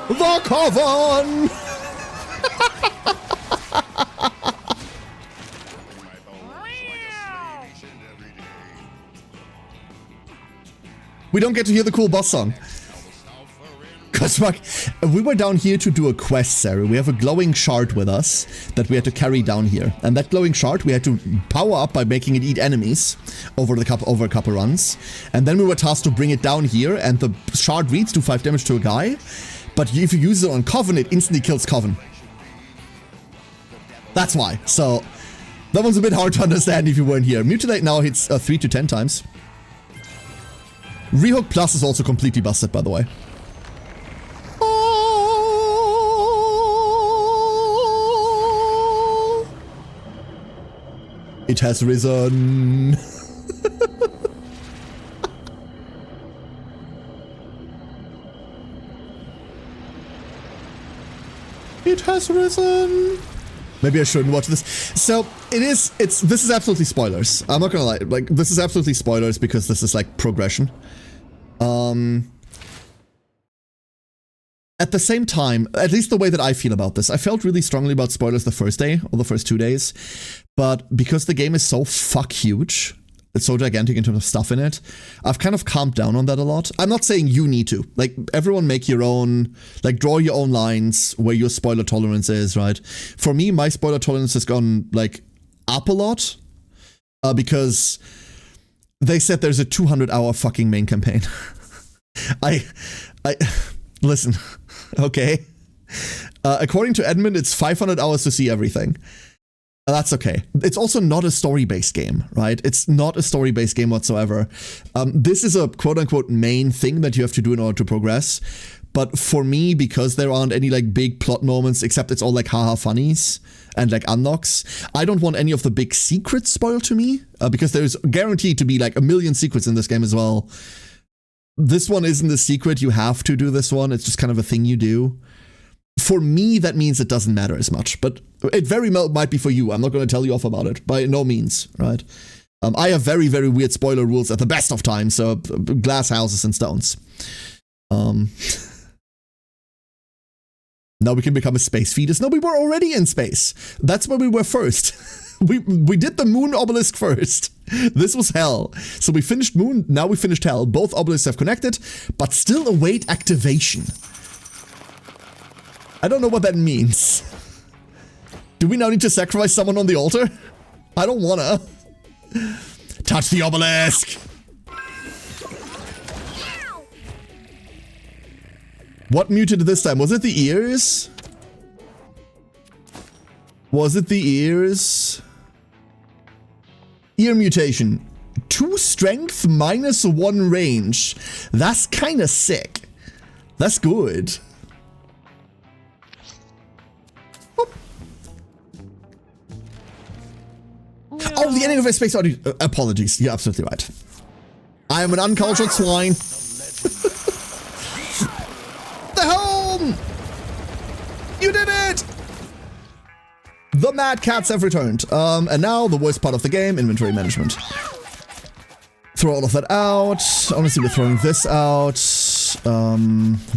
The Coven. We don't get to hear the cool boss song. Cause we were down here to do a quest, Sarah. We have a glowing shard with us that we had to carry down here. And that glowing shard we had to power up by making it eat enemies over a couple runs. And then we were tasked to bring it down here, and the shard reads do 5 damage to a guy. But if you use it on Coven, it instantly kills Coven. That's why. So that one's a bit hard to understand if you weren't here. Mutilate now hits 3 to 10 times. Rehook Plus is also completely busted, by the way. It has risen. It has risen. Maybe I shouldn't watch this. So this is absolutely spoilers. I'm not gonna lie. Like, this is absolutely spoilers because this is like progression. At the same time, at least the way that I feel about this, I felt really strongly about spoilers the first day or the first 2 days, but because the game is so fuck huge, it's so gigantic in terms of stuff in it, I've kind of calmed down on that a lot. I'm not saying you need to. Like, everyone make your own, like, draw your own lines where your spoiler tolerance is, right? For me, my spoiler tolerance has gone, like, up a lot, because they said there's a 200-hour fucking main campaign. Listen, okay. According to Edmund, it's 500 hours to see everything. That's okay. It's also not a story-based game, right? It's not a story-based game whatsoever. This is a quote-unquote main thing that you have to do in order to progress. But for me, because there aren't any like big plot moments, except it's all like haha funnies and like unlocks, I don't want any of the big secrets spoiled to me, because there's guaranteed to be like a million secrets in this game as well. This one isn't a secret, you have to do this one, it's just kind of a thing you do. For me, that means it doesn't matter as much, but it very well might be for you. I'm not going to tell you off about it, by no means, right? I have very, very weird spoiler rules at the best of times, so glass houses and stones. Now we can become a space fetus. No, we were already in space. That's where we were first. We did the moon obelisk first. This was hell. So we finished moon, now we finished hell. Both obelisks have connected, but still await activation. I don't know what that means. Do we now need to sacrifice someone on the altar? I don't wanna. Touch the obelisk! What muted this time? Was it the ears? Was it the ears? Ear mutation. 2 strength, -1 range. That's kinda sick. That's good. Oh, the ending of a space audio. Apologies. You're absolutely right. I am an uncultured swine. The home! You did it! The Mad Cats have returned. And now the worst part of the game, inventory management. Throw all of that out. Honestly, we're throwing this out.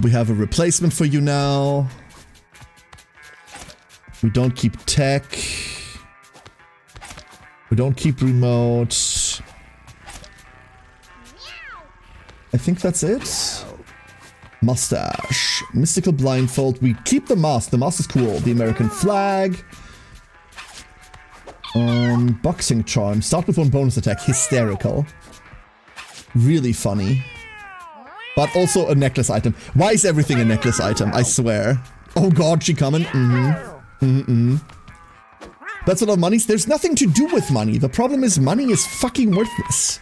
We have a replacement for you now. We don't keep tech. We don't keep remote. I think that's it. Mustache. Mystical blindfold. We keep the mask. The mask is cool. The American flag. Boxing charm. Start with 1 bonus attack. Hysterical. Really funny. But also a necklace item. Why is everything a necklace item? I swear. Oh god, she coming? Mm-hmm. That's a lot of money. There's nothing to do with money. The problem is money is fucking worthless.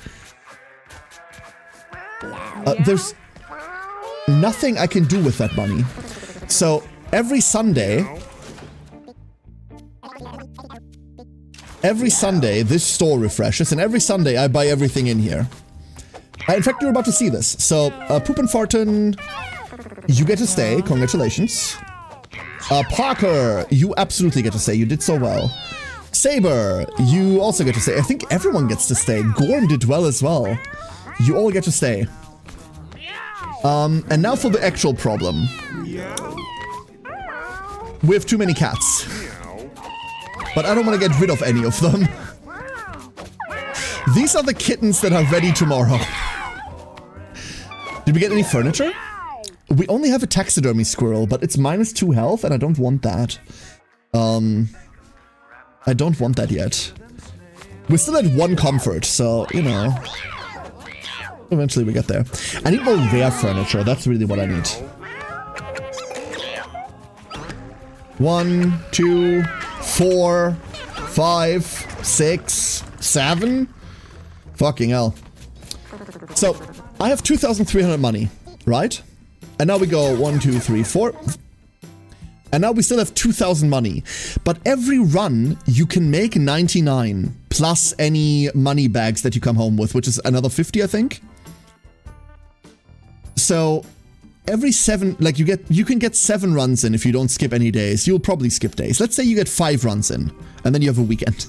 There's nothing I can do with that money. So every Sunday, this store refreshes, and every Sunday I buy everything in here. In fact, you're about to see this. So, Poop and Farton, you get to stay. Congratulations. Parker, you absolutely get to stay. You did so well. Saber, you also get to stay. I think everyone gets to stay. Gorm did well as well. You all get to stay. And now for the actual problem. We have too many cats. But I don't want to get rid of any of them. These are the kittens that are ready tomorrow. Did we get any furniture? We only have a taxidermy squirrel, but it's -2 health, and I don't want that. I don't want that yet. We're still at 1 comfort, so, you know. Eventually we get there. I need more rare furniture. That's really what I need. 1, 2, 4, 5, 6, 7. Fucking hell. So, I have 2,300 money, right? And now we go 1, 2, 3, 4. And now we still have 2,000 money. But every run, you can make 99 plus any money bags that you come home with, which is another 50, I think. So every 7, like you can get 7 runs in if you don't skip any days. You'll probably skip days. Let's say you get 5 runs in, and then you have a weekend.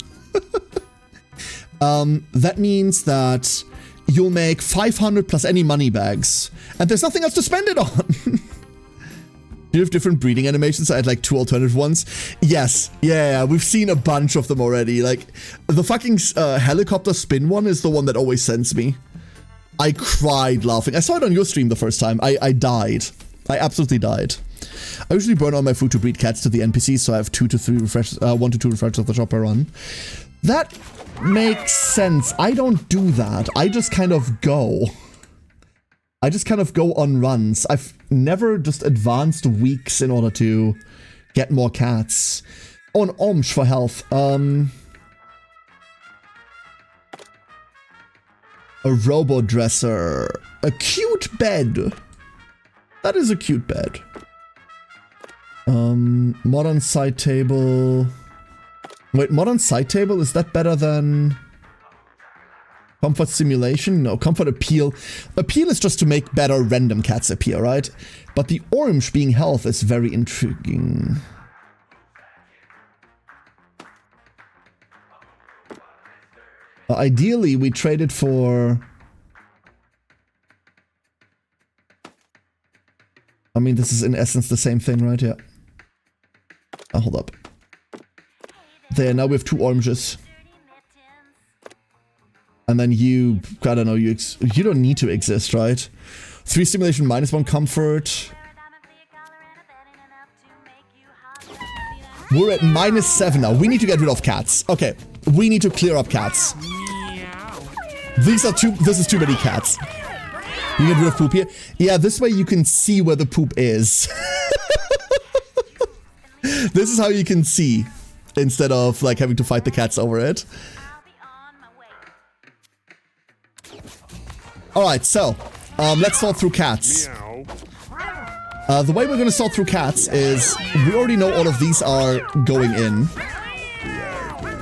That means that you'll make 500 plus any money bags, and there's nothing else to spend it on. You have different breeding animations. I had like 2 alternative ones. Yes, yeah, we've seen a bunch of them already. Like the fucking helicopter spin one is the one that always sends me. I cried laughing. I saw it on your stream the first time. I died. I absolutely died. I usually burn all my food to breed cats to the NPCs, so I have 2 to 3 refreshes, 1 to 2 refreshes of the shop per run. That makes sense. I don't do that. I just kind of go. I just kind of go on runs. I've never just advanced weeks in order to get more cats. Oh, an Omsh for health. A robo-dresser. A cute bed. That is a cute bed. Modern side table. Wait, modern side table? Is that better than comfort simulation? No, comfort appeal. Appeal is just to make better random cats appear, right? But the orange being health is very intriguing. Ideally, we trade it for... I mean, this is in essence the same thing, right? Yeah. Hold up. There, now we have 2 oranges. And then you, I don't know, you don't need to exist, right? 3 stimulation, -1 comfort. We're at -7 now. We need to get rid of cats. Okay, we need to clear up cats. This is too many cats. You get rid of poop here? Yeah, this way you can see where the poop is. This is how you can see, instead of like having to fight the cats over it. Alright, so, let's sort through cats. The way we're gonna sort through cats is, we already know all of these are going in.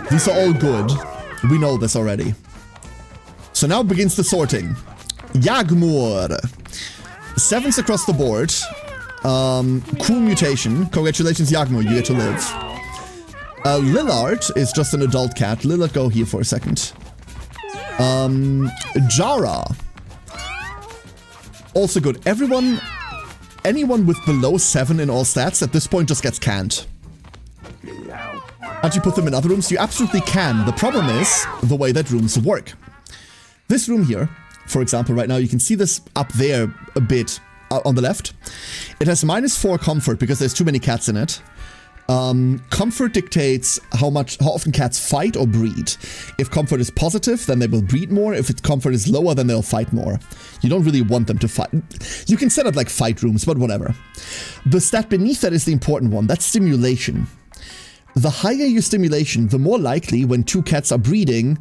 These are all good. We know this already. So now begins the sorting. Yagmur. 7s across the board. Cool mutation. Congratulations, Yagmur, you get to live. Lillard is just an adult cat. Lillard, go here for a second. Jara. Also good. Anyone with below 7 in all stats at this point just gets canned. Can't you put them in other rooms? You absolutely can. The problem is the way that rooms work. This room here, for example, right now, you can see this up there a bit on the left. It has -4 comfort because there's too many cats in it. Comfort dictates how often cats fight or breed. If comfort is positive, then they will breed more. If comfort is lower, then they'll fight more. You don't really want them to fight. You can set up like fight rooms, but whatever. The stat beneath that is the important one. That's stimulation. the higher your stimulation, the more likely when two cats are breeding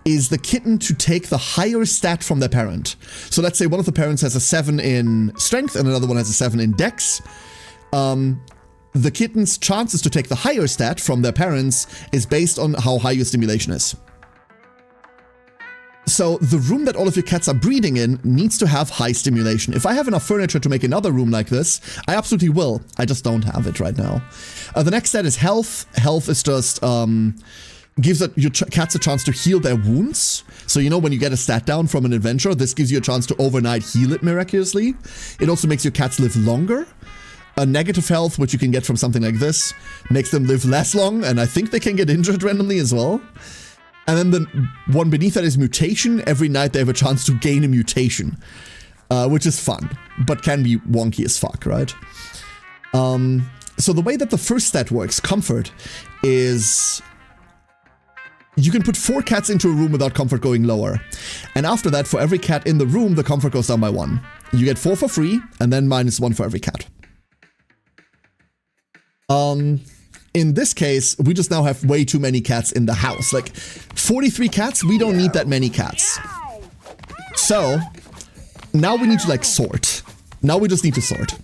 is the kitten to take the higher stat from their parent. So let's say one of the parents has a 7 in strength and another one has a 7 in dex. The kitten's chances to take the higher stat from their parents is based on how high your stimulation is. So the room that all of your cats are breeding in needs to have high stimulation. If I have enough furniture to make another room like this, I absolutely will. I just don't have it right now. The next stat is health. Health is just gives your cats a chance to heal their wounds. So you know when you get a stat down from an adventure, this gives you a chance to overnight heal it miraculously. It also makes your cats live longer. A negative health, which you can get from something like this, makes them live less long, and I think they can get injured randomly as well. And then the one beneath that is mutation. Every night they have a chance to gain a mutation, which is fun, but can be wonky as fuck, right? So the way that the first stat works, comfort, is you can put 4 cats into a room without comfort going lower. And after that, for every cat in the room, the comfort goes down by 1. You get 4 for free, and then -1 for every cat. In this case, we just now have way too many cats in the house. Like, 43 cats, we don't need that many cats. So, now we need to, like, sort. Now we just need to sort.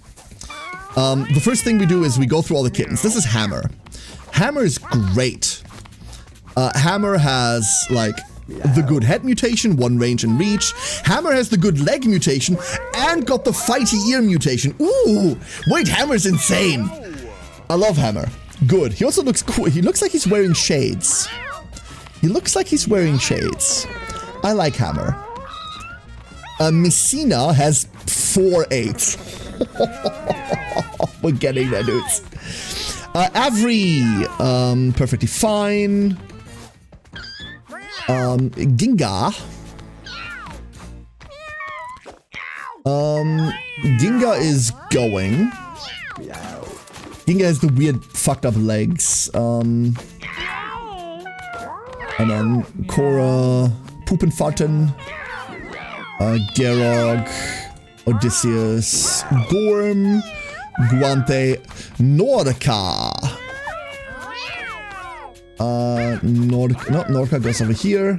The first thing we do is we go through all the kittens. This is Hammer. Hammer is great. Hammer has, like, the good head mutation, 1 range and reach. Hammer has the good leg mutation and got the fighty ear mutation. Ooh, wait, Hammer's insane. I love Hammer. Good. He also looks cool. He looks like he's wearing shades. He looks like he's wearing shades. I like Hammer. Messina has 4 8s. We're getting there, dudes. Avery, perfectly fine. Ginga. Ginga is going. Ginga has the weird fucked up legs. And then Cora, Poopenfatten, Gerog, Odysseus, Gorm, Guante, Norca. Norca goes over here.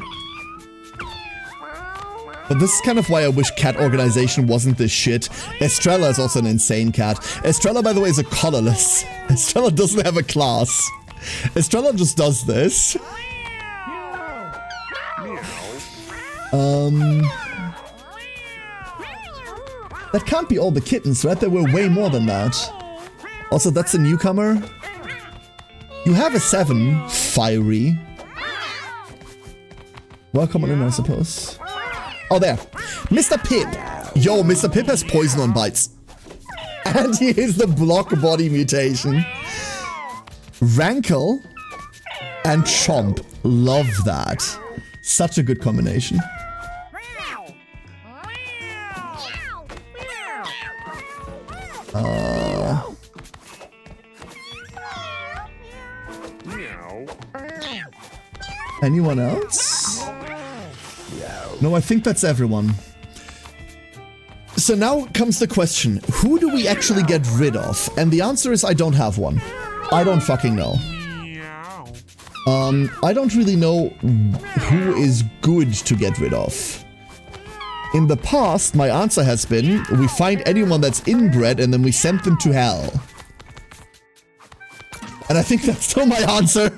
But this is kind of why I wish cat organization wasn't this shit. Estrella is also an insane cat. Estrella, by the way, is a colorless. Estrella doesn't have a class. Estrella just does this. That can't be all the kittens, right? There were way more than that. Also, that's a newcomer. You have a 7, Fiery. Welcome on in, I suppose. Oh, there. Mr. Pip. Yo, Mr. Pip has poison on bites. And he is the block body mutation. Rankle and Chomp. Love that. Such a good combination. Anyone else? No, I think that's everyone. So now comes the question, who do we actually get rid of? And the answer is I don't have one. I don't fucking know. I don't really know who is good to get rid of. In the past, my answer has been, we find anyone that's inbred and then we send them to hell. And I think that's still my answer.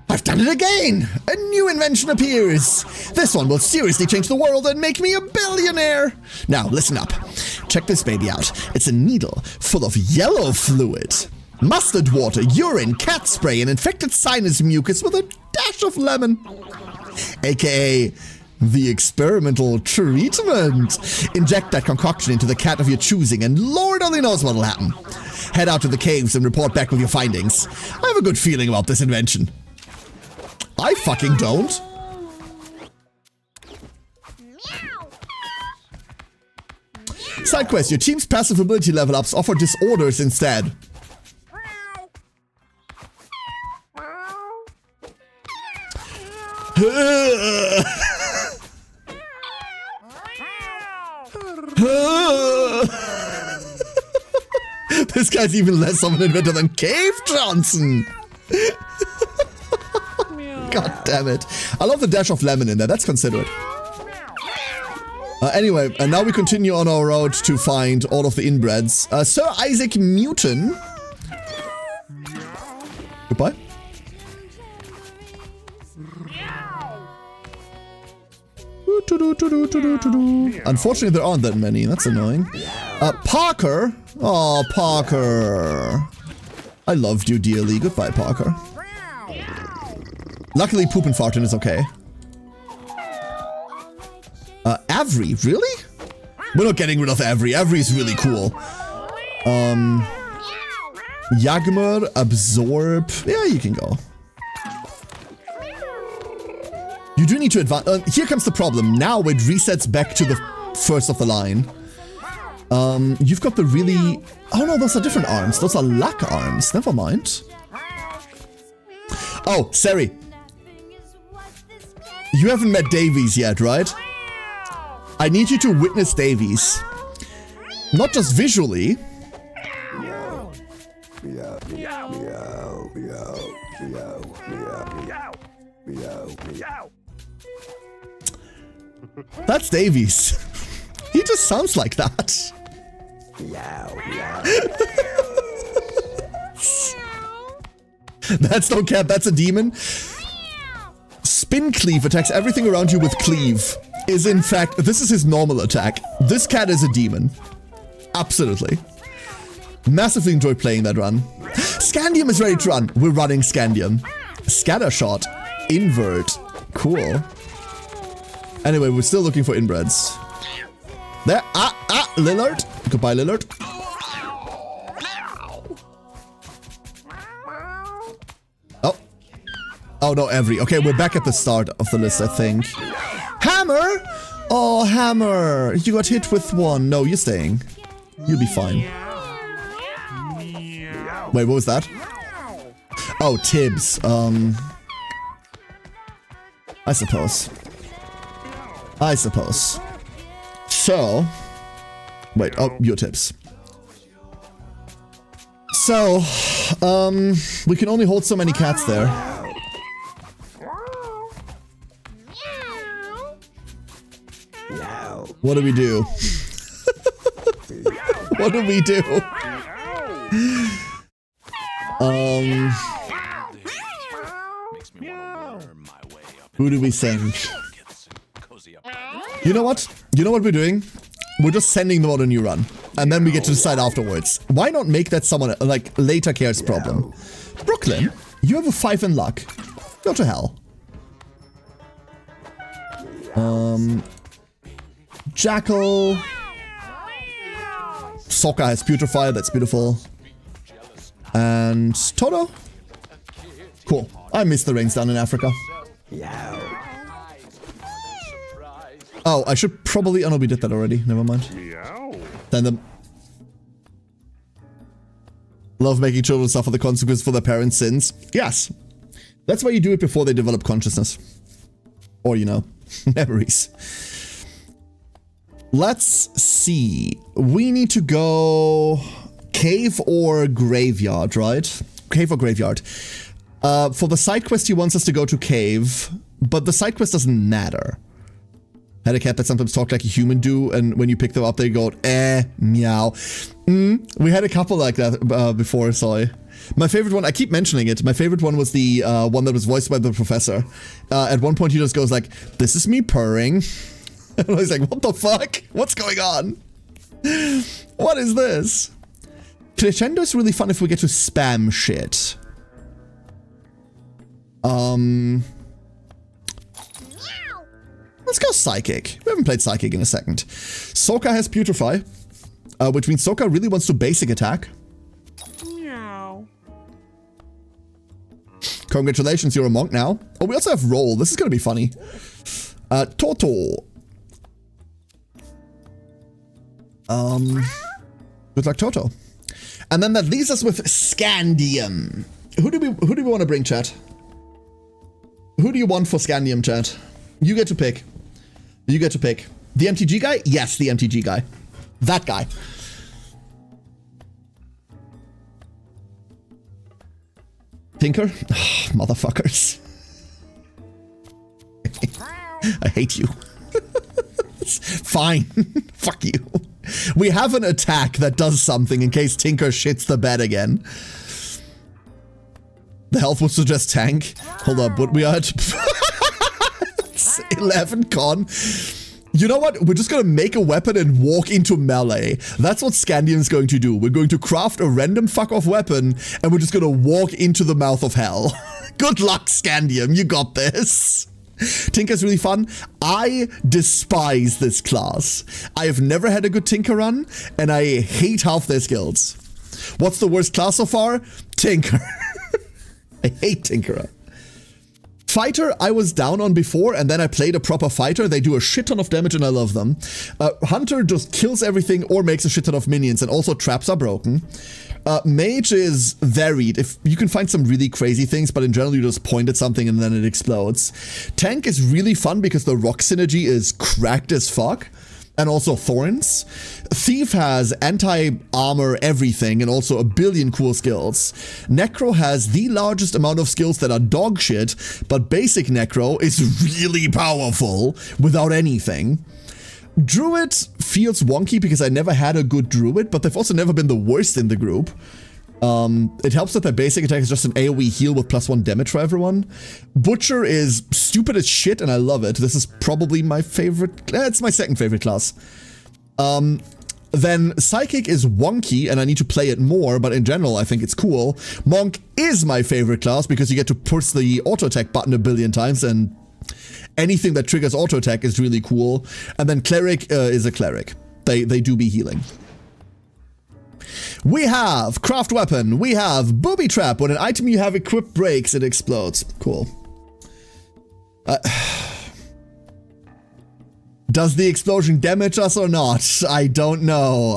I've done it again! A new invention appears! This one will seriously change the world and make me a billionaire! Now, listen up. Check this baby out. It's a needle full of yellow fluid. Mustard water, urine, cat spray, and infected sinus mucus with a dash of lemon. AKA the experimental treatment. Inject that concoction into the cat of your choosing and Lord only knows what'll happen. Head out to the caves and report back with your findings. I have a good feeling about this invention. I fucking don't. Side quest, your team's passive ability level ups offer disorders instead. This guy's even less of an inventor than Cave Johnson. God damn it. I love the dash of lemon in there. That's considerate. Anyway, and now we continue on our road to find all of the inbreds. Sir Isaac Newton. Goodbye. Unfortunately, there aren't that many. That's annoying. Parker. Oh, Parker. I loved you dearly. Goodbye, Parker. Luckily, poop and farting is okay. Avery, really? We're not getting rid of Avery. Avery's really cool. Yagmer, Absorb. Yeah, you can go. You do need to advance. Here comes the problem. Now it resets back to the first of the line. You've got the really... Oh no, those are different arms. Those are luck arms. Never mind. Oh, Sari. You haven't met Davies yet, right? I need you to witness Davies. Not just visually. That's Davies. He just sounds like that. That's no cap, that's a demon. Spin Cleave attacks everything around you with Cleave. Is in fact, this is his normal attack. This cat is a demon. Absolutely. Massively enjoyed playing that run. Scandium is ready to run. We're running Scandium. Scattershot. Invert. Cool. Anyway, we're still looking for inbreds. There. Lillard. Goodbye, Lillard. Oh. Oh, no, Avery. Okay, we're back at the start of the list, I think. Hammer! Oh, Hammer. You got hit with one. No, you're staying. You'll be fine. Wait, what was that? Oh, Tibbs. I suppose. So, wait, oh, your Tibbs. So, we can only hold so many cats there. What do we do? What do we do? Who do we send? You know what? You know what we're doing? We're just sending them on a new run. And then we get to decide afterwards. Why not make that someone, like, later cares problem? Brooklyn, you have a 5 in luck. Go to hell. Jackal. Sokka has Putrefy, that's beautiful. And Toto? Cool. I miss the rains down in Africa. Oh, I should probably... Oh no, we did that already. Never mind. Send them. Love making children suffer the consequences for their parents' sins. Yes. That's why you do it before they develop consciousness. Or, you know, memories. Let's see. We need to go... Cave or graveyard, right? Cave or graveyard. For the side quest, he wants us to go to cave, but the side quest doesn't matter. Had a cat that sometimes talked like a human do, and when you pick them up, they go, meow. We had a couple like that before, sorry. My favorite one, I keep mentioning it, my favorite one was the one that was voiced by the professor. At one point, he just goes like, this is me purring. And I was like, what the fuck? What's going on? What is this? Crescendo is really fun if we get to spam shit. Let's go Psychic. We haven't played Psychic in a second. Sokka has Putrefy, which means Sokka really wants to basic attack. Meow. Congratulations, you're a monk now. Oh, we also have Roll. This is going to be funny. Toto. Good luck, Toto. And then that leaves us with Scandium. Who do we want to bring, chat? Who do you want for Scandium, chat? You get to pick. You get to pick. The MTG guy? Yes, the MTG guy. That guy. Tinker? Motherfuckers. I hate you. Fine. Fuck you. We have an attack that does something in case Tinker shits the bed again. The health would suggest tank. Hold up, what we are at? 11 con. You know what? We're just gonna make a weapon and walk into melee. That's what Scandium's going to do. We're going to craft a random fuck-off weapon and we're just gonna walk into the mouth of hell. Good luck, Scandium. You got this. Tinker's really fun. I despise this class. I have never had a good Tinker run, and I hate half their skills. What's the worst class so far? Tinker. I hate Tinkerer. Fighter, I was down on before, and then I played a proper fighter. They do a shit ton of damage, and I love them. Hunter just kills everything or makes a shit ton of minions, and also traps are broken. Mage is varied. If you can find some really crazy things, but in general you just point at something and then it explodes. Tank is really fun because the rock synergy is cracked as fuck. And also thorns. Thief has anti-armor everything and also a billion cool skills. Necro has the largest amount of skills that are dog shit, but basic Necro is really powerful without anything. Druid feels wonky because I never had a good Druid, but they've also never been the worst in the group. It helps that their basic attack is just an AoE heal with +1 damage for everyone. Butcher is stupid as shit and I love it. This is probably my favorite. It's my second favorite class. Then Psychic is wonky and I need to play it more, but in general I think it's cool. Monk is my favorite class because you get to push the auto attack button a billion times and anything that triggers auto attack is really cool. And then Cleric is a Cleric. They do be healing. We have Craft Weapon. We have Booby Trap. When an item you have equipped breaks, it explodes. Cool. Does the explosion damage us or not? I don't know.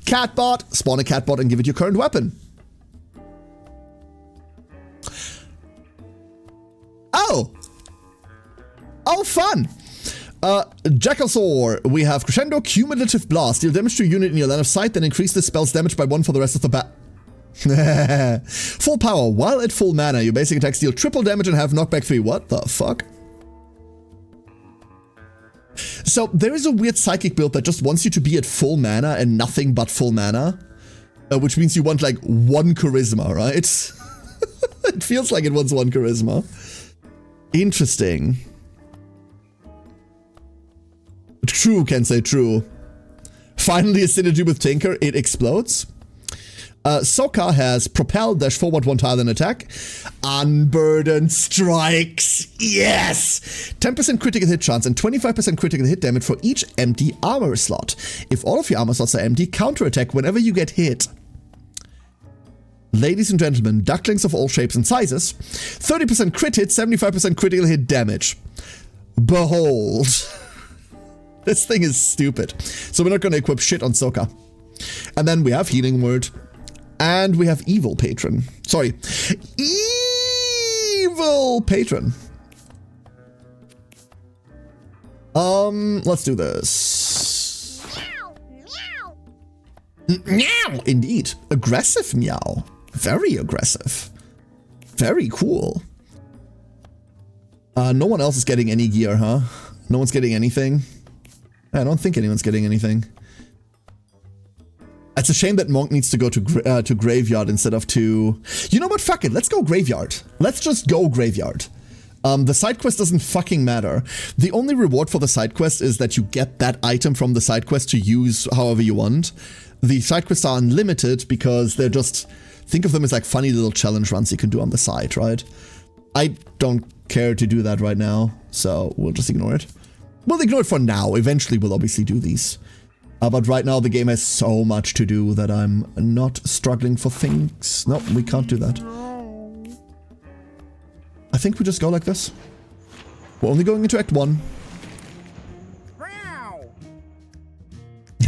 Catbot. Spawn a catbot and give it your current weapon. Oh! Oh, fun! Jackalsaur, we have Crescendo Cumulative Blast. Deal damage to a unit in your line of sight, then increase the spell's damage by 1 for the rest of the Full power. While at full mana, your basic attacks deal triple damage and have knockback 3. What the fuck? So, there is a weird psychic build that just wants you to be at full mana and nothing but full mana. Which means you want like 1 charisma, right? It feels like it wants 1 charisma. Interesting. True, can say true. Finally a synergy with Tinker, it explodes. Sokka has Propel, dash forward 1 tile and attack. Unburdened Strikes, yes! 10% critical hit chance and 25% critical hit damage for each empty armor slot. If all of your armor slots are empty, counterattack whenever you get hit. Ladies and gentlemen, ducklings of all shapes and sizes. 30% crit hit, 75% critical hit damage. Behold. This thing is stupid. So we're not going to equip shit on Sokka. And then we have Healing Word. And we have Evil Patron. Sorry. Evil Patron. Let's do this. Meow. Meow. Indeed. Aggressive meow. Very aggressive. Very cool. No one else is getting any gear, huh? No one's getting anything. I don't think anyone's getting anything. It's a shame that Monk needs to go to Graveyard instead of to... You know what? Fuck it. Let's go Graveyard. Let's just go Graveyard. The side quest doesn't fucking matter. The only reward for the side quest is that you get that item from the side quest to use however you want. The side quests are unlimited because they're just... Think of them as like funny little challenge runs you can do on the side, right? I don't care to do that right now, so we'll just ignore it. We'll ignore it for now. Eventually we'll obviously do these. But right now the game has so much to do that I'm not struggling for things. No, we can't do that. I think we just go like this. We're only going into Act 1.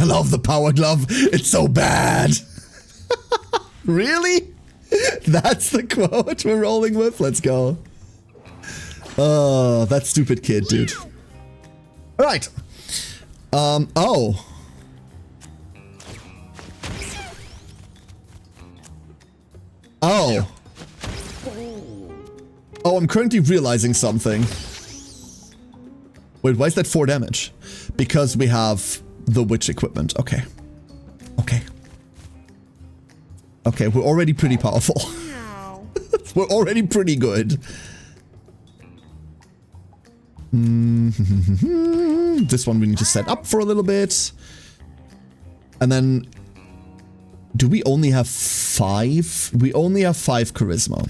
I love the Power Glove. It's so bad. Really? That's the quote we're rolling with? Let's go. Oh, that stupid kid, dude. Alright. Oh. Oh. Oh, I'm currently realizing something. Wait, why is that 4 damage? Because we have the witch equipment. Okay. Okay. Okay, we're already pretty powerful. We're already pretty good. This one we need to set up for a little bit. And then... Do we only have 5? We only have 5 charisma.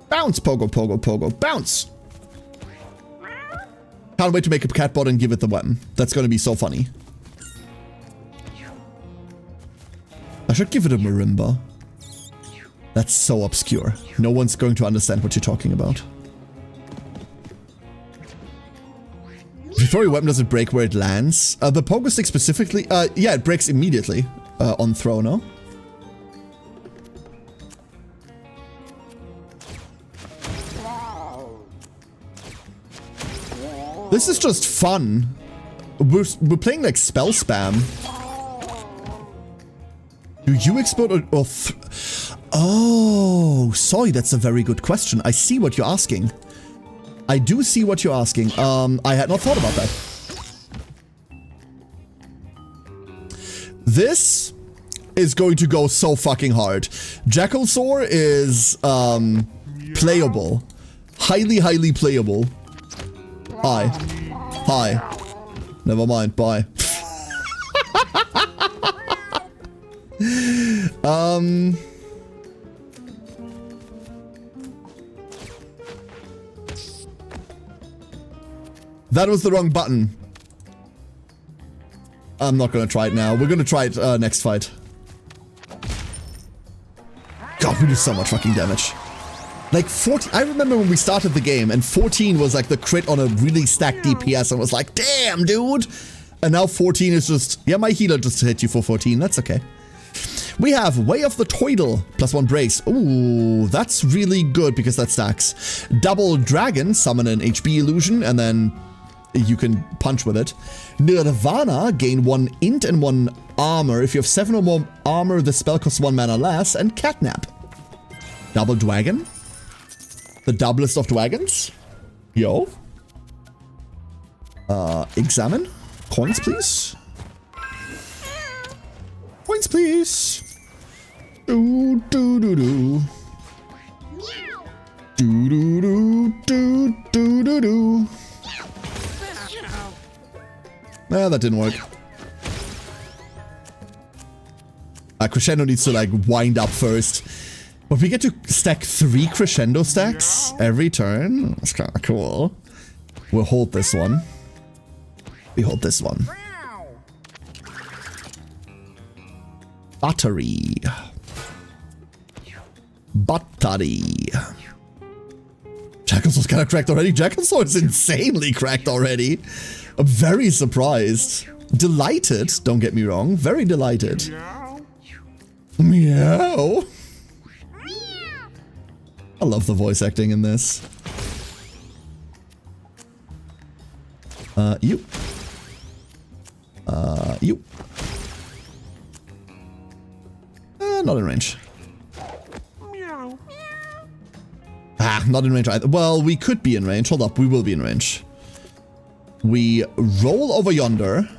Bounce, Pogo, Pogo, Pogo, bounce! Can't wait to make a catbot and give it the weapon. That's gonna be so funny. I should give it a marimba. That's so obscure. No one's going to understand what you're talking about. Before your weapon doesn't break where it lands. The pogo stick specifically, yeah, it breaks immediately on throw, no? This is just fun. We're playing like spell spam. Do you explode or oh, sorry, that's a very good question. I see what you're asking. I do see what you're asking. I had not thought about that. This is going to go so fucking hard. Jackalsaur is playable. Highly, highly playable. Hi. Hi. Never mind. Bye. That was the wrong button. I'm not gonna try it now. We're gonna try it next fight. God, we do so much fucking damage. Like 14, I remember when we started the game and 14 was like the crit on a really stacked DPS and was like, damn, dude. And now 14 is just, yeah, my healer just hit you for 14. That's okay. We have Way of the Toidle, +1 brace. Ooh, that's really good because that stacks. Double Dragon, summon an HP illusion, and then you can punch with it. Nirvana, gain 1 int and 1 armor. If you have 7 or more armor, the spell costs 1 mana less. And Catnap. Double Dragon. The doublest of dragons. Yo. Examine. Coins, please. Coins, please. Do do do do. Do do do do do do do. Nah, that didn't work. Crescendo needs to like wind up first. But we get to stack 3 crescendo stacks every turn. That's kind of cool. We'll hold this one. We hold this one. Battery. Battery. Jackalsaur's kind of cracked already. Jackalsaur is insanely cracked already. I'm very surprised. Delighted, don't get me wrong. Very delighted. Meow. I love the voice acting in this. You. You. Not in range. Ah, not in range either. Well, we could be in range. Hold up, we will be in range. We roll over yonder.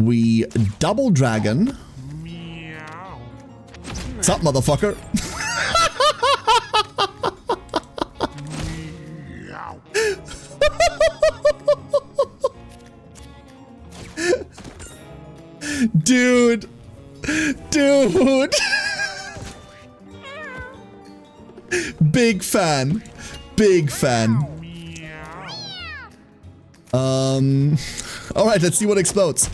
We double dragon. What's up, motherfucker? Dude. Dude. Big fan. Big fan. Alright, let's see what explodes.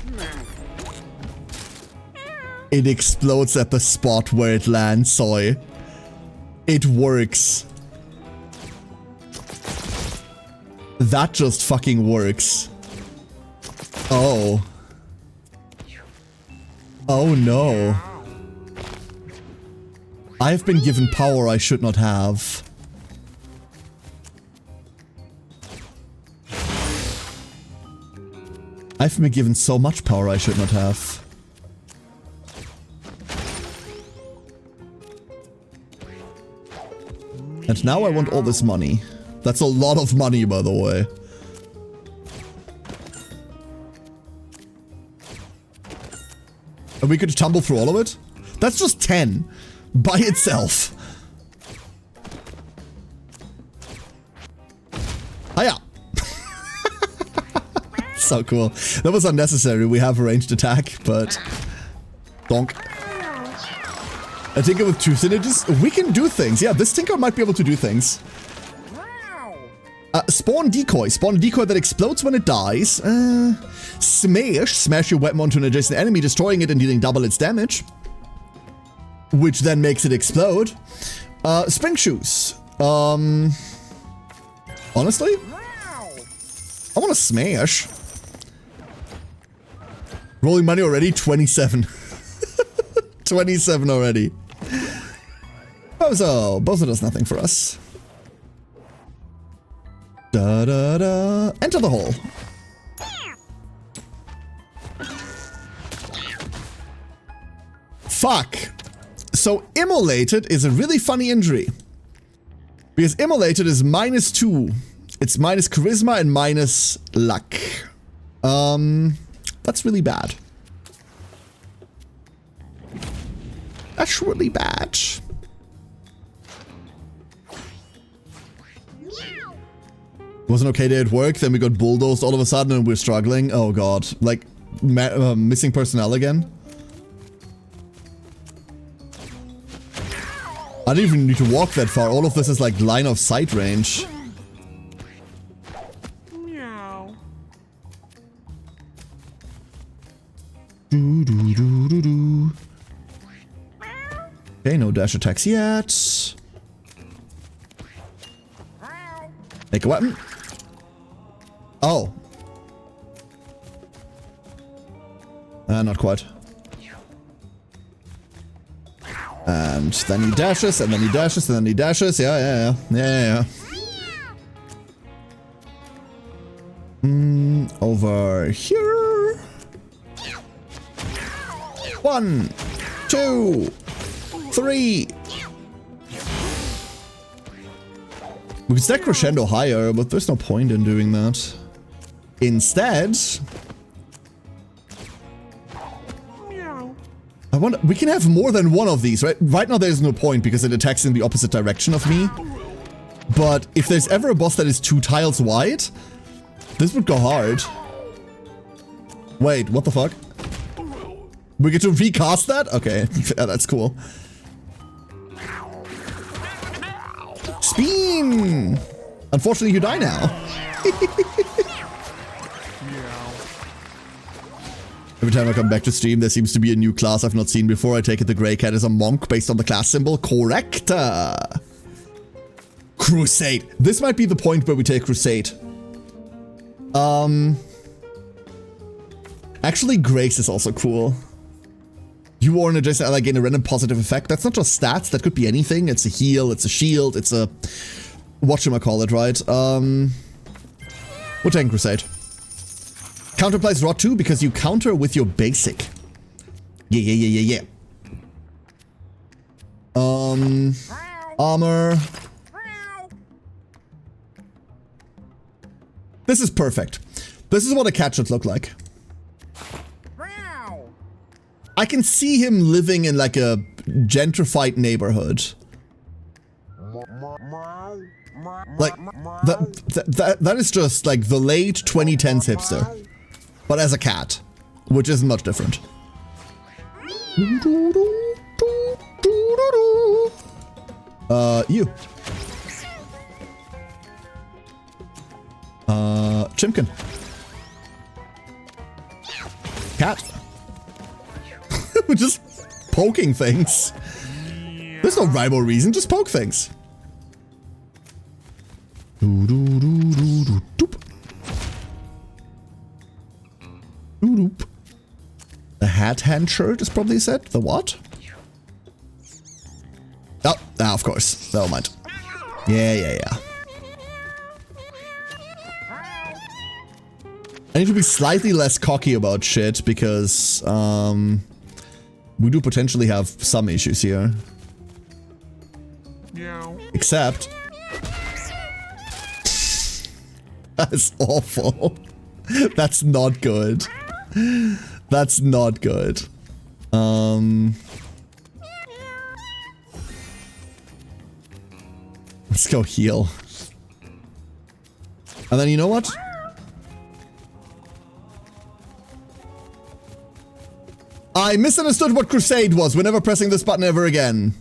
It explodes at the spot where it lands, soy. It works. That just fucking works. Oh. Oh no. I've been given power I should not have. I've been given so much power I should not have. And now I want all this money. That's a lot of money, by the way. And we could tumble through all of it? That's just 10 by itself. Hiya! So cool. That was unnecessary. We have a ranged attack, but... Donk. A tinker with 2 synergies? We can do things. Yeah, this tinker might be able to do things. Spawn decoy. Spawn a decoy that explodes when it dies. Smash. Smash your weapon onto an adjacent enemy, destroying it and dealing double its damage. Which then makes it explode. Spring shoes. Honestly? I want to smash. Rolling money already? 27. 27 already. Bozo. Bozo does nothing for us. Da da da. Enter the hole. Fuck. So immolated is a really funny injury. Because immolated is -2. It's minus charisma and minus luck. That's really bad. That's really bad. Wasn't okay day at work, then we got bulldozed all of a sudden and we're struggling. Oh god. Like, missing personnel again? I don't even need to walk that far. All of this is like line of sight range. Meow. Okay, no dash attacks yet. Make a weapon. Oh. Not quite. And then he dashes, and then he dashes, and then he dashes. Yeah. Over here. 1, 2, 3. We could stack crescendo higher, but there's no point in doing that. Instead, I wonder, we can have more than one of these, right? Right now there's no point because it attacks in the opposite direction of me. But if there's ever a boss that is 2 tiles wide, this would go hard. Wait, what the fuck? We get to recast that? Okay, yeah, that's cool. Spin! Unfortunately, you die now. Every time I come back to stream, there seems to be a new class I've not seen before. I take it the Grey Cat is a monk based on the class symbol. Correct. Crusade. This might be the point where we take Crusade. Actually, Grace is also cool. You or an adjacent ally gain a random positive effect. That's not just stats. That could be anything. It's a heal. It's a shield. It's a... whatchamacallit, right? We're taking Crusade. Counter applies Rot 2 because you counter with your basic. Yeah. Armor. This is perfect. This is what a cat should look like. I can see him living in like a gentrified neighborhood. Like, that is just like the late 2010s hipster. But as a cat, which isn't much different. You. Chimkin. Cat. We're just poking things. There's no rhyme or reason, just poke things. The hat hand shirt is probably said. The what? Oh, of course. Never mind. Yeah. I need to be slightly less cocky about shit because we do potentially have some issues here. Meow. Except... That's awful. That's not good. That's not good. Let's go heal. And then you know what? I misunderstood what Crusade was. We're never pressing this button ever again.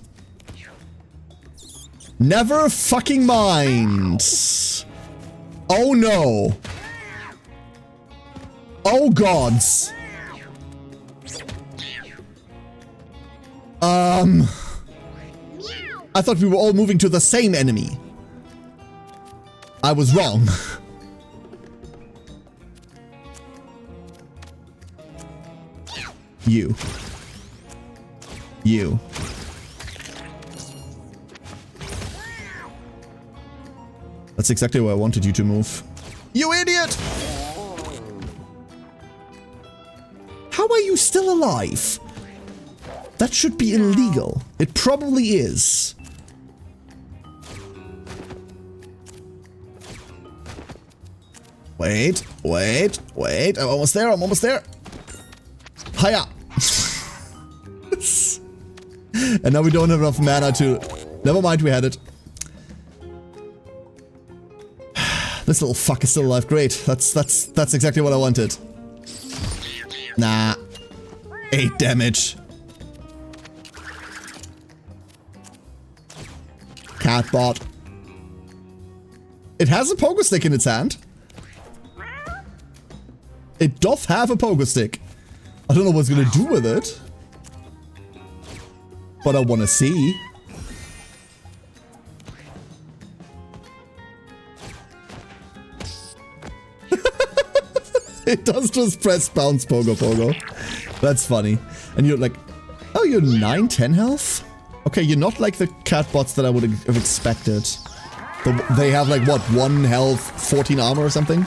Never fucking mind. Oh no. Oh gods. I thought we were all moving to the same enemy. I was wrong. You. You. That's exactly where I wanted you to move. You idiot! How are you still alive? That should be illegal. It probably is. Wait, wait, wait. I'm almost there, I'm almost there. Hiya! And now we don't have enough mana to... Never mind, we had it. This little fuck is still alive. Great. That's exactly what I wanted. Nah. 8 damage. Catbot. It has a pogo stick in its hand. It doth have a pogo stick. I don't know what it's gonna do with it. But I wanna see. It does just press bounce pogo pogo. That's funny. And you're like, oh, you're 9-10 health? Okay, you're not like the catbots that I would have expected. They have like, what, 1 health, 14 armor or something?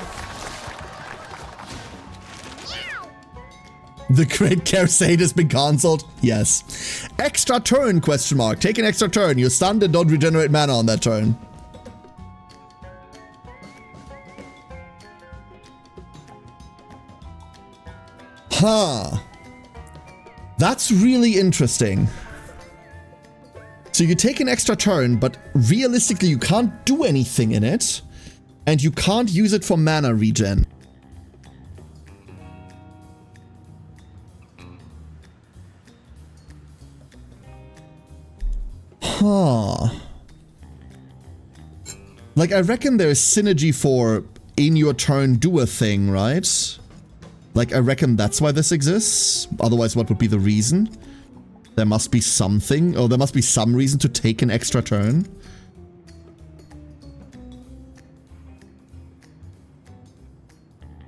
The Great Crusade has been cancelled? Yes. Extra turn, question mark. Take an extra turn. You're stunned and don't regenerate mana on that turn. Huh. That's really interesting. So you take an extra turn, but realistically you can't do anything in it. And you can't use it for mana regen. Huh. Like, I reckon there's synergy for in your turn do a thing, right? Like, I reckon that's why this exists. Otherwise, what would be the reason? There must be something, or there must be some reason to take an extra turn.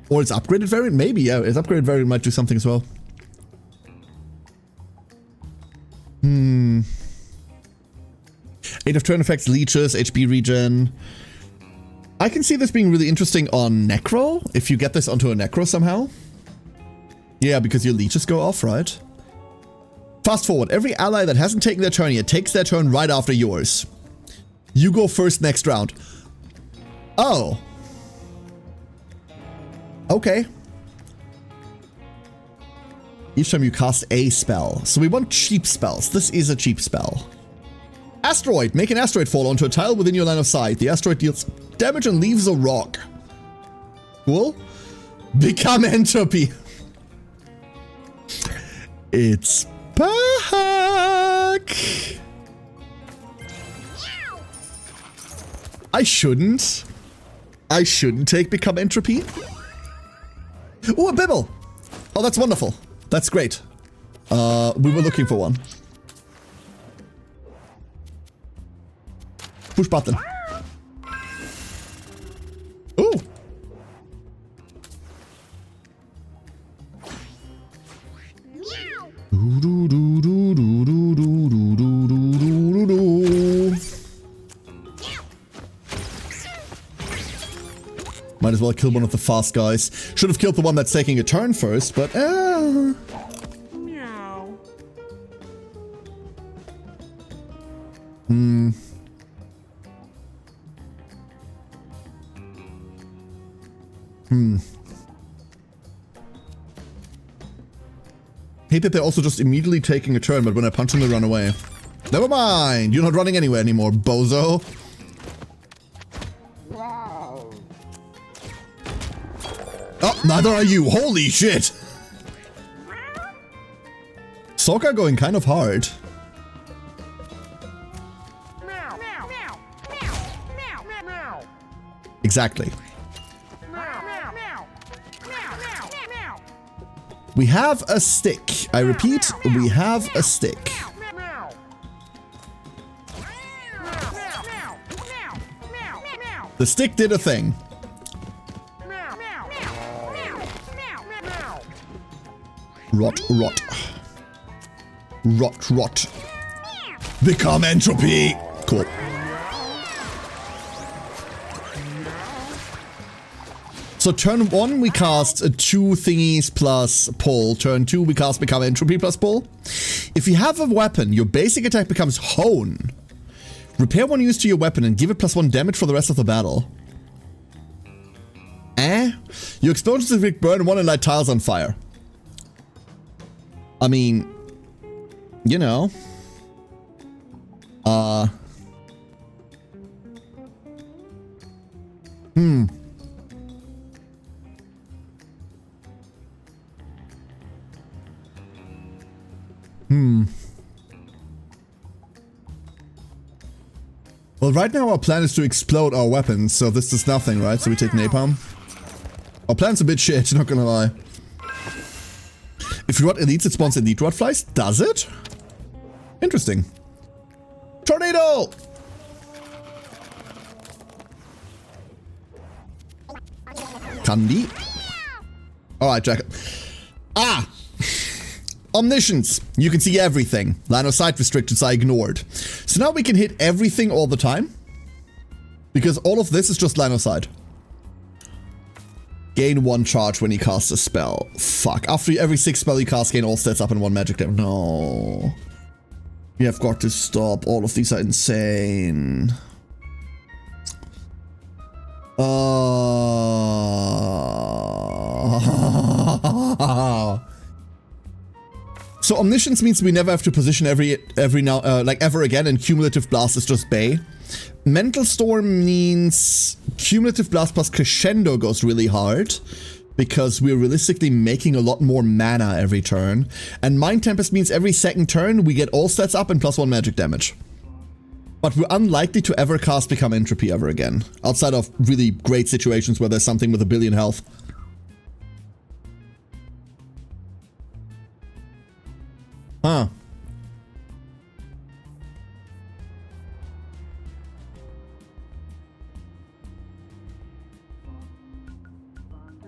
Or it's upgraded variant? Maybe, yeah. Its upgraded variant might do something as well. 8 of turn effects, leeches, HP regen. I can see this being really interesting on Necro, if you get this onto a Necro somehow. Yeah, because your leeches go off, right? Fast forward. Every ally that hasn't taken their turn yet takes their turn right after yours. You go first next round. Oh. Okay. Each time you cast a spell. So we want cheap spells. This is a cheap spell. Asteroid. Make an asteroid fall onto a tile within your line of sight. The asteroid deals damage and leaves a rock. Cool. Become entropy. It's back. I shouldn't take become entropy. Ooh, a bibble. Oh, that's wonderful. That's great. We were looking for one. Push button. Ooh. Might as well kill one of the fast guys. Should have killed the one that's taking a turn first, but Meow. Hate that they're also just immediately taking a turn, but when I punch them, they run away. Never mind. You're not running anywhere anymore, bozo. Oh, neither are you. Holy shit. Sokka going kind of hard. Exactly. We have a stick. I repeat, we have a stick. The stick did a thing. Rot, rot. Rot, rot. Become entropy. Cool. So turn 1 we cast 2 thingies plus pull. Turn 2 we cast become entropy plus pull. If you have a weapon, your basic attack becomes hone. Repair 1 used to your weapon and give it +1 damage for the rest of the battle. Your explosions effect burn 1 and light tiles on fire. I mean, you know. Well, right now our plan is to explode our weapons, so this does nothing, right? So we take napalm. Our plan's a bit shit, not gonna lie. If you rot elites, it spawns elite rot flies. Does it? Interesting. Tornado! Candy. Alright, Jack. Ah! Omniscience. You can see everything. Line of sight restrictions are ignored. So now we can hit everything all the time. Because all of this is just line of sight. Gain 1 charge when you cast a spell. Fuck. After every 6 spell you cast, gain all stats up in 1 magic damage. No. You have got to stop. All of these are insane. So omniscience means we never have to position every now ever again, and cumulative blast is just Bay. Mental storm means cumulative blast plus crescendo goes really hard because we're realistically making a lot more mana every turn. And mind tempest means every second turn we get all stats up and +1 magic damage. But we're unlikely to ever cast become entropy ever again, outside of really great situations where there's something with 1 billion health. Huh.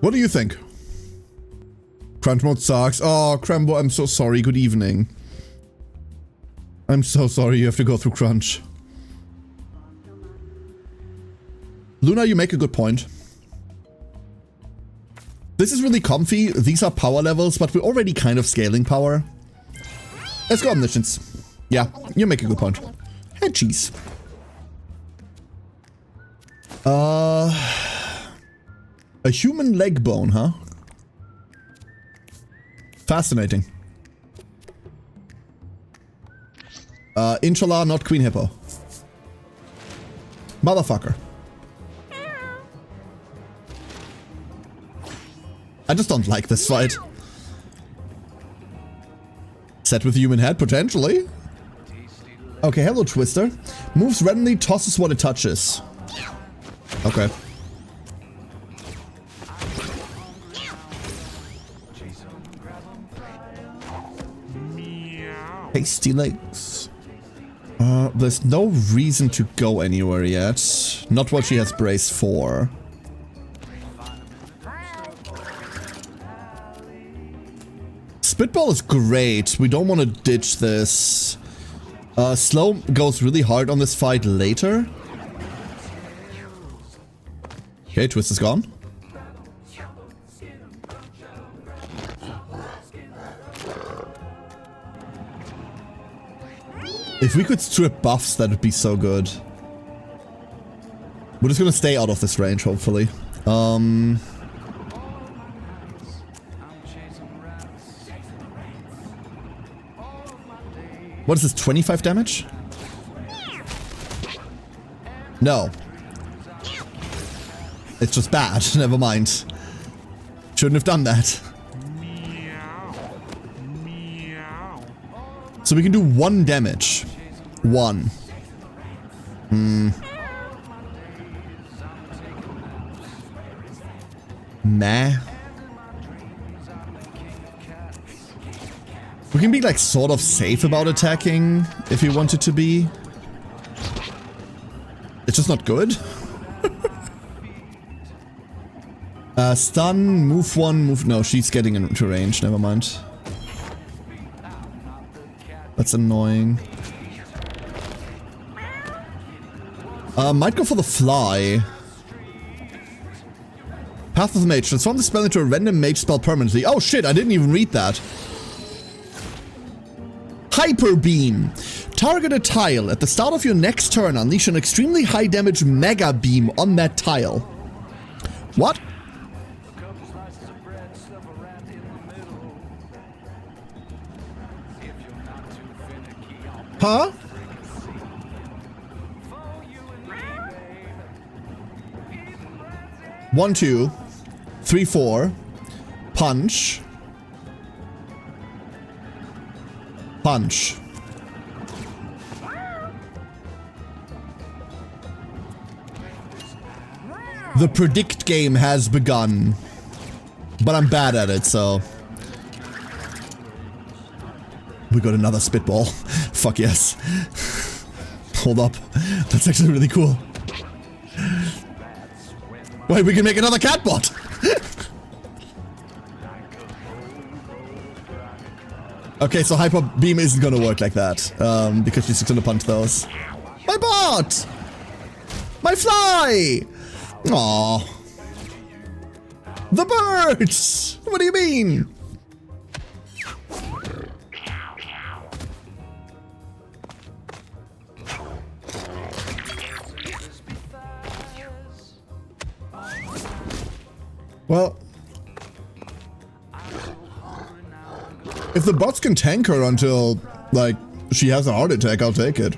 What do you think? Crunch mode sucks. Oh, Crembo, I'm so sorry. Good evening. I'm so sorry you have to go through crunch. Luna, you make a good point. This is really comfy. These are power levels, but we're already kind of scaling power. Let's go omniscience. Yeah, you make a good point. Head cheese. A human leg bone, huh? Fascinating. Inshallah, not Queen Hippo. Motherfucker. I just don't like this fight. Set with human head, potentially. Okay, hello, Twister. Moves randomly, tosses what it touches. Okay. Tasty legs. There's no reason to go anywhere yet. Not what she has brace for. Spitball is great. We don't want to ditch this. Slow goes really hard on this fight later. Okay, Twist is gone. If we could strip buffs, that would be so good. We're just gonna stay out of this range, hopefully. What is this, 25 damage? No. It's just bad. Never mind. Shouldn't have done that. Meow. Meow. So we can do 1 damage. 1. Meh. We can be like sort of safe about attacking if we wanted to be. It's just not good. Stun, move 1, move... No, she's getting into range, never mind. That's annoying. Might go for the fly. Path of the Mage. Transform the spell into a random mage spell permanently. Oh shit, I didn't even read that. Hyper Beam. Target a tile. At the start of your next turn, unleash an extremely high damage Mega Beam on that tile. What? Huh? One, 2, 3, 4. Punch. Punch. The predict game has begun. But I'm bad at it, so... We got another spitball. Fuck yes. Hold up. That's actually really cool. Wait, we can make another catbot! Okay, so Hyper Beam isn't gonna work like that. Because she's just gonna punch those. My bot! My fly! Aww. The birds! What do you mean? Well, if the bots can tank her until, like, she has a heart attack, I'll take it.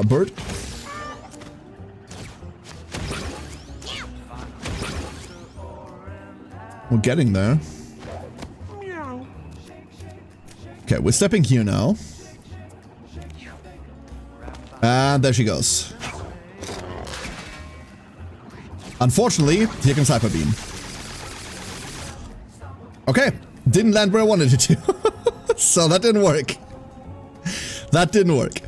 Bird? We're getting there. Meow. Okay, we're stepping here now. And there she goes. Unfortunately, here comes Hyper Beam. Okay, didn't land where I wanted it to. So that didn't work. That didn't work.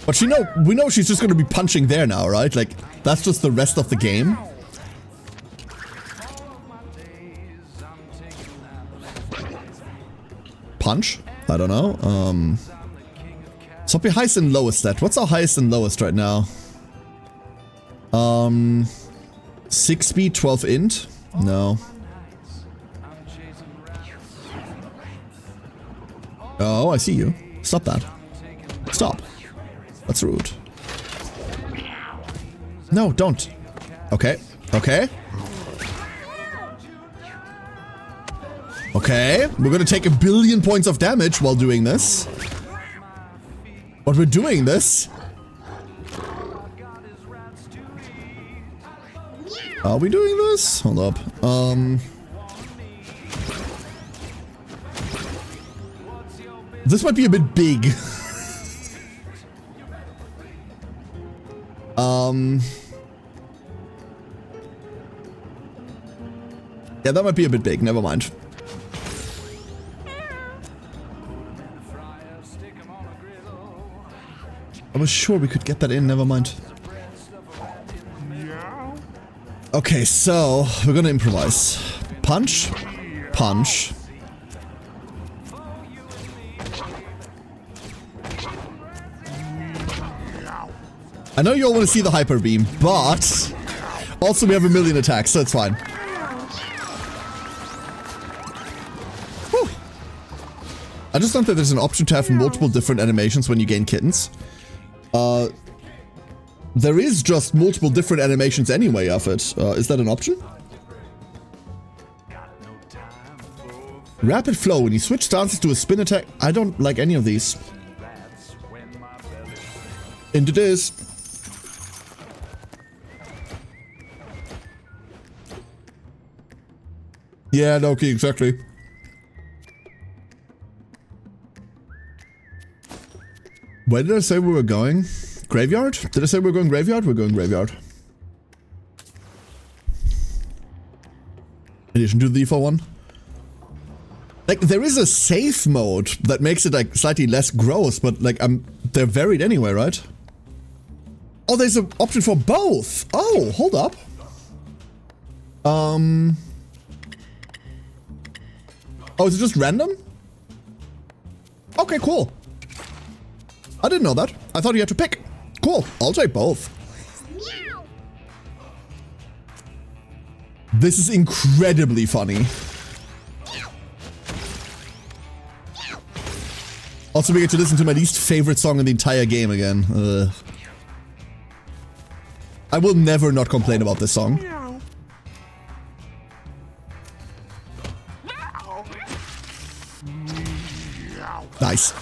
But we know she's just gonna be punching there now, right? Like, that's just the rest of the game. Punch? I don't know. So be highest and lowest stat. What's our highest and lowest right now? 6 speed, 12 int? No. Oh, I see you. Stop that. Stop. That's rude. No, don't. Okay. Okay. Okay. We're gonna take 1 billion points of damage while doing this. But we're doing this. Are we doing this? Hold up. This might be a bit big. Yeah, that might be a bit big. Never mind. I was sure we could get that in. Never mind. Meow. Okay, so we're gonna improvise. Punch. Punch. I know you all want to see the Hyper Beam, but also we have 1 million attacks, so it's fine. Whew. I just learned that there's an option to have multiple different animations when you gain kittens. The there is just multiple different animations anyway of it. Is that an option? Rapid flow. When you switch stances to a spin attack. I don't like any of these. Into this. Yeah, no key, exactly. Where did I say we were going? Graveyard? Did I say we were going graveyard? We're going graveyard. In addition to the default one. Like, there is a safe mode that makes it, like, slightly less gross, but, like, they're varied anyway, right? Oh, there's an option for both! Oh, hold up. Oh, is it just random? Okay, cool. I didn't know that. I thought you had to pick. Cool, I'll take both. Meow. This is incredibly funny. Also, we get to listen to my least favorite song in the entire game again. I will never not complain about this song. Meow. Meow. Meow. Nice.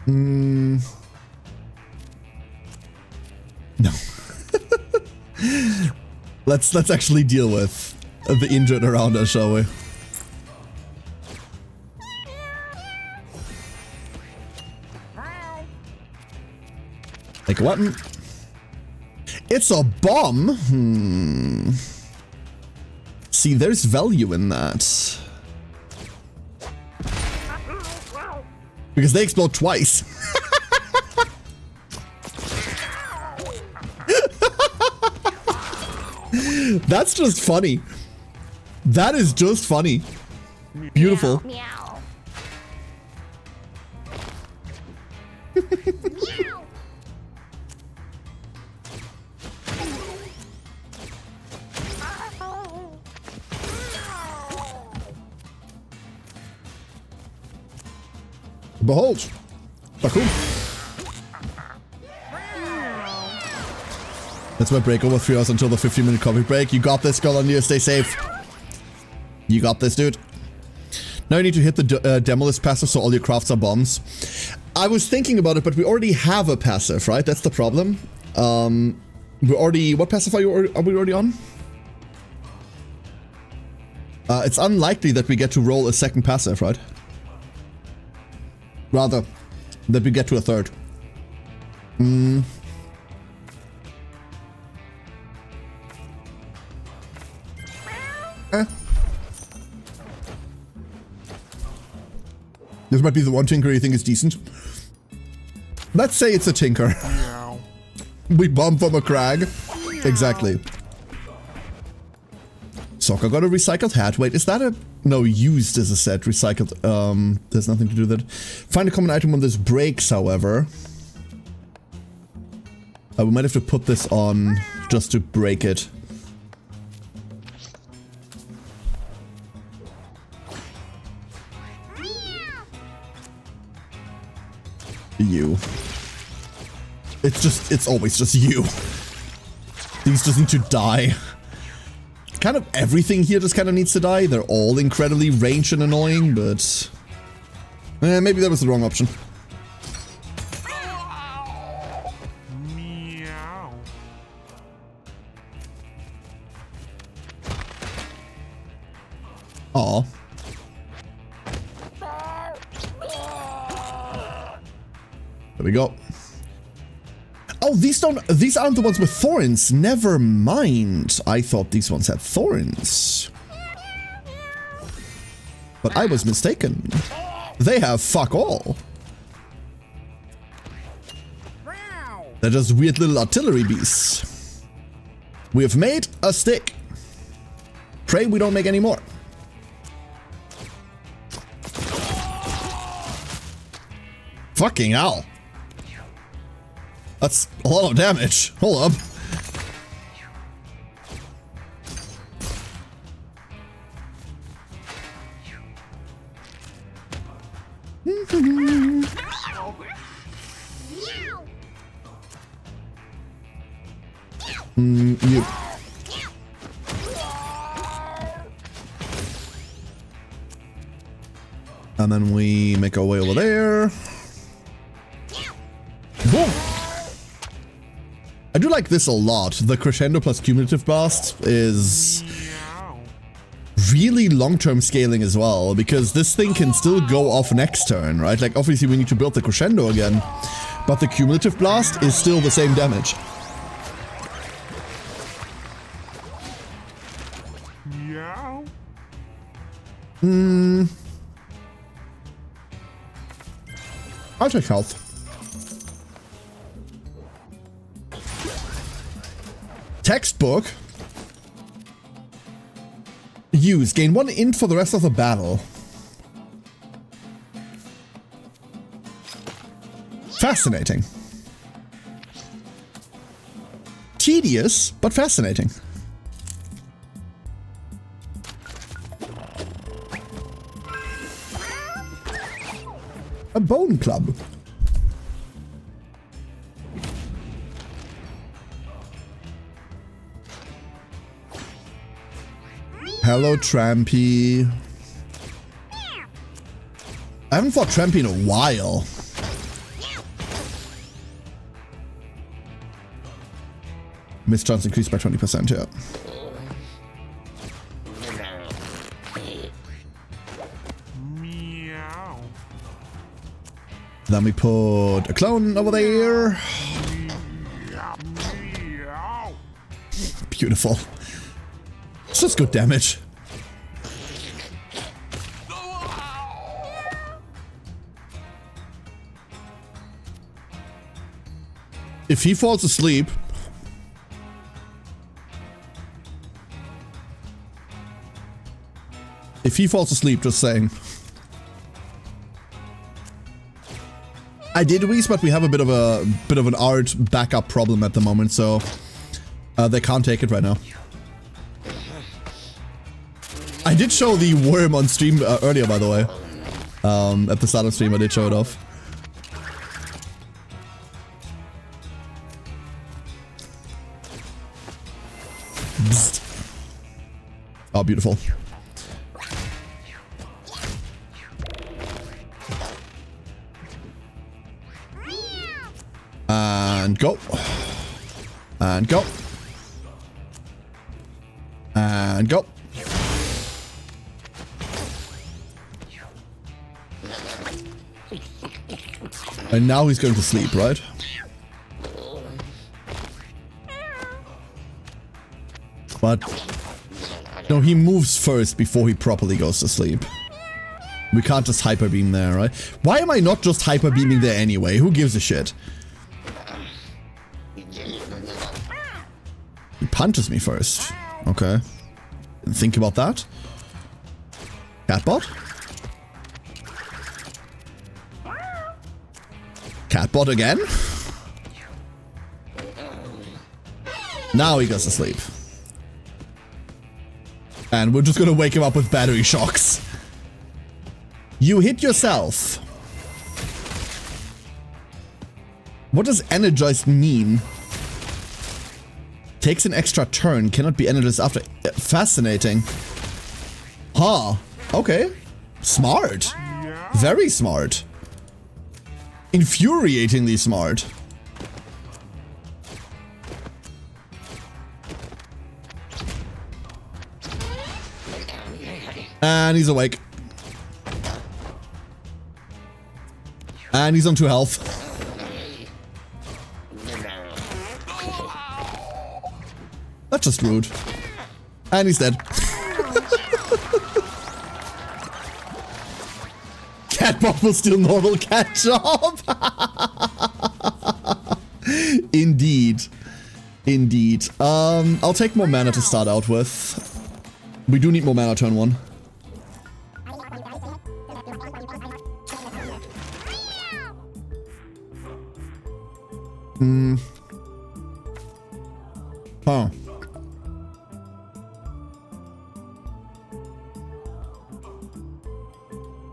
No. Let's actually deal with the injured around us, shall we? Like a weapon. It's a bomb. See, there's value in that. Because they explode twice. That's just funny. That is just funny. Beautiful. Meow. Behold. Baku. That's my break. Over 3 hours until the 15-minute coffee break. You got this, Golandir. Stay safe. You got this, dude. Now you need to hit the Demolist passive so all your crafts are bombs. I was thinking about it, but we already have a passive, right? That's the problem. We already... What passive are we already on? It's unlikely that we get to roll a second passive, right? Rather, that we get to a third. This might be the one tinker you think is decent. Let's say it's a tinker. Meow. We bomb from a crag. Exactly. Soccer got a recycled hat. Wait, is that a... No, used as a set. Recycled. There's nothing to do with that. Find a common item when this breaks, however. We might have to put this on just to break it. You. It's always just you. These just need to die. Kind of everything here just kind of needs to die. They're all incredibly ranged and annoying, but... maybe that was the wrong option. Meow. Aw. There we go. Oh, these aren't the ones with thorns. Never mind. I thought these ones had thorns. But I was mistaken. They have fuck all. They're just weird little artillery beasts. We have made a stick. Pray we don't make any more. Fucking hell. That's a lot of damage. Hold up. You. And then we make our way over there. Boom! I do like this a lot. The crescendo plus cumulative blast is really long-term scaling as well, because this thing can still go off next turn, right? Like, obviously we need to build the crescendo again, but the cumulative blast is still the same damage. Meow. I'll take health. Textbook. Use. Gain 1 int for the rest of the battle. Fascinating. Tedious, but fascinating. A bone club. Hello, Trampy. I haven't fought Trampy in a while. Miss chance increased by 20%, yeah. Meow. Then we put a clone over there. Meow. Beautiful. It's just good damage. If he falls asleep, just saying. I did Whis, but we have a bit of an art backup problem at the moment, so they can't take it right now. I did show the worm on stream earlier, by the way. At the start of stream, I did show it off. Bzzt. Oh, beautiful. And go. And go. And go. And now he's going to sleep, right? But no, he moves first before he properly goes to sleep. We can't just hyper beam there, right? Why am I not just hyper beaming there anyway? Who gives a shit? He punches me first. Okay. Didn't think about that. Catbot? Catbot again? Now he goes to sleep. And we're just gonna wake him up with battery shocks. You hit yourself. What does energized mean? Takes an extra turn, cannot be energized after. Fascinating. Huh. Okay. Smart. Very smart. Infuriatingly smart. And he's awake. And he's on 2 health. That's just rude. And he's dead. Catbot will steal normal cat job. Indeed. Indeed. I'll take more mana to start out with. We do need more mana turn 1. Huh.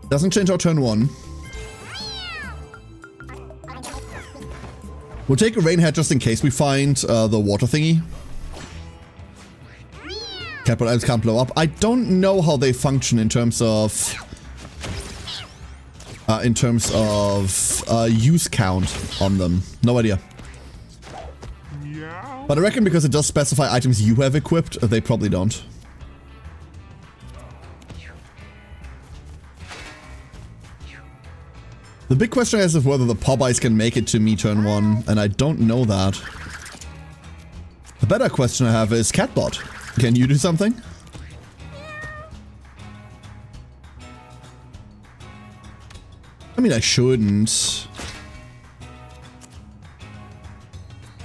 Doesn't change our turn 1. We'll take a rain hat just in case we find the water thingy. Catbot items can't blow up. I don't know how they function in terms of use count on them. No idea. Meow. But I reckon because it does specify items you have equipped, they probably don't. The big question is whether the Popeyes can make it to me turn 1, and I don't know that. The better question I have is, Catbot, can you do something? I mean, I shouldn't.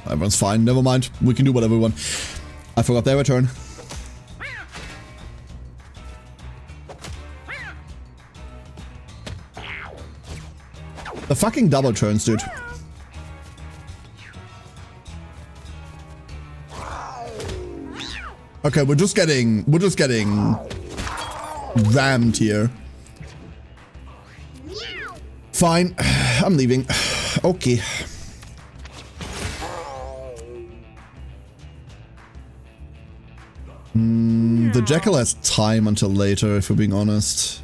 Everyone's fine, never mind. We can do whatever we want. I forgot their return. The fucking double turns, dude. Okay, we're just getting rammed here. Fine, I'm leaving. Okay. The Jackal has time until later, if we're being honest.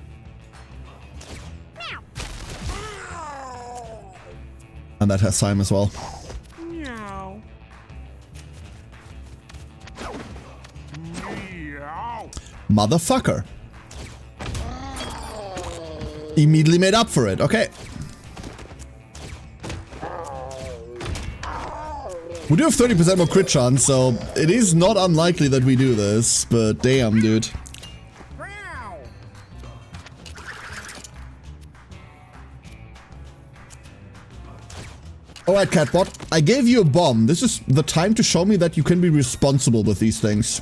And that has time as well. Meow. Meow. Motherfucker. Immediately made up for it. Okay. We do have 30% more crit chance, so it is not unlikely that we do this, but damn, dude. Alright, Catbot, I gave you a bomb. This is the time to show me that you can be responsible with these things.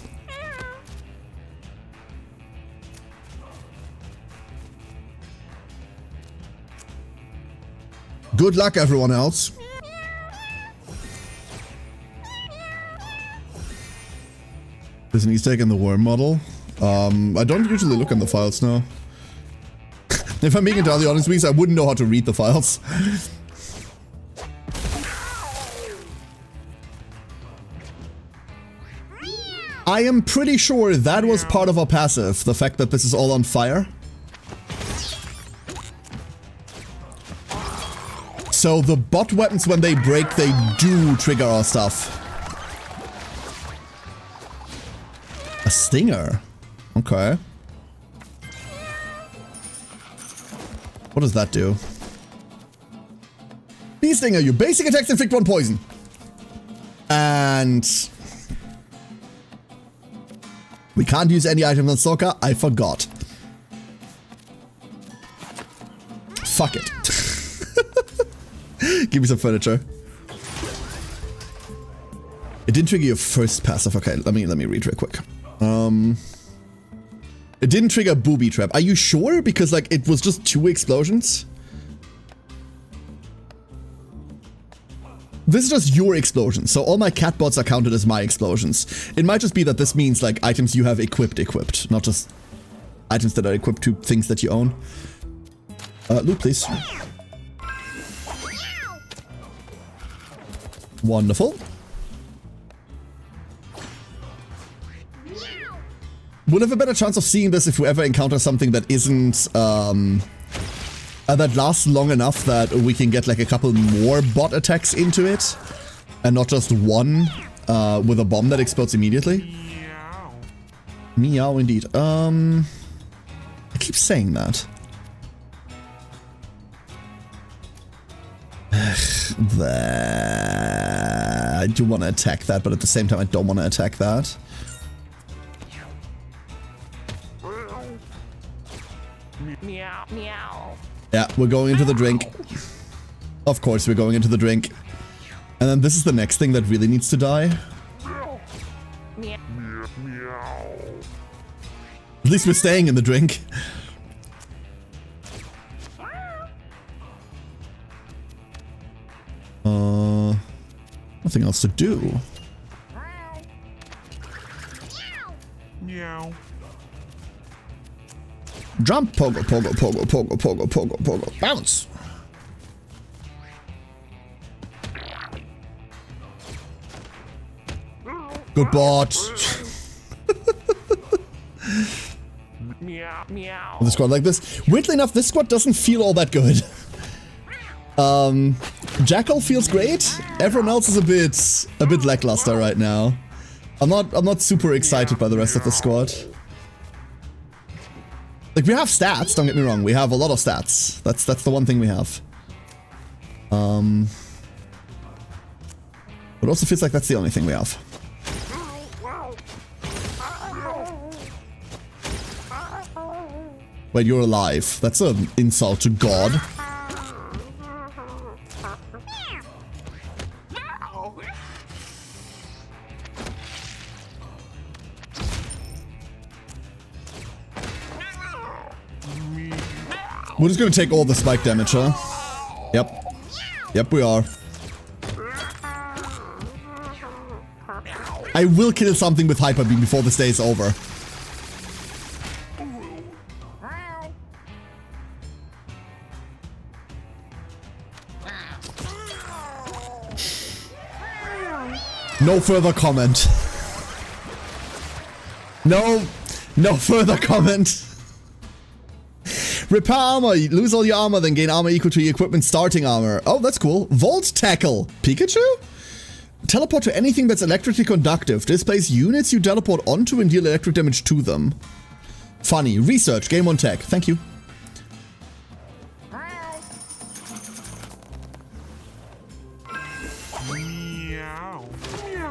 Good luck, everyone else. There's an Easter egg in the worm model. I don't usually look in the files now. If I'm being entirely honest with you, I wouldn't know how to read the files. I am pretty sure that was part of our passive, the fact that this is all on fire. So the bot weapons, when they break, they do trigger our stuff. A stinger? Okay. What does that do? Bee stinger, your basic attacks inflict 1 poison. And... we can't use any items on Stalker. I forgot. Fuck it. Give me some furniture. It didn't trigger your first passive. Okay, let me read real quick. It didn't trigger booby trap. Are you sure? Because like it was just 2 explosions. This is just your explosions, so all my catbots are counted as my explosions. It might just be that this means like items you have equipped, not just items that are equipped to things that you own. Loot, please. Wonderful. We'll have a better chance of seeing this if we ever encounter something that isn't, that lasts long enough that we can get like a couple more bot attacks into it. And not just one, with a bomb that explodes immediately. Meow. Meow indeed. I keep saying that. I do want to attack that, but at the same time I don't want to attack that. Meow. Meow. Yeah, we're going into the drink. Of course we're going into the drink. And then this is the next thing that really needs to die. Meow. Meow. At least we're staying in the drink. Nothing else to do. Meow. Jump, pogo, pogo, pogo, pogo, pogo, pogo, pogo, bounce. Good bot. Meow. Meow. With a squad like this. Weirdly enough, this squad doesn't feel all that good. Jackal feels great. Everyone else is a bit lackluster right now. I'm not super excited by the rest of the squad. Like, we have stats, don't get me wrong. We have a lot of stats. That's the one thing we have. It also feels like that's the only thing we have. Wait, you're alive. That's an insult to God. We're just gonna take all the spike damage, huh? Yep. Yep, we are. I will kill something with Hyper Beam before this day is over. No further comment. No further comment. Repair armor, lose all your armor, then gain armor equal to your equipment's starting armor. Oh, that's cool. Volt Tackle. Pikachu? Teleport to anything that's electrically conductive. Displace units you teleport onto and deal electric damage to them. Funny. Research. Game on tech. Thank you.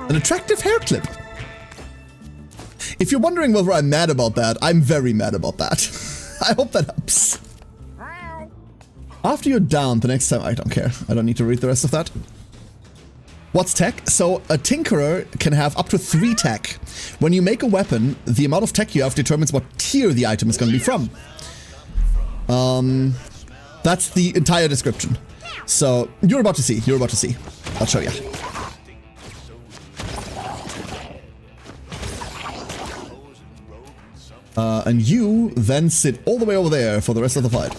An attractive hair clip. If you're wondering whether I'm mad about that, I'm very mad about that. I hope that helps. After you're down the next time, I don't care. I don't need to read the rest of that. What's tech? So a tinkerer can have up to 3 tech. When you make a weapon, the amount of tech you have determines what tier the item is going to be from. That's the entire description. So you're about to see. You're about to see. I'll show you. And you then sit all the way over there for the rest of the fight.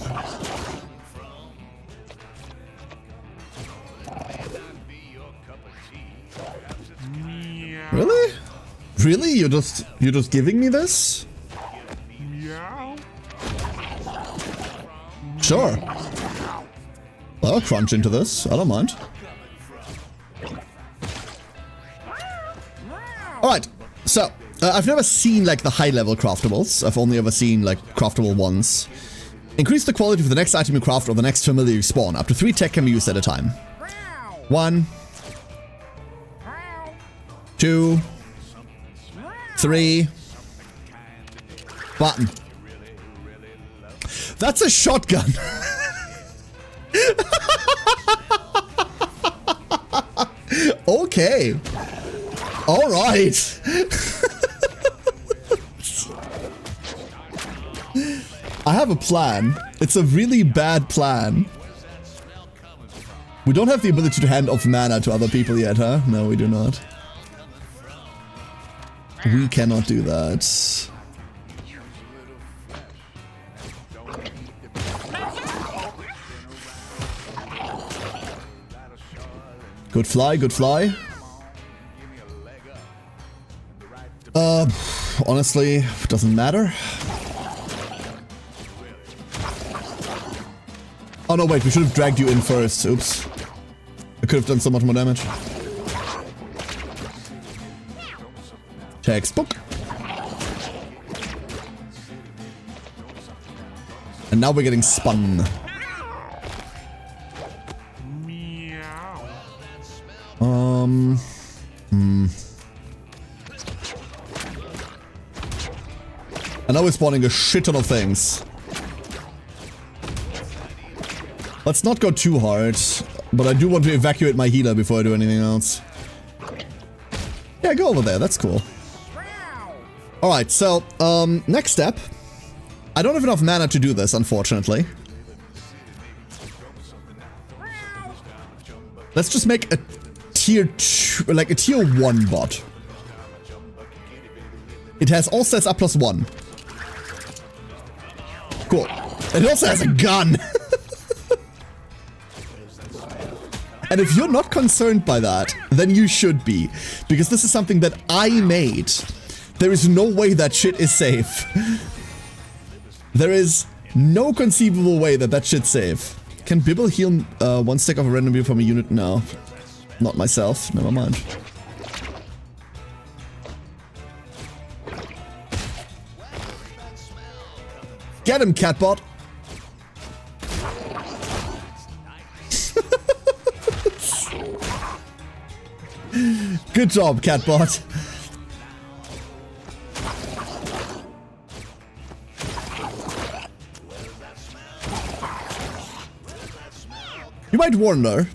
Really? Really? You're just giving me this? Sure. I'll crunch into this. I don't mind. Alright, so I've never seen like the high level craftables. I've only ever seen like craftable ones. Increase the quality for the next item you craft or the next familiar you spawn. Up to 3 tech can be used at a time. 1, 2, 3. Button. That's a shotgun. Okay. All right. I have a plan. It's a really bad plan. We don't have the ability to hand off mana to other people yet, huh? No, we do not. We cannot do that. Good fly, good fly. Honestly, doesn't matter. Oh no, wait, we should have dragged you in first. Oops. I could have done so much more damage. Textbook. And now we're getting spun. And now we're spawning a shit ton of things. Let's not go too hard, but I do want to evacuate my healer before I do anything else. Yeah, go over there, that's cool. Alright, so, next step. I don't have enough mana to do this, unfortunately. Let's just make a tier 2, like a tier 1 bot. It has all stats up +1. Cool. And it also has a gun. And if you're not concerned by that, then you should be. Because this is something that I made There is no way that shit is safe. There is no conceivable way that that shit's safe. Can Bibble heal one stack of a random view from a unit? No. Not myself. Never mind. Get him, Catbot! Good job, Catbot. You might wonder,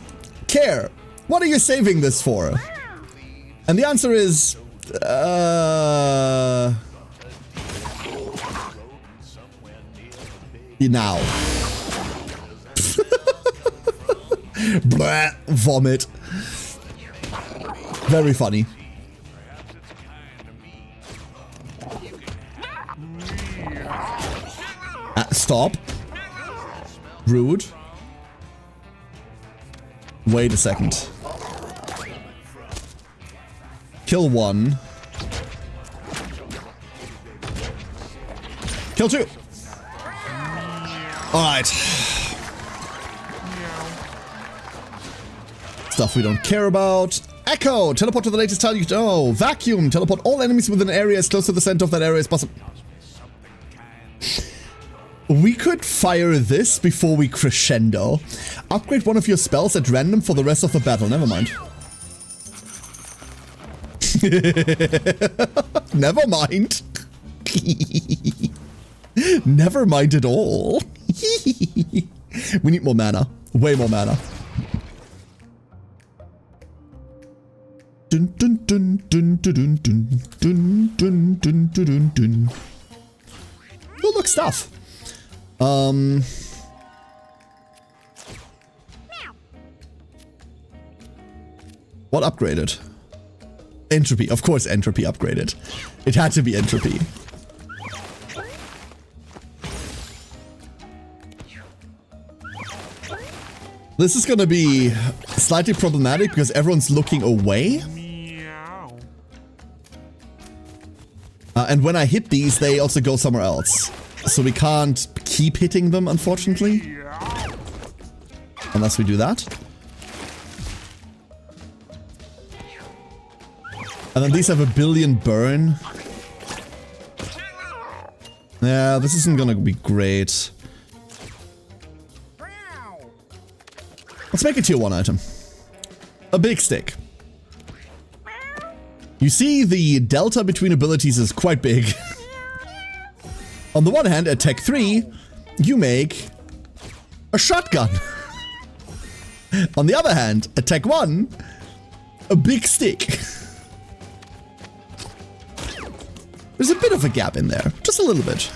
Care, what are you saving this for? And the answer is, now. Blah, vomit. Very funny. Stop. Rude. Wait a second. Kill one. Kill two. Alright. Stuff we don't care about. Echo! Teleport to the latest tile you know. Vacuum! Teleport all enemies within an area as close to the center of that area as possible. We could fire this before we crescendo. Upgrade one of your spells at random for the rest of the battle. Never mind. Never mind. Never mind at all. We need more mana. Way more mana. Dun dun dun dun dun dun dun dun dun dun dun. Oh, look, stuff. What upgraded? Entropy. Of course, entropy upgraded. It had to be entropy. This is gonna be slightly problematic because everyone's looking away. Meow. And when I hit these, they also go somewhere else. So we can't keep hitting them, unfortunately. Meow. Unless we do that. And then these have a billion burn. Yeah, this isn't gonna be great. Let's make a tier 1 item. A big stick. You see, the delta between abilities is quite big. On the one hand, at Tech 3, you make a shotgun. On the other hand, at Tech 1, a big stick. There's a bit of a gap in there. Just a little bit.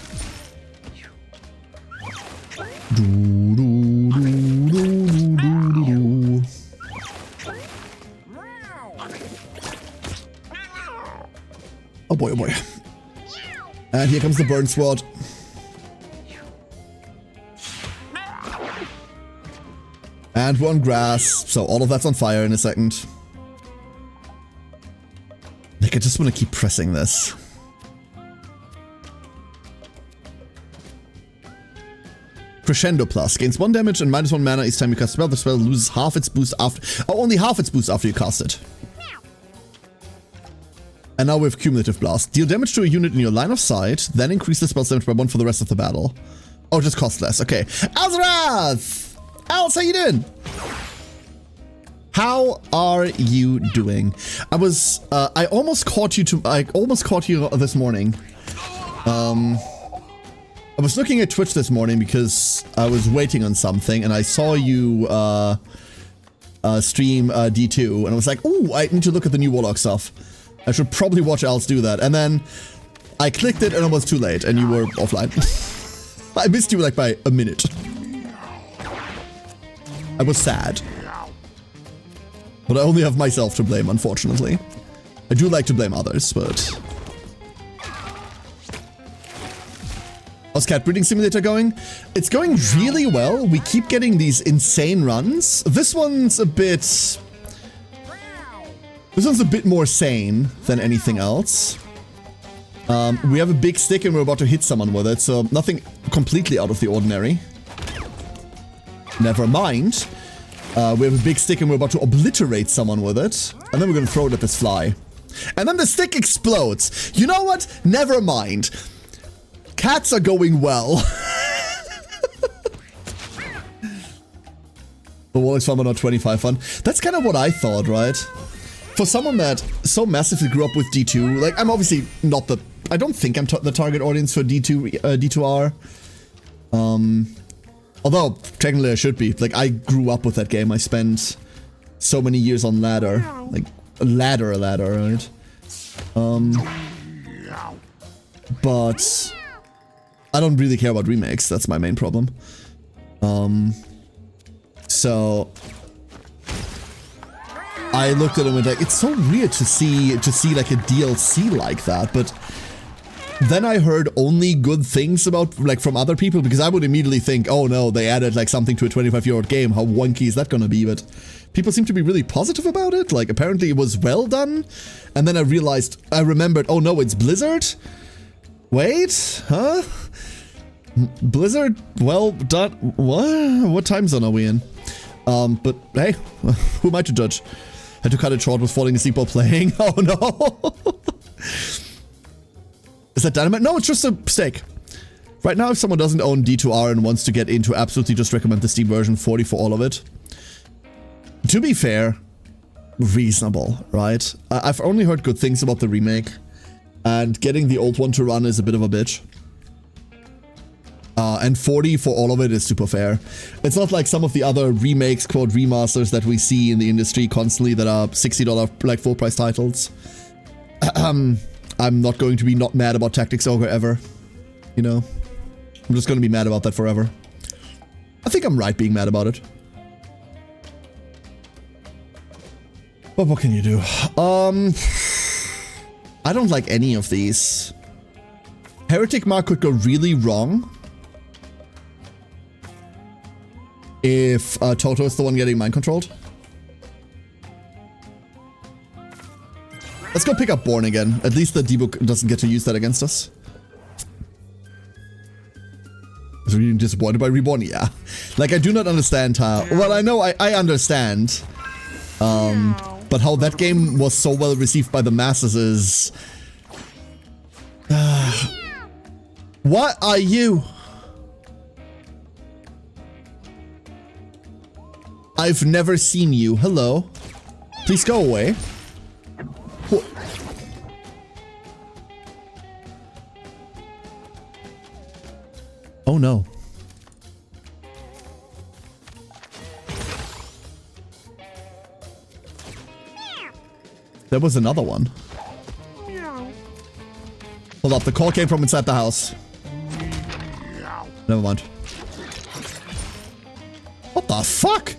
Oh boy, oh boy. And here comes the burn sword. And we're on grass, so all of that's on fire in a second. Like, I just want to keep pressing this. Crescendo Plus. Gains 1 damage and -1 mana each time you cast a spell. The spell loses half its boost after... Oh, only half its boost after you cast it. And now we have Cumulative Blast. Deal damage to a unit in your line of sight, then increase the spell's damage by 1 for the rest of the battle. Oh, just cost less. Okay. Alzarath! Alz, how you doing? How are you doing? I almost caught you this morning. I was looking at Twitch this morning because I was waiting on something and I saw you stream D2 and I was like, ooh, I need to look at the new Warlock stuff. I should probably watch Alz do that. And then I clicked it and it was too late and you were offline. I missed you like by a minute. I was sad. But I only have myself to blame, unfortunately. I do like to blame others, but... How's Cat Breeding Simulator going? It's going really well. We keep getting these insane runs. This one's a bit... This one's a bit more sane than anything else. We have a big stick and we're about to hit someone with it, so nothing completely out of the ordinary. Never mind. We have a big stick and we're about to obliterate someone with it. And then we're gonna throw it at this fly. And then the stick explodes. You know what? Never mind. Cats are going well. The wall is fun, but not 25 fun. That's kind of what I thought, right? For someone that so massively grew up with D2, like, I'm obviously not the... I don't think I'm the target audience for D2R. Although, technically I should be. Like, I grew up with that game. I spent so many years on ladder. Like, ladder, right? But I don't really care about remakes. That's my main problem. So I looked at it and went like, it's so weird to see like a DLC like that, but then I heard only good things about, like, from other people, because I would immediately think, oh no, they added like something to a 25-year-old game, how wonky is that gonna be? But people seem to be really positive about it. Like, apparently it was well done, and then I remembered, oh no, it's Blizzard? Wait, huh? Blizzard, well done. What time zone are we in? But hey, who am I to judge? Had to cut it short with falling asleep while playing. Oh no. Is that dynamite? No, it's just a steak. Right now, if someone doesn't own D2R and wants to get into, absolutely just recommend the Steam version, 40 for all of it. To be fair, reasonable, right? I've only heard good things about the remake, and getting the old one to run is a bit of a bitch. And 40 for all of it is super fair. It's not like some of the other remakes, quote, remasters that we see in the industry constantly that are $60 like full price titles. I'm not going to be not mad about Tactics Ogre ever. You know? I'm just going to be mad about that forever. I think I'm right being mad about it. But what can you do? I don't like any of these. Heretic Mark could go really wrong if Toto is the one getting mind controlled. Let's go pick up Born again. At least the D-Book doesn't get to use that against us. I was really disappointed by Reborn, yeah. Like, I do not understand how... Well, I know I understand. But how that game was so well received by the masses is... What are you? I've never seen you. Hello. Please go away. Oh no. There was another one. Hold up, the call came from inside the house. Never mind. What the fuck?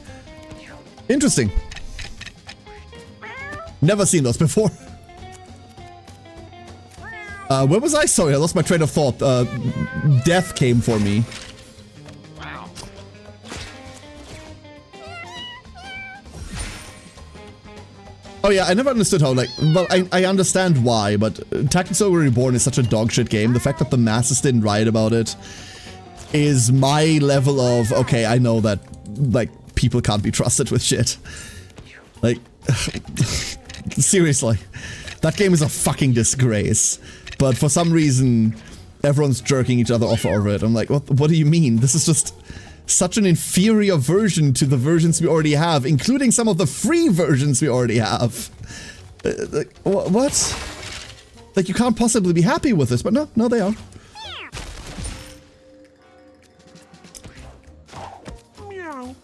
Interesting. Never seen those before. Where was I? Sorry, I lost my train of thought. Death came for me. Oh yeah, I never understood how, like, well, I understand why, but Tactics Ogre Reborn is such a dogshit game. The fact that the masses didn't write about it is my level of, okay, I know that, like, people can't be trusted with shit. Like, seriously. That game is a fucking disgrace. But for some reason, everyone's jerking each other off over it. I'm like, what do you mean? This is just such an inferior version to the versions we already have, including some of the free versions we already have. Like, what? Like, you can't possibly be happy with this, but no, they are. Meow.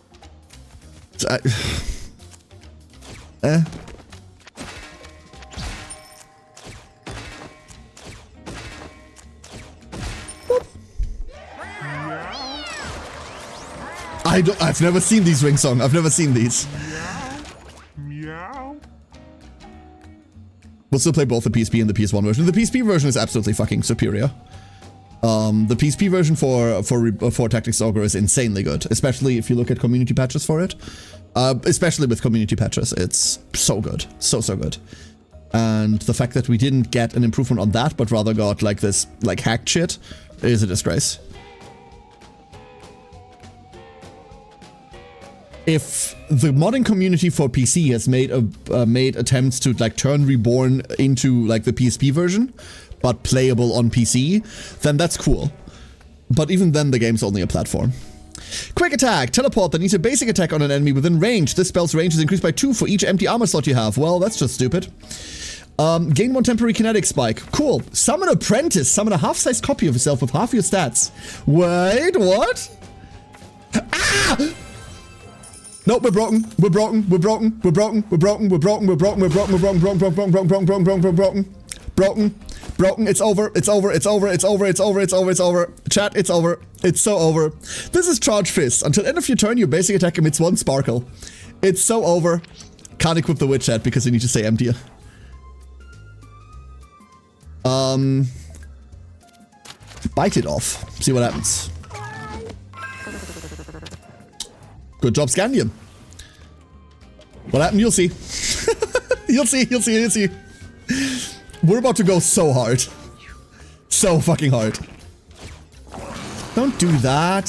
I've never seen these Ring Song. I've never seen these. Meow. We'll still play both the PSP and the PS1 version. The PSP version is absolutely fucking superior. The PSP version for Tactics Ogre is insanely good, especially if you look at community patches for it. Especially with community patches, it's so good, so good. And the fact that we didn't get an improvement on that, but rather got like this like hacked shit, is a disgrace. If the modding community for PC has made attempts to like turn Reborn into like the PSP version, but playable on PC, then that's cool. But even then, the game's only a platform. Quick attack, teleport that needs a basic attack on an enemy within range. This spell's range is increased by 2 for each empty armor slot you have. Well, that's just stupid. Gain 1 temporary kinetic spike. Cool. Summon Apprentice. Summon a half-sized copy of yourself with half your stats. Wait, what? Ah! No, we're broken. We're broken. We're broken. We're broken. We're broken. We're broken. We're broken. We're broken. We're broken. Broken. Broken. Broken. Broken. Broken. Broken. Broken. Broken. Broken. It's over. It's over. It's over. It's over. It's over. It's over. It's over. Chat, it's over. It's so over. This is Charge Fist. Until end of your turn, your basic attack emits 1 sparkle. It's so over. Can't equip the witch chat because you need to stay emptier. Bite it off. See what happens. Good job, Scandium. What happened? You'll see. You'll see. You'll see. You'll see. We're about to go so hard. So fucking hard. Don't do that.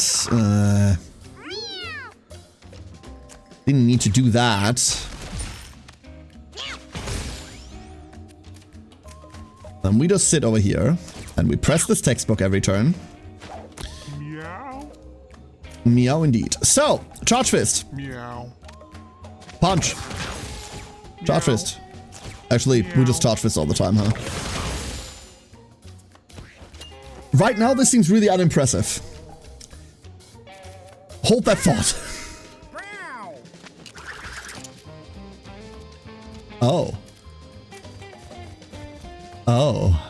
Didn't need to do that. And we just sit over here. And we press this textbook every turn. Meow. Meow indeed. So, Charge Fist. Meow. Punch. Charge Fist. Actually, we just Charge Fist all the time, huh? Right now, this seems really unimpressive. Hold that thought. Oh. Oh.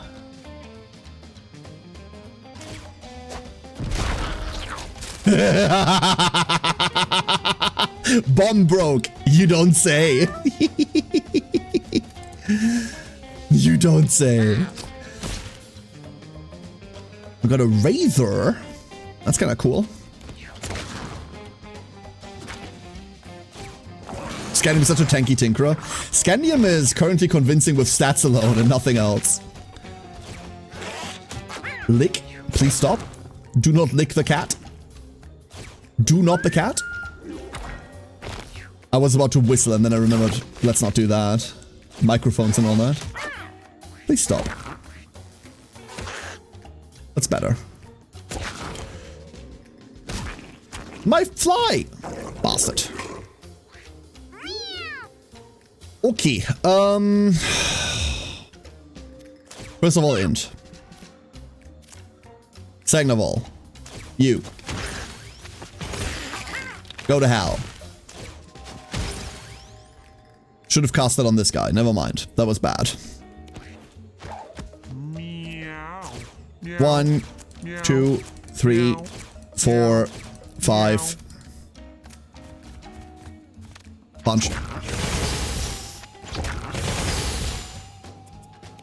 Bomb broke. You don't say. You don't say. We got a Razor. That's kind of cool. Scandium is such a tanky tinkerer. Scandium is currently convincing with stats alone and nothing else. Lick. Please stop. Do not lick the cat. Do not the cat. I was about to whistle and then I remembered, let's not do that. Microphones and all that. Please stop. That's better. My fly! Bastard. Okay, first of all, int. Second of all, you. Go to hell. Should have cast that on this guy. Never mind. That was bad. Meow. 1, 2, 3, 4, 5. Punch.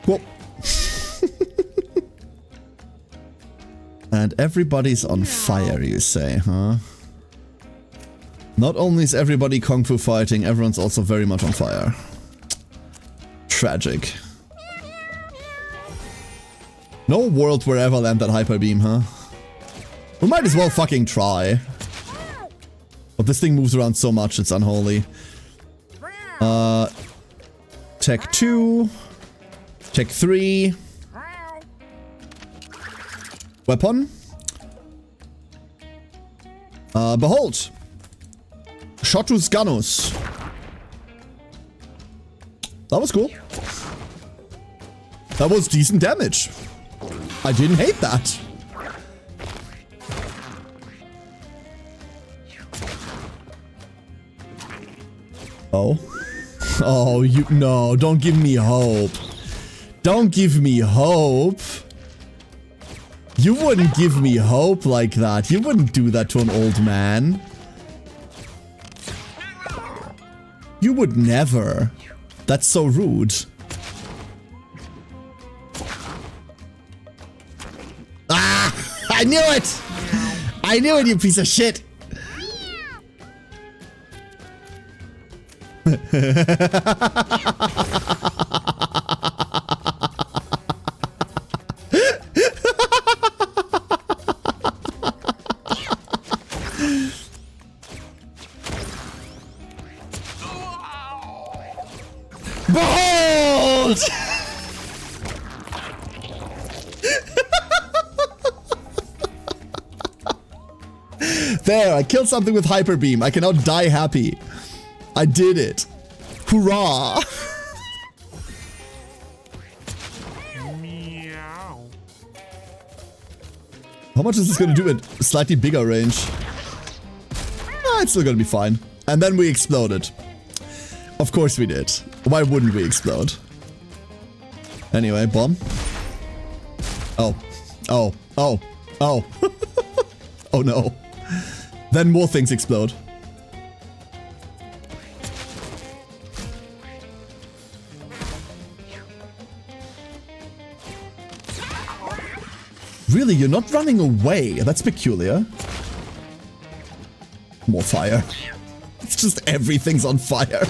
Cool. And everybody's on fire, you say, huh? Not only is everybody kung fu fighting, everyone's also very much on fire. Tragic. No world where ever land that hyper beam, huh? We might as well fucking try. But this thing moves around so much, it's unholy. Tech 2. Tech 3. Weapon. Behold. Shotus Ganus. That was cool. That was decent damage. I didn't hate that. Oh. Oh, you... No, don't give me hope. Don't give me hope. You wouldn't give me hope like that. You wouldn't do that to an old man. You would never. That's so rude. Ah! I knew it! I knew it, you piece of shit! There, I killed something with Hyper Beam. I can now die happy. I did it. Hurrah! Meow. How much is this gonna do at slightly bigger range? It's still gonna be fine. And then we exploded. Of course we did. Why wouldn't we explode? Anyway, bomb. Oh. Oh. Oh. Oh. Oh no. Then more things explode. Really? You're not running away? That's peculiar. More fire. It's just everything's on fire.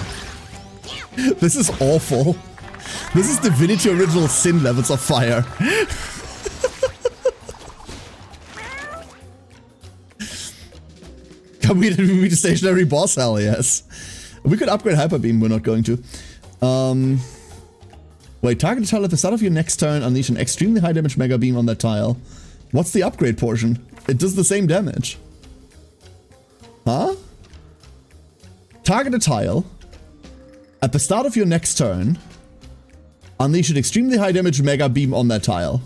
This is awful. This is Divinity Original Sin levels of fire. Can we beat a stationary boss? Hell yes. We could upgrade Hyper Beam, we're not going to. Wait, target a tile at the start of your next turn, unleash an extremely high damage Mega Beam on that tile. What's the upgrade portion? It does the same damage. Huh? Target a tile at the start of your next turn, unleash an extremely high damage Mega Beam on that tile.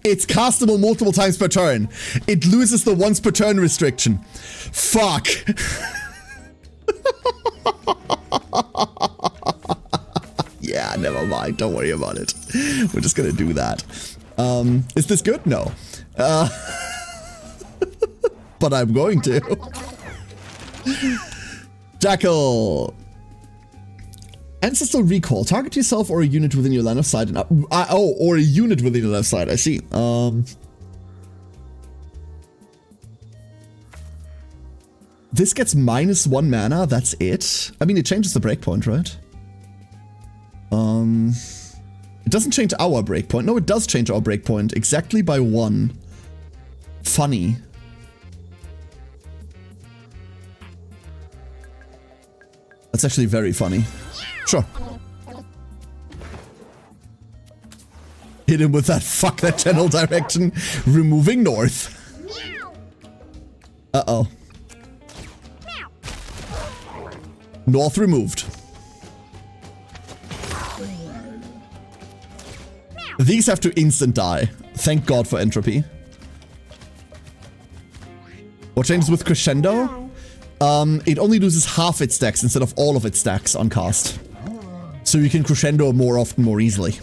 It's castable multiple times per turn. It loses the once per turn restriction. Fuck. Yeah, never mind. Don't worry about it. We're just gonna do that. Is this good? No. But I'm going to. Jackal. Ancestral Recall. Target yourself or a unit within your line of sight. And or a unit within your line of sight. I see. This gets -1 mana. That's it. I mean, it changes the breakpoint, right? It doesn't change our breakpoint. No, it does change our breakpoint exactly by 1. Funny. That's actually very funny. Sure. Hit him with that fuck that general direction. Removing north. Uh-oh. North removed. These have to instant die. Thank God for entropy. What changes with Crescendo? It only loses half its stacks instead of all of its stacks on cast. So you can Crescendo more often, more easily.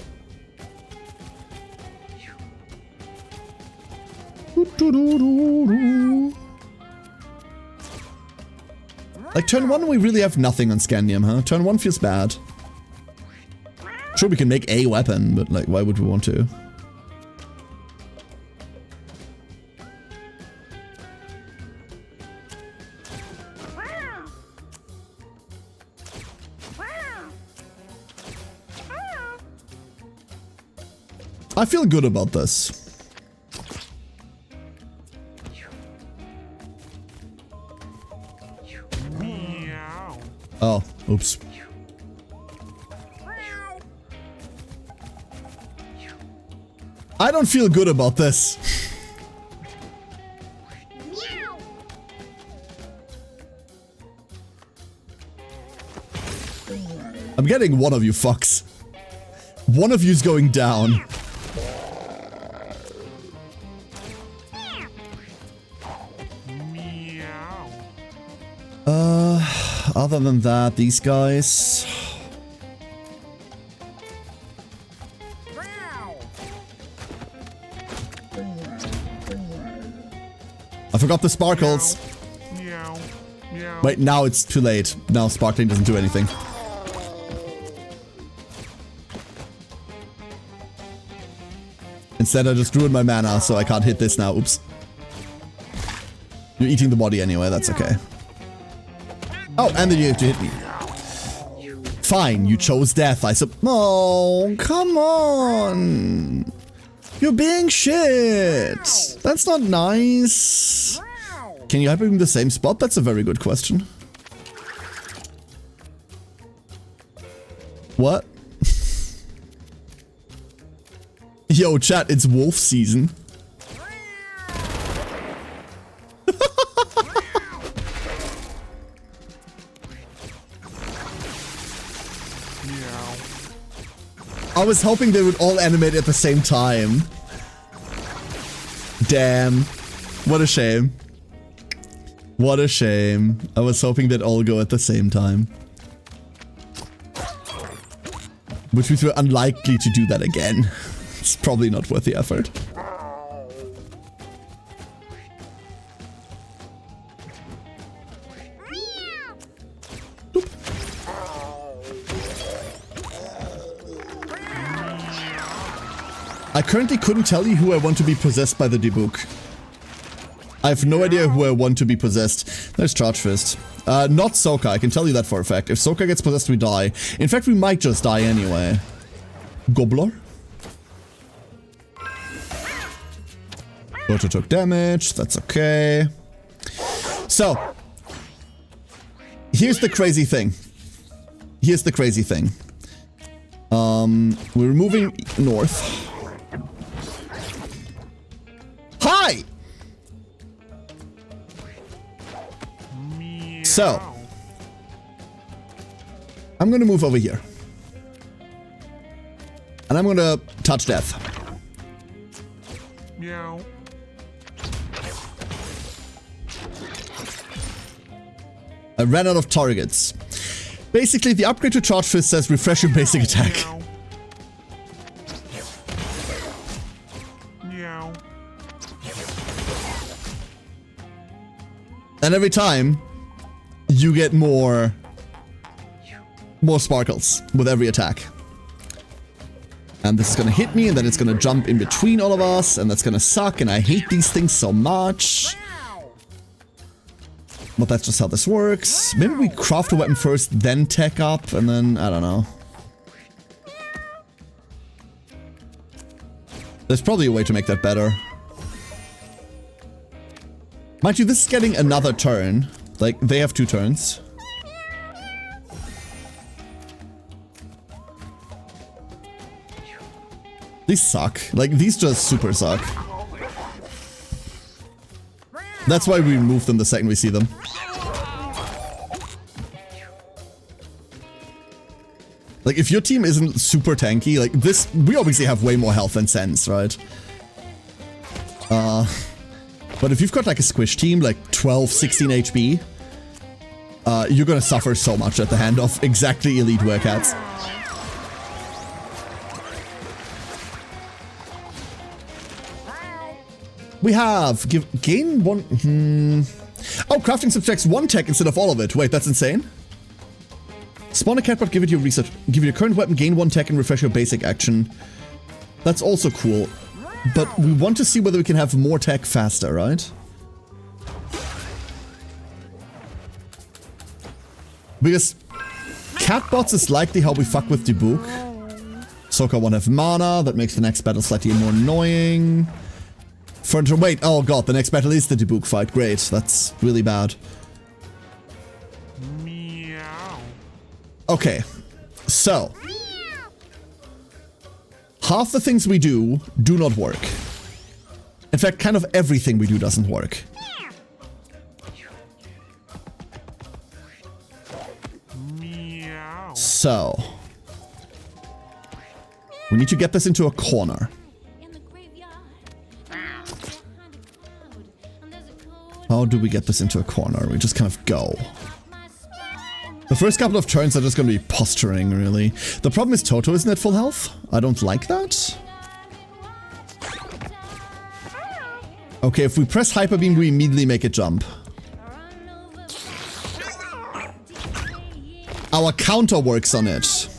Like, turn 1 we really have nothing on Scandium, huh? Turn 1 feels bad. Sure, we can make a weapon, but like, why would we want to? I feel good about this. Meow. Oh, oops. I don't feel good about this. I'm getting one of you fucks. One of you's going down. Meow. Other than that, these guys. I forgot the sparkles. Meow. Meow. Wait, now it's too late. Now sparkling doesn't do anything. Instead, I just ruined my mana, so I can't hit this now. Oops. You're eating the body anyway, that's okay. Oh, and then you have to hit me. Fine, you chose death, I suppose. Oh, come on. You're being shit. That's not nice. Can you hyper him in the same spot? That's a very good question. What? Yo, chat, it's wolf season. I was hoping they would all animate at the same time. Damn. What a shame. What a shame. I was hoping they'd all go at the same time. Which means we're unlikely to do that again. It's probably not worth the effort. Boop. I currently couldn't tell you who I want to be possessed by the debug. I have no idea who I want to be possessed. There's Charge Fist. Not Soka, I can tell you that for a fact. If Soka gets possessed, we die. In fact, we might just die anyway. Gobbler? Roto took damage, that's okay. So, here's the crazy thing. Here's the crazy thing. We're moving north. Hi! So, I'm gonna move over here. And I'm gonna touch death. Meow. I ran out of targets. Basically, the upgrade to Charge Fist says refresh your basic attack. Meow. And every time, you get more sparkles with every attack. And this is gonna hit me, and then it's gonna jump in between all of us, and that's gonna suck, and I hate these things so much. But that's just how this works. Maybe we craft a weapon first, then tech up, and then, I don't know. There's probably a way to make that better. Mind you, this is getting another turn. Like, they have 2 turns. These suck. Like, these just super suck. That's why we remove them the second we see them. Like, if your team isn't super tanky, like this, we obviously have way more health than Sense, right? But if you've got like a squish team, like 12, 16 HP, you're gonna suffer so much at the hand of exactly elite Werecats. We have gain 1. Oh, crafting subtracts 1 tech instead of all of it. Wait, that's insane. Spawn a catbot, give it your research, give it your current weapon, gain 1 tech, and refresh your basic action. That's also cool. But we want to see whether we can have more tech faster, right? Because catbots is likely how we fuck with debug. Soka won't have mana, that makes the next battle slightly more annoying. Wait, oh god, the next battle is the debug fight. Great, that's really bad. Meow. Okay, so half the things we do not work. In fact, kind of everything we do doesn't work. Meow. So we need to get this into a corner. How do we get this into a corner? We just kind of go. The first couple of turns are just going to be posturing, really. The problem is Toto isn't at full health. I don't like that. Okay, if we press Hyper Beam, we immediately make it jump. Our counter works on it.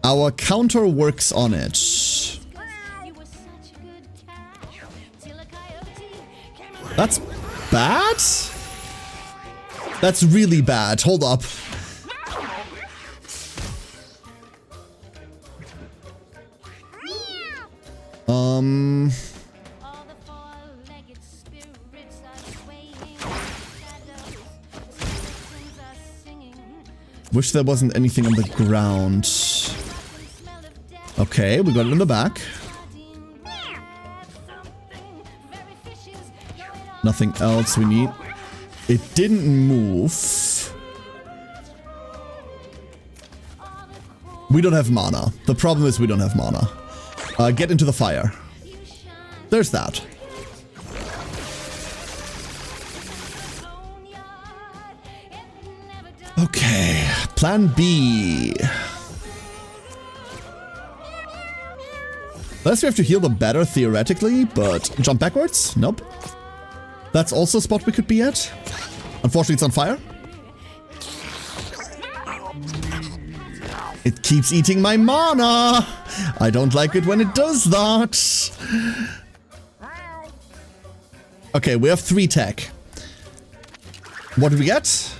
Our counter works on it. That's bad? That's really bad. Hold up. Wish there wasn't anything on the ground. Okay, we got it in the back. Nothing else we need. It didn't move. We don't have mana. The problem is we don't have mana. Get into the fire. There's that. Okay, plan B. Unless we have to heal them better theoretically, but jump backwards? Nope. That's also a spot we could be at. Unfortunately, it's on fire. It keeps eating my mana. I don't like it when it does that. Okay, we have 3 tech. What did we get?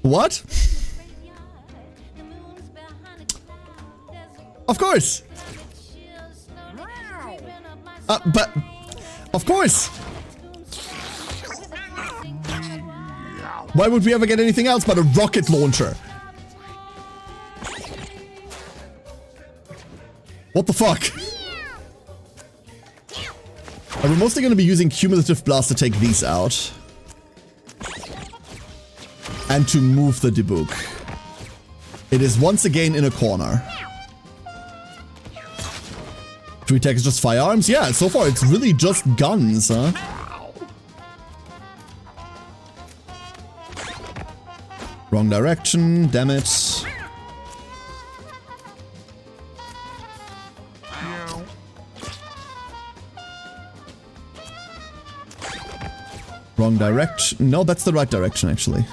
What? Of course. But of course. Why would we ever get anything else but a rocket launcher? What the fuck? We're mostly going to be using Cumulative Blast to take these out. And to move the Dibook. It is once again in a corner. 3 tech is just firearms? Yeah, so far it's really just guns, huh? Wrong direction, damn it. Wrong direction. No, that's the right direction, actually.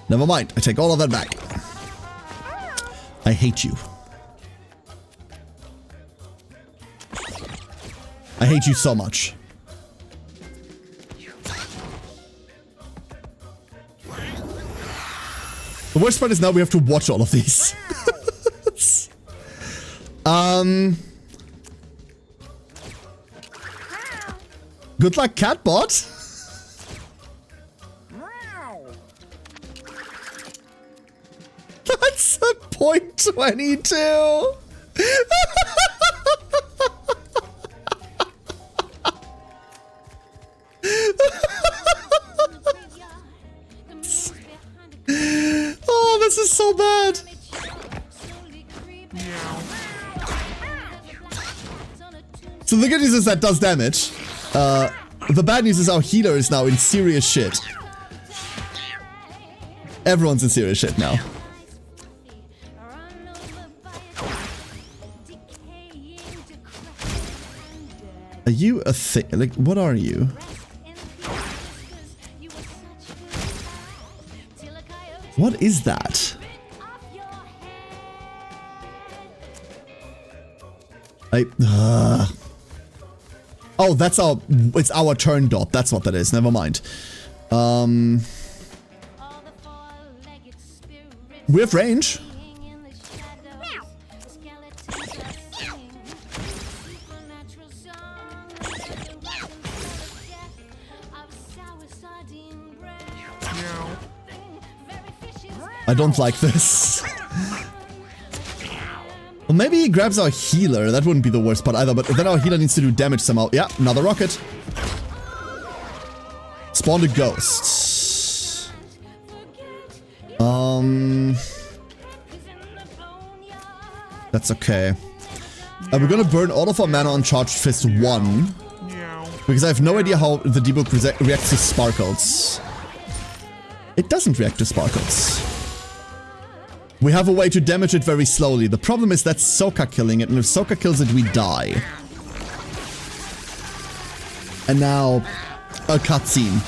Never mind. I take all of that back. I hate you. I hate you so much. The worst part is now we have to watch all of these. Good luck, Catbot. That's a .22. Oh, this is so bad. So the good news is that does damage. The bad news is our healer is now in serious shit. Everyone's in serious shit now. Are you a thing? Like, what are you? What is that? Oh, that's it's our turn dot. That's what that is. Never mind. We have range. I don't like this. Well, maybe he grabs our healer. That wouldn't be the worst part either, but then our healer needs to do damage somehow. Yeah, another rocket. Spawned a ghost. That's okay. We're gonna burn all of our mana on Charged Fist 1. Because I have no idea how the Dibook reacts to sparkles. It doesn't react to sparkles. We have a way to damage it very slowly. The problem is that's Soka killing it, and if Soka kills it, we die. And now, a cutscene.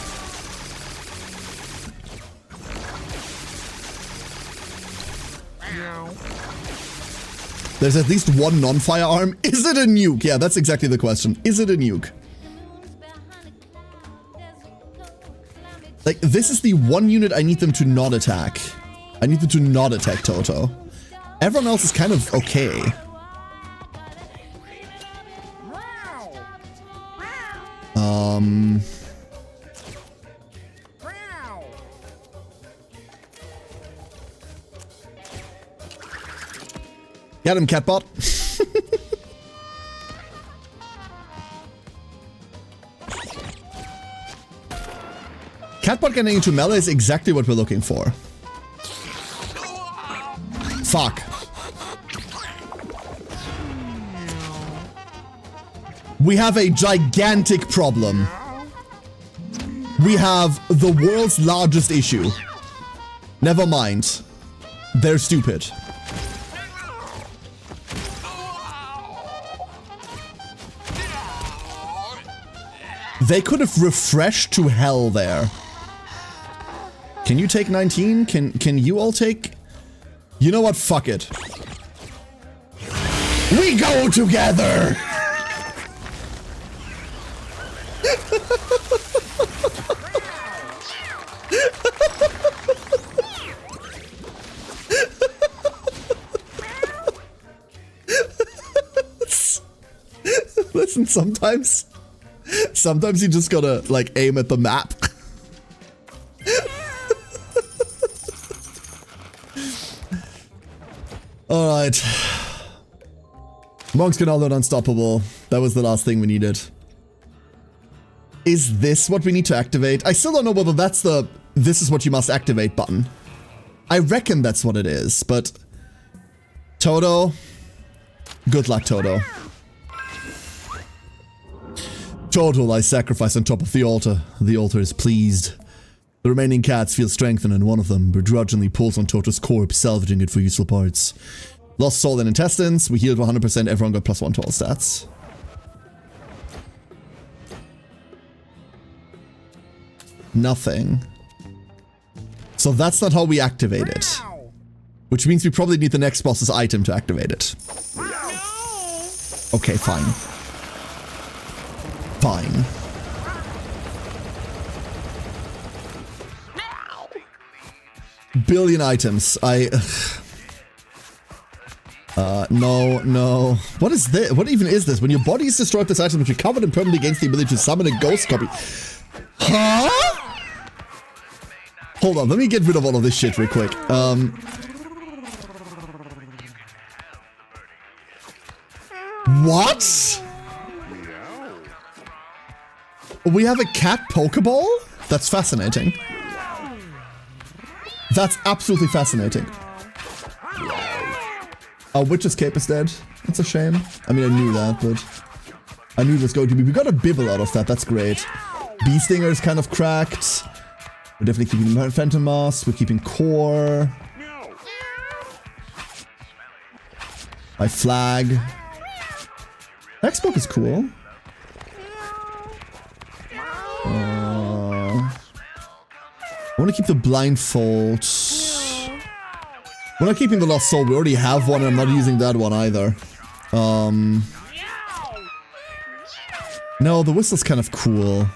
There's at least one non-firearm. Is it a nuke? Yeah, that's exactly the question. Is it a nuke? Like, this is the one unit I need them to not attack. I need them to not attack Toto. Everyone else is kind of okay. Get him, Catbot. Catbot getting into melee is exactly what we're looking for. Fuck. We have a gigantic problem. We have the world's largest issue. Never mind. They're stupid. They could have refreshed to hell there. Can you take 19? Can you all take... You know what? Fuck it. We go together! Listen, sometimes you just gotta, like, aim at the map. Alright. Monks can all learn Unstoppable. That was the last thing we needed. Is this what we need to activate? I still don't know whether that's the "this is what you must activate" button. I reckon that's what it is, but... Toto. Good luck, Toto. Toto lies sacrificed on top of the altar. The altar is pleased. The remaining cats feel strengthened, and one of them begrudgingly pulls on Toto's corpse, salvaging it for useful parts. Lost soul and intestines. We healed 100%. Everyone got +1 to all stats. Nothing. So that's not how we activate it. Which means we probably need the next boss's item to activate it. Okay, fine. Fine. Billion items. No. What is this? What even is this? When your body is destroyed, this item is recovered and permanently gains the ability to summon a ghost copy. Huh? Hold on, let me get rid of all of this shit real quick. What? We have a cat Pokeball? That's fascinating. That's absolutely fascinating. Our Witch's Cape is dead. That's a shame. I mean, I knew that, but... I knew it was going to be... We got a Bibble out of that, that's great. Bee Stinger is kind of cracked. We're definitely keeping Phantom Mask. We're keeping Core. My Flag. X-Book is cool. I want to keep the Blindfold. We're not keeping the Lost Soul. We already have one, and I'm not using that one either. No, the Whistle's kind of cool.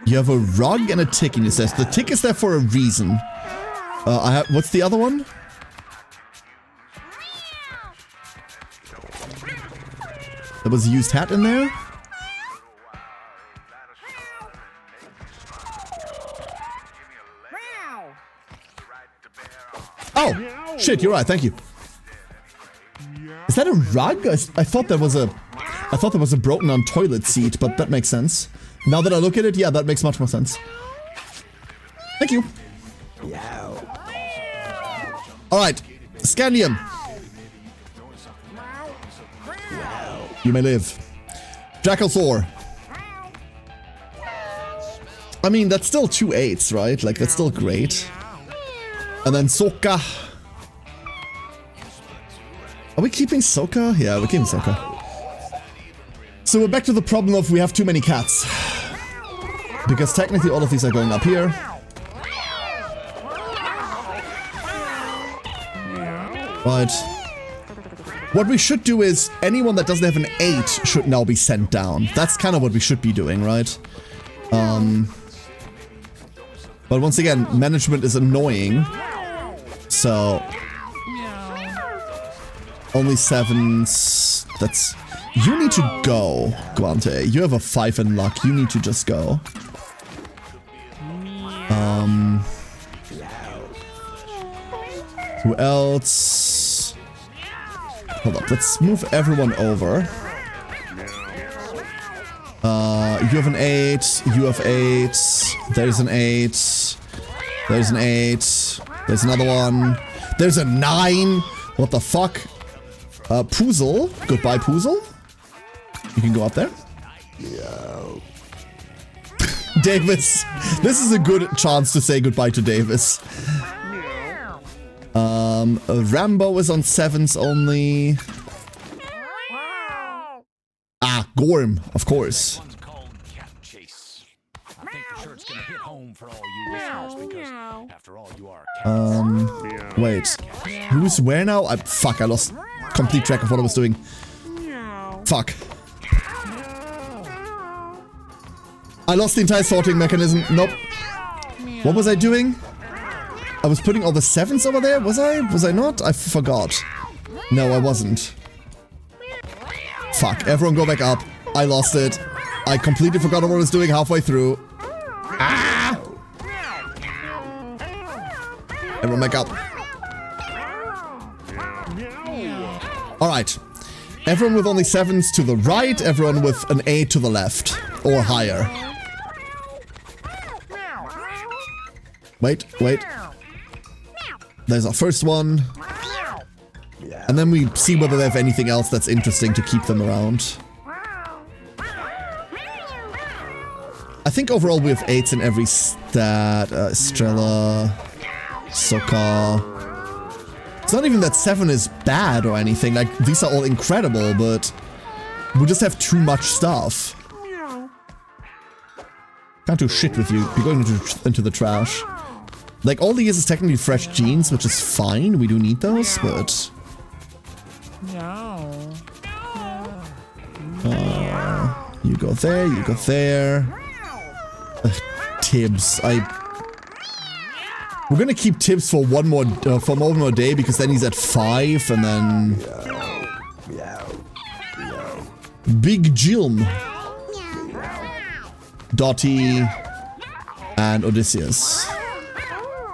You have a rug and a tick in your set. The tick is there for a reason. What's the other one? There was a used hat in there? Oh! Shit, you're right, thank you. Is that a rug? I thought there was a... I thought there was a broken on toilet seat, but that makes sense. Now that I look at it, yeah, that makes much more sense. Thank you. Alright, Scandium. You may live. Jackal Thor. I mean, that's still 2 8s, right? Like, that's still great. And then Sokka. Are we keeping Sokka? Yeah, we're keeping Sokka. So we're back to the problem of we have too many cats. Because technically all of these are going up here. Right. What we should do is anyone that doesn't have an 8 should now be sent down. That's kind of what we should be doing, right? But once again, management is annoying. So... Only 7s. That's... You need to go, Guante. You have a 5 in luck. You need to just go. Who else? Hold up. Let's move everyone over. You have an 8. You have 8. There's an 8. There's an 8. There's another one. There's a 9. What the fuck? Poozle. Goodbye, Poozle. You can go up there. Davis. This is a good chance to say goodbye to Davis. Rambo is on 7s only. Ah, Gorm, of course. Wait. Who's where now? Fuck, I lost complete track of what I was doing. Fuck. I lost the entire sorting mechanism. Nope. What was I doing? I was putting all the 7s over there? Was I? Was I not? I forgot. No, I wasn't. Fuck. Everyone go back up. I lost it. I completely forgot what I was doing halfway through. Ah! Everyone back up. Alright. Everyone with only 7s to the right. Everyone with an 8 to the left. Or higher. Wait, wait. There's our first one. And then we see whether they have anything else that's interesting to keep them around. I think overall we have 8s in every stat. Estrella, Sokka. It's not even that 7 is bad or anything. Like, these are all incredible, but we just have too much stuff. Can't do shit with you. You're going into the trash. Like, all these is technically fresh genes, which is fine. We do need those, but... you go there, you go there. Tibbs. We're gonna keep Tibbs for one more day, because then he's at 5, and then... Big Jilm. Dottie. And Odysseus.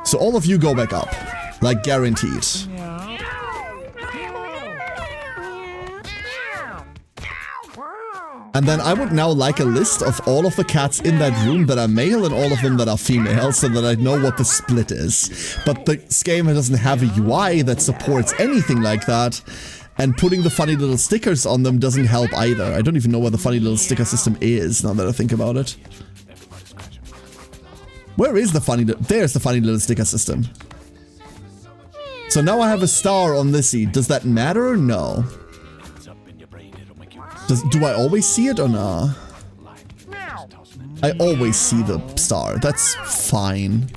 So all of you go back up. Like, guaranteed. And then I would now like a list of all of the cats in that room that are male and all of them that are female, so that I know what the split is. But this game doesn't have a UI that supports anything like that, and putting the funny little stickers on them doesn't help either. I don't even know where the funny little sticker system is, now that I think about it. Where is the funny... There's the funny little sticker system. So now I have a star on Lissy. Does that matter? No. Do I always see it or not? I always see the star. That's fine.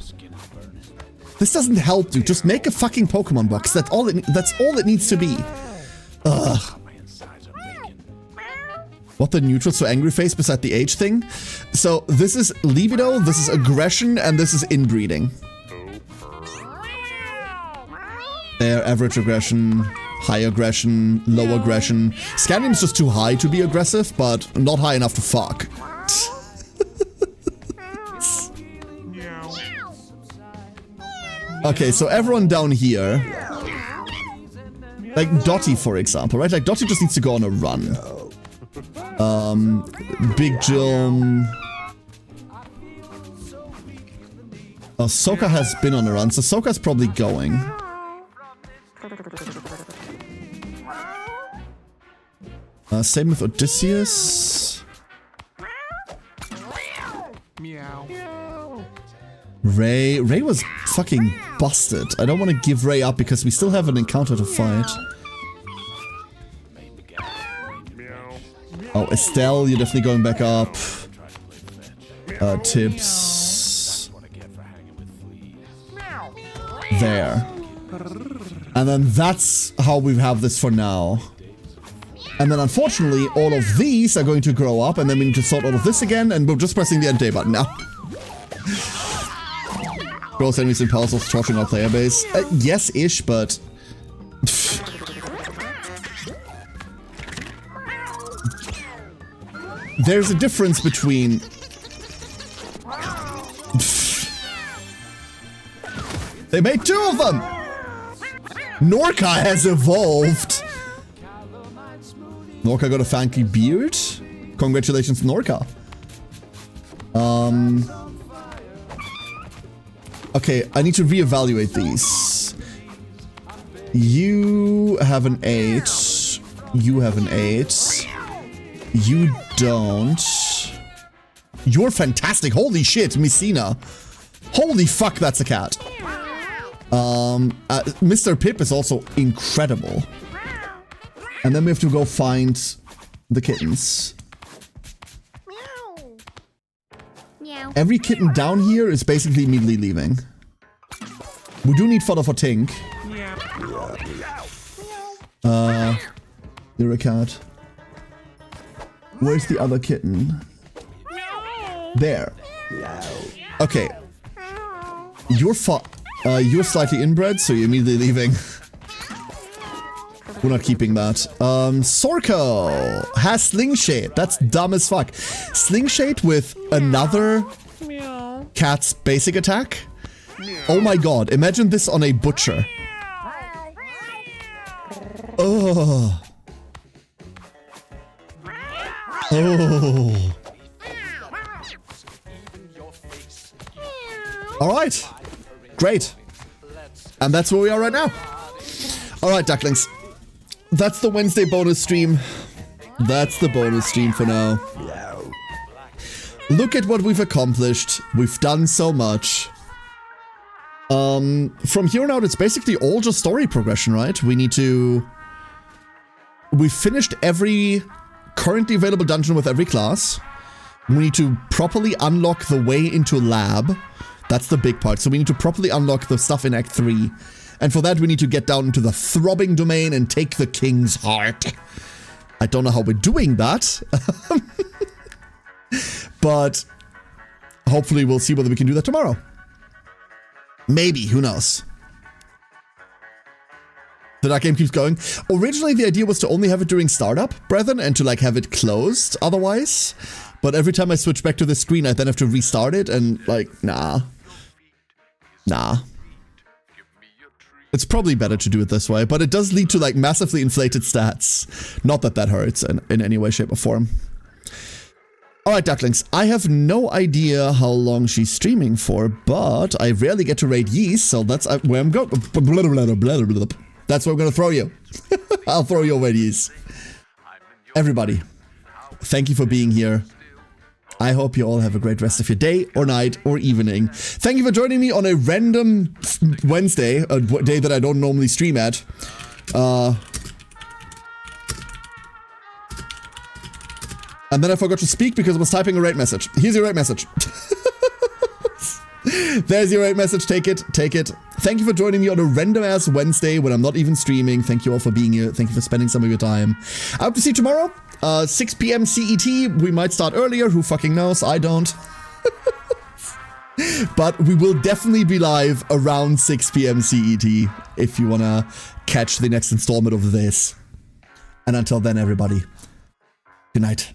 This doesn't help, dude. Just make a fucking Pokemon box. That's all it needs to be. Ugh. What the neutrals for angry face beside the age thing? So this is libido, this is aggression, and this is inbreeding. There, average aggression, high aggression, low aggression. Scandium's just too high to be aggressive, but not high enough to fuck. Okay, so everyone down here. Like Dottie, for example, right? Like Dottie just needs to go on a run. Big Jilm. Oh, Sokka has been on a run, so Sokka's probably going. Same with Odysseus. Ray was fucking busted. I don't want to give Ray up because we still have an encounter to fight. Oh, Estelle, you're definitely going back up. Tips. There. And then that's how we have this for now. And then unfortunately, all of these are going to grow up, and then we need to sort all of this again, and we're just pressing the end day button now. Gross enemies and powers of torturing our player base. Yes-ish, but... There's a difference between... They made 2 of them! Norca has evolved! Norca got a funky beard? Congratulations, Norca. Okay, I need to reevaluate these. You have an 8. You have an 8. You don't. You're fantastic. Holy shit, Messina. Holy fuck, that's a cat. Mr. Pip is also incredible. And then we have to go find the kittens. Every kitten down here is basically immediately leaving. We do need fodder for Tink. You're a cat. Where's the other kitten? There. Okay. You're slightly inbred, so you're immediately leaving. We're not keeping that. Sorko has Slingshade. That's dumb as fuck. Slingshade with another cat's basic attack? Oh my god, imagine this on a butcher. Oh. Oh. Alright. Great. And that's where we are right now. Alright, ducklings. That's the Wednesday bonus stream. That's the bonus stream for now. Look at what we've accomplished. We've done so much. From here on out, it's basically all just story progression, right? We've finished every currently available dungeon with every class. We need to properly unlock the way into lab. That's the big part. So we need to properly unlock the stuff in Act 3. And for that, we need to get down into the throbbing domain and take the king's heart. I don't know how we're doing that. But hopefully we'll see whether we can do that tomorrow. Maybe, who knows? The dark game keeps going. Originally, the idea was to only have it during startup, brethren, and to like have it closed otherwise. But every time I switch back to the screen, I then have to restart it and like, nah. Nah. It's probably better to do it this way, but it does lead to like massively inflated stats. Not that that hurts in any way, shape, or form. Alright, ducklings, I have no idea how long she's streaming for, but I rarely get to raid Yeast, so that's where I'm going. That's where I'm gonna throw you. I'll throw you away, Yeast. Everybody, thank you for being here. I hope you all have a great rest of your day, or night, or evening. Thank you for joining me on a random Wednesday, a day that I don't normally stream at. And then I forgot to speak because I was typing a rate message. Here's your rate message. There's your rate message. Take it. Take it. Thank you for joining me on a random ass Wednesday when I'm not even streaming. Thank you all for being here. Thank you for spending some of your time. I hope to see you tomorrow. 6 p.m. CET. We might start earlier. Who fucking knows? I don't. But we will definitely be live around 6 p.m. CET if you want to catch the next installment of this. And until then, everybody, good night.